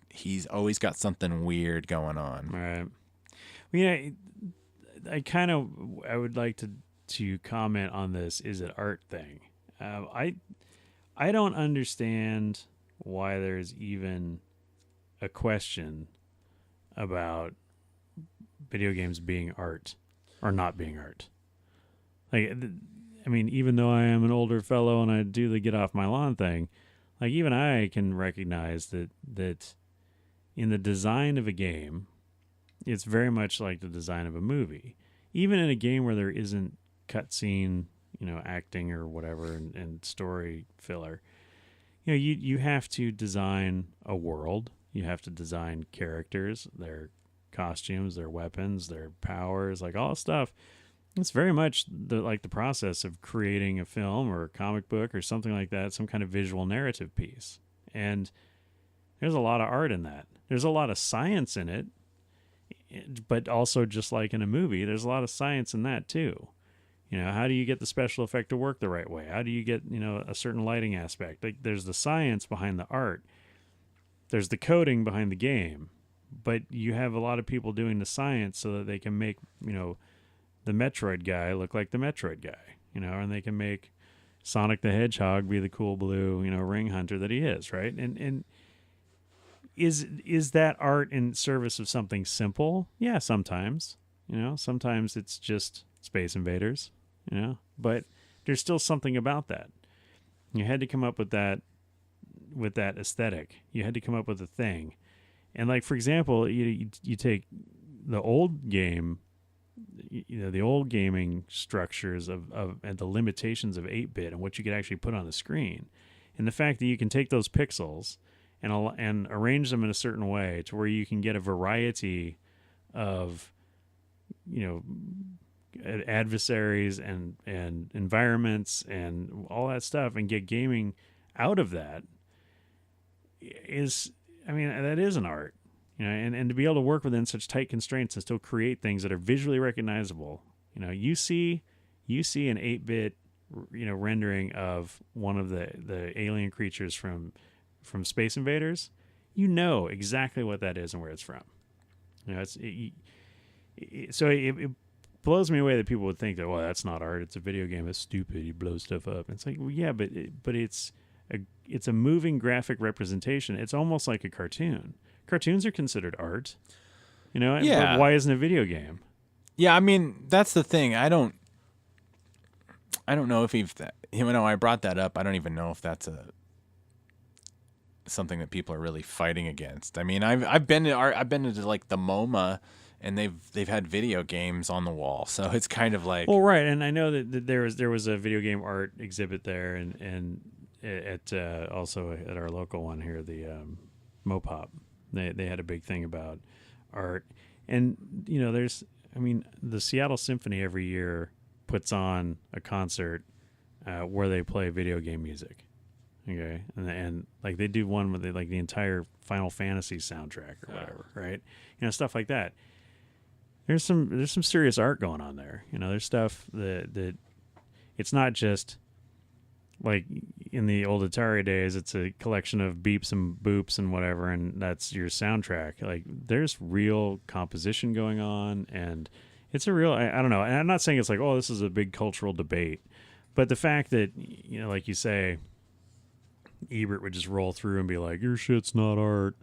he's always got something weird going on. Right. Well, I would like to comment on this is it art thing. I don't understand why there's even a question about video games being art or not being art. Like, I mean, even though I am an older fellow and I do the get off my lawn thing, like, even I can recognize that in the design of a game, it's very much like the design of a movie. Even in a game where there isn't cutscene, acting or whatever and story filler, you have to design a world. You have to design characters, their costumes, their weapons, their powers, like all stuff. It's very much the process of creating a film or a comic book or something like that, some kind of visual narrative piece. And there's a lot of art in that. There's a lot of science in it, but also just like in a movie, there's a lot of science in that too. How do you get the special effect to work the right way? How do you get, a certain lighting aspect? Like, there's the science behind the art. There's the coding behind the game, but you have a lot of people doing the science so that they can make, the Metroid guy look like the Metroid guy, and they can make Sonic the Hedgehog be the cool blue, ring hunter that he is, right? And is that art in service of something simple? Yeah, sometimes. Sometimes it's just Space Invaders, but there's still something about that. You had to come up with that aesthetic. You had to come up with a thing. And like, for example, you take the old game, the old gaming structures of and the limitations of 8-bit and what you could actually put on the screen. And the fact that you can take those pixels and arrange them in a certain way to where you can get a variety of, adversaries and environments and all that stuff, and get gaming out of that that is an art, and to be able to work within such tight constraints and still create things that are visually recognizable. You see an 8-bit rendering of one of the alien creatures from Space Invaders, you know exactly what that is and where it's from. It blows me away that people would think that, well, that's not art, it's a video game, it's stupid, you blow stuff up. And it's like, well, yeah, but it's a moving graphic representation. It's almost like a cartoon. Cartoons are considered art, Yeah. But why isn't a video game? Yeah, I mean, that's the thing. I don't know if I brought that up. I don't even know if that's something that people are really fighting against. I mean, I've been to like the MoMA, and they've had video games on the wall, so it's kind of like, well, right. And I know that there was a video game art exhibit there, and at also at our local one here, the Mopop, they had a big thing about art, and the Seattle Symphony every year puts on a concert where they play video game music. Okay, and like they do one with the entire Final Fantasy soundtrack or whatever, right? Stuff like that. There's some serious art going on there. There's stuff that it's not just like in the old Atari days. It's a collection of beeps and boops and whatever, and that's your soundtrack. Like there's real composition going on, and it's a real. I don't know. And I'm not saying it's like, oh, this is a big cultural debate, but the fact that like you say, Ebert would just roll through and be like, your shit's not art.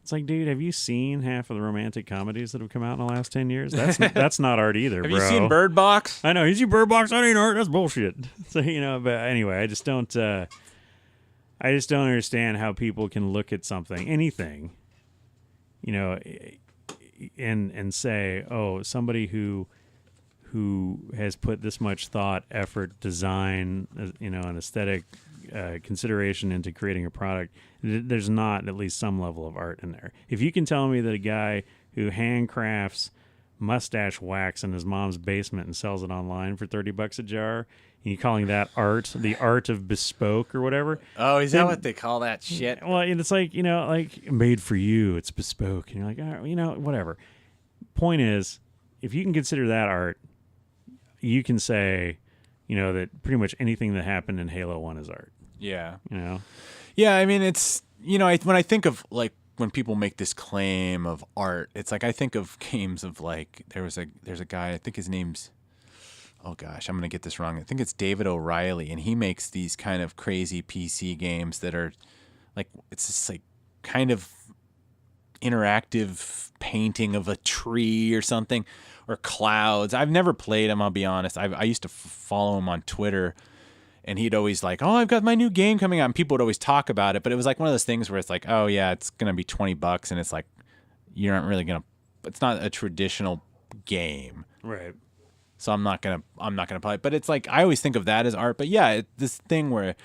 It's like, dude, have you seen half of the romantic comedies that have come out in the last 10 years? That's not art either, have bro. you seen Bird Box? I know. You see Bird Box? That ain't art. That's bullshit. So, but anyway, I just don't understand how people can look at anything, and say, oh, somebody who has put this much thought, effort, design, an aesthetic consideration into creating a product, there's not at least some level of art in there. If you can tell me that a guy who handcrafts mustache wax in his mom's basement and sells it online for $30 a jar, and you're calling that art, the art of bespoke or whatever. Oh, is that what they call that shit? Well, it's like, like made for you, it's bespoke. And you're like, oh, whatever. Point is, if you can consider that art, you can say, that pretty much anything that happened in Halo 1 is art. Yeah. Yeah, I mean, it's, when I think of, like, when people make this claim of art, it's like I think of games of, like, there's a guy, I think his name's, oh gosh, I'm going to get this wrong. I think it's David O'Reilly, and he makes these kind of crazy PC games that are, like, it's just, like, kind of interactive painting of a tree or something, or clouds. I've never played him, I'll be honest. I used to follow him on Twitter, and he'd always like, oh, I've got my new game coming out, and people would always talk about it, but it was like one of those things where it's like, oh yeah, it's going to be $20, and it's like, you're not really going to, it's not a traditional game. right. So I'm not going to play it, but it's like, I always think of that as art, but yeah, this thing where,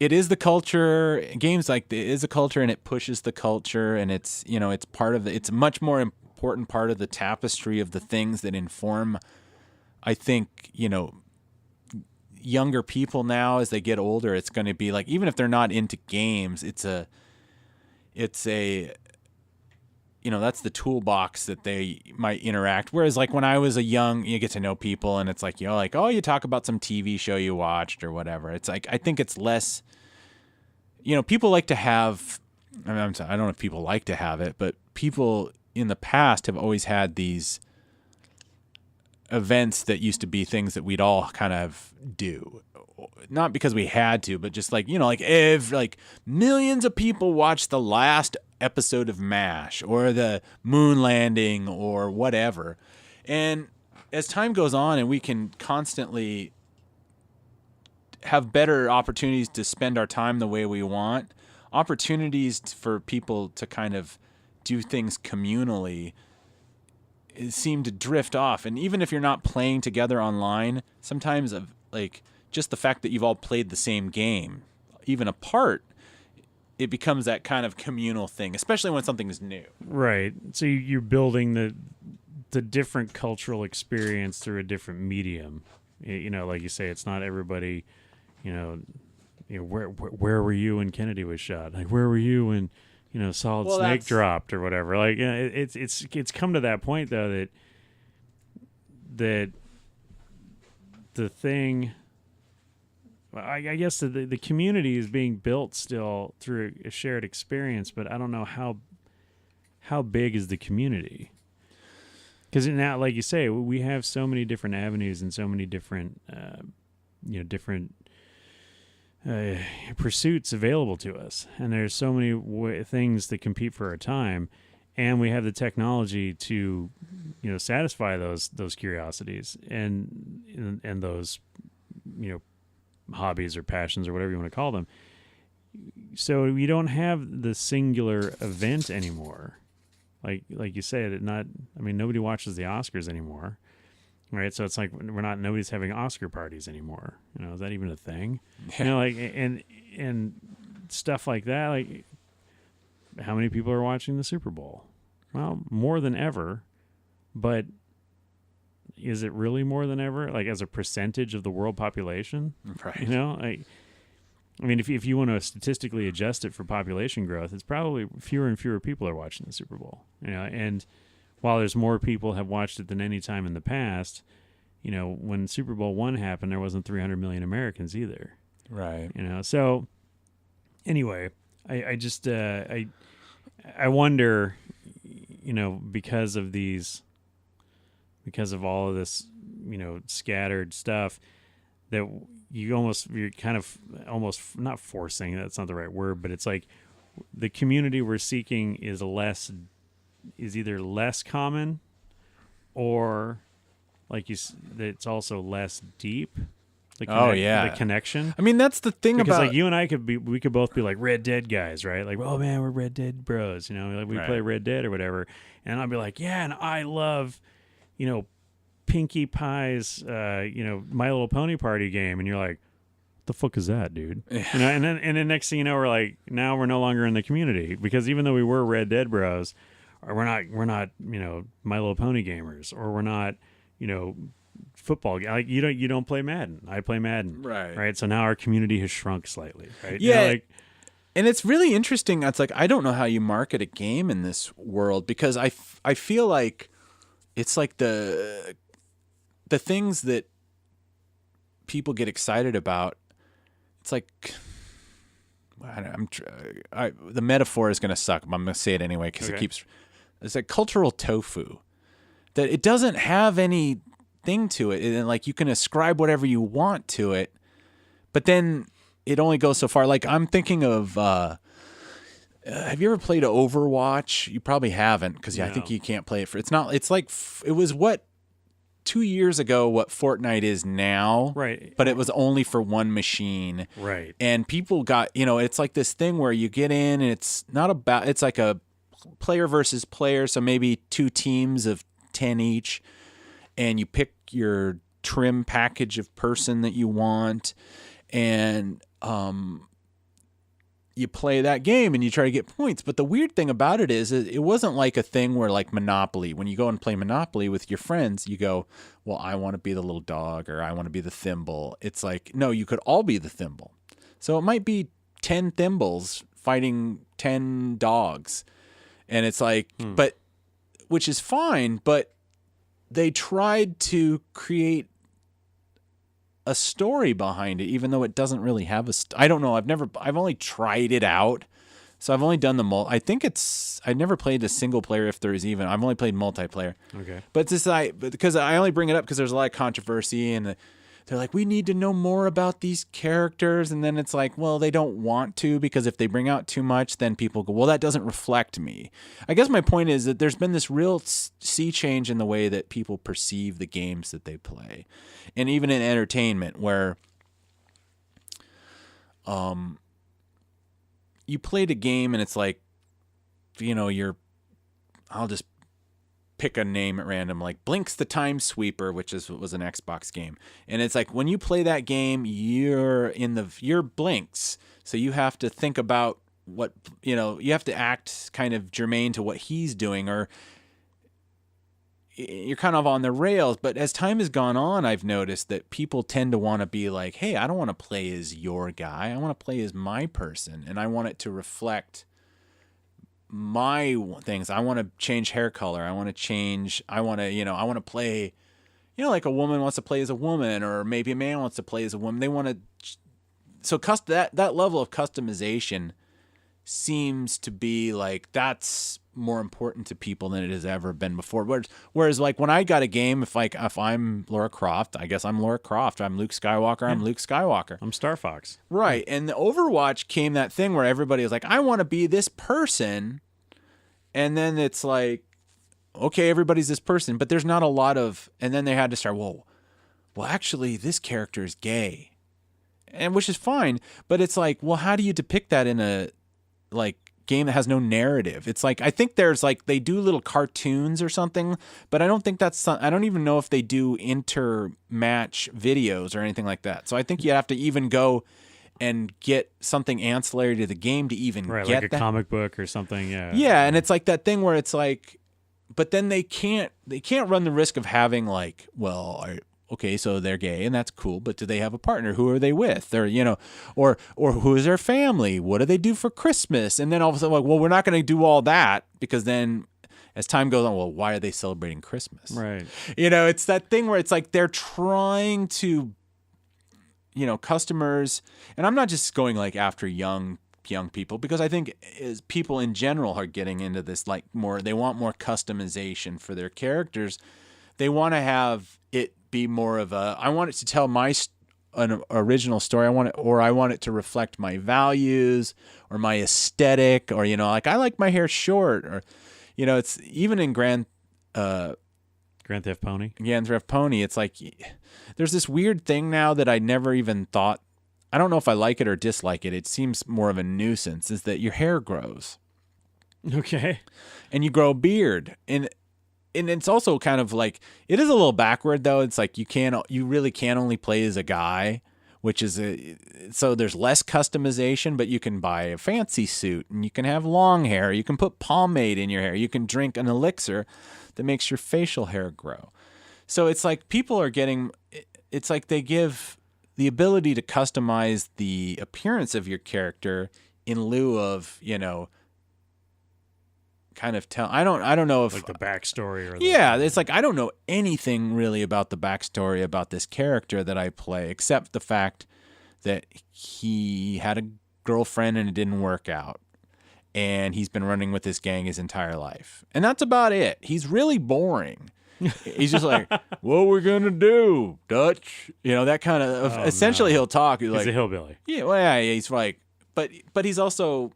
it is the culture. Games like it is a culture, and it pushes the culture, and it's it's part of it's a much more important part of the tapestry of the things that inform, I think, younger people now as they get older. It's going to be like, even if they're not into games, it's a that's the toolbox that they might interact. Whereas like when I was you get to know people, and it's like, like, oh, you talk about some TV show you watched or whatever. It's like, I think it's less, people like to have, I don't know if people like to have it, but people in the past have always had these events that used to be things that we'd all kind of do. Not because we had to, but just like, like millions of people watched the last episode of MASH or the moon landing or whatever. And as time goes on and we can constantly have better opportunities to spend our time the way we want, opportunities for people to kind of do things communally seem to drift off. And even if you're not playing together online, sometimes like just the fact that you've all played the same game, even apart, it becomes that kind of communal thing, especially when something is new. Right. So you're building the different cultural experience through a different medium. Like you say, it's not everybody, where were you when Kennedy was shot? Like, where were you when, Solid Snake dropped or whatever? Like, it's come to that point, though, that that the thing, I guess the community is being built still through a shared experience, but I don't know how big is the community. Because now, like you say, we have so many different avenues and so many different, different pursuits available to us, and there's so many things that compete for our time, and we have the technology to, satisfy those curiosities and those, hobbies or passions or whatever you want to call them. So we don't have the singular event anymore. Like you said, nobody watches the Oscars anymore, right? So it's like nobody's having Oscar parties anymore. Is that even a thing? Yeah. And stuff like that. Like, how many people are watching the Super Bowl? Well, more than ever, but is it really more than ever? Like, as a percentage of the world population, right? If you want to statistically adjust it for population growth, it's probably fewer and fewer people are watching the Super Bowl. And while there's more people have watched it than any time in the past, when Super Bowl I happened, there wasn't 300 million Americans either. Right. So anyway, I just I wonder, because of all of this, scattered stuff, that you're kind of almost not forcing, that's not the right word, but it's like the community we're seeking is either less common, or it's also less deep. The connection. That's the thing because about you and I we could both be like Red Dead guys, right? Like, oh man, we're Red Dead bros, we play Red Dead or whatever, and I'll be like, yeah, and I love, Pinkie Pie's, My Little Pony party game, and you're like, what the fuck is that, dude? Yeah. And then next thing you know, we're like, now we're no longer in the community, because even though we were Red Dead bros, or we're not My Little Pony gamers, or we're not football, like you don't play Madden, I play Madden, right? So now our community has shrunk slightly, right? Yeah. And it's really interesting. It's like, I don't know how you market a game in this world, because I feel like it's like the things that people get excited about. It's like, the metaphor is going to suck, but I'm going to say it anyway, because it's like cultural tofu, that it doesn't have any thing to it, and like you can ascribe whatever you want to it, but then it only goes so far. Like, I'm thinking of have you ever played Overwatch? You probably haven't, because No. I think you can't play it it was what 2 years ago what Fortnite is now, Right. But it was only for one machine, Right. and people got, it's like this thing where you get in, and it's like a player versus player, so maybe two teams of 10 each, and you pick your trim package of person that you want, and you play that game and you try to get points. But the weird thing about it is it wasn't like a thing where, like Monopoly, when you go and play Monopoly with your friends, you go, well, I want to be the little dog, or I want to be the thimble. It's like, no, you could all be the thimble. So it might be 10 thimbles fighting 10 dogs. And it's like, but, which is fine, but they tried to create a story behind it, even though it doesn't really have I don't know. I've only tried it out. So I've only done I've never played a single player, if there is even. I've only played multiplayer. Okay. But because I only bring it up because there's a lot of controversy, and they're like, we need to know more about these characters. And then it's like, well, they don't want to, because if they bring out too much, then people go, well, that doesn't reflect me. I guess my point is that there's been this real sea change in the way that people perceive the games that they play. And even in entertainment, where you played a game and it's like, I'll just pick a name at random, like Blinks the Time Sweeper, which was an Xbox game. And it's like, when you play that game, you're Blinks. So you have to think about what, you have to act kind of germane to what he's doing, or you're kind of on the rails. But as time has gone on, I've noticed that people tend to want to be like, hey, I don't want to play as your guy. I want to play as my person, and I want it to reflect my things. I want to change hair color. I want to play, you know, like a woman wants to play as a woman, or maybe a man wants to play as a woman. They want to. So that level of customization seems to be like that's more important to people than it has ever been before. Whereas like when I got a game, if I'm Lara Croft, I guess I'm Lara Croft. I'm Luke Skywalker. I'm Luke Skywalker. I'm Star Fox. Right. And the Overwatch came that thing where everybody was like, I want to be this person. And then it's like, okay, everybody's this person, but there's not a lot of, and then they had to start, well, actually this character is gay. And which is fine, but it's like, well, how do you depict that in a like game that has no narrative? It's like, I think there's like, they do little cartoons or something, but I don't think I don't even know if they do intermatch videos or anything like that. So I think you have to even go and get something ancillary to the game to even right, get like a comic book or something. Yeah. Yeah. And it's like that thing where it's like, but then they can't run the risk of having like, well, okay, so they're gay and that's cool, but do they have a partner? Who are they with? Or, you know, or who is their family? What do they do for Christmas? And then all of a sudden, like, well, we're not going to do all that because then as time goes on, well, why are they celebrating Christmas? Right. You know, it's that thing where it's like they're trying to, you know, customers, and I'm not just going like after young people, because I think as people in general are getting into this, like more, they want more customization for their characters. They want to have it be more of a, I want it to tell an original story. I want it to reflect my values or my aesthetic, or, you know, like I like my hair short, or, you know, it's even in Grand Theft Pony. Grand Theft Pony. It's like, there's this weird thing now that I never even thought, I don't know if I like it or dislike it. It seems more of a nuisance, is that your hair grows. Okay. And you grow a beard. And it's also kind of like, it is a little backward though. It's like you really can only play as a guy, which is so there's less customization, but you can buy a fancy suit and you can have long hair. You can put pomade in your hair. You can drink an elixir that makes your facial hair grow. So it's like people are getting, it's like they give the ability to customize the appearance of your character in lieu of, you know, kind of tell. I don't know if like the backstory or it's like I don't know anything really about the backstory about this character that I play, except the fact that he had a girlfriend and it didn't work out, and he's been running with this gang his entire life, and that's about it. He's really boring. He's just like, what we're gonna do, Dutch? You know, that kind of. Essentially, he'll talk. He's like a hillbilly. Yeah, well, yeah, he's like, but he's also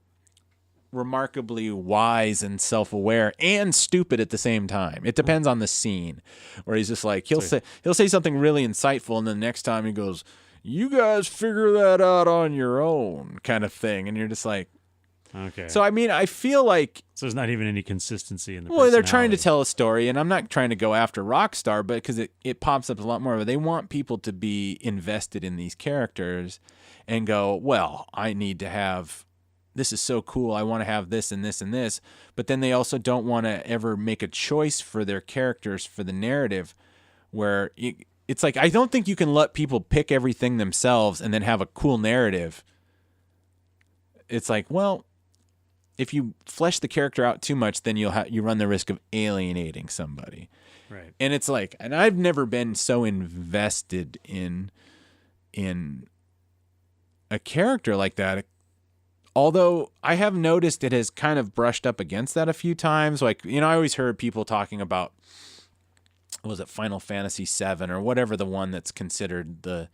remarkably wise and self-aware and stupid at the same time. It depends on the scene, where he's just like he'll say something really insightful, and then the next time he goes, "You guys figure that out on your own," kind of thing, and you're just like, okay. So I mean, I feel like there's not even any consistency in the. Well, they're trying to tell a story, and I'm not trying to go after Rockstar, but because it pops up a lot more. But they want people to be invested in these characters, and go, well, I need to have. This is so cool. I want to have this and this and this. But then they also don't want to ever make a choice for their characters for the narrative, where it's like, I don't think you can let people pick everything themselves and then have a cool narrative. It's like, well, if you flesh the character out too much, then you run the risk of alienating somebody. Right. And it's like, and I've never been so invested in a character like that. Although I have noticed it has kind of brushed up against that a few times. Like, you know, I always heard people talking about, was it Final Fantasy VII or whatever, the one that's considered the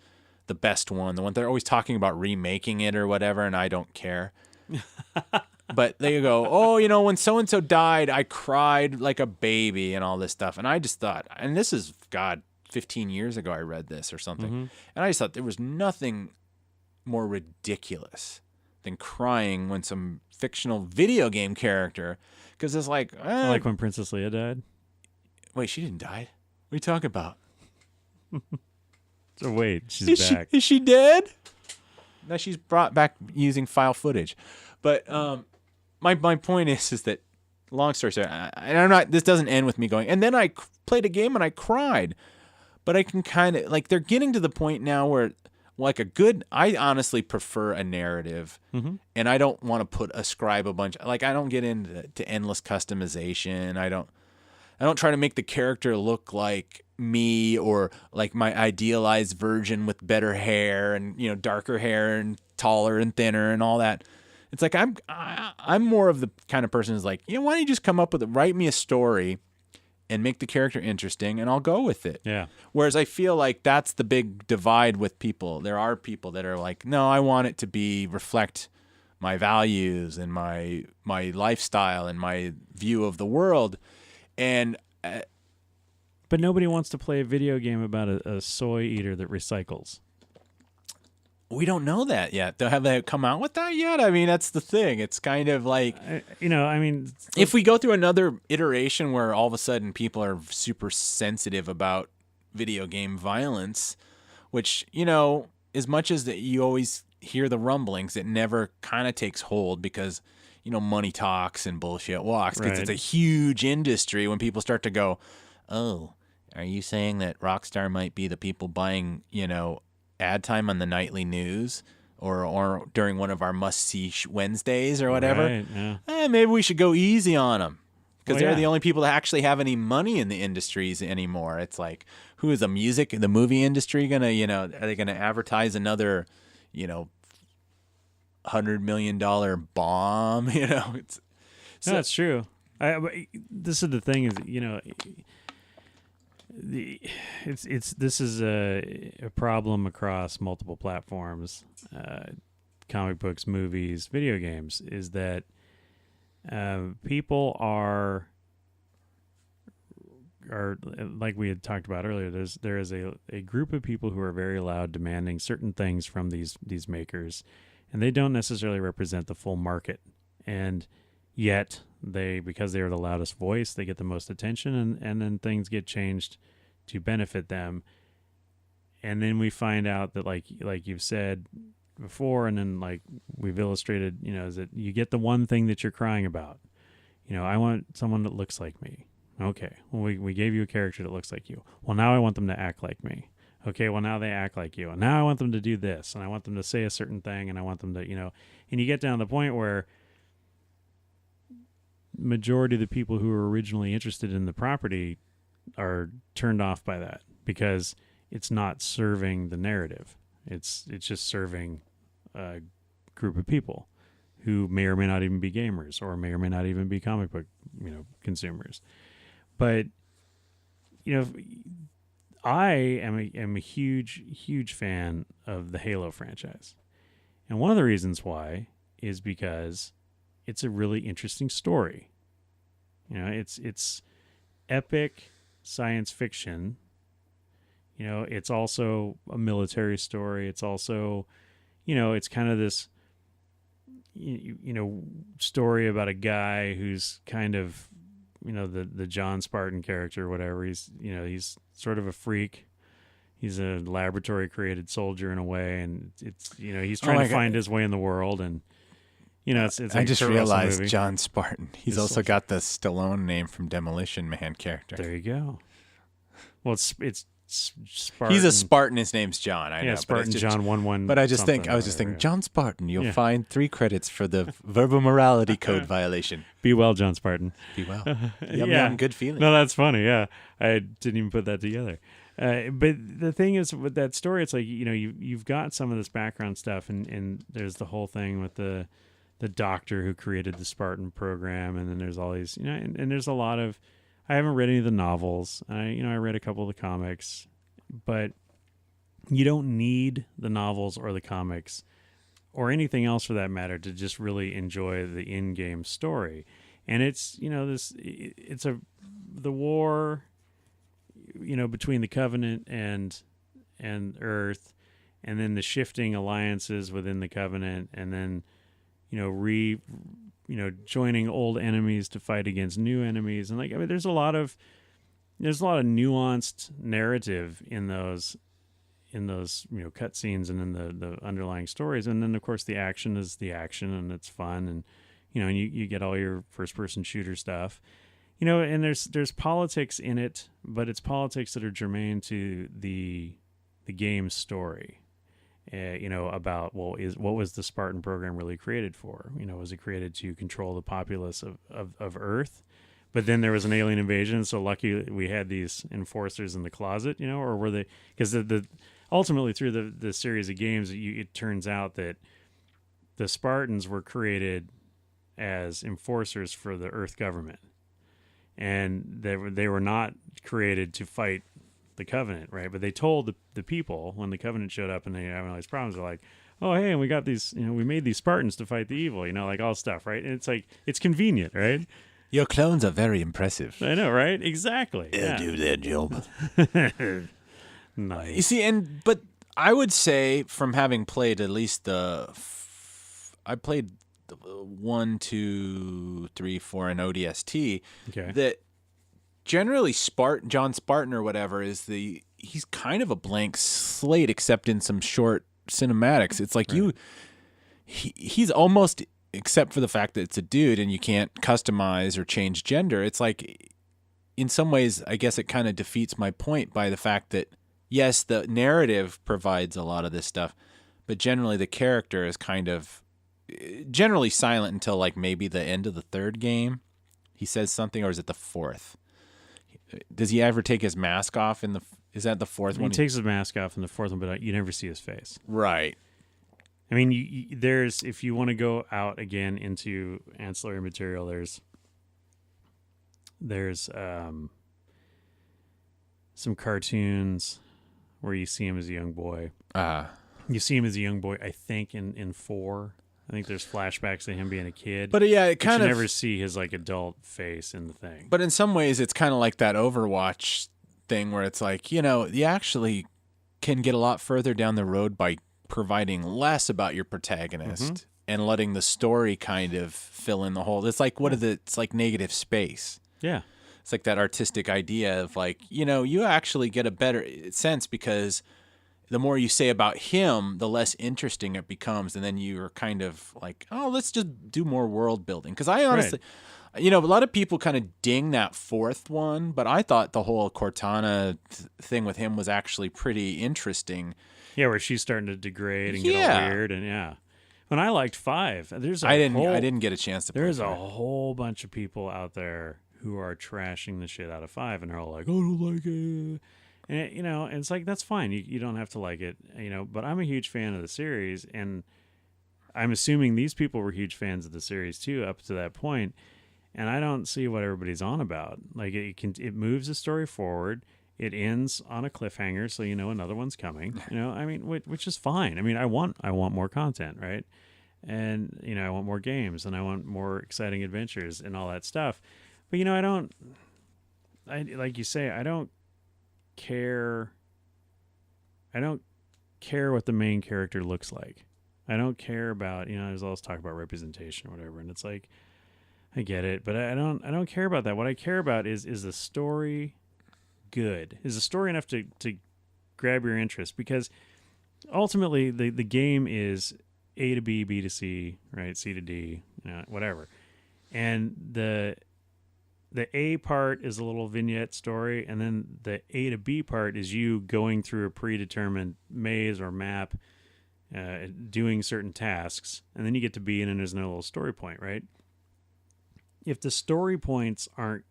best one, the one they're always talking about remaking it or whatever, and I don't care. But they go, oh, you know, when so-and-so died, I cried like a baby and all this stuff. And I just thought, and this is, God, 15 years ago I read this or something. Mm-hmm. And I just thought there was nothing more ridiculous than crying when some fictional video game character, because it's like, like when Princess Leia died. Wait, she didn't die. What are you talking about? So wait, she's back. Is she dead? No, she's brought back using file footage. But my point is that, long story short, and I'm not. This doesn't end with me going. And then I played a game and I cried. But I can kind of like, they're getting to the point now where, like, I honestly prefer a narrative, mm-hmm. and I don't want to ascribe a bunch. Like, I don't get into endless customization. I don't try to make the character look like me or like my idealized version with better hair and, you know, darker hair and taller and thinner and all that. It's like I'm more of the kind of person who's like, you know, why don't you just come up with write me a story and make the character interesting, and I'll go with it. Yeah. Whereas I feel like that's the big divide with people. There are people that are like, no, I want it to reflect my values and my lifestyle and my view of the world. And but nobody wants to play a video game about a soy eater that recycles. We don't know that yet. Have they come out with that yet? I mean, that's the thing. It's kind of like, if we go through another iteration where all of a sudden people are super sensitive about video game violence, which, you know, as much as that you always hear the rumblings, it never kind of takes hold because, you know, money talks and bullshit walks, because it's a huge industry. When people start to go, oh, are you saying that Rockstar might be the people buying, you know, ad time on the nightly news or during one of our must-see Wednesdays or whatever? Right, yeah. Maybe we should go easy on them, because they're the only people that actually have any money in the industries anymore. It's like, who is the movie industry going to, you know, are they going to advertise another, you know, $100 million bomb? You know, No, that's true. This is the thing is, you know, this is a problem across multiple platforms, comic books, movies, video games, is that people are like we had talked about earlier. There is a group of people who are very loud, demanding certain things from these makers, and they don't necessarily represent the full market, and yet because they are the loudest voice, they get the most attention, and then things get changed to benefit them. And then we find out that like you've said before, and then like we've illustrated, you know, is that you get the one thing that you're crying about. You know, I want someone that looks like me. Okay, well, we gave you a character that looks like you. Well, now I want them to act like me. Okay, well, now they act like you. And now I want them to do this, and I want them to say a certain thing, and I want them to, you know, and you get down to the point where majority of the people who were originally interested in the property are turned off by that, because it's not serving the narrative. It's just serving a group of people who may or may not even be gamers, or may or may not even be comic book, you know, consumers. But, you know, I am a huge fan of the Halo franchise. And one of the reasons why is because it's a really interesting story. You know, it's epic science fiction. You know, it's also a military story. It's also, you know, it's kind of this, you know, story about a guy who's kind of, you know, the John Spartan character or whatever. He's, you know, he's sort of a freak. He's a laboratory created soldier in a way, and it's, you know, he's trying to find his way in the world, and you know, it's I just realized movie. John Spartan. He's also got the Stallone name from Demolition Man character. There you go. Well, it's Spartan. He's a Spartan. His name's John. I know. Spartan John 1-1. But I was just thinking, John Spartan. You'll find 3 credits for the verbal morality code violation. Be well, John Spartan. Be well. Yum, good feeling. No, that's funny. Yeah, I didn't even put that together. But the thing is, with that story, it's like, you know, you've got some of this background stuff, and there's the whole thing with the doctor who created the Spartan program, and then there's all these, you know, and there's a lot of. I haven't read any of the novels. I read a couple of the comics, but you don't need the novels or the comics or anything else for that matter to just really enjoy the in-game story. And it's, you know, the war, you know, between the Covenant and Earth, and then the shifting alliances within the Covenant, and then, you know, joining old enemies to fight against new enemies. And like, I mean, there's a lot of nuanced narrative in those, you know, cutscenes and in the underlying stories. And then of course the action is the action, and it's fun. And, you know, and you get all your first person shooter stuff, you know, and there's politics in it, but it's politics that are germane to the game's story. You know, about, well, what was the Spartan program really created for? You know, was it created to control the populace of Earth? but then there was an alien invasion. So lucky we had these enforcers in the closet, or were they? Because the ultimately through the series of games, it turns out that the Spartans were created as enforcers for the Earth government, and they were not created to fight the Covenant, right? But they told the people when the Covenant showed up and they having all these problems, they're like, "Oh, hey, and we got these, we made these Spartans to fight the evil, like all stuff, right?" And it's like it's convenient, right? Your clones are very impressive. I know, right? Exactly. They'll do their job. Nice. You see, but I would say from having played at least I played 1, 2, 3, 4 and ODST. Okay. That generally John Spartan or whatever he's kind of a blank slate except in some short cinematics. It's like he's almost, except for the fact that it's a dude and you can't customize or change gender. It's like in some ways, I guess it kind of defeats my point by the fact that yes, the narrative provides a lot of this stuff, but generally the character is kind of generally silent until like maybe the end of the third game. He says something, or is it the fourth? Does he ever take his mask off is that the fourth one? He takes his mask off in the fourth one, but you never see his face. Right. I mean, there's, if you want to go out again into ancillary material, there's some cartoons where you see him as a young boy. You see him as a young boy, I think, in 4. I think there's flashbacks of him being a kid. But yeah, it kind you of never see his like adult face in the thing. But in some ways, it's kind of like that Overwatch thing where it's like, you actually can get a lot further down the road by providing less about your protagonist and letting the story kind of fill in the hole. It's like it's like negative space. Yeah. It's like that artistic idea of like, you actually get a better sense because the more you say about him, the less interesting it becomes. And then you're kind of like, oh, let's just do more world building. Because I honestly, a lot of people kind of ding that fourth one, but I thought the whole Cortana thing with him was actually pretty interesting. Yeah, where she's starting to degrade and get all weird. And when I liked 5, I didn't get a chance to play. There's a whole bunch of people out there who are trashing the shit out of 5 and they're all like, I don't like it. And, and it's like, that's fine. You don't have to like it, but I'm a huge fan of the series. And I'm assuming these people were huge fans of the series too, up to that point. And I don't see what everybody's on about. Like it moves the story forward. It ends on a cliffhanger. So, another one's coming, which is fine. I mean, I want more content, right? And, I want more games and I want more exciting adventures and all that stuff. But, like you say, I don't care what the main character looks like. I don't care about, there's always talk about representation or whatever, and it's like, I get it, but I don't care about that. What I care about is the story good? Is the story enough to grab your interest? Because ultimately the game is A to B, B to C, right? C to D, whatever. And the A part is a little vignette story, and then the A to B part is you going through a predetermined maze or map, doing certain tasks, and then you get to B, and then there's no little story point, right? If the story points aren't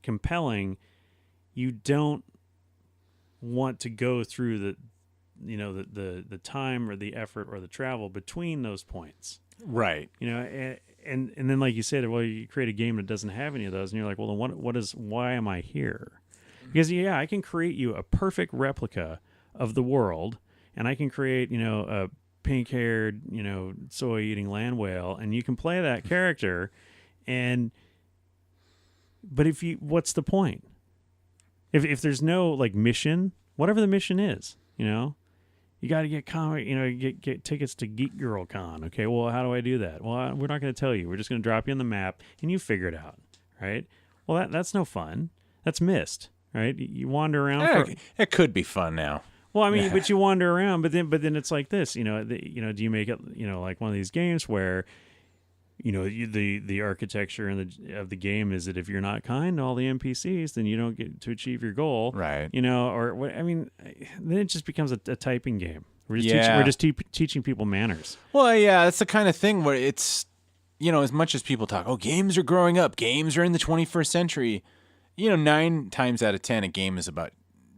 compelling, you don't want to go through the time or the effort or the travel between those points. Right. And then like you said, well, you create a game that doesn't have any of those, and you're like, well, then why am I here? Because I can create you a perfect replica of the world, and I can create, a pink-haired, soy-eating land whale, and you can play that character, but what's the point? If there's no like mission, whatever the mission is, you got to get get tickets to Geek Girl Con. Okay, well, how do I do that? Well, we're not going to tell you. We're just going to drop you on the map, and you figure it out, right? Well, that's no fun. That's missed, right? You wander around. It could be fun now. Well, I mean, but you wander around, but then it's like this, do you make it, like one of these games where, the architecture of the game is that if you're not kind to all the NPCs, then you don't get to achieve your goal, right? Or what? I mean, then it just becomes a typing game. We're just teaching people manners. Well, yeah, it's the kind of thing where it's as much as people talk, oh, games are growing up, games are in the 21st century, 9 times out of 10, a game is about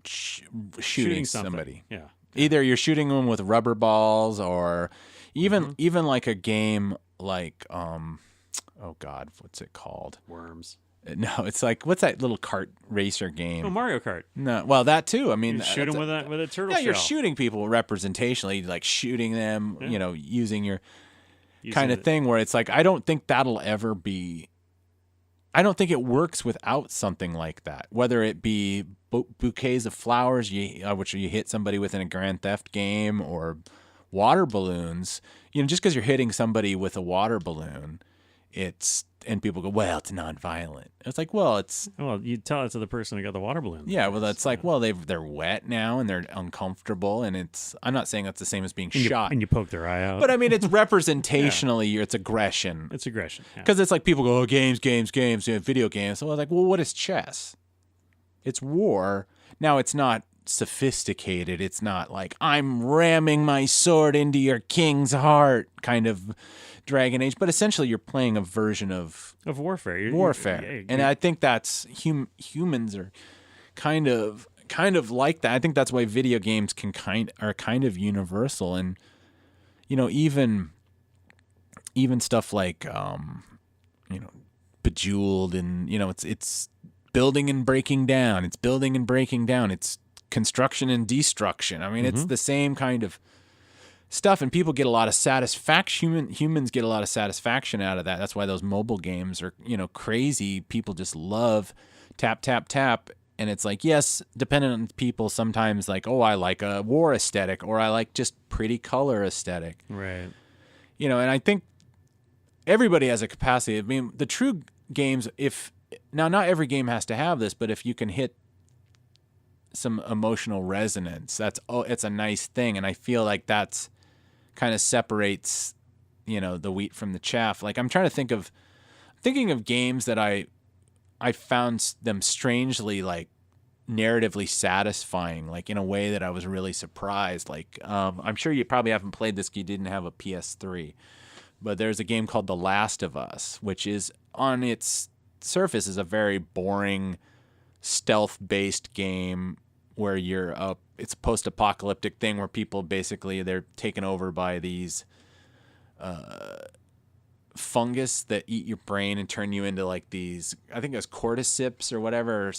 shooting somebody. Yeah. Either you're shooting them with rubber balls, or even like a game like, oh God, what's it called? Worms. No, it's like, what's that little kart racer game? Oh, Mario Kart. No, well, that too. I mean, You shoot them with a turtle yeah, shell. you're shooting people representationally, like shooting them, using your kind of thing where it's like, I don't think that'll ever be, I don't think it works without something like that, whether it be bouquets of flowers, which you hit somebody with in a Grand Theft game, or water balloons. Just because you're hitting somebody with a water balloon, and people go, well, it's nonviolent. It's like, well, you tell it to the person who got the water balloon. Yeah, well, that's like, well, they're wet now and they're uncomfortable, and I'm not saying that's the same as being shot. And you poke their eye out. But I mean, it's representationally, it's aggression. It's aggression. Because it's like people go, oh, games, video games. So I was like, well, what is chess? It's war. Now, it's not sophisticated. It's not like, I'm ramming my sword into your king's heart kind of Dragon Age, but essentially you're playing a version of warfare. And I think that's humans are kind of like that. I think that's why video games are kind of universal, and even stuff like Bejeweled, and it's building and breaking down. It's building and breaking down. It's construction and destruction. I mean, it's the same kind of stuff, and people get a lot of satisfaction. Humans get a lot of satisfaction out of that. That's why those mobile games are, crazy. People just love tap, tap, tap. And it's like, yes, depending on people, sometimes like, oh, I like a war aesthetic, or I like just pretty color aesthetic. Right. And I think everybody has a capacity. I mean, the true games, now not every game has to have this, but if you can hit some emotional resonance, it's a nice thing. And I feel like that's kind of separates, the wheat from the chaff. Like, I'm thinking of games that I found them strangely, like, narratively satisfying, like in a way that I was really surprised. Like, I'm sure you probably haven't played this, you didn't have a PS3, but there's a game called The Last of Us, which is on its surface is a very boring stealth-based game where it's a post-apocalyptic thing where people basically, they're taken over by these fungus that eat your brain and turn you into like these, I think it's cordyceps or whatever.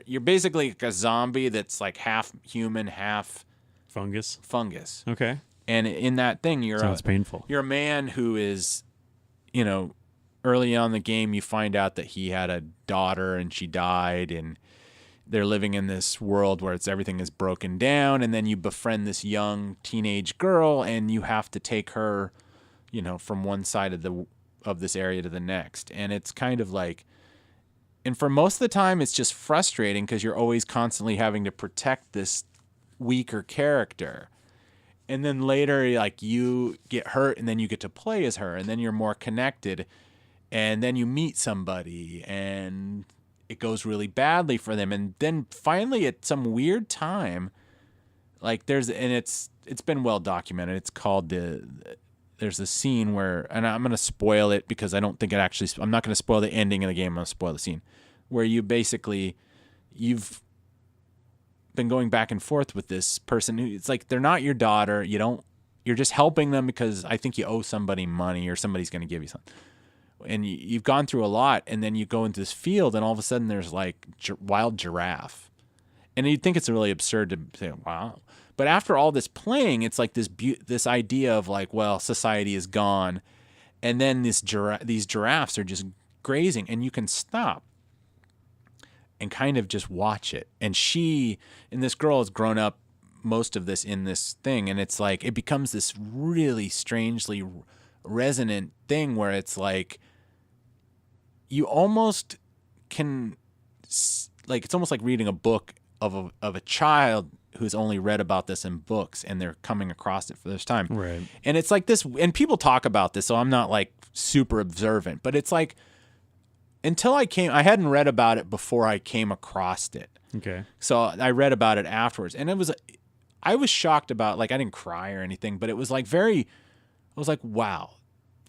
You're basically like a zombie that's like half human, half fungus. Okay. And in that thing, sounds painful. You're a man who is, early on in the game, you find out that he had a daughter and she died, and they're living in this world where everything is broken down, and then you befriend this young teenage girl, and you have to take her, from one side of this area to the next. And it's kind of like, and for most of the time, it's just frustrating because you're always constantly having to protect this weaker character. And then later, like, you get hurt, and then you get to play as her, and then you're more connected, and then you meet somebody, and it goes really badly for them. And then finally, at some weird time, like it's been well documented. It's called there's a scene where, and I'm going to spoil it because I don't think I'm not going to spoil the ending of the game. I'm going to spoil the scene where you've been going back and forth with this person who, it's like, they're not your daughter. You're just helping them because I think you owe somebody money or somebody's going to give you something. And you've gone through a lot, and then you go into this field, and all of a sudden there's like wild giraffe. And you'd think it's really absurd to say, wow. But after all this playing, it's like this idea of like, well, society is gone. And then these giraffes are just grazing, and you can stop and kind of just watch it. And this girl has grown up most of this in this thing. And it's like, it becomes this really strangely resonant thing where it's like, you almost can, like, it's almost like reading a book of a child who's only read about this in books, and they're coming across it for this time. Right. And it's like this, and people talk about this, so I'm not like super observant, but it's like, until I hadn't read about it before I came across it. Okay. So I read about it afterwards, and I was shocked about, like, I didn't cry or anything, but it was like I was like, wow,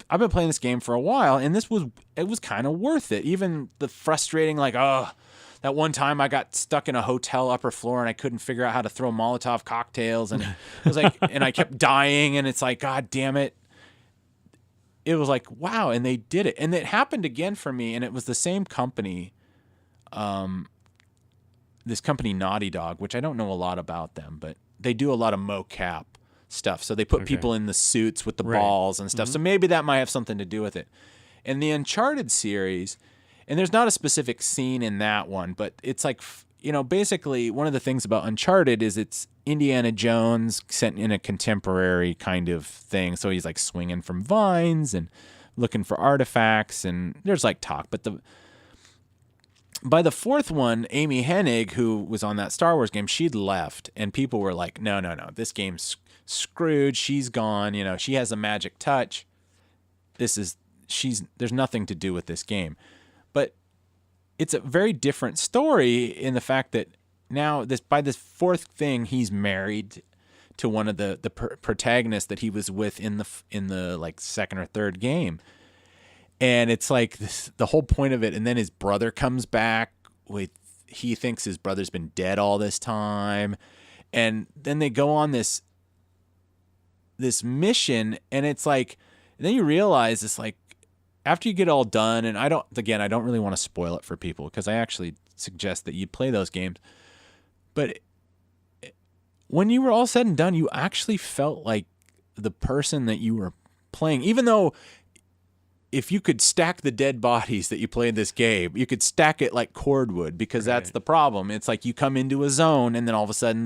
I've been playing this game for a while, and it was kind of worth it. Even the frustrating, like, that one time I got stuck in a hotel upper floor and I couldn't figure out how to throw Molotov cocktails, and it was like, and I kept dying, and it's like, God damn it. It was like, wow, and they did it. And it happened again for me, and it was the same company, this company Naughty Dog, which I don't know a lot about them, but they do a lot of mocap stuff. So they put people in the suits with the balls and stuff. So maybe that might have something to do with it. And the Uncharted series, and there's not a specific scene in that one, but it's like, basically one of the things about Uncharted is it's Indiana Jones sent in a contemporary kind of thing. So he's like swinging from vines and looking for artifacts, and there's like talk. But by the fourth one, Amy Hennig, who was on that Star Wars game, she'd left, and people were like, no, this game's screwed. She's gone. She has a magic touch. There's nothing to do with this game. But it's a very different story in the fact that now by this fourth thing, he's married to one of the protagonists that he was with in the like second or third game. And it's like the whole point of it. And then his brother comes back he thinks his brother's been dead all this time. And then they go on this mission, and it's like, and then you realize it's like, after you get all done, and I don't really want to spoil it for people because I actually suggest that you play those games. But when you were all said and done, you actually felt like the person that you were playing, even though if you could stack the dead bodies that you play in this game, you could stack it like cordwood, because that's the problem. It's like you come into a zone, and then all of a sudden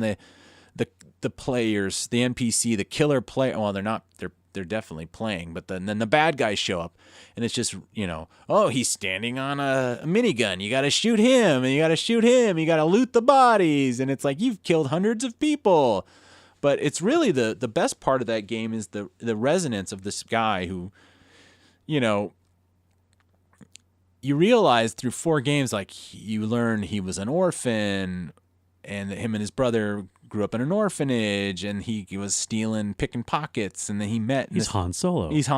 the players, the NPC, the killer player, well, they're definitely playing, but then the bad guys show up, and it's just, he's standing on a minigun. You got to shoot him, and you got to shoot him. You got to loot the bodies, and it's like you've killed hundreds of people. But it's really the best part of that game is the resonance of this guy who, you realize through 4 games, like you learn he was an orphan, and him and his brother grew up in an orphanage, and he was picking pockets, and then he met. He's Han Solo. He is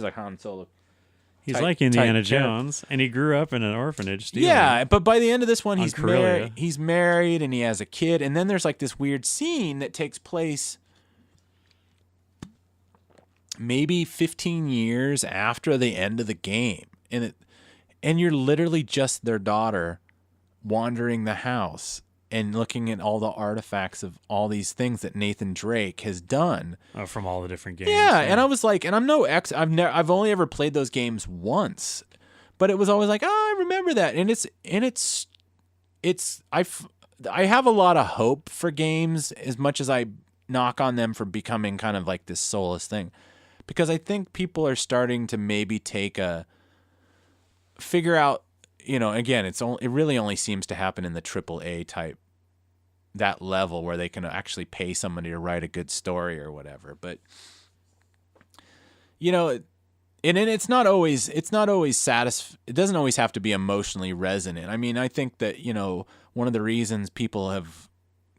like Han Solo. He's like Indiana Jones, and he grew up in an orphanage. Stealing. Yeah, but by the end of this one, he's married, and he has a kid, and then there's like this weird scene that takes place maybe 15 years after the end of the game, and you're literally just their daughter wandering the house and looking at all the artifacts of all these things that Nathan Drake has done from all the different games. Yeah, and I was like, and I'm no I've only ever played those games once, but it was always like, I remember that, I have a lot of hope for games, as much as I knock on them for becoming kind of like this soulless thing, because I think people are starting to maybe figure out. Again, it really only seems to happen in the AAA type, that level where they can actually pay somebody to write a good story or whatever. But and it's not always it doesn't always have to be emotionally resonant. I mean, I think that one of the reasons people have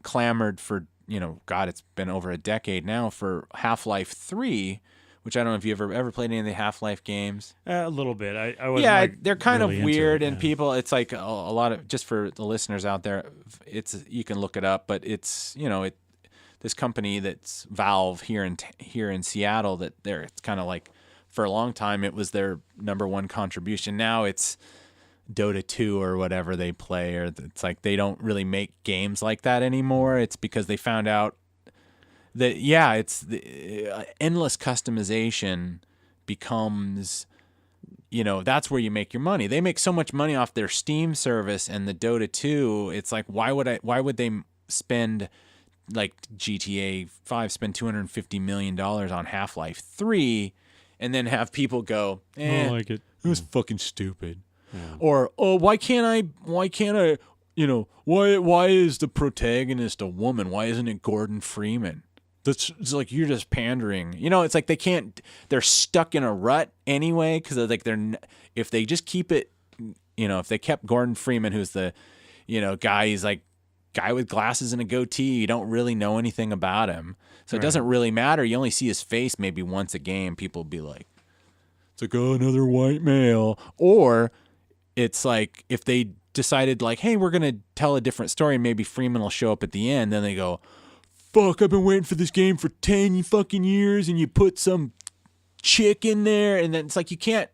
clamored for God, it's been over a decade now, for Half-Life 3. Which I don't know if you ever played any of the Half-Life games. A little bit. I was they're kind really of weird, into it, and people. It's like a lot of, just for the listeners out there. You can look it up, but it's this company that's Valve here in Seattle, that it's kind of like, for a long time it was their number one contribution. Now it's Dota 2 or whatever they play, or it's like they don't really make games like that anymore. It's because they found out that it's the endless customization becomes, that's where you make your money. They make so much money off their Steam service and the Dota 2. It's like, why would they spend, like GTA 5 spend $250 million on Half-Life 3 and then have people go, I don't like it. It was fucking stupid. Yeah. Or, why can't I, why is the protagonist a woman? Why isn't it Gordon Freeman? It's like, you're just pandering. It's like they're stuck in a rut anyway, because like if they just keep it, if they kept Gordon Freeman, who's the, guy, he's like guy with glasses and a goatee, you don't really know anything about him. So it doesn't really matter. You only see his face maybe once a game. People be like, It's like, oh, another white male. Or it's like if they decided like, hey, we're going to tell a different story and maybe Freeman will show up at the end. Then they go, fuck, I've been waiting for this game for 10 fucking years, and you put some chick in there, and then it's like you can't,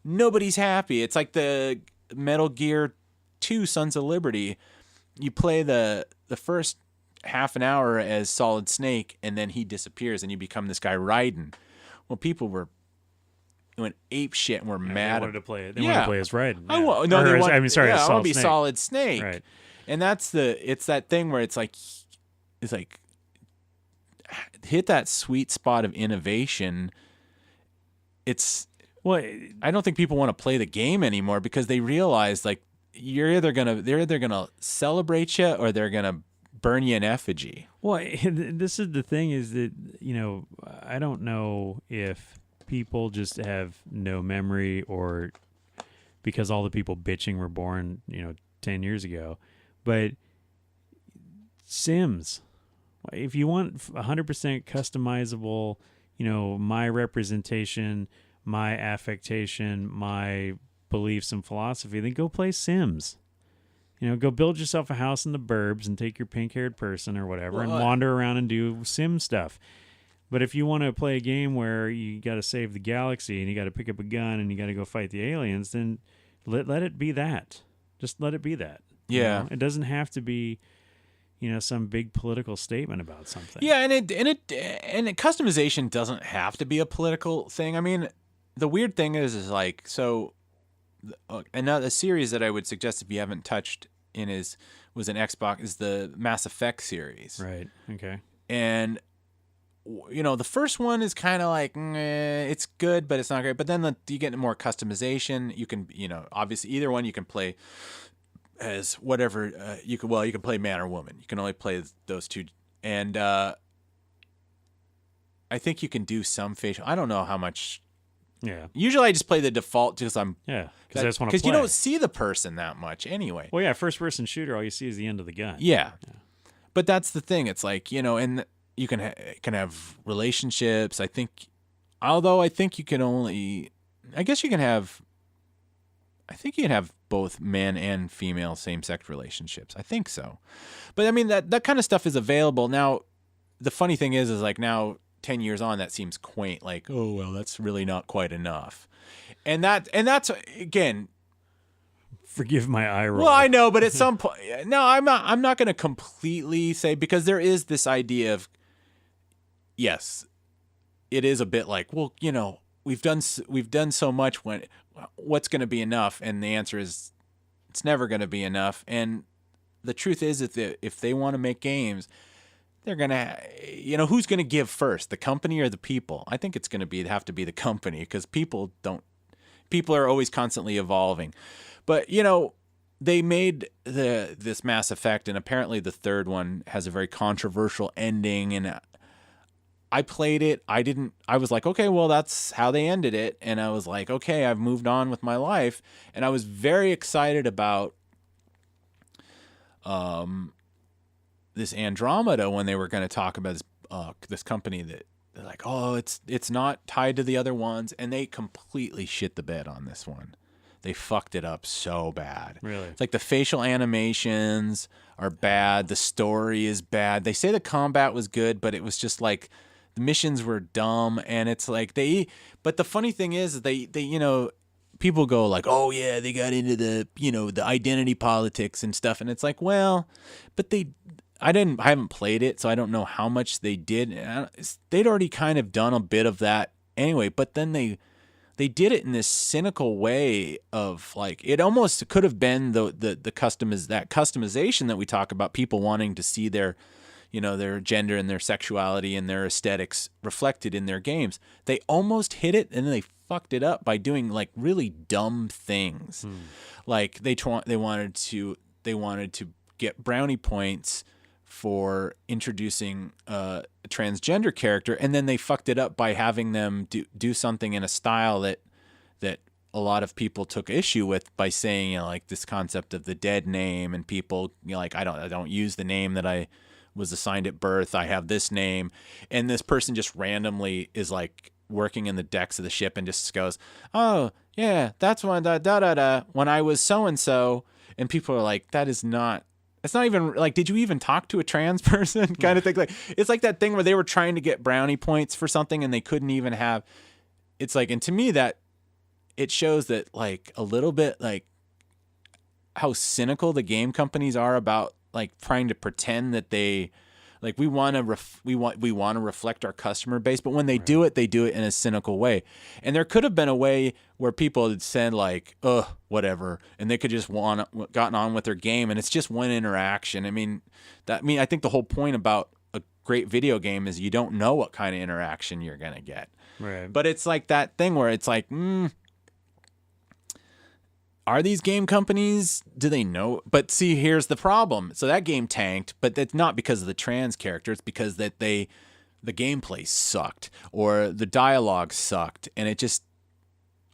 nobody's happy. It's like the Metal Gear 2 Sons of Liberty. You play the first half an hour as Solid Snake, and then he disappears, and you become this guy Raiden. Well, people went ape shit and were mad. They wanted to play it. They wanted to play as Raiden. Yeah. I want to be Solid Snake. Right. And it's that thing where it's like hit that sweet spot of innovation. I don't think people want to play the game anymore because they realize like they're either gonna celebrate you or they're gonna burn you in effigy. Well, this is the thing is that, I don't know if people just have no memory or because all the people bitching were born, 10 years ago. But Sims, if you want 100% customizable, my representation, my affectation, my beliefs and philosophy, then go play Sims. Go build yourself a house in the burbs and take your pink-haired person or whatever and wander around and do Sim stuff. But if you want to play a game where you got to save the galaxy and you got to pick up a gun and you got to go fight the aliens, then let it be that. Just let it be that. Yeah. It doesn't have to be, some big political statement about something. Yeah, and customization doesn't have to be a political thing. I mean, the weird thing is like, so another series that I would suggest if you haven't touched in was an Xbox is the Mass Effect series. Right. Okay. And the first one is kind of like it's good, but it's not great. But then you get more customization. You can, obviously either one you can play as whatever you can play man or woman. You can only play those two, and I think you can do some facial. I don't know how much. Yeah. Usually I just play the default because because I just want to play. Because you don't see the person that much anyway. Well, yeah, first-person shooter, all you see is the end of the gun. Yeah. But that's the thing. It's like, and you can have relationships. I think you can only. I guess you can have. I think you can have both man and female same-sex relationships. I think so. But I mean that kind of stuff is available now. The funny thing is like now. 10 years on, that seems quaint, like, oh well, that's really not quite enough, and that's again, forgive my eye roll. Well, I know, but at some point, no, I'm not going to completely say, because there is this idea of, yes, it is a bit like, well, we've done so much, what's going to be enough? And the answer is, it's never going to be enough. And the truth is that if they want to make games, they're going to, who's going to give first, the company or the people? I think it's going to have to be the company, because people are always constantly evolving. But, they made this Mass Effect, and apparently the third one has a very controversial ending, and I played it. I was like, okay, well, that's how they ended it. And I was like, okay, I've moved on with my life. And I was very excited about this Andromeda when they were going to talk about this company that they're like, oh, it's not tied to the other ones, and they completely shit the bed on this one. They fucked it up so bad. Really? It's like the facial animations are bad, the story is bad. They say the combat was good, but it was just like the missions were dumb, and it's like but the funny thing is they people go like, oh yeah, they got into the the identity politics and stuff, and it's like, well, but I haven't played it, so I don't know how much they did. They'd already kind of done a bit of that anyway, but then they did it in this cynical way of like, it almost could have been that customization that we talk about, people wanting to see their their gender and their sexuality and their aesthetics reflected in their games. They almost hit it, and then they fucked it up by doing like really dumb things. Like they wanted to get brownie points for introducing a transgender character, and then they fucked it up by having them do something in a style that a lot of people took issue with, by saying like this concept of the dead name, and people like, I don't use the name that I was assigned at birth, I have this name, and this person just randomly is like working in the decks of the ship and just goes, "Oh yeah, that's when when I was so and so," and people are like, "That is not." It's not even like, did you even talk to a trans person kind of thing? Like, it's like that thing where they were trying to get brownie points for something and they couldn't even have. It's like, and to me that it shows that like a little bit like how cynical the game companies are about like trying to pretend that they like we want to reflect our customer base, but when they do it in a cynical way. And there could have been a way where people had said like, whatever, and they could just gotten on with their game, and it's just one interaction. I think the whole point about a great video game is you don't know what kind of interaction you're gonna get. Right. But it's like that thing where it's like, are these game companies, do they know? But see, here's the problem. So that game tanked, but it's not because of the trans character. It's because that the gameplay sucked or the dialogue sucked, and it just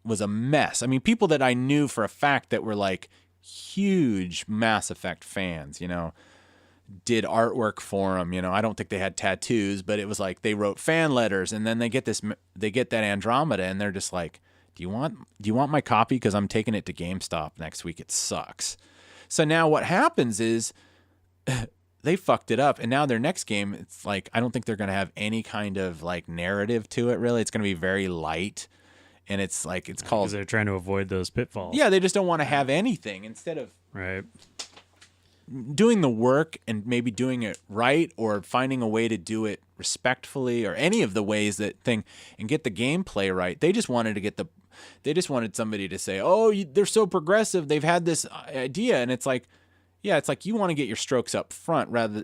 was a mess. I mean, people that I knew for a fact that were like huge Mass Effect fans, did artwork for them. I don't think they had tattoos, but it was like they wrote fan letters, and then they get that Andromeda, and they're just like, Do you want my copy? Because I'm taking it to GameStop next week. It sucks. So now what happens is they fucked it up, and now their next game, it's like I don't think they're going to have any kind of like narrative to it. Really, it's going to be very light, and it's called because they're trying to avoid those pitfalls. Yeah, they just don't want to have anything instead of doing the work and maybe doing it right or finding a way to do it respectfully or any of the ways that thing and get the gameplay right. They just wanted somebody to say, "Oh, they're so progressive. They've had this idea," and it's like, yeah, it's like you want to get your strokes up front rather,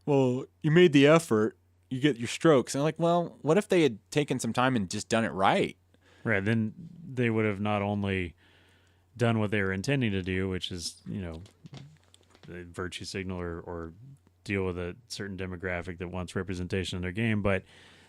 well, you made the effort, you get your strokes, and like, well, what if they had taken some time and just done it right? Right. Then they would have not only done what they were intending to do, which is, the virtue signal or deal with a certain demographic that wants representation in their game, but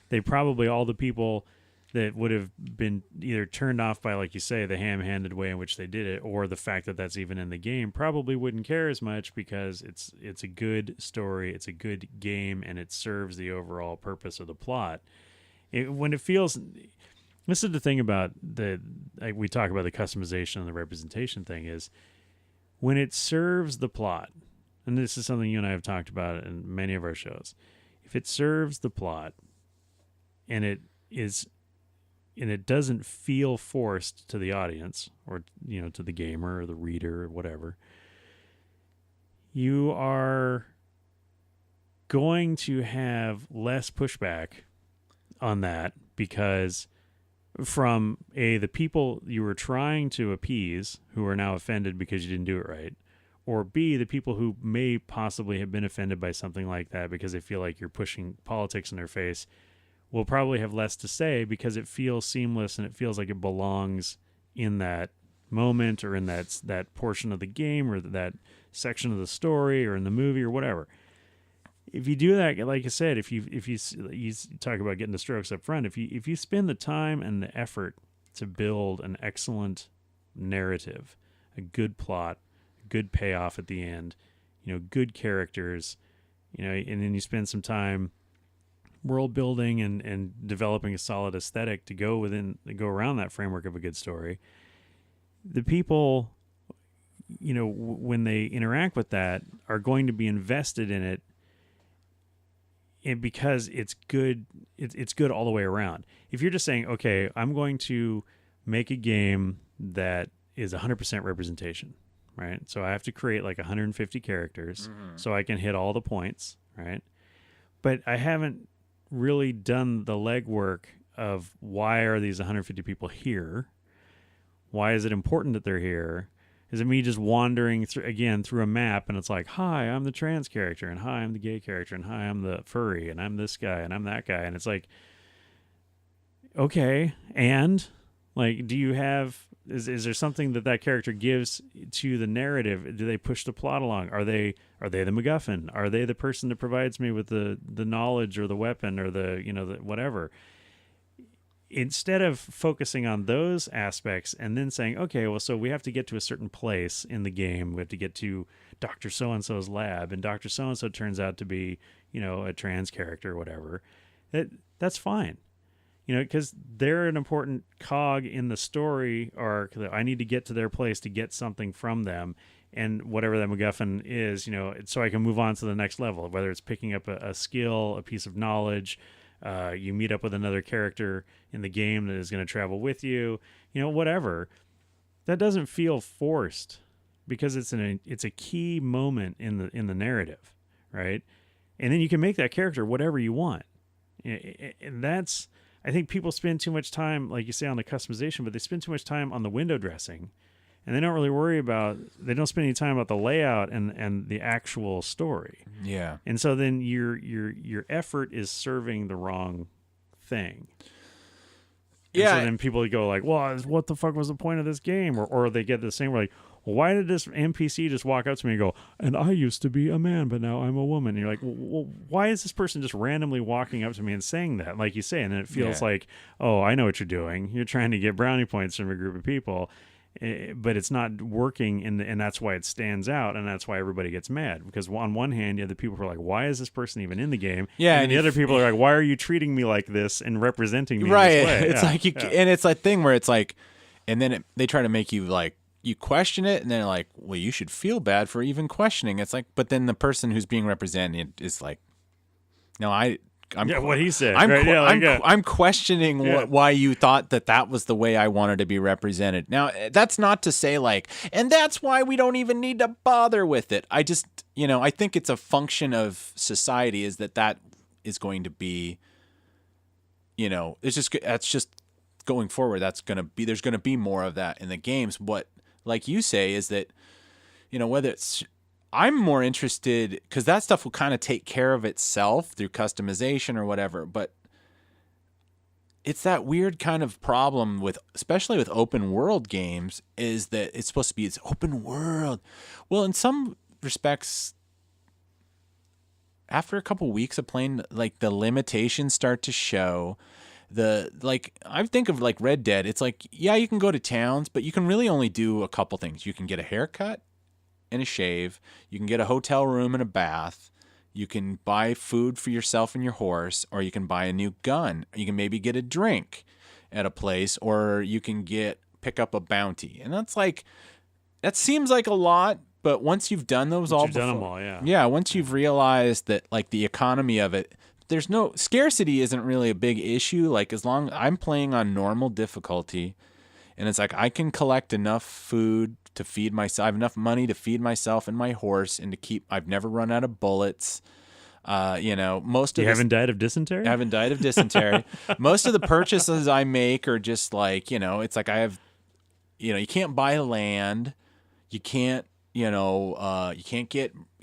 they probably, all the people that would have been either turned off by, like you say, the ham-handed way in which they did it, or the fact that that's even in the game, probably wouldn't care as much because it's a good story, it's a good game, and it serves the overall purpose of the plot. When it feels, this is the thing about we talk about the customization and the representation thing, is when it serves the plot, and this is something you and I have talked about in many of our shows, if it serves the plot and it doesn't feel forced to the audience or to the gamer or the reader or whatever, you are going to have less pushback on that because from the people you were trying to appease who are now offended because you didn't do it right, or B, the people who may possibly have been offended by something like that because they feel like you're pushing politics in their face, will probably have less to say because it feels seamless and it feels like it belongs in that moment or in that portion of the game or that section of the story or in the movie or whatever. If you do that, like I said, if you talk about getting the strokes up front, if you spend the time and the effort to build an excellent narrative, a good plot, a good payoff at the end, good characters, and then you spend some time world building and developing a solid aesthetic to go around that framework of a good story, the people, when they interact with that, are going to be invested in it. And because it's good, it's good all the way around. If you're just saying, okay, I'm going to make a game that is 100% representation, right? So I have to create like 150 characters so I can hit all the points, right? But I haven't really done the legwork of why are these 150 people here? Why is it important that they're here? Is it me just wandering through a map and it's like, hi, I'm the trans character, and hi, I'm the gay character, and hi, I'm the furry, and I'm this guy, and I'm that guy, and it's like, okay, and like, do you have is there something that character gives to the narrative? Do they push the plot along? Are they the MacGuffin? Are they the person that provides me with the knowledge or the weapon or the whatever? Instead of focusing on those aspects and then saying, okay, well, so we have to get to a certain place in the game. We have to get to Dr. So-and-so's lab, and Dr. So-and-so turns out to be, a trans character or whatever. That's fine. because they're an important cog in the story arc that I need to get to their place to get something from them. And whatever that MacGuffin is, so I can move on to the next level, whether it's picking up a skill, a piece of knowledge, you meet up with another character in the game that is going to travel with you, whatever. That doesn't feel forced because it's a key moment in the narrative, right? And then you can make that character whatever you want. And that's, I think people spend too much time, like you say, on the customization, but they spend too much time on the window dressing. And they don't really they don't spend any time about the layout and the actual story. Yeah. And so then your effort is serving the wrong thing. And so then people go like, well, what the fuck was the point of this game? Or they get the same, like, well, why did this NPC just walk up to me and go, and I used to be a man, but now I'm a woman? And you're like, well, why is this person just randomly walking up to me and saying that? Like you say, and then it feels like, oh, I know what you're doing. You're trying to get brownie points from a group of people. But it's not working, and that's why it stands out, and that's why everybody gets mad. Because on one hand, you have the people who are like, why is this person even in the game? Yeah, and the other people are like, why are you treating me like this and representing me right. this way? It's like and it's that thing where it's like, and then they try to make you like, you question it, and they're like, well, you should feel bad for even questioning. It's like, but then the person who's being represented is like, no, what he said. I'm questioning why you thought that was the way I wanted to be represented. Now, that's not to say like, and that's why we don't even need to bother with it. I just, I think it's a function of society is that is going to be, that's just going forward. There's going to be more of that in the games. What, like you say, is that, whether it's, I'm more interested because that stuff will kind of take care of itself through customization or whatever. But it's that weird kind of problem especially with open world games, is that it's supposed to be it's open world. Well, in some respects, after a couple weeks of playing, like the limitations start to show. I think of like Red Dead. It's like, yeah, you can go to towns, but you can really only do a couple things. You can get a haircut and a shave. You can get a hotel room and a bath. You can buy food for yourself and your horse, or you can buy a new gun. You can maybe get a drink at a place, or you can pick up a bounty. And that seems like a lot, but once you've done those done them all, yeah. Yeah, once you've realized that like the economy of it, there's no scarcity isn't really a big issue. Like as long I'm playing on normal difficulty, and it's like I can collect enough food to feed myself. I have enough money to feed myself and my horse, and I've never run out of bullets. Most of you haven't died of dysentery? I haven't died of dysentery. Most of the purchases I make are just like, it's like I have, you can't buy land. You can't, you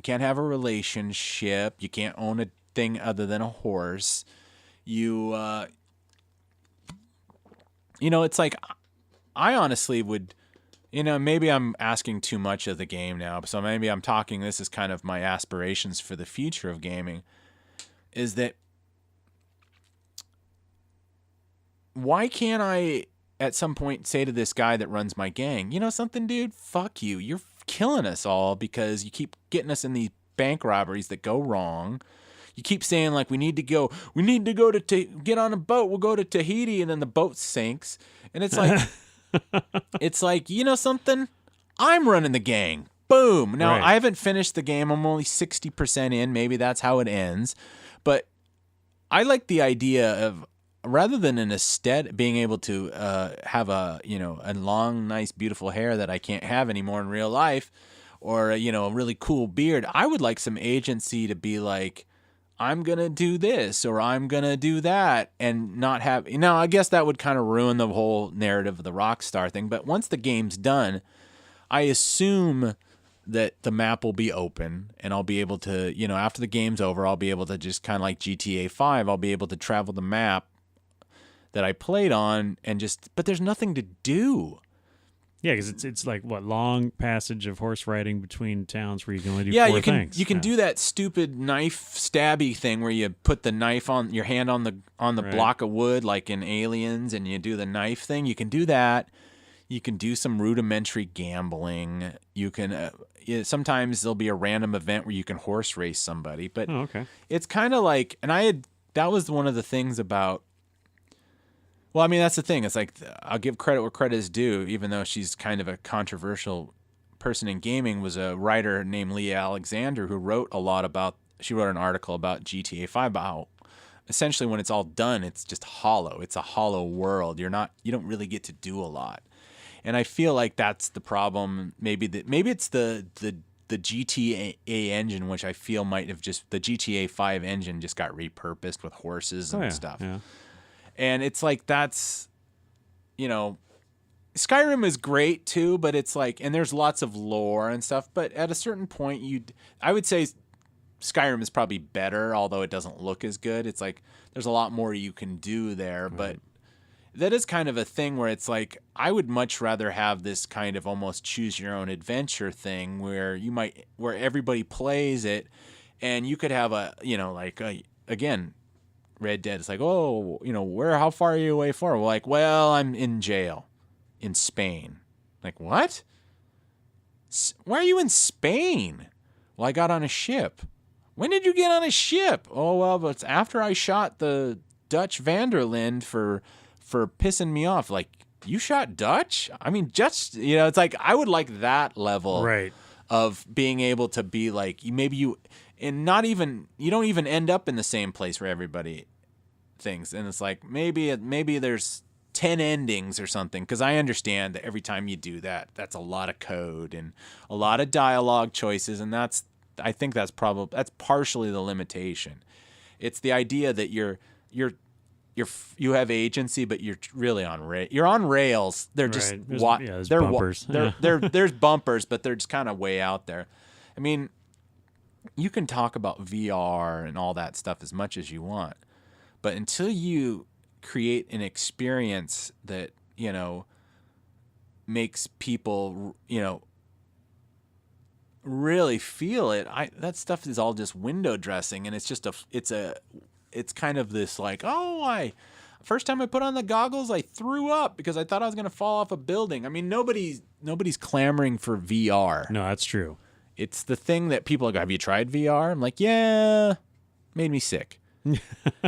can't have a relationship. You can't own a thing other than a horse. It's like, I honestly would, maybe I'm asking too much of the game now. So maybe I'm talking, this is kind of my aspirations for the future of gaming, is that why can't I at some point say to this guy that runs my gang, something, dude, fuck you. You're killing us all because you keep getting us in these bank robberies that go wrong. You keep saying like, we need to go to get on a boat. We'll go to Tahiti, and then the boat sinks. And it's like, it's like, something? I'm running the gang. Boom. Now, right. I haven't finished the game. I'm only 60% in. Maybe that's how it ends. But I like the idea of, rather than an aesthetic, being able to have a long, nice, beautiful hair that I can't have anymore in real life, or, a really cool beard, I would like some agency to be like, I'm going to do this or I'm going to do that, and not have, I guess that would kind of ruin the whole narrative of the Rockstar thing. But once the game's done, I assume that the map will be open, and I'll be able to, after the game's over, I'll be able to just kind of like GTA 5, I'll be able to travel the map that I played on but there's nothing to do. Yeah, because it's like what, long passage of horse riding between towns where you can only do four things. You can do that stupid knife stabby thing where you put the knife on your hand on the right. block of wood like in Aliens, and you do the knife thing. You can do that. You can do some rudimentary gambling. You can sometimes there'll be a random event where you can horse race somebody. But okay. It's kind of like, and that was one of the things about Well, I mean, that's the thing. It's like, I'll give credit where credit is due, even though she's kind of a controversial person in gaming, was a writer named Leah Alexander who wrote she wrote an article about GTA 5 about how essentially when it's all done, it's just hollow. It's a hollow world. You don't really get to do a lot. And I feel like that's the problem. Maybe it's the GTA engine, which I feel might have the GTA 5 engine just got repurposed with horses and stuff. Yeah. And it's like, that's, Skyrim is great too, but it's like, and there's lots of lore and stuff, but at a certain point I would say Skyrim is probably better, although it doesn't look as good. It's like, there's a lot more you can do there, but that is kind of a thing where it's like, I would much rather have this kind of almost choose your own adventure thing where where everybody plays it, and you could have again, Red Dead. It's like, oh, how far are you away for? We're like, well, I'm in jail in Spain. Like, what? Why are you in Spain? Well, I got on a ship. When did you get on a ship? Oh, well, but it's after I shot the Dutch Vanderlind for pissing me off. Like, you shot Dutch? I mean, just, it's like, I would like that level of being able to be like, you don't even end up in the same place where everybody thinks. And it's like, maybe there's 10 endings or something, because I understand that every time you do that, that's a lot of code and a lot of dialogue choices, and I think that's partially the limitation. It's the idea that you have agency, but you're really on rails. They're just there's bumpers. There's bumpers, but they're just kind of way out there. I mean, you can talk about VR and all that stuff as much as you want, but until you create an experience that makes people really feel it, that stuff is all just window dressing, and it's kind of this like, first time I put on the goggles, I threw up because I thought I was going to fall off a building. I mean, nobody's clamoring for VR. No, that's true. It's the thing that people go, have you tried VR? I'm like, yeah, made me sick. And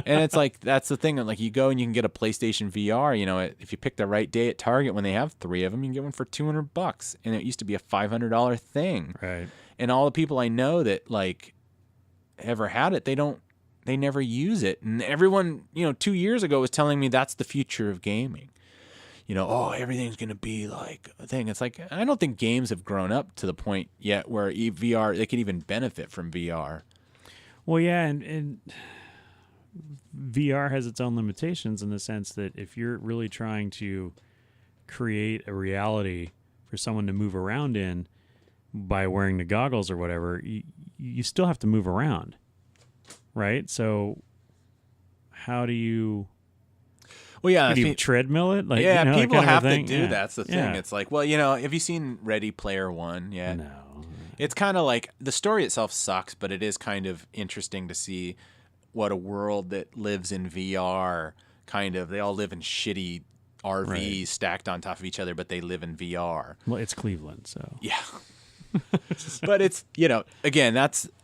it's like, that's the thing. Like, you go and you can get a PlayStation VR, if you pick the right day at Target when they have 3 of them, you can get one for $200. And it used to be a $500 thing. Right. And all the people I know that like ever had it, they never use it. And everyone, 2 years ago was telling me that's the future of gaming. Everything's going to be like a thing. It's like, I don't think games have grown up to the point yet where VR, they can even benefit from VR. Well, yeah, and VR has its own limitations in the sense that if you're really trying to create a reality for someone to move around in by wearing the goggles or whatever, you still have to move around, right? So how do you... Well, yeah, do you treadmill it? Like, people have to do that. That's the thing. Yeah. It's like, well, have you seen Ready Player One yet? No. It's kind of like, the story itself sucks, but it is kind of interesting to see what a world that lives in VR they all live in shitty RVs stacked on top of each other, but they live in VR. Well, it's Cleveland, so. Yeah. But it's, again,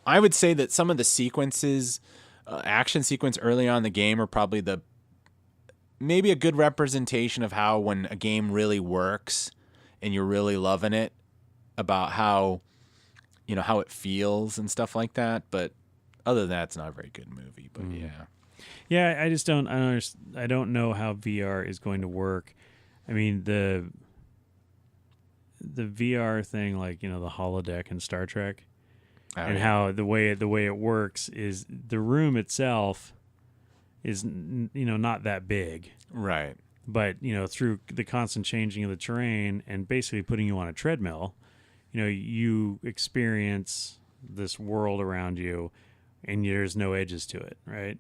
I would say that some of the sequences, action sequence early on in the game are probably maybe a good representation of how, when a game really works and you're really loving it, about how it feels and stuff like that. But other than that, it's not a very good movie. But yeah, I just I don't know how VR is going to work. I mean, the VR thing, like, the holodeck in Star Trek, how the way it works is the room itself is not that big, right? But through the constant changing of the terrain and basically putting you on a treadmill, you experience this world around you, and there's no edges to it, right?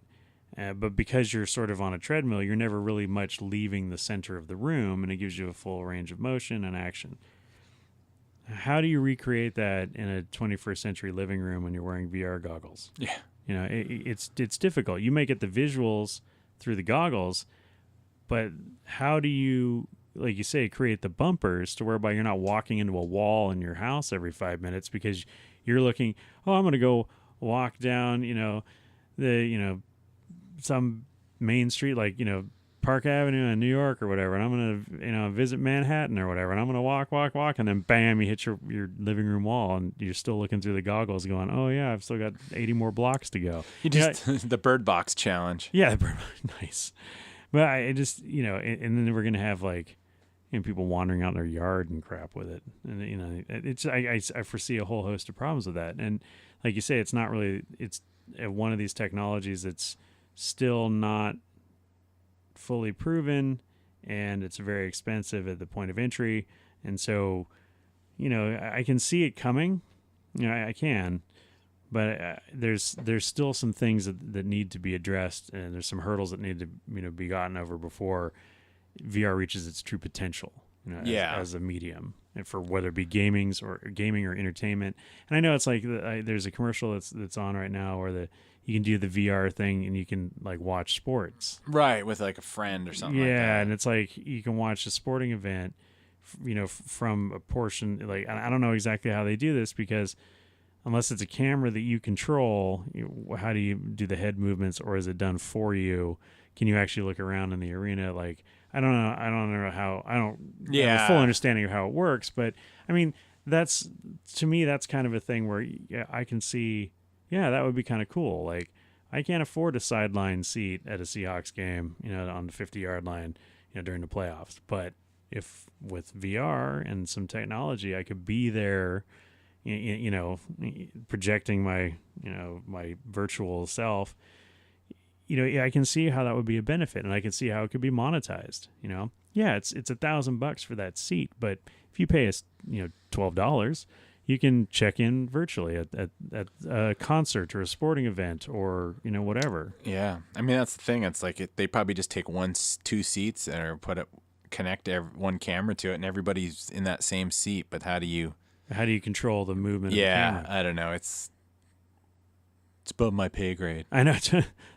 But because you're sort of on a treadmill, you're never really much leaving the center of the room, and it gives you a full range of motion and action. How do you recreate that in a 21st century living room when you're wearing VR goggles? Yeah. It's difficult. You may get the visuals through the goggles, but how do you, like you say, create the bumpers to whereby you're not walking into a wall in your house every 5 minutes because you're looking, I'm going to go walk down, some main street, like, Park Avenue in New York or whatever, and I'm gonna visit Manhattan or whatever, and I'm gonna walk, and then bam, you hit your living room wall, and you're still looking through the goggles, going, oh yeah, I've still got 80 more blocks to go. You just the Bird Box challenge. Yeah, nice. But I just and then we're gonna have like people wandering out in their yard and crap with it, and it's I foresee a whole host of problems with that, and like you say, it's not really it's one of these technologies that's still not fully proven, and it's very expensive at the point of entry, and so I can see it coming, I can, but there's still some things that need to be addressed, and there's some hurdles that need to be gotten over before VR reaches its true potential, as a medium, and for whether it be gaming or entertainment. And I know it's like there's a commercial that's on right now where you can do the VR thing and you can like watch sports, right, with like a friend or something. like that. Yeah, and it's like you can watch a sporting event, from a portion. Like I don't know exactly how they do this, because unless it's a camera that you control, how do you do the head movements, or is it done for you? Can you actually look around in the arena? Like, I don't know how, I don't have a full understanding of how it works, but I mean, to me, that's kind of a thing where I can see, that would be kind of cool. Like, I can't afford a sideline seat at a Seahawks game, on the 50-yard line, during the playoffs. But if with VR and some technology, I could be there, projecting my, my virtual self, I can see how that would be a benefit, and I can see how it could be monetized. It's $1,000 for that seat, but if you pay us, $12, you can check in virtually at a concert or a sporting event or whatever. Yeah, I mean that's the thing. It's like they probably just take 2 seats or connect one camera to it, and everybody's in that same seat. But how do you control the movement? of the camera? I don't know. It's above my pay grade. I know,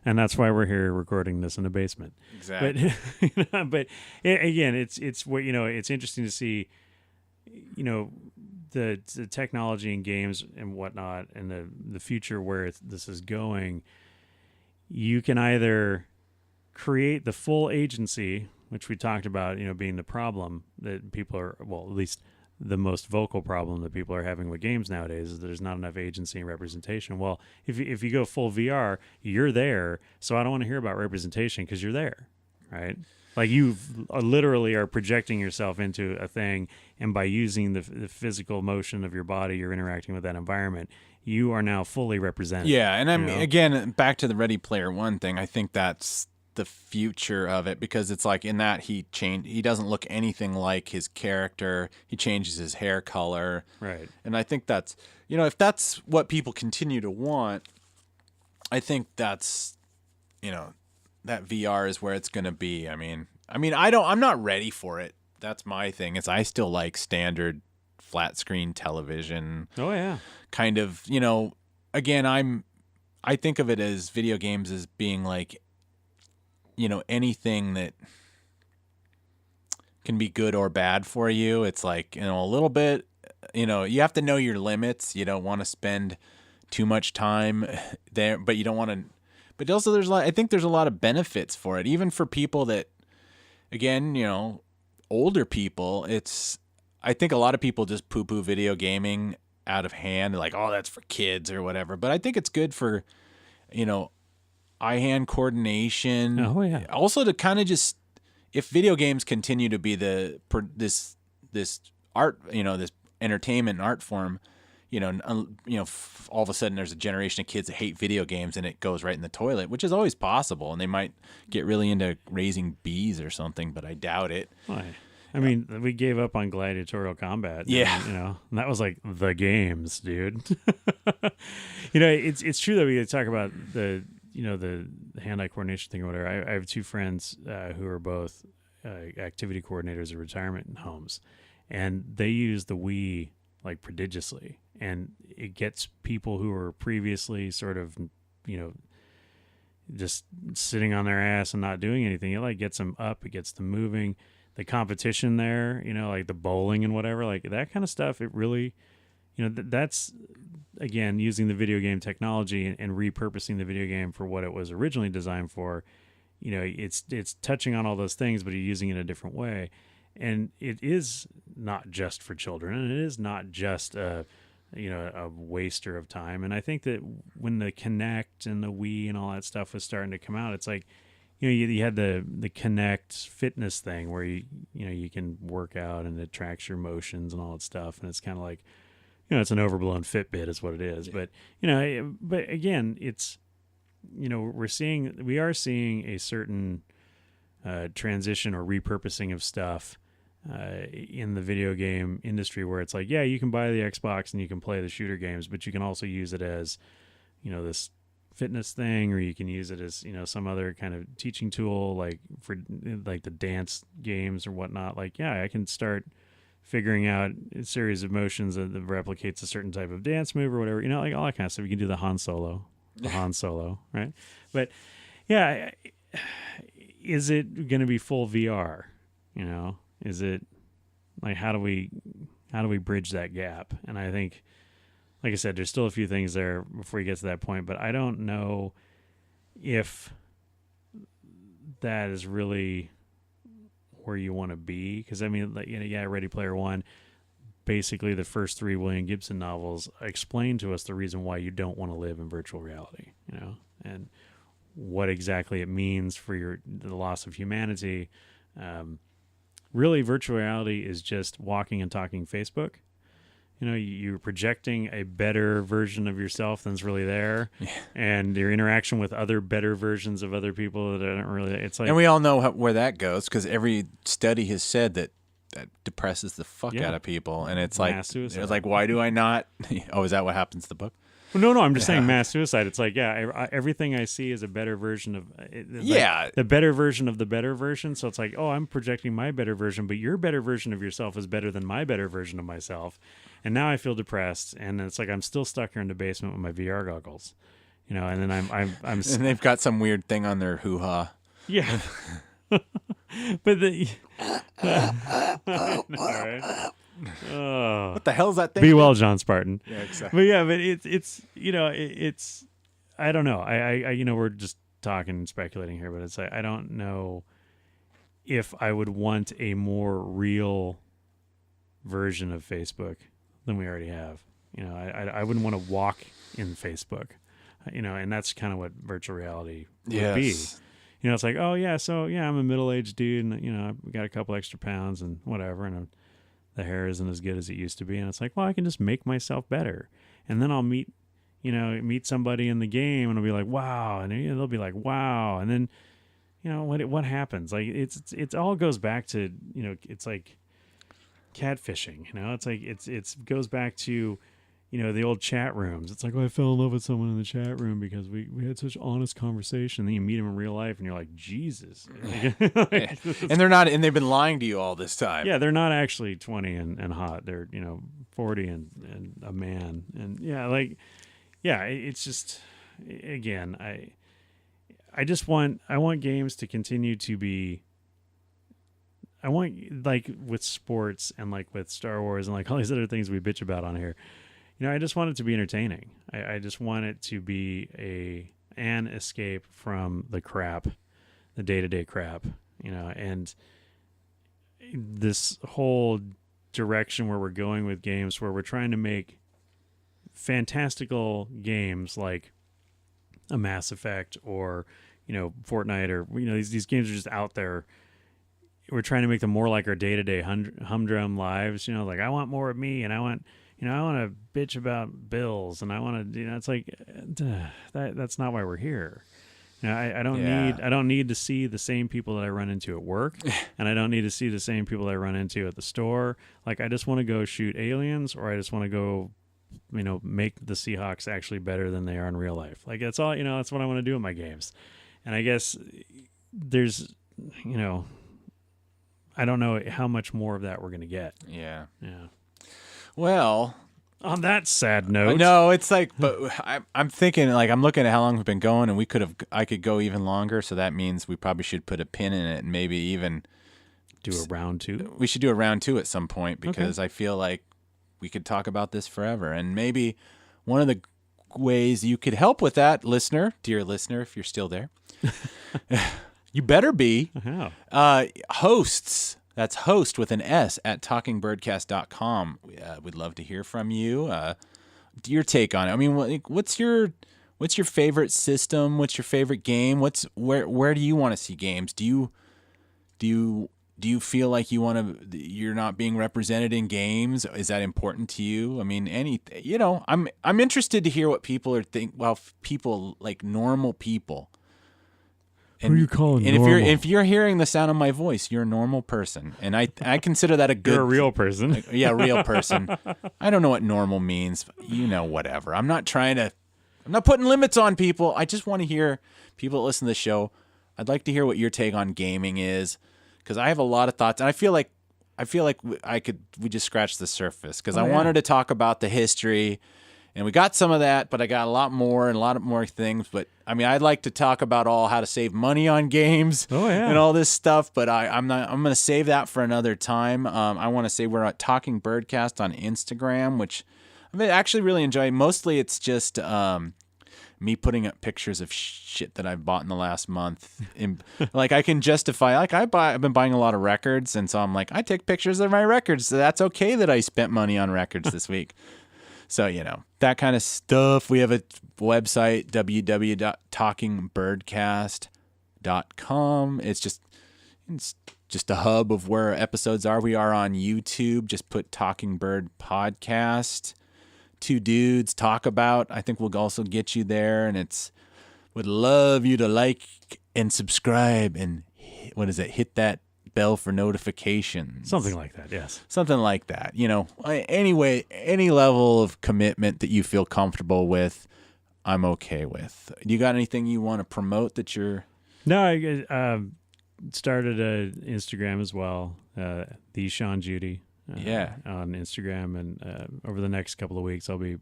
and that's why we're here recording this in the basement. Exactly. But again, it's what it's interesting to see, the technology in games and whatnot, and the future where this is going. You can either create the full agency, which we talked about, being the problem that people are, well, at least the most vocal problem that people are having with games nowadays, is there's not enough agency and representation. Well, if you go full VR, you're there, so I don't want to hear about representation because you're there, right? Like you literally are projecting yourself into a thing, and by using the physical motion of your body, you're interacting with that environment. You are now fully represented. Yeah, and I mean, again, back to the Ready Player One thing, I think that's the future of it, because it's like in that he doesn't look anything like his character. He changes his hair color. Right. And I think that's, if that's what people continue to want, I think that's, that VR is where it's going to be. I mean, I'm not ready for it. That's my thing. I still like standard flat screen television. Oh yeah. Kind of, again, I think of it as video games as being like, anything that can be good or bad for you. It's like, a little bit, you have to know your limits. You don't want to spend too much time there, but you don't want to, but also I think there's a lot of benefits for it, even for people that, again, older people. I think a lot of people just poo-poo video gaming out of hand, like, oh, that's for kids or whatever. But I think it's good for, eye-hand coordination. Oh yeah. Also to kind of just, if video games continue to be this art, this entertainment and art form, all of a sudden there's a generation of kids that hate video games and it goes right in the toilet, which is always possible, and they might get really into raising bees or something, but I doubt it. I mean, we gave up on gladiatorial combat. Yeah. And that was like the games, dude. It's true that we talk about the hand-eye coordination thing or whatever. I have 2 friends who are both activity coordinators at retirement homes, and they use the Wii like prodigiously, and it gets people who are previously sort of, just sitting on their ass and not doing anything. It like gets them up, it gets them moving. The competition there, like the bowling and whatever, like that kind of stuff, it really, that's, again, using the video game technology and repurposing the video game for what it was originally designed for. it's touching on all those things, but you're using it in a different way. And it is not just for children, and it is not just a waster of time. And I think that when the Kinect and the Wii and all that stuff was starting to come out, it's like, you had the Kinect fitness thing where you can work out and it tracks your motions and all that stuff, and it's kind of like, it's an overblown Fitbit is what it is. But but again, it's we are seeing a certain transition or repurposing of stuff in the video game industry, where it's like, yeah, you can buy the Xbox and you can play the shooter games, but you can also use it as this fitness thing, or you can use it as some other kind of teaching tool, like for like the dance games or whatnot. Like, yeah, I can start figuring out a series of motions that replicates a certain type of dance move or whatever, like all that kind of stuff. You can do the Han Solo, right? But yeah, is it going to be full VR? Is it like, how do we bridge that gap? And I think, like I said, there's still a few things there before you get to that point, but I don't know if that is really where you want to be. Because I mean, Ready Player One, basically the first 3 William Gibson novels explain to us the reason why you don't want to live in virtual reality, and what exactly it means for the loss of humanity. Really, virtual reality is just walking and talking Facebook. You're projecting a better version of yourself than's really there, and your interaction with other better versions of other people that aren't really. It's like, and we all know where that goes, because every study has said that depresses the fuck out of people, and it's like, why do I not? Oh, is that what happens to the book? Well, no, I'm just saying mass suicide. It's like, everything I see is a better version of the better version of the better version. So it's like, oh, I'm projecting my better version, but your better version of yourself is better than my better version of myself. And now I feel depressed, and it's like I'm still stuck here in the basement with my VR goggles, and then I'm and they've got some weird thing on their hoo-ha. Yeah. But what the hell's that thing? Be well, John Spartan. Yeah, exactly. But yeah, but it's I don't know. I we're just talking and speculating here, but it's like, I don't know if I would want a more real version of Facebook than we already have. I wouldn't want to walk in Facebook, and that's kind of what virtual reality would be. It's like, oh yeah, so yeah, I'm a middle-aged dude, and I've got a couple extra pounds and whatever, and the hair isn't as good as it used to be, and it's like, well, I can just make myself better, and then I'll meet somebody in the game, and I'll be like, wow, and they'll be like, wow, and then what happens? Like, it all goes back to it's like catfishing. It's like it goes back to the old chat rooms. It's like, oh, I fell in love with someone in the chat room because we had such honest conversation. Then you meet them in real life, and you're like, Jesus. And they're not, and they've been lying to you all this time. Yeah, they're not actually 20 and hot. They're 40 and a man. And it's just, again, I want games to continue to be. I want, like with sports and like with Star Wars and like all these other things we bitch about on here. I just want it to be entertaining. I just want it to be an escape from the crap, the day-to-day crap, and this whole direction where we're going with games, where we're trying to make fantastical games like a Mass Effect or, Fortnite, or, these games are just out there. We're trying to make them more like our day-to-day humdrum lives, like, I want more of me, and I want to bitch about bills, and I want to, it's like, that's not why we're here. I don't need to see the same people that I run into at work, and I don't need to see the same people that I run into at the store. Like, I just want to go shoot aliens, or I just want to go, make the Seahawks actually better than they are in real life. Like, that's all, that's what I want to do in my games. And I guess there's, I don't know how much more of that we're going to get. Yeah. Yeah. Well, on that sad note. No, it's like, but I'm thinking, like, I'm looking at how long we've been going, and I could go even longer. So that means we probably should put a pin in it and maybe even do a round 2. We should do a round 2 at some point, because I feel like we could talk about this forever. And maybe one of the ways you could help with that, dear listener, if you're still there, You better be. How? Hosts. That's host with an S at talkingbirdcast.com. We'd love to hear from you. Your take on it. I mean, what's your favorite system? What's your favorite game? Where do you want to see games? Do you feel like you're not being represented in games? Is that important to you? I mean, I'm interested to hear what people are people like normal people. And, Who are you calling and normal? if you're hearing the sound of my voice, you're a normal person, and I consider that a good. You're a real person. Yeah, real person. I don't know what normal means. Whatever. I'm not putting limits on people. I just want to hear people that listen to the show. I'd like to hear what your take on gaming is, because I have a lot of thoughts, and I feel like we just scratched the surface, because I wanted to talk about the history. And we got some of that, but I got a lot more things. But I mean, I'd like to talk about how to save money on games and all this stuff. But I'm going to save that for another time. I want to say we're at Talking Birdcast on Instagram, which I actually really enjoy. Mostly it's just me putting up pictures of shit that I've bought in the last month. Like I can justify, I've been buying a lot of records. And so I'm like, I take pictures of my records. So that's okay that I spent money on records this week. So, that kind of stuff. We have a website, www.talkingbirdcast.com. It's just a hub of where episodes are. We are on YouTube. Just put Talking Bird Podcast. Two dudes talk about. I think we'll also get you there. And would love you to like and subscribe and hit that bell for notifications. Something like that, yes. Something like that. Anyway, any level of commitment that you feel comfortable with, I'm okay with. You got anything you want to promote that you're... No, I started an Instagram as well, the Sean Judy. On Instagram, and over the next couple of weeks, I'll be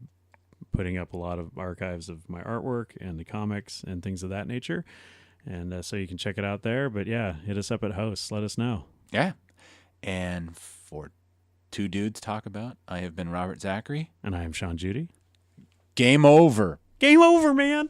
putting up a lot of archives of my artwork and the comics and things of that nature. And so you can check it out there. But yeah, hit us up at hosts. Let us know. Yeah. And for Two Dudes Talk About, I have been Robert Zachary. And I am Sean Judy. Game over. Game over, man.